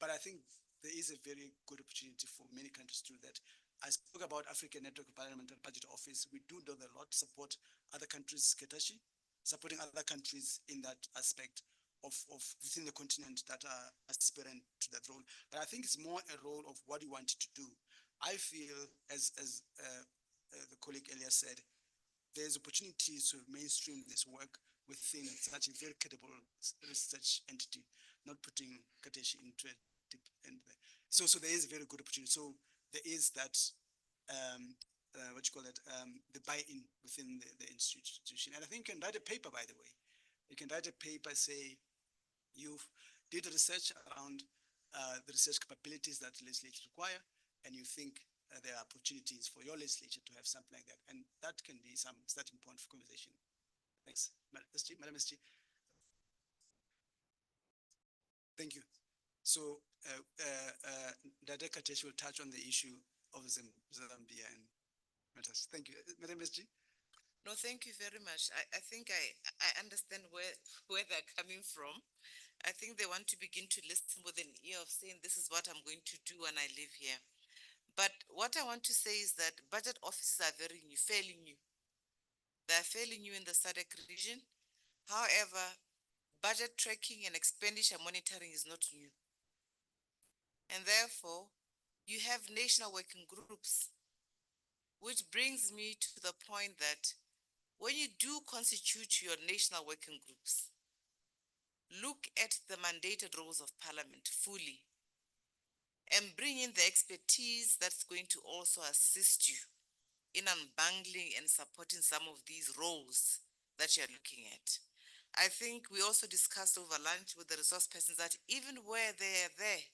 But I think there is a very good opportunity for many countries to do that. I spoke about African Network of Parliamentary Budget Office. We do a lot, support other countries, Ketashi, supporting other countries in that aspect of within the continent that are aspirant to that role. But I think it's more a role of what you want to do. I feel, as the colleague earlier said, there's opportunities to mainstream this work within such a very credible research entity, not putting Kateshi into a deep end there. So there is a very good opportunity. So there is that, what you call it, the buy-in within the institution. And I think you can write a paper, by the way. You can write a paper, say, you did research around the research capabilities that legislators require, and you think there are opportunities for your legislature to have something like that. And that can be some starting point for conversation. Thanks. Madam SG. Thank you. So Dada Katesh will touch on the issue of Zambia and matters. Thank you. Madam SG. No, thank you very much. I think I understand where they're coming from. I think they want to begin to listen with an ear of saying, this is what I'm going to do when I live here. But what I want to say is that budget offices are very new, fairly new. They're fairly new in the SADC region. However, budget tracking and expenditure monitoring is not new. And therefore, you have national working groups, which brings me to the point that when you do constitute your national working groups, look at the mandated roles of parliament fully and bring in the expertise that's going to also assist you in unbundling and supporting some of these roles that you're looking at. I think we also discussed over lunch with the resource persons that even where they're there,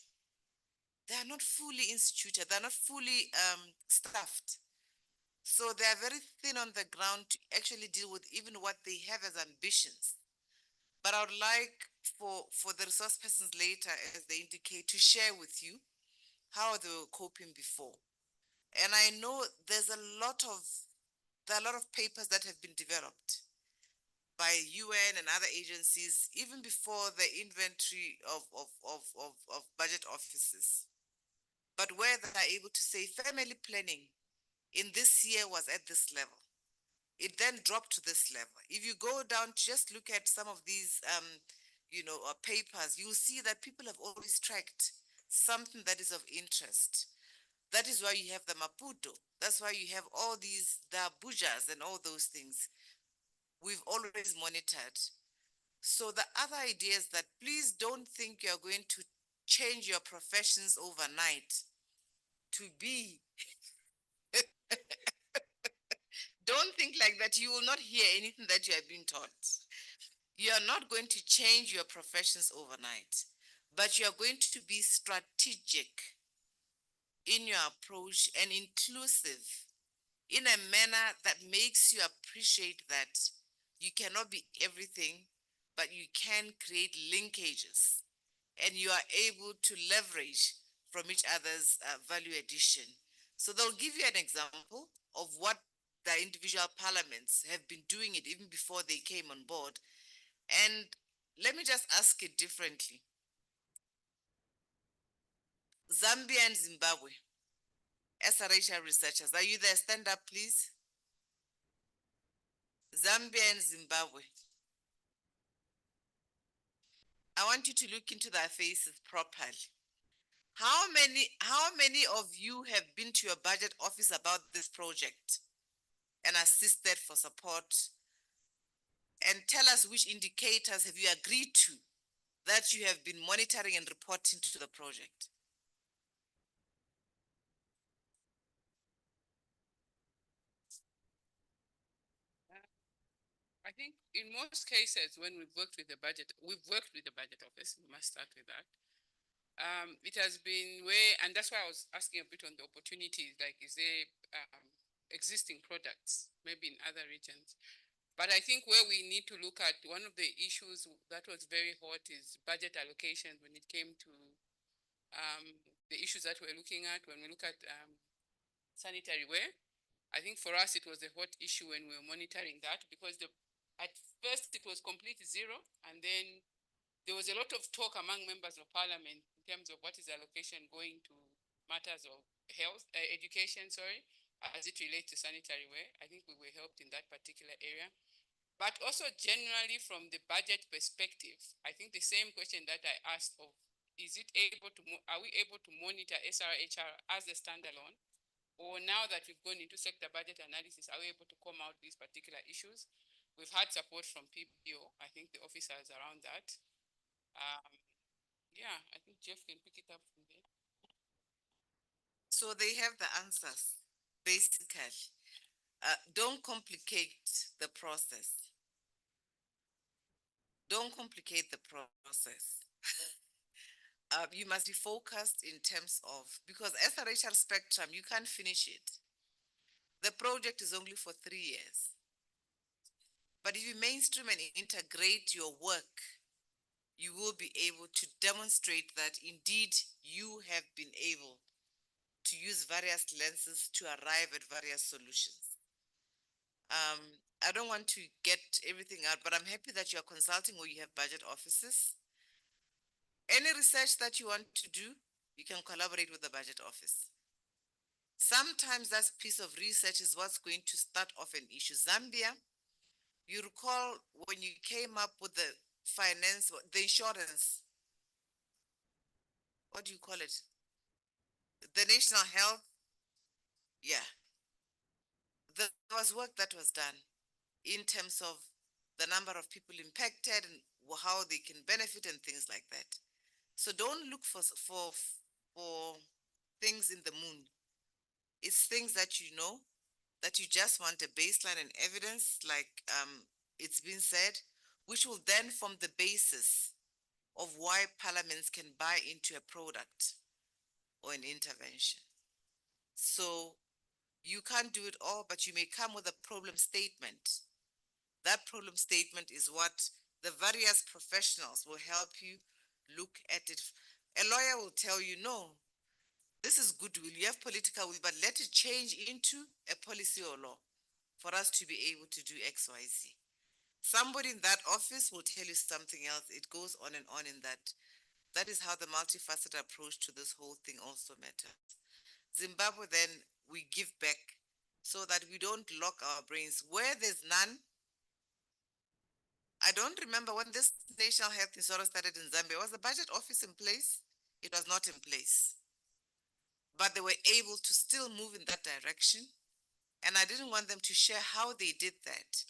they are not fully instituted, they're not fully staffed. So they are very thin on the ground to actually deal with even what they have as ambitions. But I would like for the resource persons later, as they indicate, to share with you how they were coping before. And I know there are a lot of papers that have been developed by UN and other agencies, even before the inventory of budget offices. But where they are able to say family planning in this year was at this level. It then dropped to this level. If you go down to just look at some of these, papers, you'll see that people have always tracked something that is of interest. That is why you have the Maputo. That's why you have all these, the Abujas and all those things. We've always monitored. So the other idea is that please don't think you're going to change your professions overnight to be. Don't think like that. You will not hear anything that you have been taught. You are not going to change your professions overnight, but you are going to be strategic in your approach and inclusive in a manner that makes you appreciate that you cannot be everything, but you can create linkages and you are able to leverage from each other's value addition. So they'll give you an example of what the individual parliaments have been doing it even before they came on board. And let me just ask it differently. Zambia and Zimbabwe, Srhr researchers, are you there? Stand up, please. Zambia and Zimbabwe. I want you to look into their faces properly. How many of you have been to your budget office about this project and assisted for support? And tell us which indicators have you agreed to that you have been monitoring and reporting to the project? I think in most cases, when we've worked with the budget office, we must start with that. It has been where, and that's why I was asking a bit on the opportunities, like is there existing products, maybe in other regions. But I think where we need to look at, one of the issues that was very hot is budget allocation when it came to the issues that we're looking at when we look at sanitary ware. I think for us, it was a hot issue when we were monitoring that because at first it was completely zero. And then there was a lot of talk among members of parliament in terms of what is allocation going to matters of health, education, sorry, as it relates to sanitary ware. I think we were helped in that particular area. But also generally from the budget perspective, I think the same question that I asked of, is it able to, are we able to monitor SRHR as a standalone? Or now that we've gone into sector budget analysis, are we able to come out these particular issues? We've had support from PBO, I think the officers around that. Yeah, I think Jeff can pick it up from there. So they have the answers, basically. Don't complicate the process. Don't complicate the process. You must be focused in terms of, because SRHR spectrum, you can't finish it. The project is only for 3 years. But if you mainstream and integrate your work, you will be able to demonstrate that indeed you have been able to use various lenses to arrive at various solutions. I don't want to get everything out, but I'm happy that you are consulting or you have budget offices. Any research that you want to do, you can collaborate with the budget office. Sometimes that piece of research is what's going to start off an issue. Zambia, you recall when you came up with the finance, the insurance, what do you call it? The national health, yeah. There was work that was done in terms of the number of people impacted and how they can benefit and things like that. So don't look for things in the moon. It's things that you know, that you just want a baseline and evidence, like it's been said, which will then form the basis of why parliaments can buy into a product or an intervention. So you can't do it all, but you may come with a problem statement. That problem statement is what the various professionals will help you look at it. A lawyer will tell you, no, this is goodwill. You have political will, but let it change into a policy or law for us to be able to do X, Y, Z. Somebody in that office will tell you something else. It goes on and on in that. That is how the multifaceted approach to this whole thing also matters. Zimbabwe, then we give back so that we don't lock our brains. Where there's none, I don't remember when this national health insurance started in Zambia. Was the budget office in place? It was not in place. But they were able to still move in that direction. And I didn't want them to share how they did that,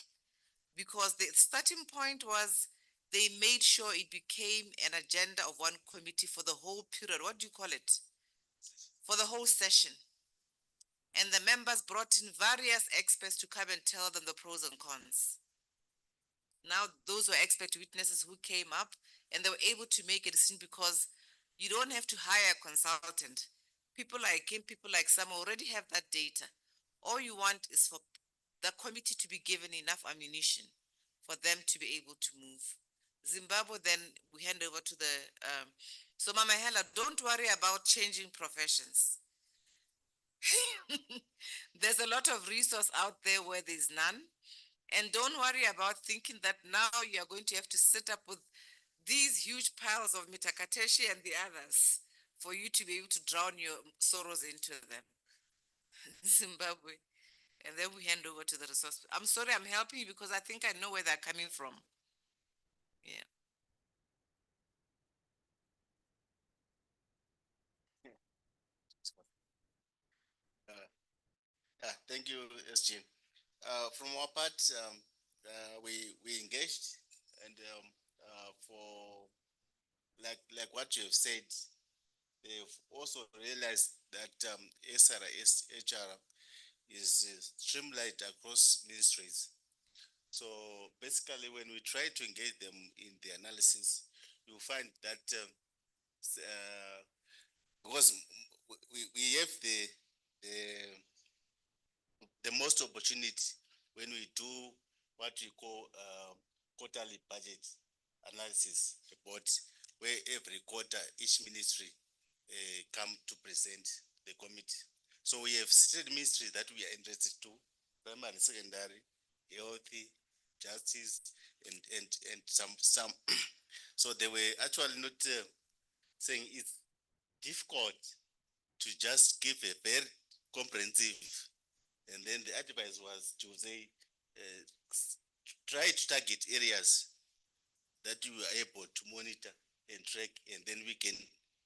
because the starting point was they made sure it became an agenda of one committee for the whole period. What do you call it? For the whole session. And the members brought in various experts to come and tell them the pros and cons. Now, those were expert witnesses who came up and they were able to make a decision, because you don't have to hire a consultant. People like him, people like Sam already have that data. All you want is for the committee to be given enough ammunition for them to be able to move. Zimbabwe, then we hand over to the, so Mama Hela, don't worry about changing professions. There's a lot of resource out there where there's none. And don't worry about thinking that now you are going to have to sit up with these huge piles of Mitakateshi and the others for you to be able to drown your sorrows into them. Zimbabwe. And then we hand over to the resource. I'm sorry, I'm helping you because I think I know where they're coming from. Yeah. Thank you, SG. From our part, we engaged, and for like what you have said, they've also realized that SRHR is streamlined across ministries. So basically, when we try to engage them in the analysis, you find that because we have the most opportunity when we do what we call quarterly budget analysis report, where every quarter each ministry come to present the committee. So we have certain ministries that we are interested to: primary, secondary, healthy, justice, and some. So they were actually not saying it's difficult to just give a very comprehensive. And then the advice was to say, try to target areas that you are able to monitor and track, and then we can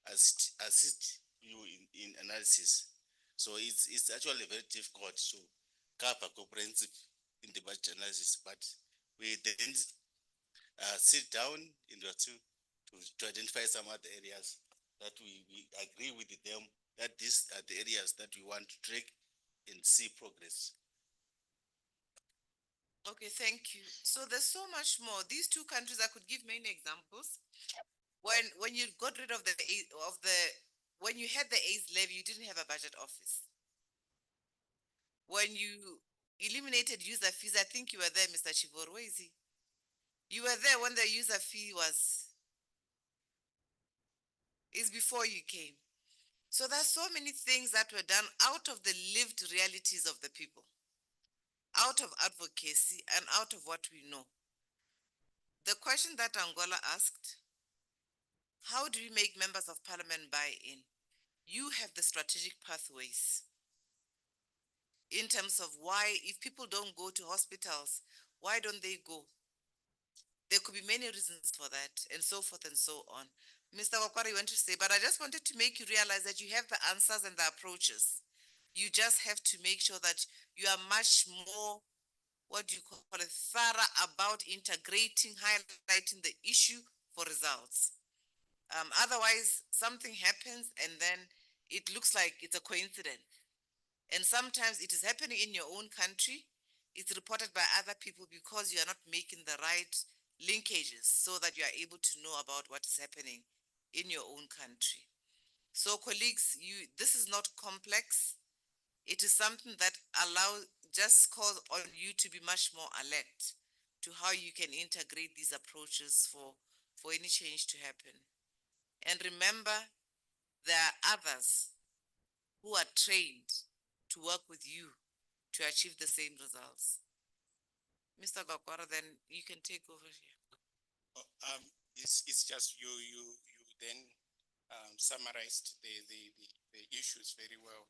assist you in analysis. So it's actually very difficult to cover comprehensive in the budget analysis, but we then sit down in the to identify some other areas that we agree with them that these are the areas that we want to track and see progress. Okay, thank you. So there's so much more. These two countries, I could give many examples. When you got rid of when you had the AIDS levy, you didn't have a budget office. When you eliminated user fees, I think you were there, Mr. Chivor. Where is he? You were there when the user fee is before you came. So there's so many things that were done out of the lived realities of the people, out of advocacy and out of what we know. The question that Angola asked, how do we make members of parliament buy in? You have the strategic pathways in terms of why, if people don't go to hospitals, why don't they go? There could be many reasons for that, and so forth and so on. Mr. Wakwara, you want to say, but I just wanted to make you realize that you have the answers and the approaches. You just have to make sure that you are much more, what do you call it, thorough about integrating, highlighting the issue for results. Otherwise, something happens and then it looks like it's a coincidence. And sometimes it is happening in your own country. It's reported by other people because you are not making the right linkages so that you are able to know about what is happening in your own country. So colleagues, this is not complex. It is something that just calls on you to be much more alert to how you can integrate these approaches for any change to happen. And remember, there are others who are trained to work with you to achieve the same results. Mr. Gakwara, then you can take over here. It's just you then summarized the issues very well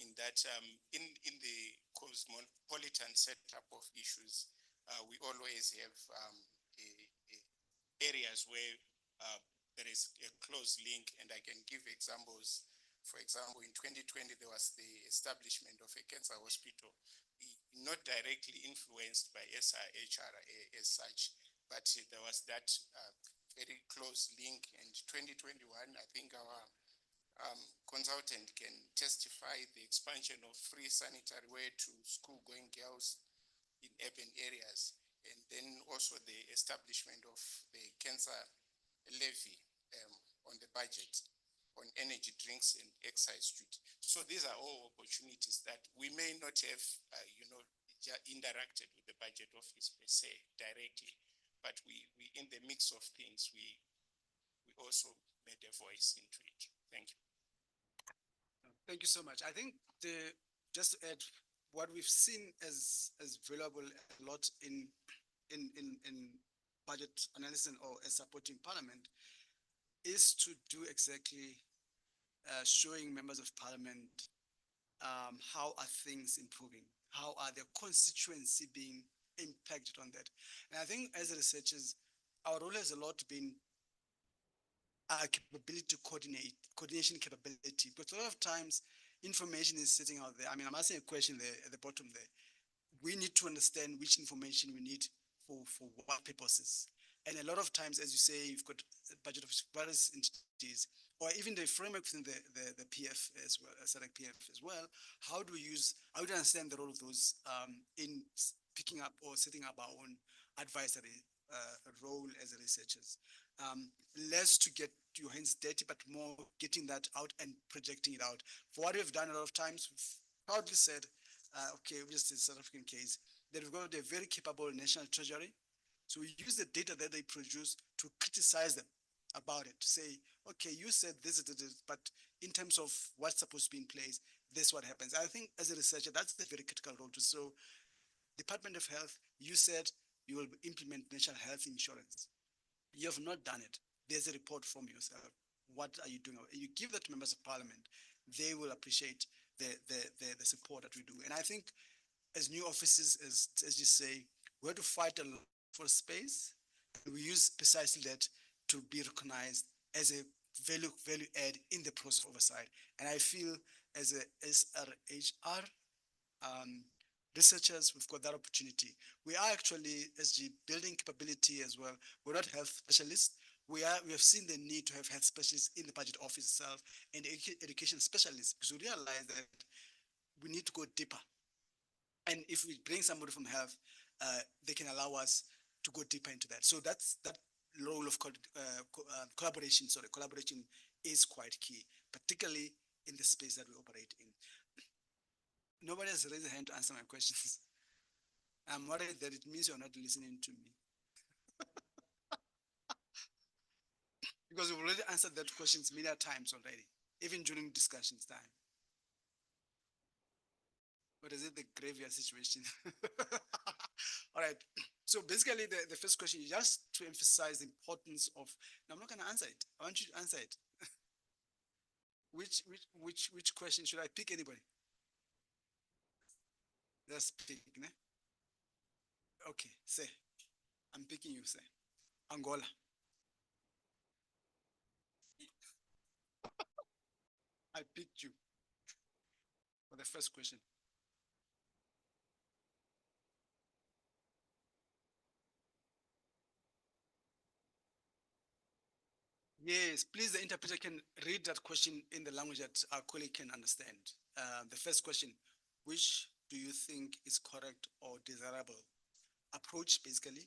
in that in the cosmopolitan setup of issues, we always have areas where there is a close link, and I can give examples. For example, in 2020, there was the establishment of a cancer hospital, not directly influenced by Srhr as such, but there was that very close link. And 2021, I think our consultant can testify the expansion of free sanitary ware to school-going girls in urban areas, and then also the establishment of the cancer levy on the budget on energy drinks and excise duty. So these are all opportunities that we may not have, interacted with the budget office per se directly, but we in the mix of things, we also made a voice into it. Thank you. Thank you so much. I think just to add, what we've seen as valuable a lot in budget analysis or as supporting parliament is to do exactly showing members of parliament how are things improving, how are their constituency being impacted on that. And I think as researchers, our role has a lot been our capability to coordination capability, because a lot of times information is sitting out there. I mean, I'm asking a question there at the bottom there. We need to understand which information we need for what purposes. And a lot of times, as you say, you've got a budget of various entities, or even the framework within the PF as well, Srhr PF as well. How do we understand the role of those in picking up or setting up our own advisory role as researchers? Less to get your hands dirty, but more getting that out and projecting it out. For what we've done a lot of times, we've proudly said, okay, just in the South African case, that we've got a very capable national treasury. So we use the data that they produce to criticize them about it, to say, okay, you said this, but in terms of what's supposed to be in place, this is what happens. I think as a researcher, that's a very critical role to. So Department of Health, you said you will implement national health insurance. You have not done it. There's a report from yourself. what are you doing? You give that to members of parliament, they will appreciate the support that we do. And I think as new offices, as you say, we have to fight a lot for space. And we use precisely that to be recognized as a value add in the process of oversight. And I feel as a SRHR researchers, we've got that opportunity. We are actually, SG, building capability as well. We're not health specialists. We have seen the need to have health specialists in the budget office itself and education specialists, because we realize that we need to go deeper. And if we bring somebody from health, they can allow us to go deeper into that. So that's that role of collaboration. Sorry, collaboration is quite key, particularly in the space that we operate in. Nobody has raised a hand to answer my questions. I'm worried that it means you're not listening to me. Because we've already answered that questions many times already, even during discussions time. Or is it the graveyard situation? All right. So basically, the first question is just to emphasize the importance of. Now, I'm not going to answer it. I want you to answer it. Which question should I pick? Anybody? Let's pick. Ne? Okay. Say, I'm picking you. Say, Angola. I picked you for the first question. Yes, please, the interpreter can read that question in the language that our colleague can understand. The first question, which do you think is correct or desirable approach, basically?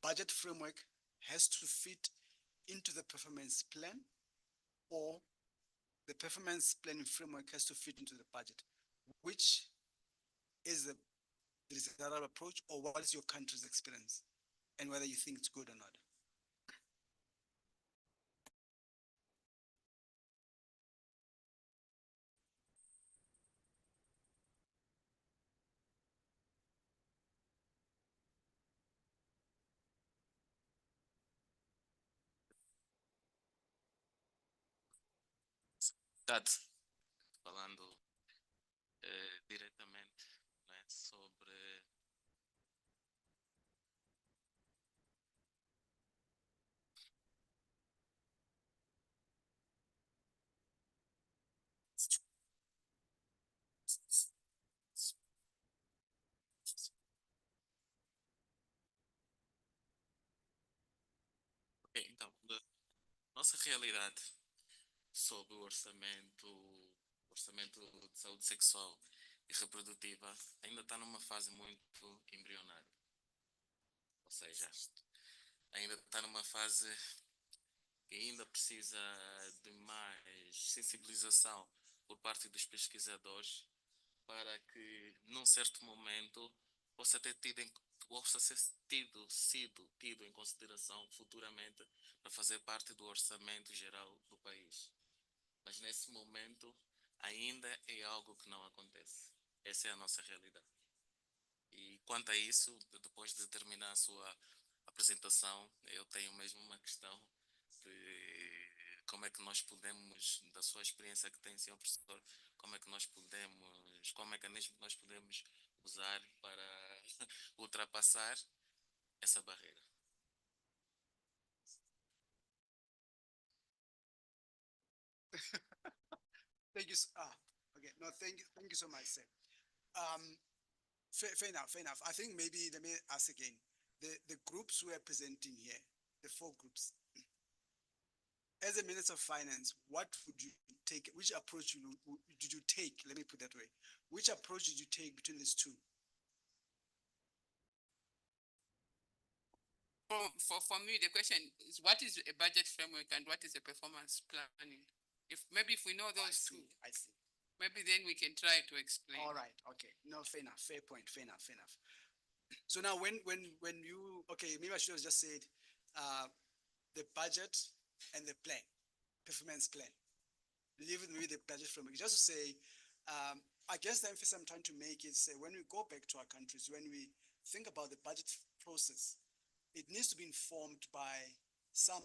Budget framework has to fit into the performance plan, or the performance planning framework has to fit into the budget? Which is the desirable approach, or what is your country's experience, and whether you think it's good or not? Verdade, falando diretamente, né, sobre ok, então, da nossa realidade sobre o orçamento de saúde sexual e reprodutiva ainda está numa fase muito embrionária. Ou seja, ainda está numa fase que ainda precisa de mais sensibilização por parte dos pesquisadores para que, num certo momento, possa ser tido em consideração futuramente para fazer parte do orçamento geral do país. Mas nesse momento ainda é algo que não acontece. Essa é a nossa realidade. E quanto a isso, depois de terminar a sua apresentação, eu tenho mesmo uma questão de como é que nós podemos, da sua experiência que tem, senhor professor, qual mecanismo nós podemos usar para ultrapassar essa barreira. Thank you. Okay. No, thank you so much, sir. Fair enough. I think maybe let me ask again. The groups we are presenting here, the 4 groups. As a Minister of Finance, what would you take? Which approach did you take? Let me put that way. Which approach did you take between these 2? For me, the question is, what is a budget framework and what is a performance planning? If we know those two, I see. Maybe then we can try to explain. All right. Okay. No, fair enough. Fair point. Fair enough. So now, when you, okay, maybe I should have just said the budget and the plan, performance plan. Leave it with the budget framework. Just to say, I guess the emphasis I'm trying to make is when we go back to our countries, when we think about the budget process, it needs to be informed by some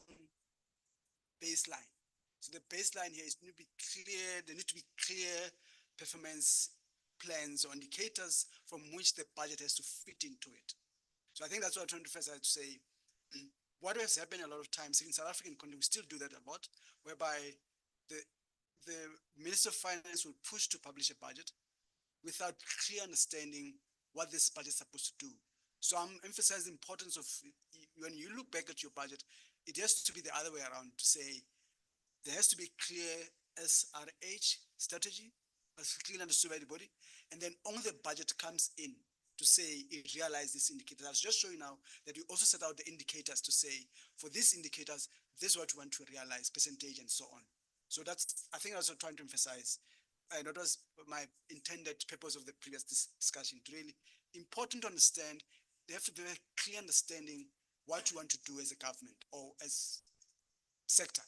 baseline. So the baseline here is need to be clear, there need to be clear performance plans or indicators from which the budget has to fit into it. So I think that's what I'm trying to first say. What has happened a lot of times in South African context, we still do that a lot, whereby the Minister of Finance will push to publish a budget without clear understanding what this budget is supposed to do. So I'm emphasizing the importance of, when you look back at your budget, it has to be the other way around, to say there has to be clear SRH strategy, as clearly understood by everybody, and then only the budget comes in to say it realizes this indicator. I'll just show you now that we also set out the indicators to say, for these indicators, this is what we want to realize, percentage and so on. So that's, I think I was trying to emphasize, and that was my intended purpose of the previous discussion, to really important to understand, they have to be a clear understanding what you want to do as a government or as sector.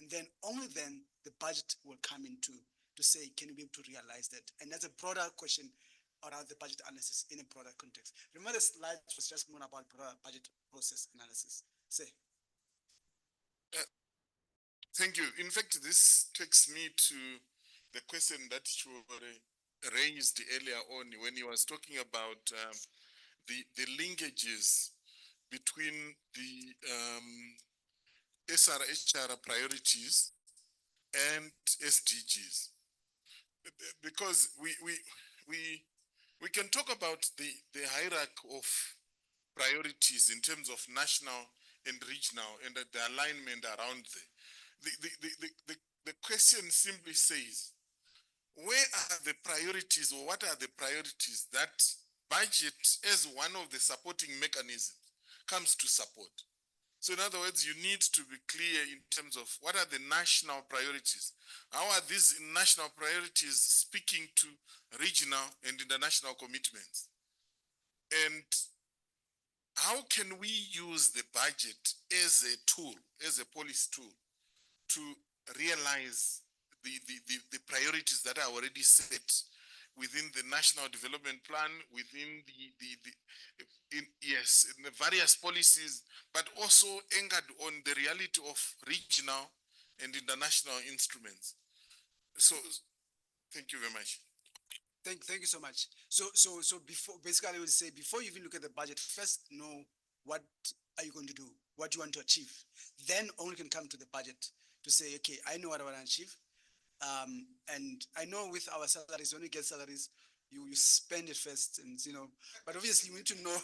And then only then the budget will come into to say, can you be able to realize that? And that's a broader question around the budget analysis in a broader context. Remember the slide was just more about budget process analysis. Say. Thank you. In fact, this takes me to the question that you raised earlier on when he was talking about the linkages between the SRHR priorities and SDGs. Because we can talk about the hierarchy of priorities in terms of national and regional and the alignment around the question simply says, where are the priorities, or what are the priorities that budget as one of the supporting mechanisms comes to support? So in other words, you need to be clear in terms of what are the national priorities? How are these national priorities speaking to regional and international commitments? And how can we use the budget as a tool, as a policy tool, to realize the priorities that are already set within the National Development Plan, within in the various policies, but also anchored on the reality of regional and international instruments. So, thank you very much. Thank you so much. So before, basically I would say, before you even look at the budget, first know what are you going to do, what you want to achieve. Then only can come to the budget to say, okay, I know what I want to achieve. And I know with our salaries, when we get salaries, you spend it first, and but obviously you need to know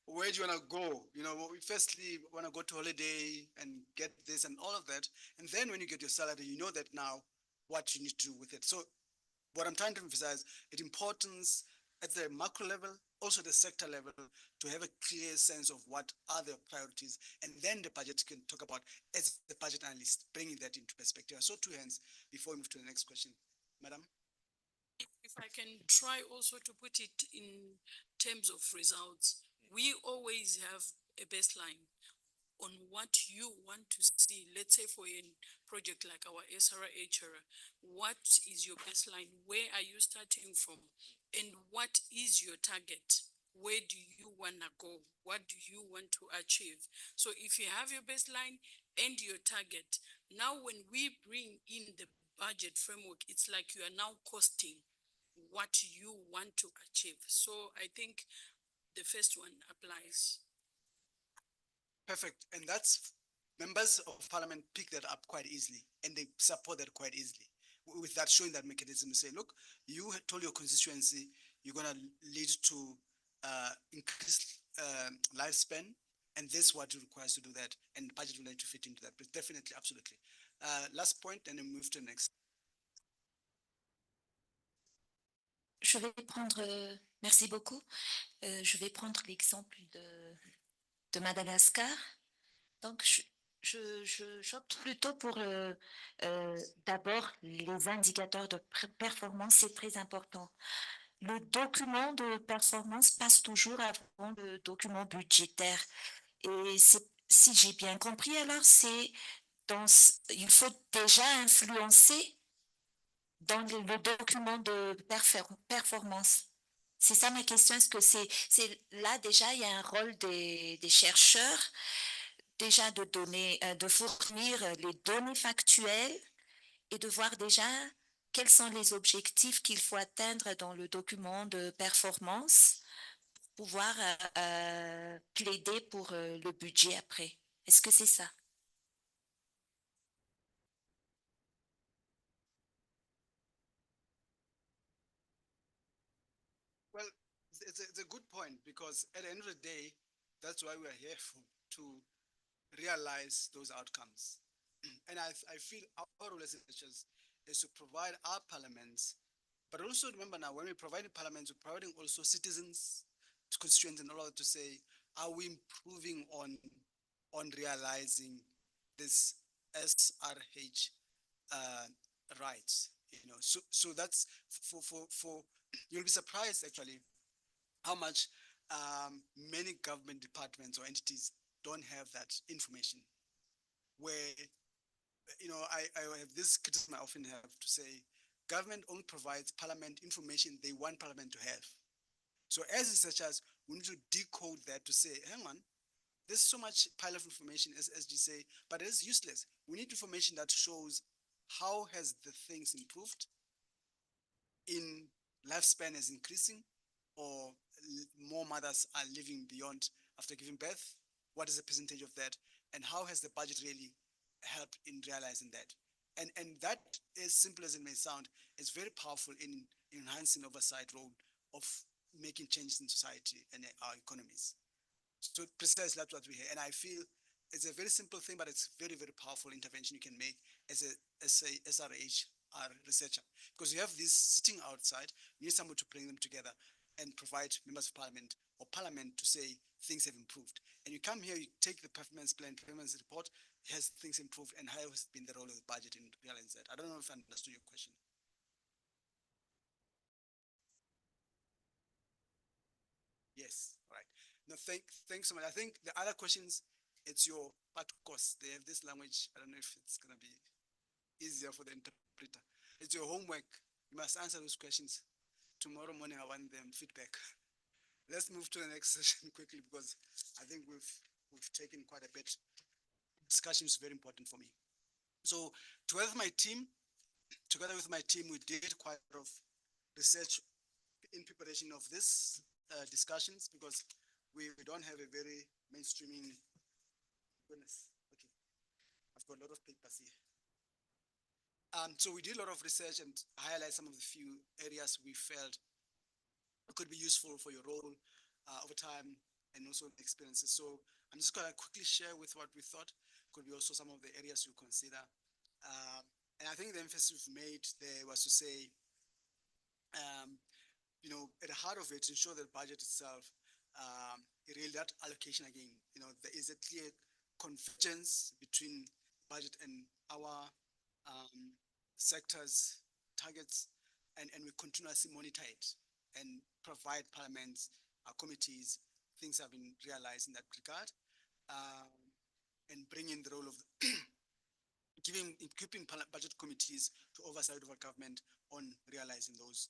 where do you want to go. We firstly want to go to holiday and get this and all of that. And then when you get your salary, you know that now what you need to do with it. So what I'm trying to emphasize, the importance at the macro level, also the sector level, to have a clear sense of what are the priorities, and then the budget can talk about as the budget analyst, bringing that into perspective. So two hands before we move to the next question. Madam? If I can try also to put it in terms of results, we always have a baseline on what you want to see. Let's say for a project like our SRH, what is your baseline? Where are you starting from? And what is your target? Where do you want to go? What do you want to achieve? So if you have your baseline and your target, now when we bring in the budget framework, it's like you are now costing what you want to achieve. So I think the first one applies. Perfect. And that's, members of parliament pick that up quite easily, and they support that quite easily. With that, showing that mechanism, say, look, you told your constituency you're going to lead to increased lifespan, and this is what it requires to do that, and the budget will need to fit into that. But definitely, absolutely. Last point, and then move to the next. Je vais prendre, merci beaucoup. Je vais prendre l'exemple de Madagascar. Donc, j'opte plutôt pour d'abord les indicateurs de performance, c'est très important. Le document de performance passe toujours avant le document budgétaire. Et si j'ai bien compris, alors il faut déjà influencer dans le document de performance. C'est ça ma question. Est-ce que c'est là déjà, il y a un rôle des chercheurs, déjà de donner, de fournir les données factuelles et de voir déjà quels sont les objectifs qu'il faut atteindre dans le document de performance pour pouvoir plaider pour le budget après. Est-ce que c'est ça? Well, it's a good point because at the end of the day, that's why we are here for, to realize those outcomes. And I feel our role as researchers is to provide our parliaments, but also remember now when we provide parliaments, we're providing also citizens, constituents, in order to say, are we improving on realizing this SRH rights? You know, so that's for you'll be surprised actually how much many government departments or entities don't have that information. Where, you know, I have this criticism I often have to say, government only provides parliament information they want parliament to have. So as researchers, we need to decode that to say, hang on, there's so much pile of information as you say, but it's useless. We need information that shows how has the things improved in lifespan is increasing, or more mothers are living beyond after giving birth. What is the percentage of that? And how has the budget really helped in realizing that? And that, as simple as it may sound, is very powerful in enhancing oversight role of making changes in society and our economies. So precisely that's what we hear. And I feel it's a very simple thing, but it's very, very powerful intervention you can make as a SRH researcher. Because you have these sitting outside, you need someone to bring them together and provide members of parliament or parliament to say things have improved. And you come here, you take the performance plan, performance report, has things improved, and how has been the role of the budget in realizing that? I don't know if I understood your question. Yes, right. No, thanks so much. I think the other questions, it's your course. They have this language. I don't know if it's gonna be easier for the interpreter. It's your homework. You must answer those questions. Tomorrow morning, I want them feedback. Let's move to the next session quickly because I think we've taken quite a bit. Discussion is very important for me. So together with my team, we did quite a lot of research in preparation of this discussions because we don't have a very mainstreaming. Goodness, okay, I've got a lot of papers here. So we did a lot of research and highlight some of the few areas we felt could be useful for your role over time and also the experiences. So I'm just gonna quickly share with what we thought could be also some of the areas you consider. And I think the emphasis we've made there was to say, you know, at the heart of it, ensure that budget itself, really that allocation again, you know, there is a clear convergence between budget and our sectors, targets, and we continuously monitor it and provide parliaments, committees, things have been realized in that regard, and bring in the role of equipping budget committees to oversight of our government on realizing those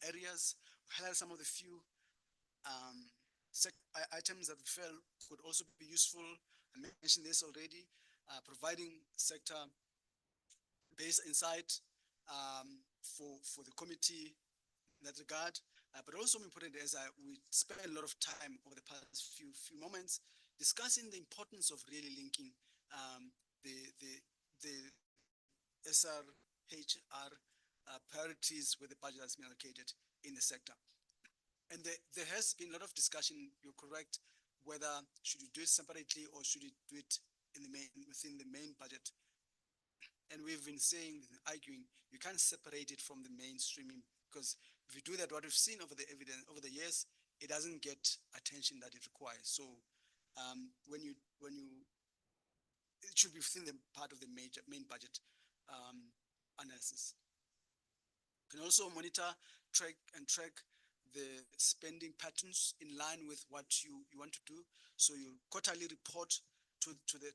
areas. We highlight some of the few items that we felt could also be useful. I mentioned this already, providing sector-based insight for the committee in that regard. But also important as we spent a lot of time over the past few moments discussing the importance of really linking the SRHR priorities with the budget that's been allocated in the sector. And there has been a lot of discussion, you're correct, whether should you do it separately or should you do it within the main budget. And we've been saying, arguing, you can't separate it from the mainstreaming because if you do that, what we've seen over the evidence over the years, it doesn't get attention that it requires. So when you it should be within the part of the main budget analysis. You can also monitor, track the spending patterns in line with what you want to do. So you quarterly report to the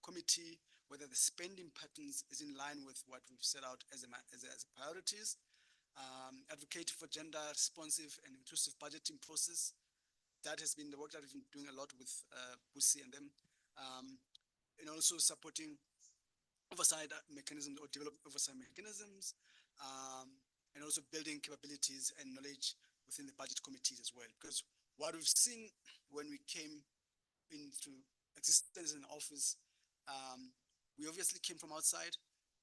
committee whether the spending patterns is in line with what we've set out as priorities. Advocate for gender responsive and inclusive budgeting process. that has been the work that we've been doing a lot with Busi and them, and also supporting oversight mechanisms or develop oversight mechanisms, and also building capabilities and knowledge within the budget committees as well. Because what we've seen when we came into existence in office, we obviously came from outside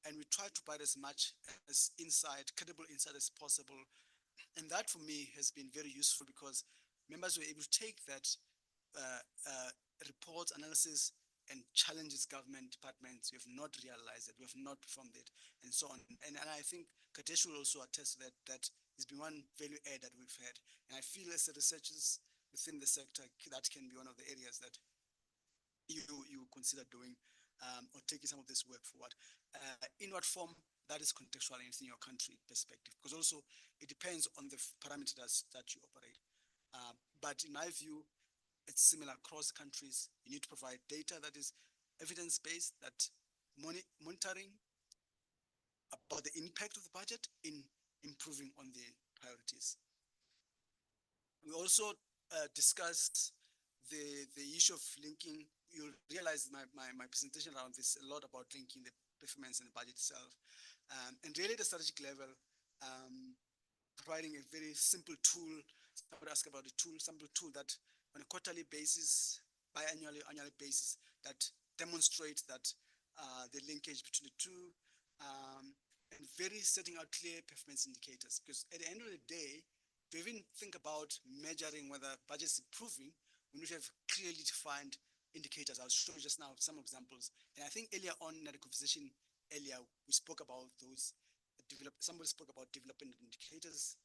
and we tried to provide as much as insight, credible insight as possible. And that for me has been very useful because members were able to take that uh, uh, report analysis and challenges government departments who have not realized it, who have not performed it, and so on. And I think Katesh will also attest to that, that has been one value add that we've had. And I feel as the researchers within the sector, that can be one of the areas that you consider doing, or taking some of this work forward. In what form, that is contextual in your country perspective, because also it depends on the parameters that you operate. But in my view, it's similar across countries. You need to provide data that is evidence-based, that monitoring about the impact of the budget in improving on the priorities. We also discussed the issue of linking. You'll realize my presentation around this a lot about linking the performance and the budget itself. And really at the strategic level, providing a very simple tool. Somebody asked about the tool, simple tool that on a quarterly basis, biannually, annually basis, that demonstrates that the linkage between the two, and very setting out clear performance indicators. Because at the end of the day, if you even think about measuring whether budget is improving, we need to have clearly defined indicators. I'll show you just now some examples. And I think earlier on in the conversation earlier, we spoke about those. Somebody spoke about developing indicators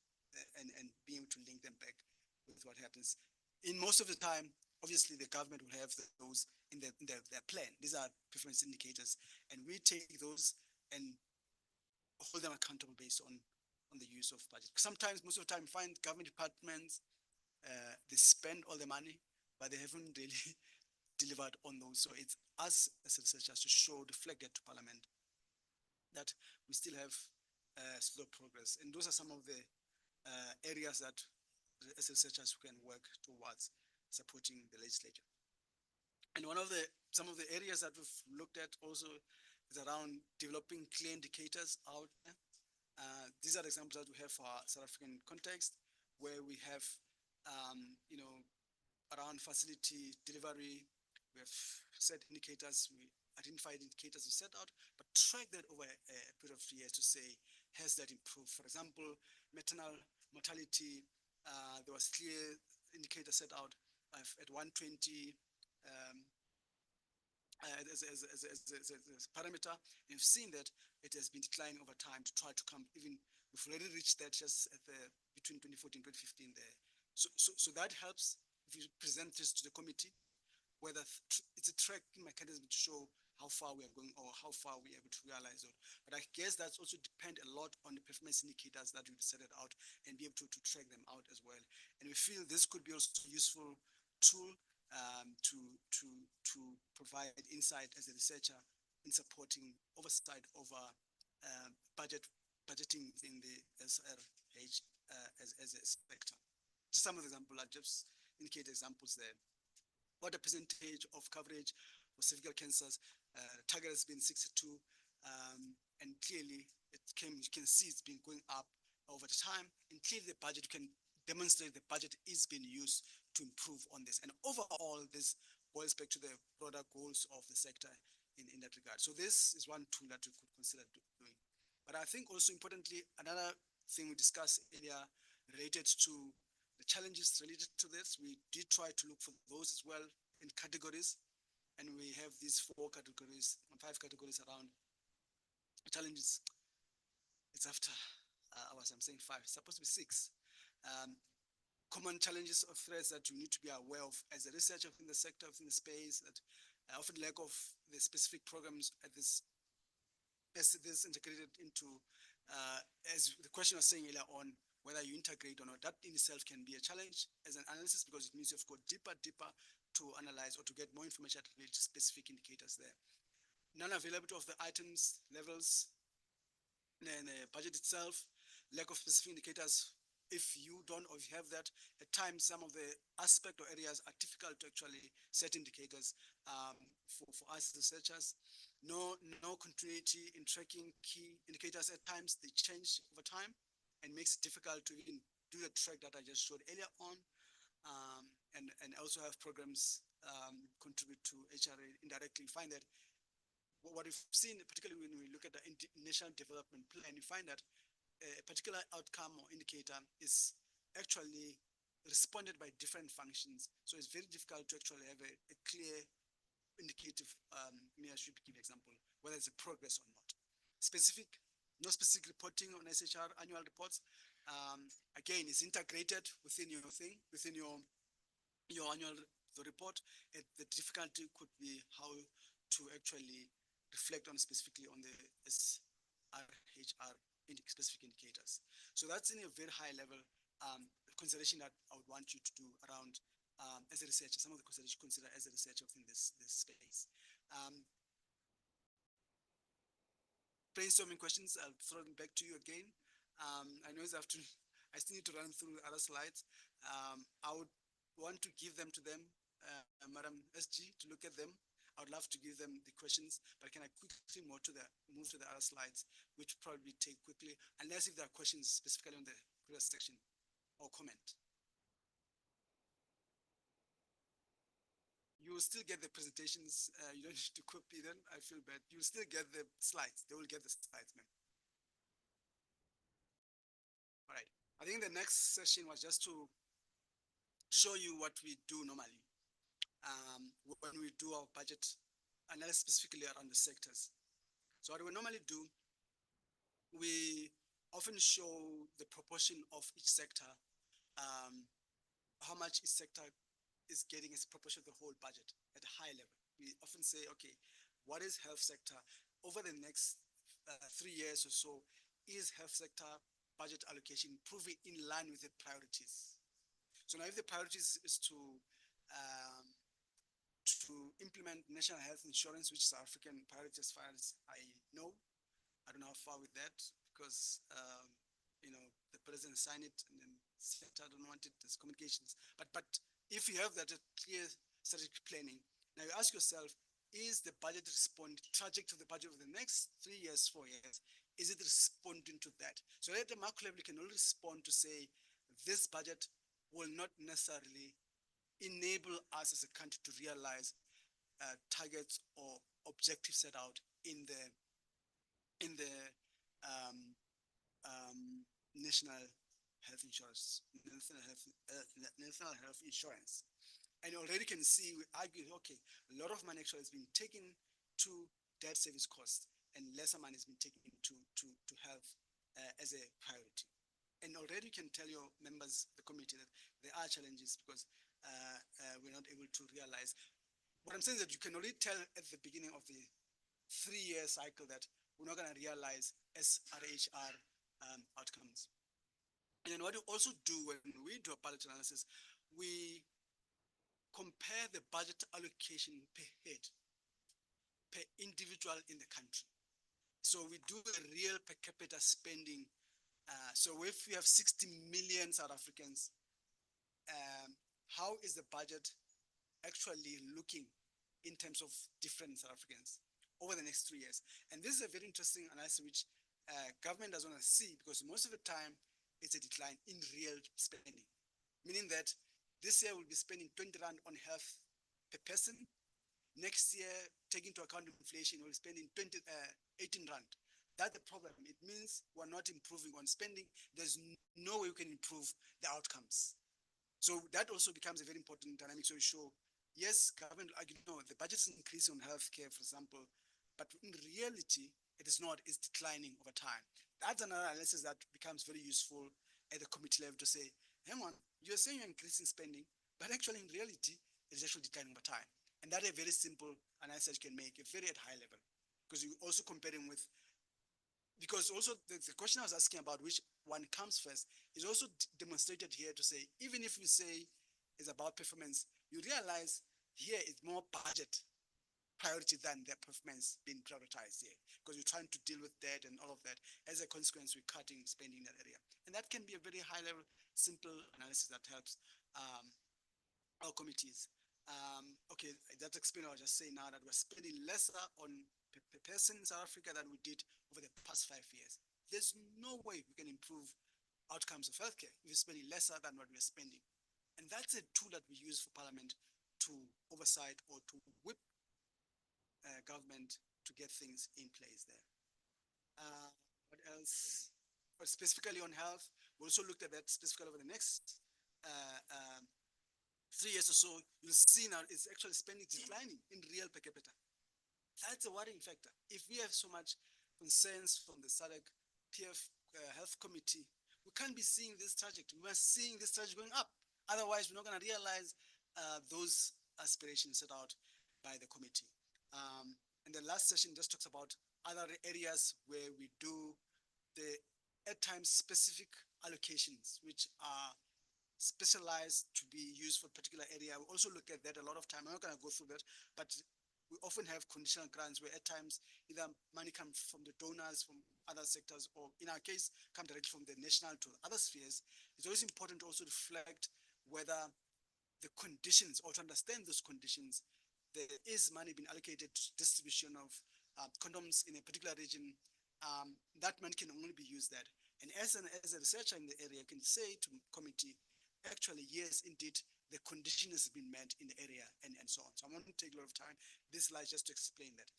and being able to link them back with what happens. In most of the time, obviously the government will have those in their plan. These are performance indicators, and we take those and hold them accountable based on the use of budget. Sometimes, most of the time, find government departments, they spend all the money, but they haven't really delivered on those. So it's us as researchers to show, reflect that to Parliament, that we still have slow progress. And those are some of the areas that as researchers can work towards supporting the legislature. And some of the areas that we've looked at also is around developing clear indicators out there. These are examples that we have for our South African context, where we have, around facility delivery, we have set indicators, we identified indicators we set out, but track that over a period of 3 years to say, has that improved? For example, maternal mortality, there was clear indicator set out at 120 as a parameter. You've seen that it has been declining over time to try to come even, we've already reached that just at between 2014 and 2015 there. So that helps if you present this to the committee, whether it's a tracking mechanism to show how far we are going or how far we are able to realize it. But I guess that's also depend a lot on the performance indicators that we set it out and be able to track them out as well. And we feel this could be also a useful tool to provide insight as a researcher in supporting oversight over budgeting in the SRH as a sector. Just some of the examples, I just indicate examples there. What the percentage of coverage for cervical cancers? Target has been 62, and clearly you can see it's been going up over the time. And clearly the budget can demonstrate the budget is being used to improve on this. And overall, this boils back to the broader goals of the sector in that regard. So this is one tool that we could consider doing. But I think also importantly, another thing we discussed earlier related to the challenges related to this, we did try to look for those as well in categories. And we have these 4 categories, 5 categories around challenges. It's after hours, I'm saying 5, it's supposed to be 6. Common challenges or threats that you need to be aware of as a researcher within the sector, within the space, that often lack of the specific programs at this, as this integrated into, as the question was saying earlier on, whether you integrate or not, that in itself can be a challenge as an analysis, because it means you've got deeper to analyze or to get more information related to specific indicators there. Non-availability of the items, levels, and the budget itself, lack of specific indicators if you don't or if you have that, at times some of the aspect or areas are difficult to actually set indicators for us as researchers. No continuity in tracking key indicators. At times they change over time and makes it difficult to even do the track that I just showed earlier on. And also have programs contribute to HRA indirectly. You find that what we've seen, particularly when we look at the national development plan, you find that a particular outcome or indicator is actually responded by different functions. So it's very difficult to actually have a clear indicative, I should give example, whether it's a progress or not. No specific reporting on SHR annual reports. Again, it's integrated within your thing, within your annual report. The difficulty could be how to actually reflect on specifically on the SRHR specific indicators. So that's in a very high level consideration that I would want you to do around as a researcher, some of the considerations you consider as a researcher within this space. Brainstorming questions, I'll throw them back to you again. I know I still need to run through other slides. I would want to give them to them, Madam SG, to look at them. I would love to give them the questions, but can I quickly move to the other slides, which probably take quickly, unless if there are questions specifically on the previous section or comment. You will still get the presentations. You don't need to copy them. I feel bad. You will still get the slides. They will get the slides, ma'am. All right. I think the next session was just to show you what we do normally when we do our budget analysis, specifically around the sectors. So what we normally do, we often show the proportion of each sector, how much each sector is getting as a proportion of the whole budget at a high level. We often say, okay, what is health sector over the next 3 years or so? Is health sector budget allocation improving in line with the priorities? So now if the priorities is to implement national health insurance, which is African priority as far as I know. I don't know how far with that because, the president signed it and then sector don't want it, there's communications. But if you have that clear strategic planning, now you ask yourself, is the budget trajectory of the budget over the next 3 years, 4 years, is it responding to that? So at the macro level, you can only respond to say, this budget will not necessarily enable us as a country to realize targets or objectives set out in the national health insurance, national health insurance. And you already can see, we argue, okay, a lot of money actually has been taken to debt service costs and lesser money has been taken to health as a priority. And already you can tell your members of the committee that there are challenges because we're not able to realize. What I'm saying is that you can already tell at the beginning of the 3-year cycle that we're not going to realize SRHR outcomes. And then what we also do when we do a budget analysis, we compare the budget allocation per head, per individual in the country. So we do a real per capita spending. So if we have 60 million South Africans, how is the budget actually looking in terms of different South Africans over the next 3 years? And this is a very interesting analysis which government doesn't want to see because most of the time it's a decline in real spending, meaning that this year we'll be spending 20 Rand on health per person. Next year, taking into account inflation, we'll be spending 18 Rand. That's the problem. It means we're not improving on spending. There's no way we can improve the outcomes. So that also becomes a very important dynamic. So we show, yes, government, the budget is increasing on healthcare, for example, but in reality, it is not, it's declining over time. That's another analysis that becomes very useful at the committee level to say, hang on, you're saying you're increasing spending, but actually in reality, it is actually declining over time. And that is a very simple analysis you can make, very at high level, because you're also comparing with, because also the question I was asking about which one comes first is also demonstrated here to say, even if you say it's about performance, you realize here it's more budget priority than their performance being prioritized here, because you're trying to deal with debt and all of that. As a consequence, we're cutting spending in that area. And that can be a very high level simple analysis that helps our committees. Okay, that's explain what I was just saying now, that we're spending lesser on per person in South Africa than we did over the past 5 years. There's no way we can improve outcomes of healthcare if we're spending lesser than what we're spending. And that's a tool that we use for Parliament to oversight or to whip government to get things in place there. What else? But specifically on health, we also looked at that specifically over the next 3 years or so. You'll see now it's actually spending declining in real per capita. That's a worrying factor. If we have so much concerns from the SADC PF Health Committee, we can't be seeing this trajectory. We're seeing this trajectory going up. Otherwise, we're not going to realize those aspirations set out by the committee. And the last session just talks about other areas where we do the at times specific allocations, which are specialized to be used for a particular area. We also look at that a lot of time. I'm not going to go through that, but we often have conditional grants where at times either money comes from the donors, from other sectors, or in our case, come directly from the national to other spheres. It's always important to also reflect whether the conditions, or to understand those conditions, there is money being allocated to distribution of condoms in a particular region. That money can only be used there. And as a researcher in the area, I can say to committee, actually, yes, indeed, the condition has been met in the area and so on. So I won't take a lot of time. This slide just to explain that.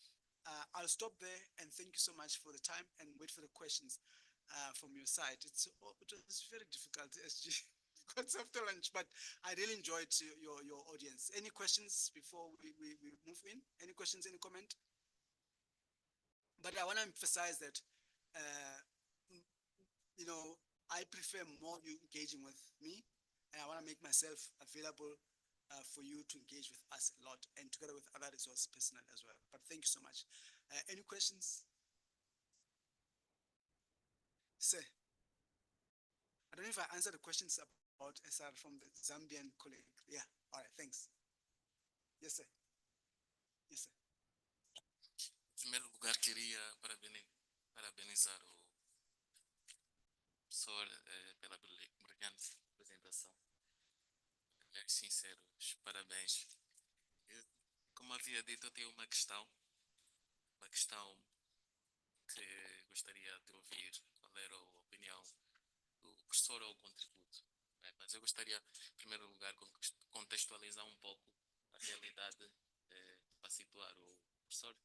I'll stop there and thank you so much for the time and wait for the questions from your side. It was very difficult, SG. It's after lunch, but I really enjoyed your audience. Any questions before we move in? Any questions, any comment? But I want to emphasize that, you know, I prefer more you engaging with me, and I want to make myself available for you to engage with us a lot, and together with other resource personnel as well. But thank you so much. Any questions? Sir, I don't know if I answered the questions about SR from the Zambian colleague. Yeah, all right, thanks. Yes, sir. Yes, sir. Em primeiro lugar, queria parabenizar o professor pela brilhante apresentação. Meus sinceros parabéns. Como havia dito, eu tenho uma questão que gostaria de ouvir qual era a opinião do professor ou o contributo. Mas eu gostaria, em primeiro lugar, contextualizar um pouco a realidade para situar o professor.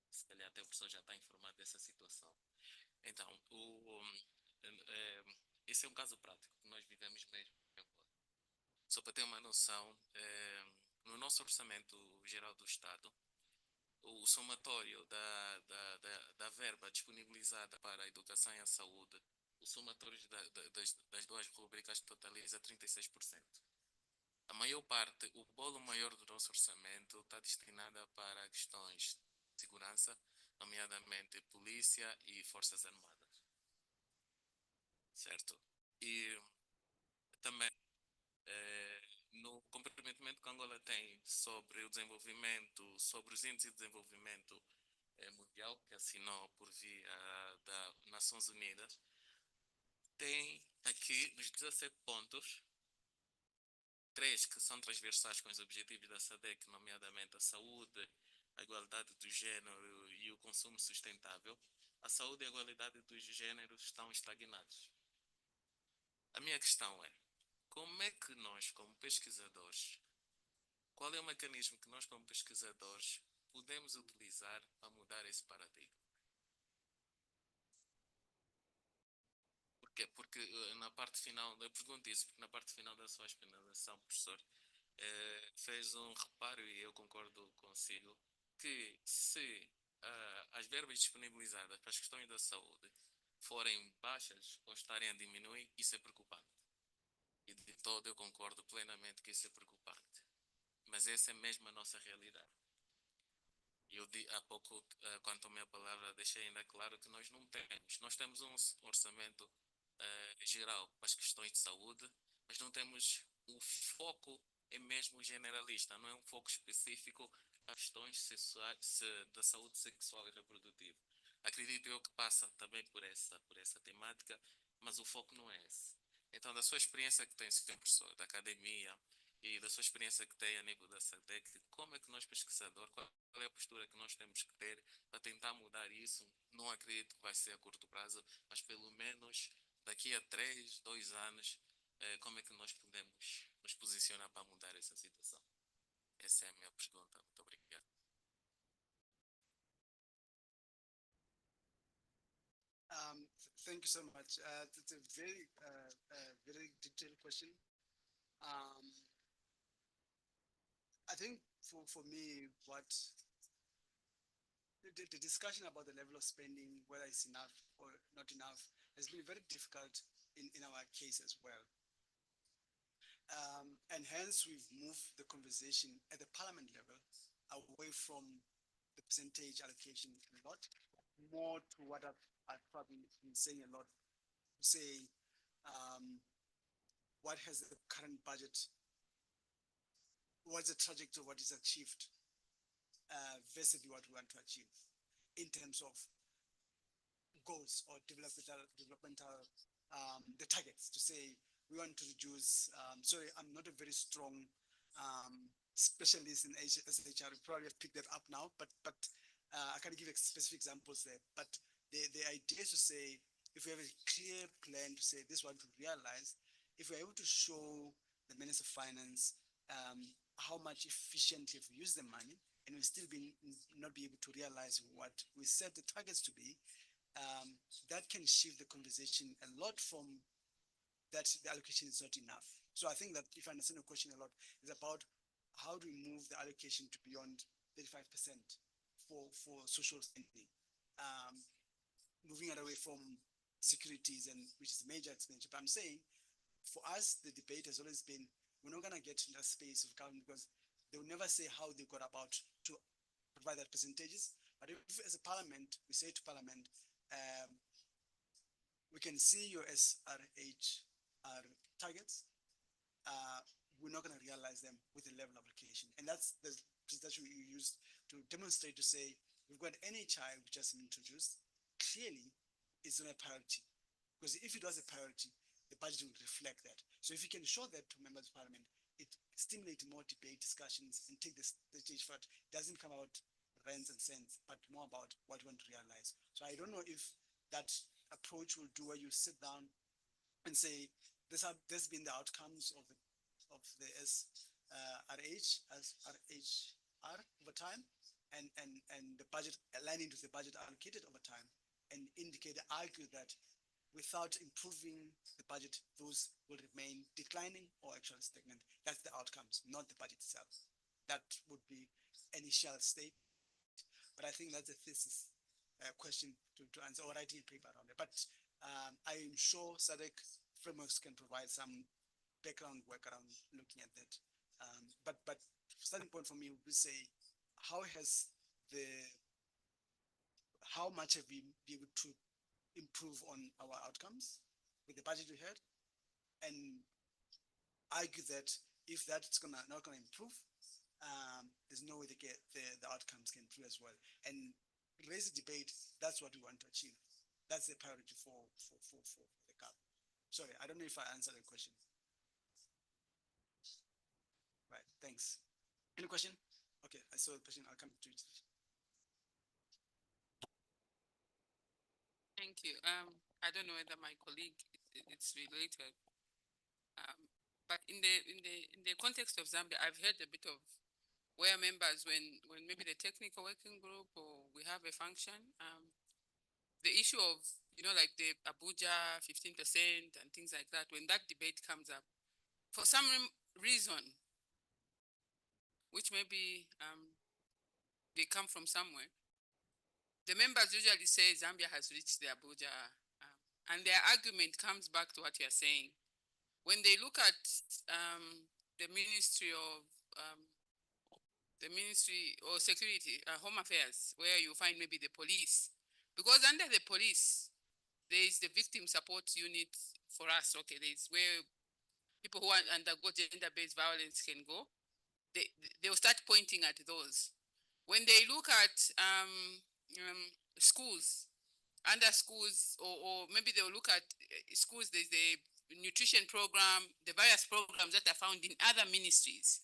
Se calhar até o professor já está informado dessa situação. Então, esse é um caso prático que nós vivemos mesmo em Angola. Só para ter uma noção, no nosso orçamento geral do Estado, o somatório da verba disponibilizada para a educação e a saúde, o somatório das duas rubricas totaliza 36%. A maior parte, o bolo maior do nosso orçamento está destinada para questões de segurança, nomeadamente polícia e forças armadas. Certo? E também no comprometimento que Angola tem sobre o desenvolvimento, sobre os índices de desenvolvimento mundial, que assinou por via das Nações Unidas, tem aqui nos 17 pontos, 3 que são transversais com os objetivos da SADC, nomeadamente a saúde, a igualdade do género e o consumo sustentável. A saúde e a igualdade dos géneros estão estagnados. A minha questão é, como é que nós, como pesquisadores, qual é o mecanismo que nós, como pesquisadores, podemos utilizar para mudar esse paradigma? Por quê? Porque na parte final, eu pergunto isso, porque na parte final da sua explanação, professor, fez um reparo, e eu concordo consigo, que se as verbas disponibilizadas para as questões da saúde forem baixas ou estarem a diminuir, isso é preocupante. E de todo eu concordo plenamente que isso é preocupante. Mas essa é mesmo a nossa realidade. Eu há pouco, quanto à minha palavra, deixei ainda claro que nós não temos. Nós temos um orçamento geral para as questões de saúde, mas não temos o foco, é mesmo generalista, não é um foco específico para questões sexuais, da saúde sexual e reprodutiva. Acredito eu que passa também por essa temática, mas o foco não é esse. Então, da sua experiência que tem, senhor professor, da academia e da sua experiência que tem a nível da SADEC, como é que nós, pesquisadores, qual é a postura que nós temos que ter para tentar mudar isso? Não acredito que vai ser a curto prazo, mas pelo menos daqui a 3, 2 anos, como é que nós podemos nos posicionar para mudar essa situação? Essa é a minha pergunta. Muito obrigado. Thank you so much. It's a very detailed question. I think for me, what the discussion about the level of spending, whether it's enough or not enough, has been very difficult in our case as well. And hence we've moved the conversation at the parliament level away from the percentage allocation a lot, more to what I've probably been saying a lot, say what has the current budget, what's the trajectory of what is achieved versus what we want to achieve in terms of goals or developmental the targets, to say we want to reduce. Sorry, I'm not a very strong specialist in SHR. You probably have picked that up now, but I can't give specific examples there. But the idea is to say, if we have a clear plan to say this one to realize, if we're able to show the Minister of Finance how much efficiently we use the money, and we still not be able to realize what we set the targets to be, that can shift the conversation a lot from that the allocation is not enough. So I think that if I understand the question a lot, is about how do we move the allocation to beyond 35% for social spending, moving it away from securities, and which is major expenditure. But I'm saying, for us, the debate has always been, we're not going to get in that space of government because they will never say how they got about to provide that percentages. But if as a parliament, we say to parliament, we can see your SRHR targets, we're not going to realize them with the level of allocation. And that's the presentation we used to demonstrate, to say, we've got NHI, which has been introduced, clearly it's not a priority. Because if it was a priority, the budget would reflect that. So if you can show that to members of parliament, it stimulates more debate, discussions, and take the stage for it. It doesn't come out rents and cents, but more about what we want to realize. So I don't know if that approach will do where you sit down and say, this has been the outcomes of the SRHR over time, and the budget aligning with the budget allocated over time, and argue that without improving the budget, those will remain declining or actually stagnant. That's the outcomes, not the budget itself. That would be initial statement, but I think that's a thesis question to answer, or writing a paper around it. But I am sure SADC frameworks can provide some background work around looking at that. But starting point for me would be, say, how much have we been able to improve on our outcomes with the budget we had, and argue that if that's not gonna improve, there's no way the outcomes can improve as well, and raise the debate. That's what we want to achieve. That's the priority for the CAP. Sorry, I don't know if I answered the question. Right, thanks. Any question? Okay, I saw the question. I'll come to it. Thank you. I don't know whether my colleague it's related, but in the context of Zambia, I've heard a bit of where members, when maybe the technical working group or we have a function, the issue of like the Abuja 15% and things like that, when that debate comes up, for some reason, which maybe they come from somewhere, the members usually say Zambia has reached the Abuja, and their argument comes back to what you're saying. When they look at the Ministry of Security, Home Affairs, where you find maybe the police, because under the police, there is the victim support unit for us. Okay, there is where people who undergo gender-based violence can go. They'll start pointing at those. When they look at schools, under schools, or maybe they'll look at schools, there's the nutrition program, the various programs that are found in other ministries.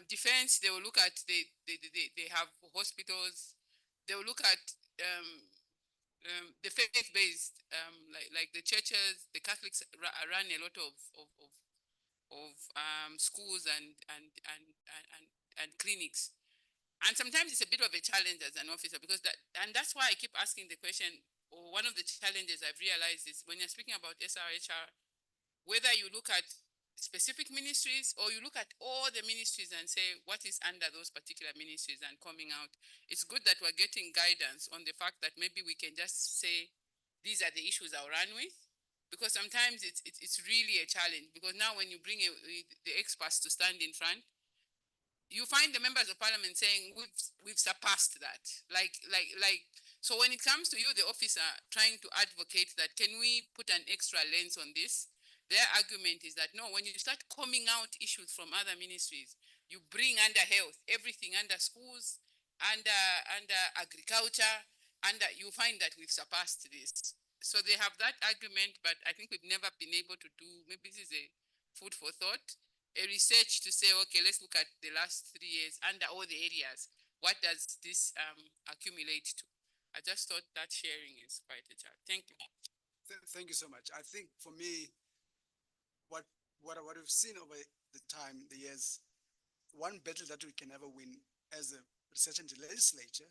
Defense, they will look at, they have hospitals, they will look at the faith-based, like the churches, the Catholics run a lot of schools and clinics. And sometimes it's a bit of a challenge as an officer because and that's why I keep asking the question, or one of the challenges I've realized is when you're speaking about SRHR, whether you look at specific ministries or you look at all the ministries and say what is under those particular ministries and coming out, it's good that we're getting guidance on the fact that maybe we can just say these are the issues I'll run with, because sometimes it's really a challenge, because now when you bring the experts to stand in front, you find the members of parliament saying we've surpassed that, like so when it comes to you, the officer, trying to advocate that can we put an extra lens on this, their argument is that no, when you start coming out issues from other ministries, you bring under health everything, under schools, under agriculture, under, you find that we've surpassed this. So they have that argument, but I think we've never been able to do, maybe this is a food for thought, a research to say, okay, let's look at the last 3 years under all the areas. What does this accumulate to? I just thought that sharing is quite a challenge. Thank you. Thank you so much. I think for me, what we've seen over the time, the years, one battle that we can never win as a research and legislature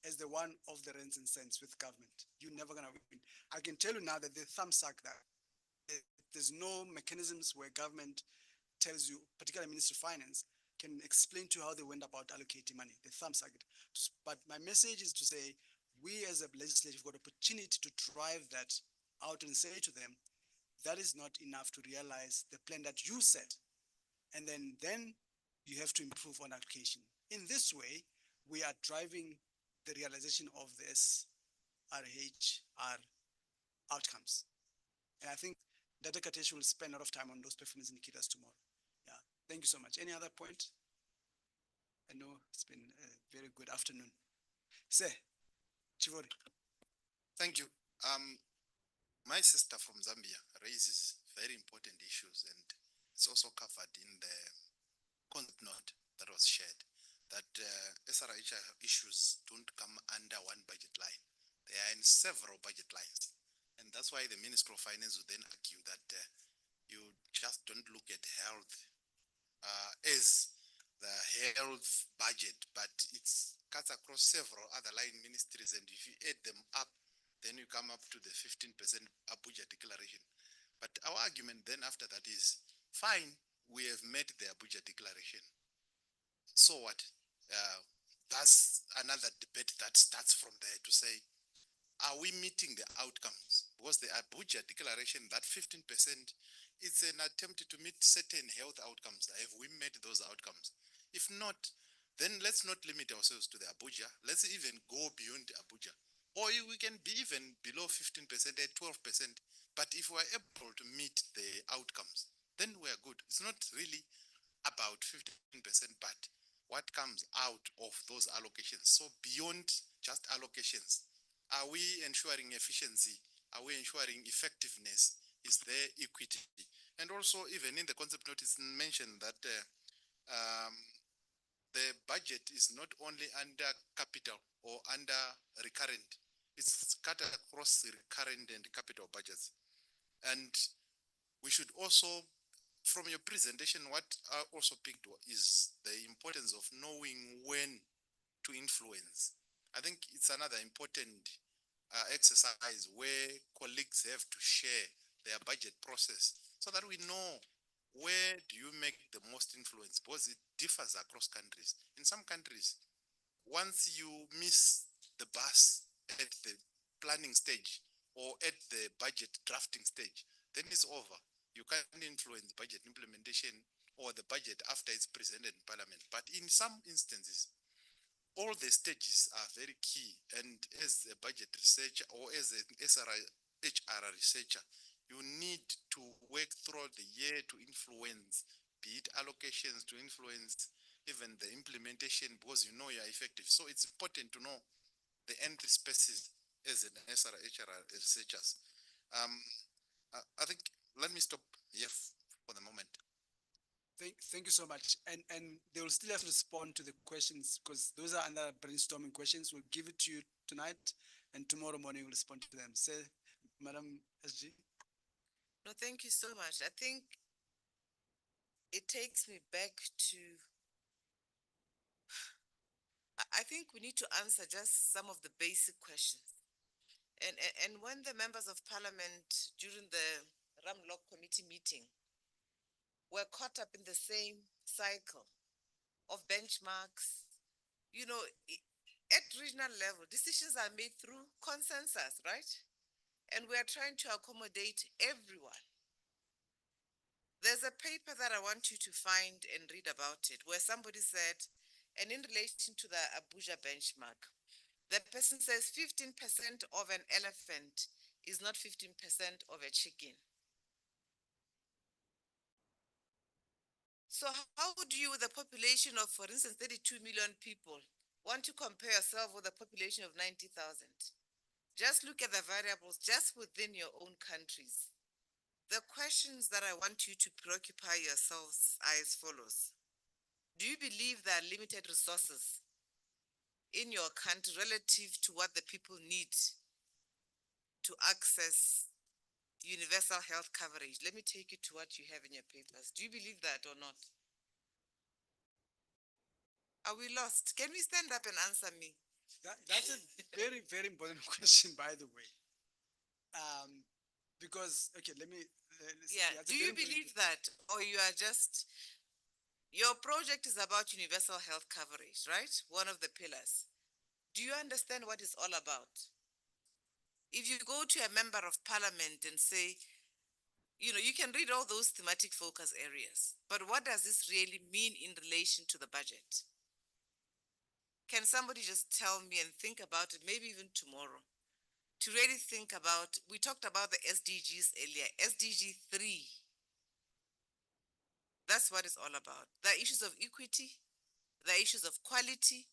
is the one of the rents and cents with government. You're never gonna win. I can tell you now that the thumb suck that there's no mechanisms where government tells you, particularly Ministry of Finance, can explain to you how they went about allocating money. The thumb suck it. But my message is to say, we as a legislature have got opportunity to drive that out and say to them, that is not enough to realize the plan that you set. And then you have to improve on allocation. In this way, we are driving the realization of this RHR outcomes. And I think Dr. Katesh will spend a lot of time on those performance indicators tomorrow. Yeah, thank you so much. Any other point? I know it's been a very good afternoon. Sir, Chivori. Thank you. My sister from Zambia raises very important issues, and it's also covered in the concept note that was shared, that SRHR issues don't come under one budget line. They are in several budget lines. And that's why the Minister of Finance would then argue that you just don't look at health as the health budget, but it's cuts across several other line ministries, and if you add them up, then you come up to the 15% Abuja declaration. But our argument then after that is, fine, we have met the Abuja declaration. So what? That's another debate that starts from there to say, are we meeting the outcomes? Because the Abuja declaration, that 15%, it's an attempt to meet certain health outcomes. Have we met those outcomes? If not, then let's not limit ourselves to the Abuja. Let's even go beyond Abuja. Or we can be even below 15% at 12%. But if we're able to meet the outcomes, then we're good. It's not really about 15%, but what comes out of those allocations. So beyond just allocations, are we ensuring efficiency? Are we ensuring effectiveness? Is there equity? And also, even in the concept note, it's mentioned that the budget is not only under capital or under recurrent, it's cut across recurrent and capital budgets. And we should also, from your presentation, what I also picked is the importance of knowing when to influence. I think it's another important exercise where colleagues have to share their budget process so that we know where do you make the most influence, because it differs across countries. In some countries, once you miss the bus at the planning stage or at the budget drafting stage, then it's over. You can't influence budget implementation or the budget after it's presented in parliament. But in some instances, all the stages are very key. And as a budget researcher or as an SRHR researcher, you need to work throughout the year to influence, be it allocations, to influence even the implementation, because you know you're effective. So it's important to know the entry spaces as an SRHR researchers. I think let me stop here for the moment. Thank you so much. And they will still have to respond to the questions because those are under brainstorming questions. We'll give it to you tonight and tomorrow morning we'll respond to them. Say, Madam SG. No, thank you so much. I think it takes me back to, I think we need to answer just some of the basic questions. And when the members of parliament during the Ramlock committee meeting were caught up in the same cycle of benchmarks, you know, at regional level, decisions are made through consensus, right? And we are trying to accommodate everyone. There's a paper that I want you to find and read about it, where somebody said, and in relation to the Abuja benchmark, the person says 15% of an elephant is not 15% of a chicken. So how would you, with a population of, for instance, 32 million people, want to compare yourself with a population of 90,000? Just look at the variables just within your own countries. The questions that I want you to preoccupy yourselves are as follows. Do you believe there are limited resources in your country relative to what the people need to access universal health coverage? Let me take you to what you have in your papers. Do you believe that or not? Are we lost? Can we stand up and answer me? That's a very, very important question, by the way. Because, okay, yeah, do you believe that? Or you are just, your project is about universal health coverage, right? One of the pillars. Do you understand what it's all about? If you go to a member of parliament and say, you can read all those thematic focus areas, but what does this really mean in relation to the budget? Can somebody just tell me and think about it, maybe even tomorrow, to really think about, we talked about the SDGs earlier, SDG 3. That's what it's all about. The issues of equity, the issues of quality,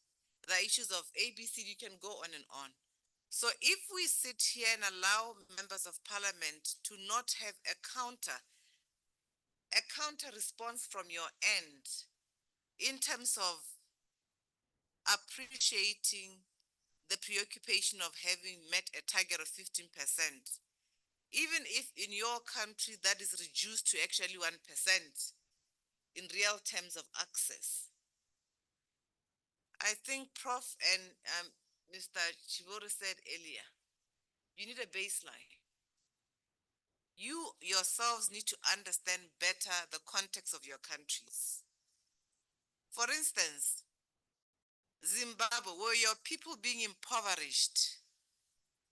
the issues of ABC, you can go on and on. So if we sit here and allow members of parliament to not have a counter response from your end in terms of appreciating the preoccupation of having met a target of 15%, even if in your country that is reduced to actually 1% in real terms of access. I think Prof and Mr. Chiboro said earlier, you need a baseline. You yourselves need to understand better the context of your countries. For instance, Zimbabwe, were your people being impoverished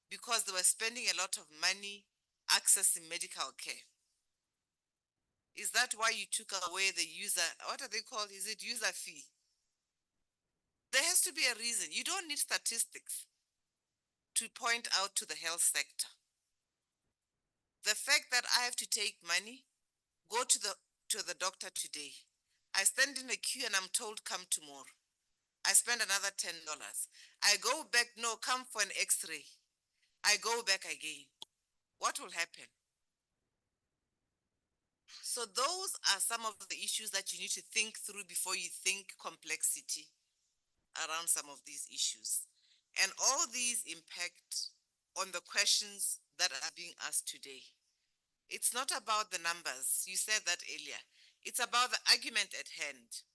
because they were spending a lot of money accessing medical care? Is that why you took away the user, what are they called? Is it user fee? There has to be a reason. You don't need statistics to point out to the health sector. The fact that I have to take money, go to the doctor today, I stand in a queue and I'm told come tomorrow. I spend another $10. I go back, no, come for an x-ray. I go back again. What will happen? So those are some of the issues that you need to think through before you think complexity around some of these issues. And all these impact on the questions that are being asked today. It's not about the numbers. You said that earlier. It's about the argument at hand.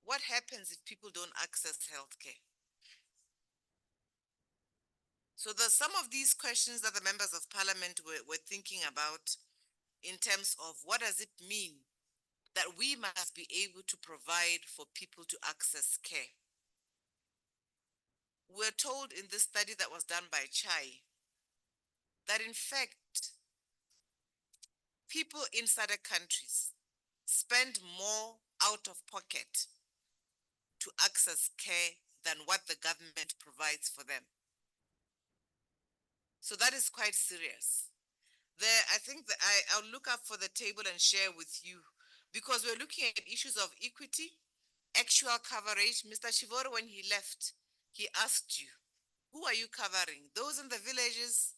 What happens if people don't access healthcare? So there's some of these questions that the members of parliament were thinking about in terms of what does it mean that we must be able to provide for people to access care. We're told in this study that was done by Chai that in fact, people inside the countries spend more out of pocket to access care than what the government provides for them. So that is quite serious. I think that I'll look up for the table and share with you because we're looking at issues of equity, actual coverage. Mr. Chivoro, when he left, he asked you, who are you covering? Those in the villages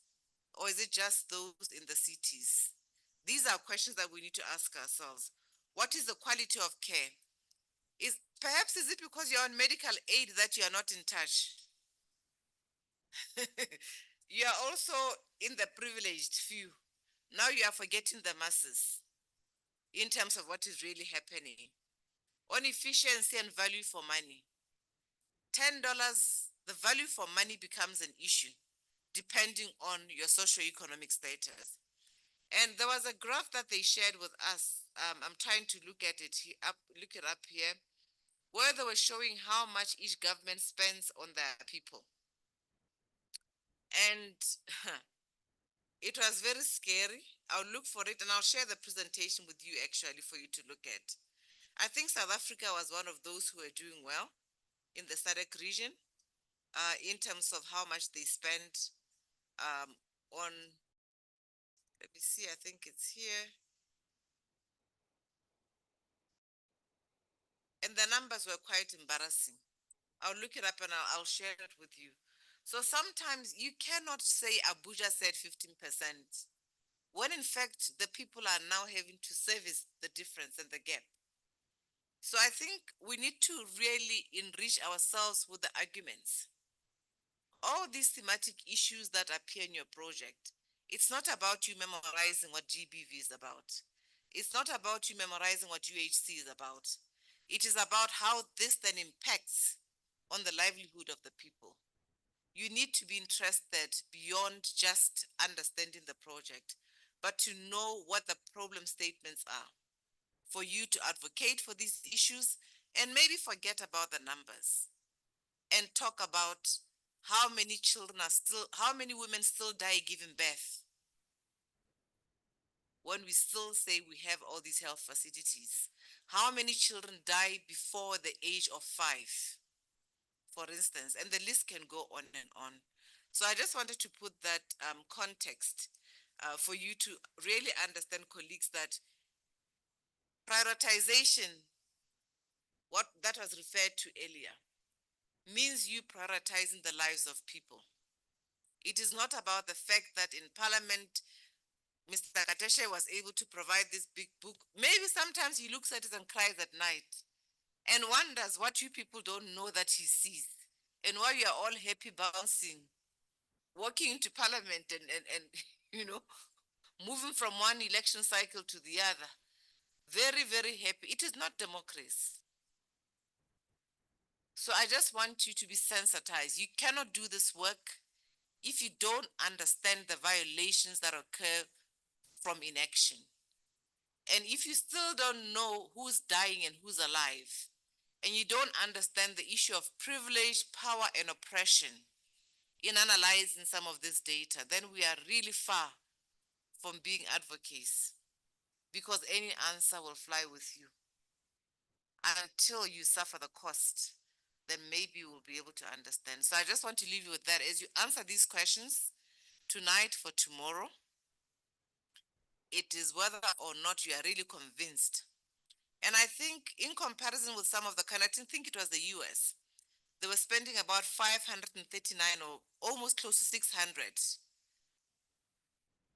or is it just those in the cities? These are questions that we need to ask ourselves. What is the quality of care? Is it because you're on medical aid that you are not in touch? You are also in the privileged few. Now you are forgetting the masses in terms of what is really happening. On efficiency and value for money. $10, the value for money becomes an issue depending on your socioeconomic status. And there was a graph that they shared with us. I'm trying to look at it look it up here, where they were showing how much each government spends on their people. And it was very scary. I'll look for it and I'll share the presentation with you actually for you to look at. I think South Africa was one of those who were doing well in the SADC region in terms of how much they spent on, let me see, I think it's here. And the numbers were quite embarrassing. I'll look it up and I'll share it with you. So sometimes you cannot say Abuja said 15%, when in fact the people are now having to service the difference and the gap. So I think we need to really enrich ourselves with the arguments. All these thematic issues that appear in your project, it's not about you memorizing what GBV is about. It's not about you memorizing what UHC is about. It is about how this then impacts on the livelihood of the people. You need to be interested beyond just understanding the project, but to know what the problem statements are, for you to advocate for these issues and maybe forget about the numbers and talk about how many children are still, how many women still die giving birth when we still say we have all these health facilities. How many children die before the age of 5, for instance, and the list can go on and on. So I just wanted to put that context for you to really understand, colleagues, that prioritization, what that was referred to earlier, means you prioritizing the lives of people. It is not about the fact that in Parliament, Mr. Kateshe was able to provide this big book. Maybe sometimes he looks at it and cries at night and wonders what you people don't know that he sees, and why you are all happy bouncing, walking into Parliament and you know, moving from one election cycle to the other. Very, very happy. It is not democracy. So I just want you to be sensitized. You cannot do this work if you don't understand the violations that occur from inaction. And if you still don't know who's dying and who's alive, and you don't understand the issue of privilege, power, and oppression in analyzing some of this data, then we are really far from being advocates, because any answer will fly with you. Until you suffer the cost, then maybe you will be able to understand. So I just want to leave you with that. As you answer these questions tonight for tomorrow, it is whether or not you are really convinced. And I think in comparison with some of the countries, I think it was the US, they were spending about 539 or almost close to 600.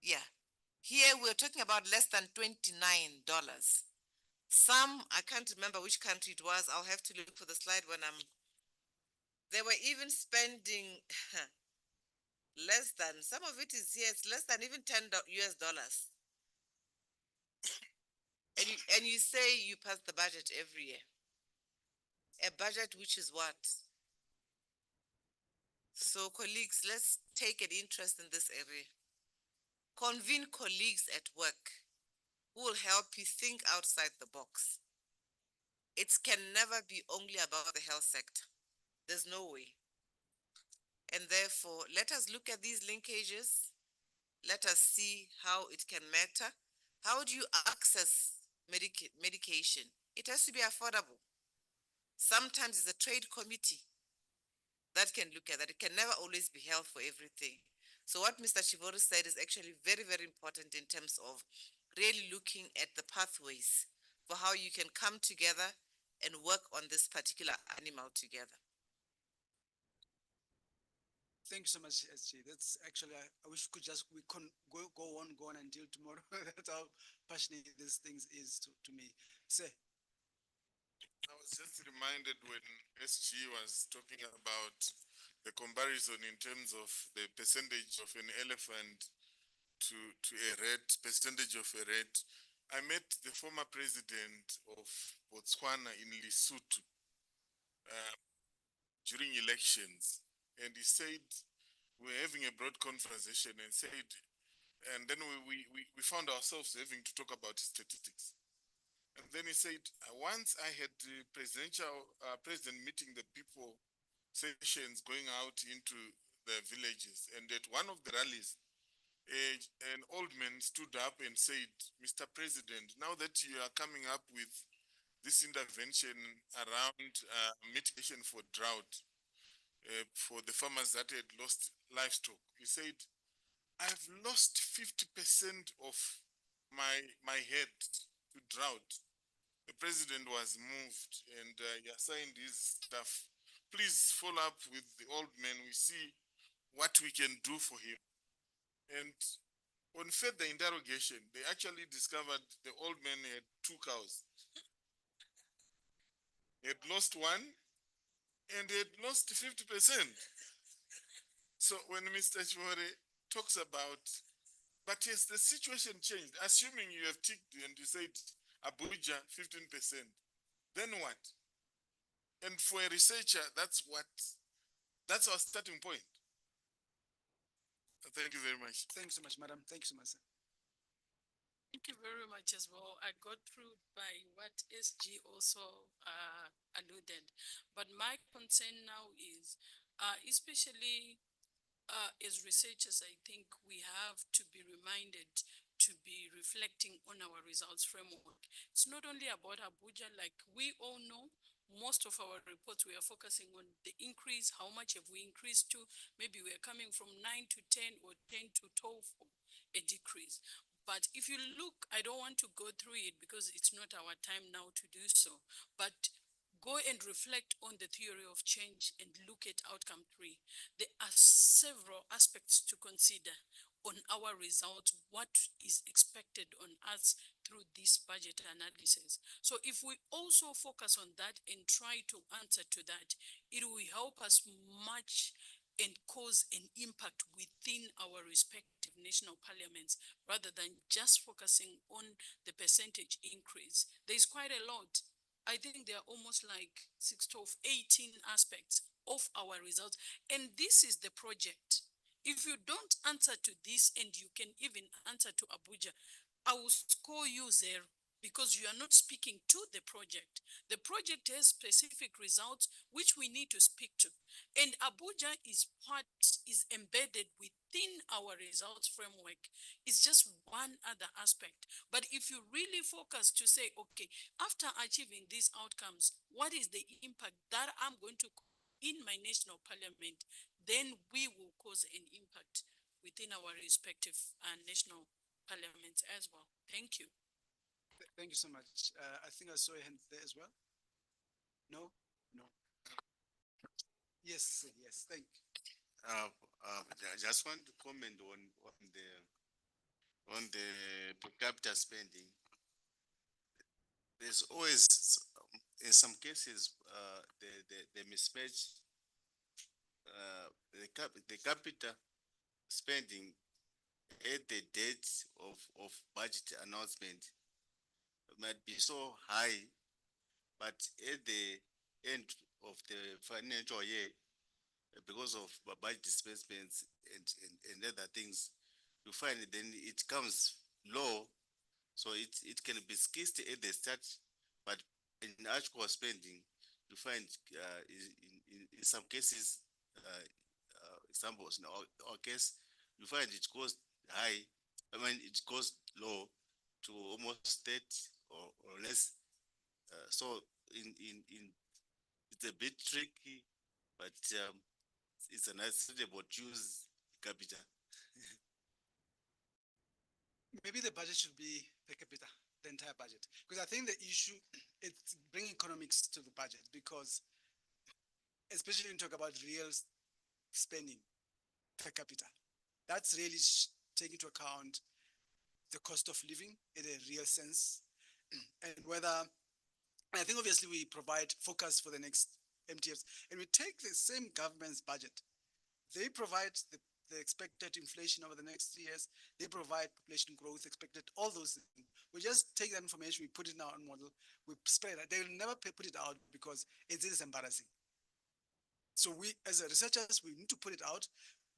Yeah. Here we're talking about less than $29. Some, I can't remember which country it was. I'll have to look for the slide when they were even spending less than, some of it is here, it's less than even $10 US dollars. And you say you pass the budget every year. A budget which is what? So colleagues, let's take an interest in this area. Convene colleagues at work who will help you think outside the box. It can never be only about the health sector. There's no way. And therefore, let us look at these linkages. Let us see how it can matter. How do you access medication? It has to be affordable. Sometimes it's a trade committee that can look at that. It can never always be health for everything. So what Mr. Chivori said is actually very, very important in terms of really looking at the pathways for how you can come together and work on this particular animal together. Thank you so much, SG. That's actually, I wish we could just, we can go on until tomorrow. That's how passionate these things is to me. Say, I was just reminded when SG was talking about the comparison in terms of the percentage of an elephant to a rat, percentage of a rat. I met the former president of Botswana in Lesotho during elections, and he said, we were having a broad conversation and said, and then we found ourselves having to talk about statistics. And then he said, once I had the president meeting the people sessions going out into the villages, and at one of the rallies, an old man stood up and said, Mr. President, now that you are coming up with this intervention around mitigation for drought for the farmers that had lost livestock, he said, I've lost 50% of my head to drought. The president was moved and he assigned his staff. Please follow up with the old man. We see what we can do for him. And on further interrogation, they actually discovered the old man had 2 cows. He had lost one and he had lost 50%. So when Mr. Chore talks about, but yes, the situation changed. Assuming you have ticked and you said Abuja 15%, then what? And for a researcher, that's our starting point. Thank you very much. thanks so much, madam. Thank you so much, sir. Thank you very much as well. I got through by what SG also alluded. But my concern now is, especially as researchers, I think we have to be reminded to be reflecting on our results framework. It's not only about Abuja, like we all know, most of our reports, we are focusing on the increase, how much have we increased to? Maybe we are coming from 9 to 10 or 10 to 12, a decrease. But if you look, I don't want to go through it because it's not our time now to do so. But go and reflect on the theory of change and look at outcome 3. There are several aspects to consider on our results, what is expected on us through this budget analysis. So if we also focus on that and try to answer to that, it will help us much and cause an impact within our respective national parliaments rather than just focusing on the percentage increase. There's quite a lot. I think there are almost like 6 to 18 aspects of our results. And this is the project. If you don't answer to this and you can even answer to Abuja, I will score you 0 because you are not speaking to the project. The project has specific results which we need to speak to. And Abuja is what is embedded within our results framework. It's just one other aspect. But if you really focus to say, okay, after achieving these outcomes, what is the impact that I'm going to in my national parliament, then we will cause an impact within our respective national parliaments as well. Thank you. Thank you so much. I think I saw a hand there as well. No? No. Yes, yes, thank you. I just want to comment on the per capita spending. There's always, in some cases, the mismatch. The capita spending at the date of budget announcement might be so high, but at the end of the financial year, because of budget disbursements and other things, you find then it comes low. So it can be scarce at the start, but in actual spending, you find in some cases, examples in our case, you find it goes high, it goes low to almost 30 or less. So it's a bit tricky, but it's a nice suitable choose capita. Maybe the budget should be per capita, the entire budget. Because I think the issue, it's bringing economics to the budget because, especially when you talk about real spending, per capita. That's really taking into account the cost of living in a real sense, and whether, I think obviously we provide focus for the next MTFs, and we take the same government's budget. They provide the expected inflation over the next 3 years. They provide population growth expected, all those things. We just take that information, we put it in our own model, we spread it. They will never put it out because it is embarrassing. So we, as researchers, we need to put it out.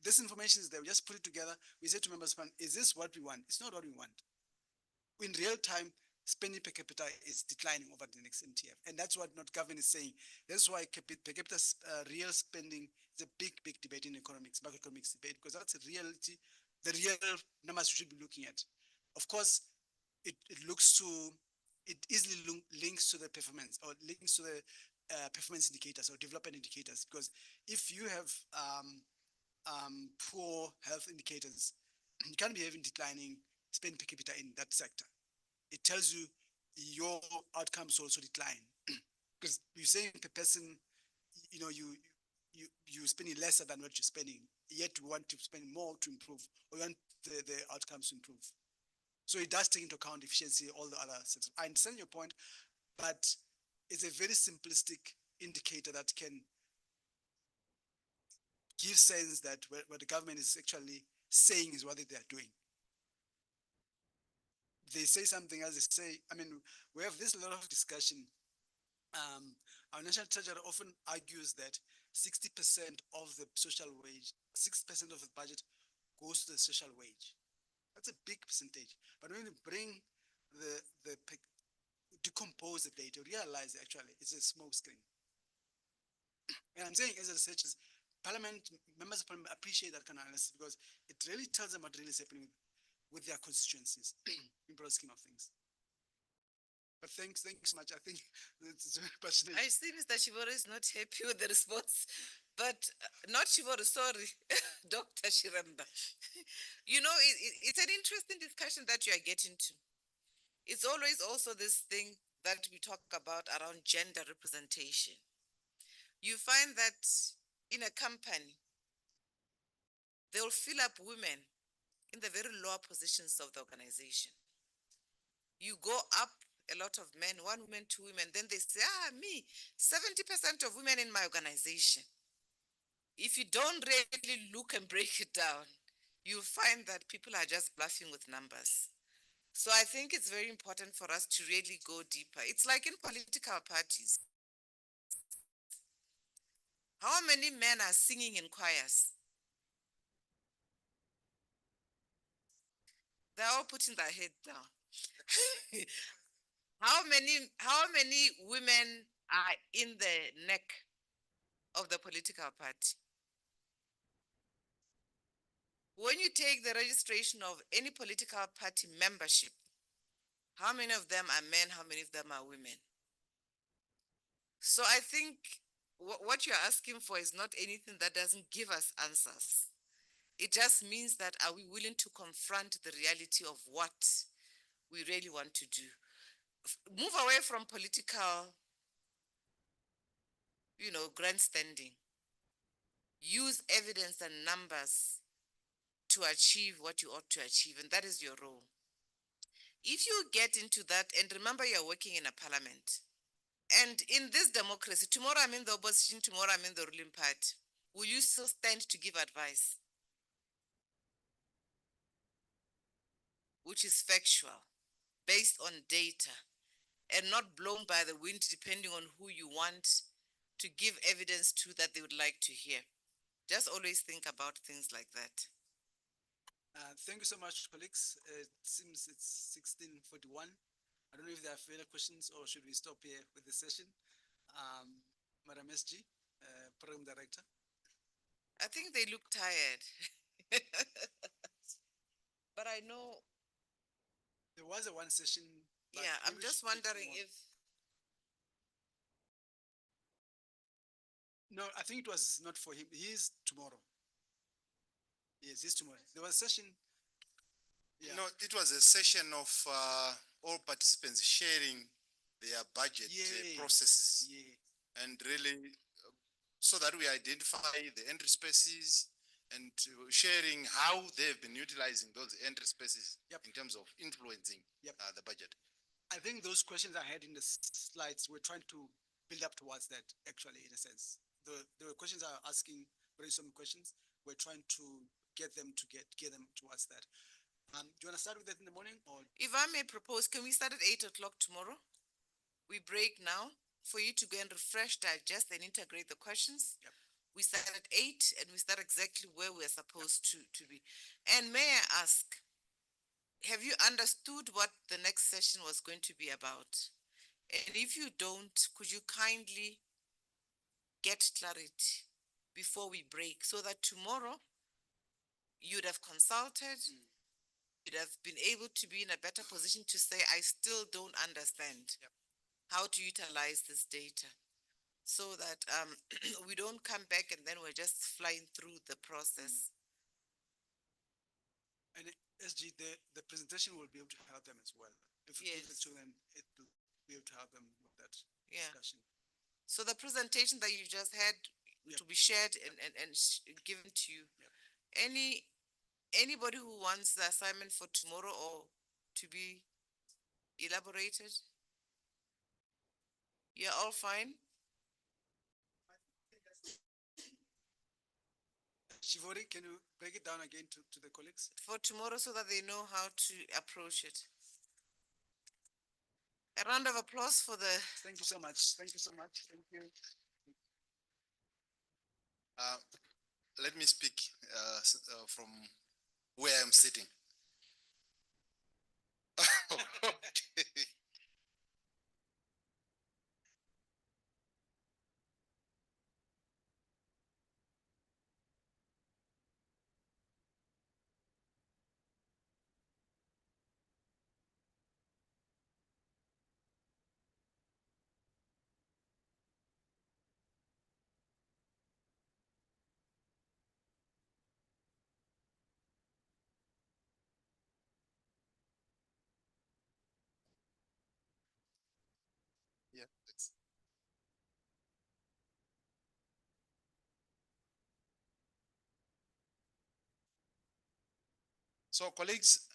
This information is there. We just put it together. We say to members, is this what we want? It's not what we want. In real time, spending per capita is declining over the next MTF. And that's what not government is saying. That's why per capita real spending is a big, big debate in economics, macroeconomics debate, because that's a reality, the real numbers we should be looking at. Of course, it easily links to the performance, or links to the performance indicators or development indicators, because if you have poor health indicators, you can't be having declining spend per capita in that sector. It tells you your outcomes also decline, because you're saying per person, you're spending lesser than what you're spending, yet you want to spend more to improve, or you want the outcomes to improve. So it does take into account efficiency, all the other sectors. I understand your point, but it's a very simplistic indicator that can give sense that what the government is actually saying is what they are doing. They say something else. They say, we have this lot of discussion. Our national treasurer often argues that 60% of the social wage, 6% of the budget goes to the social wage. That's a big percentage. But when you bring decompose the data, realize actually it's a smoke screen. And I'm saying, as a researchers, members of parliament appreciate that kind of analysis, because it really tells them what really is happening with their constituencies in broad scheme of things. But thanks so much. I think it's very passionate. I see Mr. Chivoro is not happy with the response, but not Chivoro, sorry, Dr. Shiranda. It's an interesting discussion that you are getting to. It's always also this thing that we talk about around gender representation. You find that in a company, they'll fill up women in the very lower positions of the organization. You go up a lot of men, 1 woman, 2 women, then they say, me, 70% of women in my organization. If you don't really look and break it down, you find that people are just bluffing with numbers. So I think it's very important for us to really go deeper. It's like in political parties. How many men are singing in choirs? They're all putting their head down. How many women are in the neck of the political party? When you take the registration of any political party membership, how many of them are men, how many of them are women? So I think what you're asking for is not anything that doesn't give us answers. It just means that, are we willing to confront the reality of what we really want to do? Move away from political, grandstanding. Use evidence and numbers to achieve what you ought to achieve, and that is your role. If you get into that, and remember you're working in a parliament, and in this democracy, tomorrow I'm in the opposition, tomorrow I'm in the ruling party, will you still stand to give advice? Which is factual, based on data, and not blown by the wind depending on who you want to give evidence to that they would like to hear. Just always think about things like that. Thank you so much, colleagues. It seems it's 16:41. I don't know if there are further questions, or should we stop here with the session? Madam SG, Program Director. I think they look tired. But I know there was a one session. Yeah, I'm just wondering if. No, I think it was not for him. He is tomorrow. Yes, he's tomorrow. There was a session. Yeah. No, it was a session of all participants sharing their budget processes. Yeah. And really, so that we identify the entry spaces, and sharing how they've been utilizing those entry spaces in terms of influencing the budget. I think those questions I had in the slides, we're trying to build up towards that, actually, in a sense. The questions are asking brainstorming questions. We're trying to get them towards that. Do you want to start with that in the morning, or? If I may propose, can we start at 8 o'clock tomorrow? We break now for you to go and refresh, digest, and integrate the questions. Yep. We start at 8 and we start exactly where we're supposed to be. And may I ask, have you understood what the next session was going to be about? And if you don't, could you kindly get clarity before we break so that tomorrow you'd have consulted, you'd have been able to be in a better position to say, I still don't understand how to utilize this data, so that we don't come back and then we're just flying through the process. And SG, the presentation will be able to help them as well. If you give it to them, it will be able to help them with that discussion. So the presentation that you just had to be shared and given to you. Anybody who wants the assignment for tomorrow or to be elaborated? You're all fine? Shivori, can you break it down again to the colleagues? For tomorrow so that they know how to approach it. A round of applause for the... Thank you so much. Thank you so much. Thank you. Let me speak from where I'm sitting. Okay. Yeah, thanks. So, colleagues,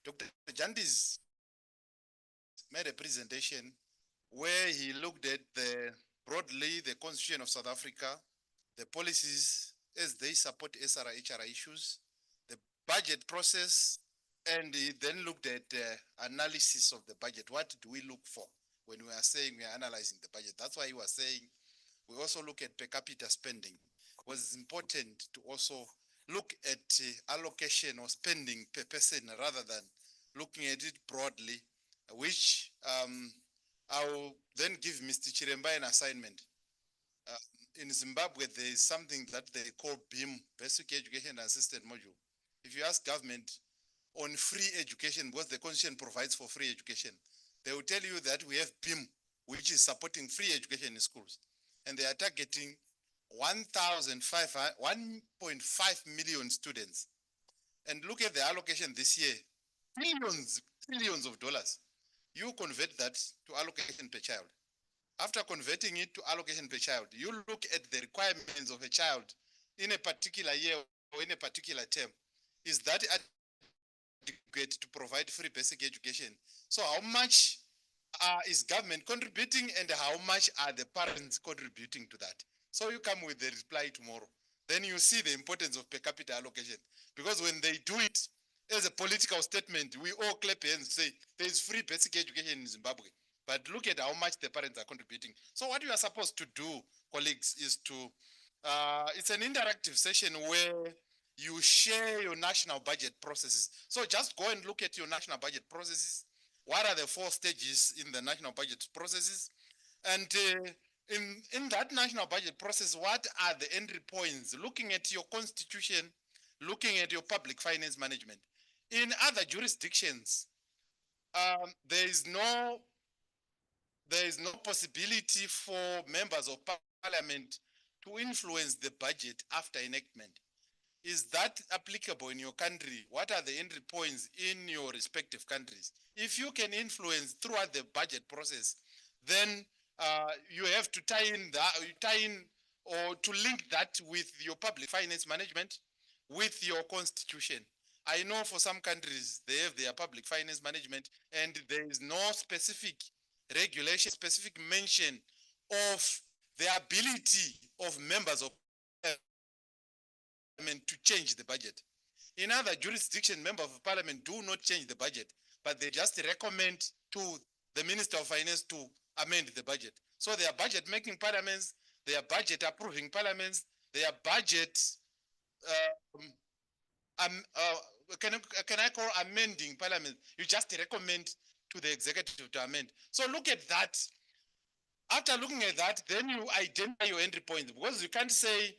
Dr. Jandis made a presentation where he looked at broadly the Constitution of South Africa, the policies as they support SRHR issues, the budget process, and he then looked at analysis of the budget. What do we look for when we are saying we are analyzing the budget? That's why he was saying we also look at per capita spending. It was important to also look at allocation or spending per person rather than looking at it broadly, which I'll then give Mr. Chiremba an assignment. In Zimbabwe, there is something that they call BEAM, Basic Education Assistance Module. If you ask government on free education, because the Constitution provides for free education, they will tell you that we have BEAM, which is supporting free education in schools. And they are targeting 1.5 million students. And look at the allocation this year, trillions of dollars. You convert that to allocation per child. After converting it to allocation per child, you look at the requirements of a child in a particular year or in a particular term. Is that adequate to provide free basic education? So how much is government contributing and how much are the parents contributing to that? So you come with the reply tomorrow. Then you see the importance of per capita allocation. Because when they do it as a political statement, we all clap hands and say, there is free basic education in Zimbabwe. But look at how much the parents are contributing. So what you are supposed to do, colleagues, is to, it's an interactive session where you share your national budget processes. So just go and look at your national budget processes. What are the 4 stages in the national budget processes? And in that national budget process, what are the entry points? Looking at your constitution, looking at your public finance management. In other jurisdictions, there is no possibility for members of parliament to influence the budget after enactment. Is that applicable in your country? What are the entry points in your respective countries? If you can influence throughout the budget process, then you have to tie in or to link that with your public finance management, with your constitution. I know for some countries, they have their public finance management and there is no specific regulation, specific mention of the ability of members of parliament to change the budget. In other jurisdictions, members of parliament do not change the budget, but they just recommend to the Minister of Finance to amend the budget. So they are budget making parliaments, they are budget approving parliaments, they are budget, can I call amending parliament? You just recommend to the executive to amend. So look at that. After looking at that, then you identify your entry point, because you can't say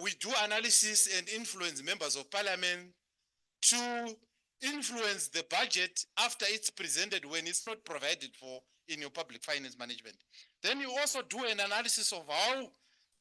we do analysis and influence members of parliament to influence the budget after it's presented when it's not provided for in your public finance management. Then you also do an analysis of how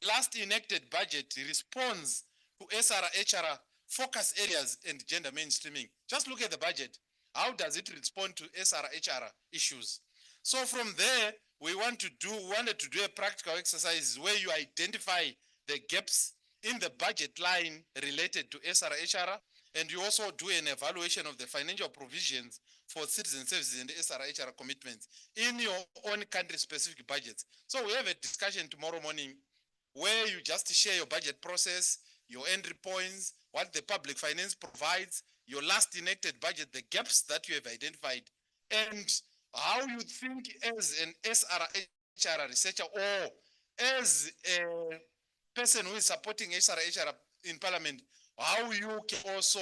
last enacted budget responds to SRHR focus areas and gender mainstreaming. Just look at the budget. How does it respond to SRHR issues? So from there, we wanted to do a practical exercise where you identify the gaps in the budget line related to SRHR, and you also do an evaluation of the financial provisions for citizen services and SRHR commitments in your own country-specific budgets. So we have a discussion tomorrow morning where you just share your budget process, your entry points, what the public finance provides, your last enacted budget, the gaps that you have identified, and how you think as an SRHR researcher or as a person who is supporting SRHR in parliament, how you can also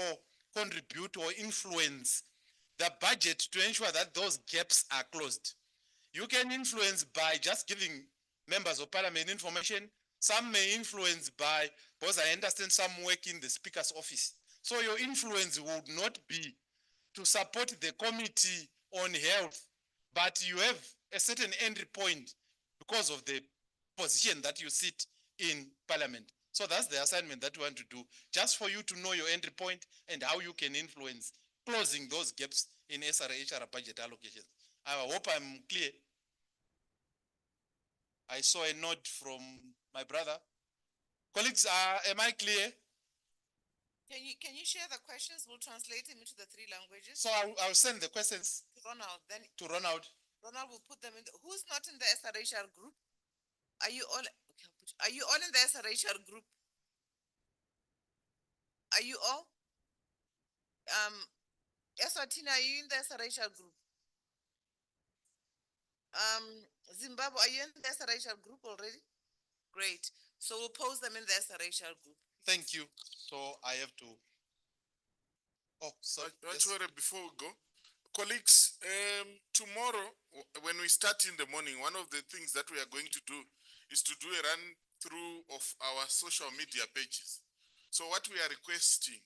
contribute or influence the budget to ensure that those gaps are closed. You can influence by just giving members of parliament information. Some may influence by, because I understand some work in the speaker's office. So your influence would not be to support the committee on health, but you have a certain entry point because of the position that you sit in parliament. So that's the assignment that we want to do, just for you to know your entry point and how you can influence closing those gaps in SRHR budget allocations. I hope I'm clear. I saw a nod from my brother. Colleagues, am I clear? Can you share the questions? We'll translate them into the 3 languages. So I'll send the questions to Ronald. Then to Ronald. Ronald will put them in. Who's not in the SRHR group? Are you all? Okay, are you all in the SRHR group? Are you all? Eswatini, are you in the SRHR group? Zimbabwe, are you in the SRHR group already? Great. So we'll post them in the SRHR group. Thank you. So I have to. Oh, sorry. Yes. Before we go, colleagues, tomorrow when we start in the morning, one of the things that we are going to do is to do a run through of our social media pages. So what we are requesting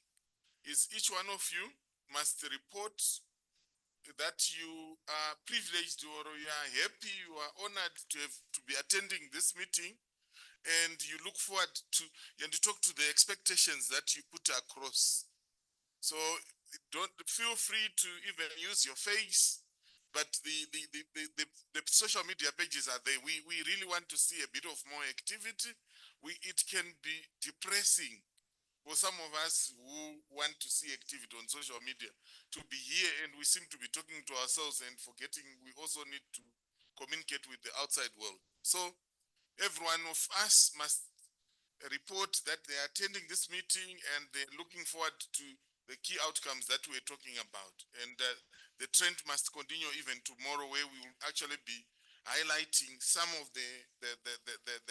is each one of you must report that you are privileged or you are happy, you are honored to be attending this meeting, and you look forward to and you talk to the expectations that you put across. So don't feel free to even use your face, but the social media pages are there. We really want to see a bit of more activity. It can be depressing for some of us who want to see activity on social media to be here, and we seem to be talking to ourselves and forgetting we also need to communicate with the outside world. So every one of us must report that they are attending this meeting and they're looking forward to the key outcomes that we're talking about. And the trend must continue even tomorrow, where we will actually be highlighting some of the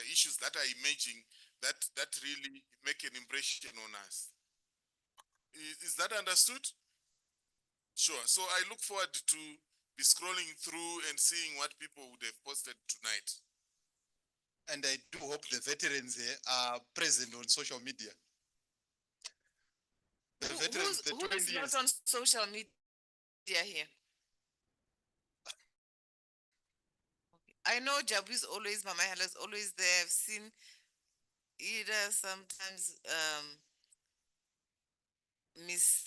issues that are emerging that really make an impression on us. Is that understood? Sure. So I look forward to be scrolling through and seeing what people would have posted tonight. And I do hope the veterans here are present on social media. The veterans, who is not on social media here? I know Jabu is always, Mama Hela is always there. I've seen Ida sometimes, Miss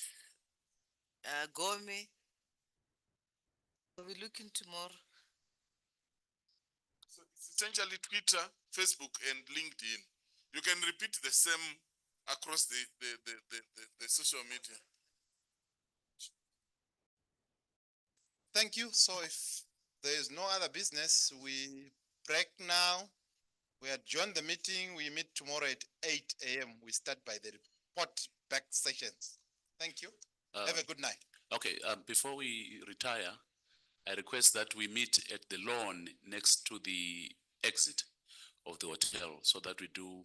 Gome. We'll be looking tomorrow. So it's essentially Twitter, Facebook, and LinkedIn. You can repeat the same across the social media. Thank you. So if there is no other business, we break now. We adjourn the meeting. We meet tomorrow at 8 a.m. We start by the report back sessions. Thank you. Have a good night. Okay, before we retire, I request that we meet at the lawn next to the exit of the hotel so that we do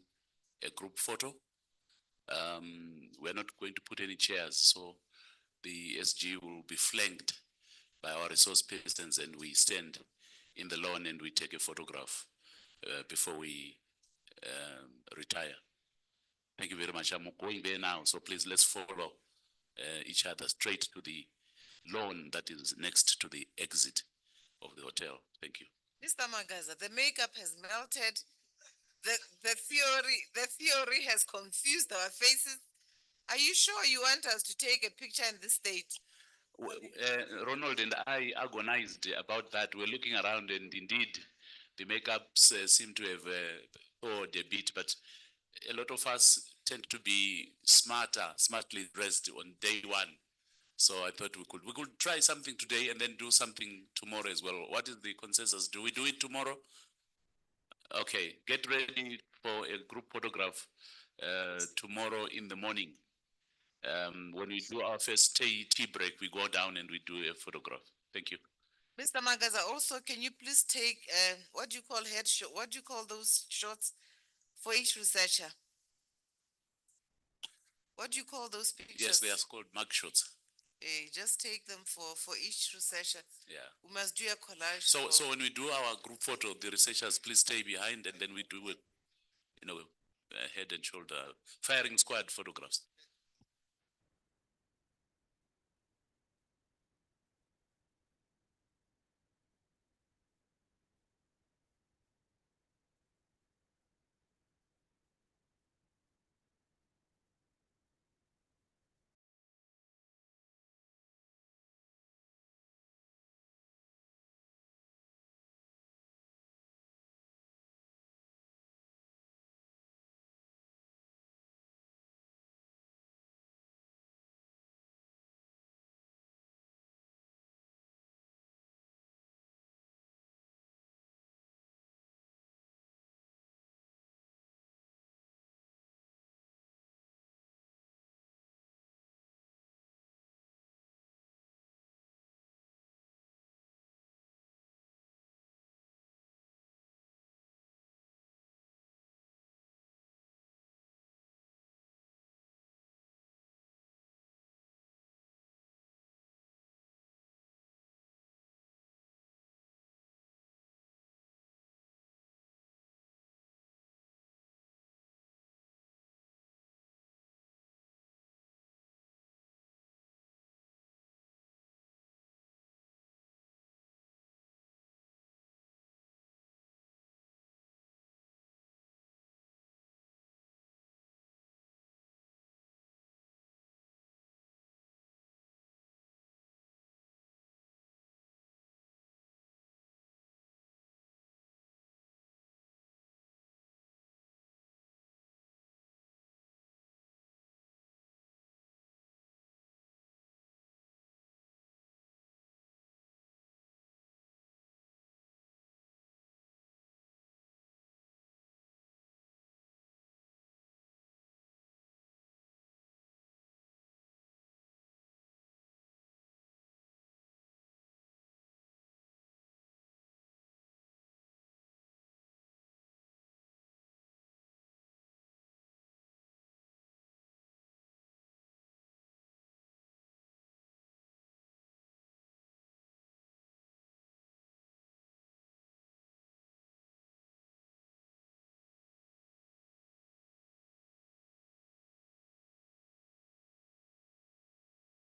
a group photo. We're not going to put any chairs, so the SG will be flanked by our resource persons and we stand in the lawn and we take a photograph before we retire. Thank you very much. I'm going there now, so please let's follow each other straight to the lawn that is next to the exit of the hotel. Thank you. Mr. Magaza, the makeup has melted. The theory has confused our faces. Are you sure you want us to take a picture in this state? Ronald and I agonized about that. We're looking around and indeed the makeups seem to have thawed a bit, but a lot of us tend to be smartly dressed on day one. So I thought we could try something today and then do something tomorrow as well. What is the consensus? Do we do it tomorrow? Okay, get ready for a group photograph tomorrow in the morning. When we do our first tea break, we go down and we do a photograph. Thank you. Mr. Magaza, also, can you please take, what do you call headshot? What do you call those shots for each researcher? What do you call those pictures? Yes, they are called mug shots. Just take them for each researcher. Yeah. We must do a collage. So when we do our group photo, the researchers please stay behind and then we do it, head and shoulder firing squad photographs.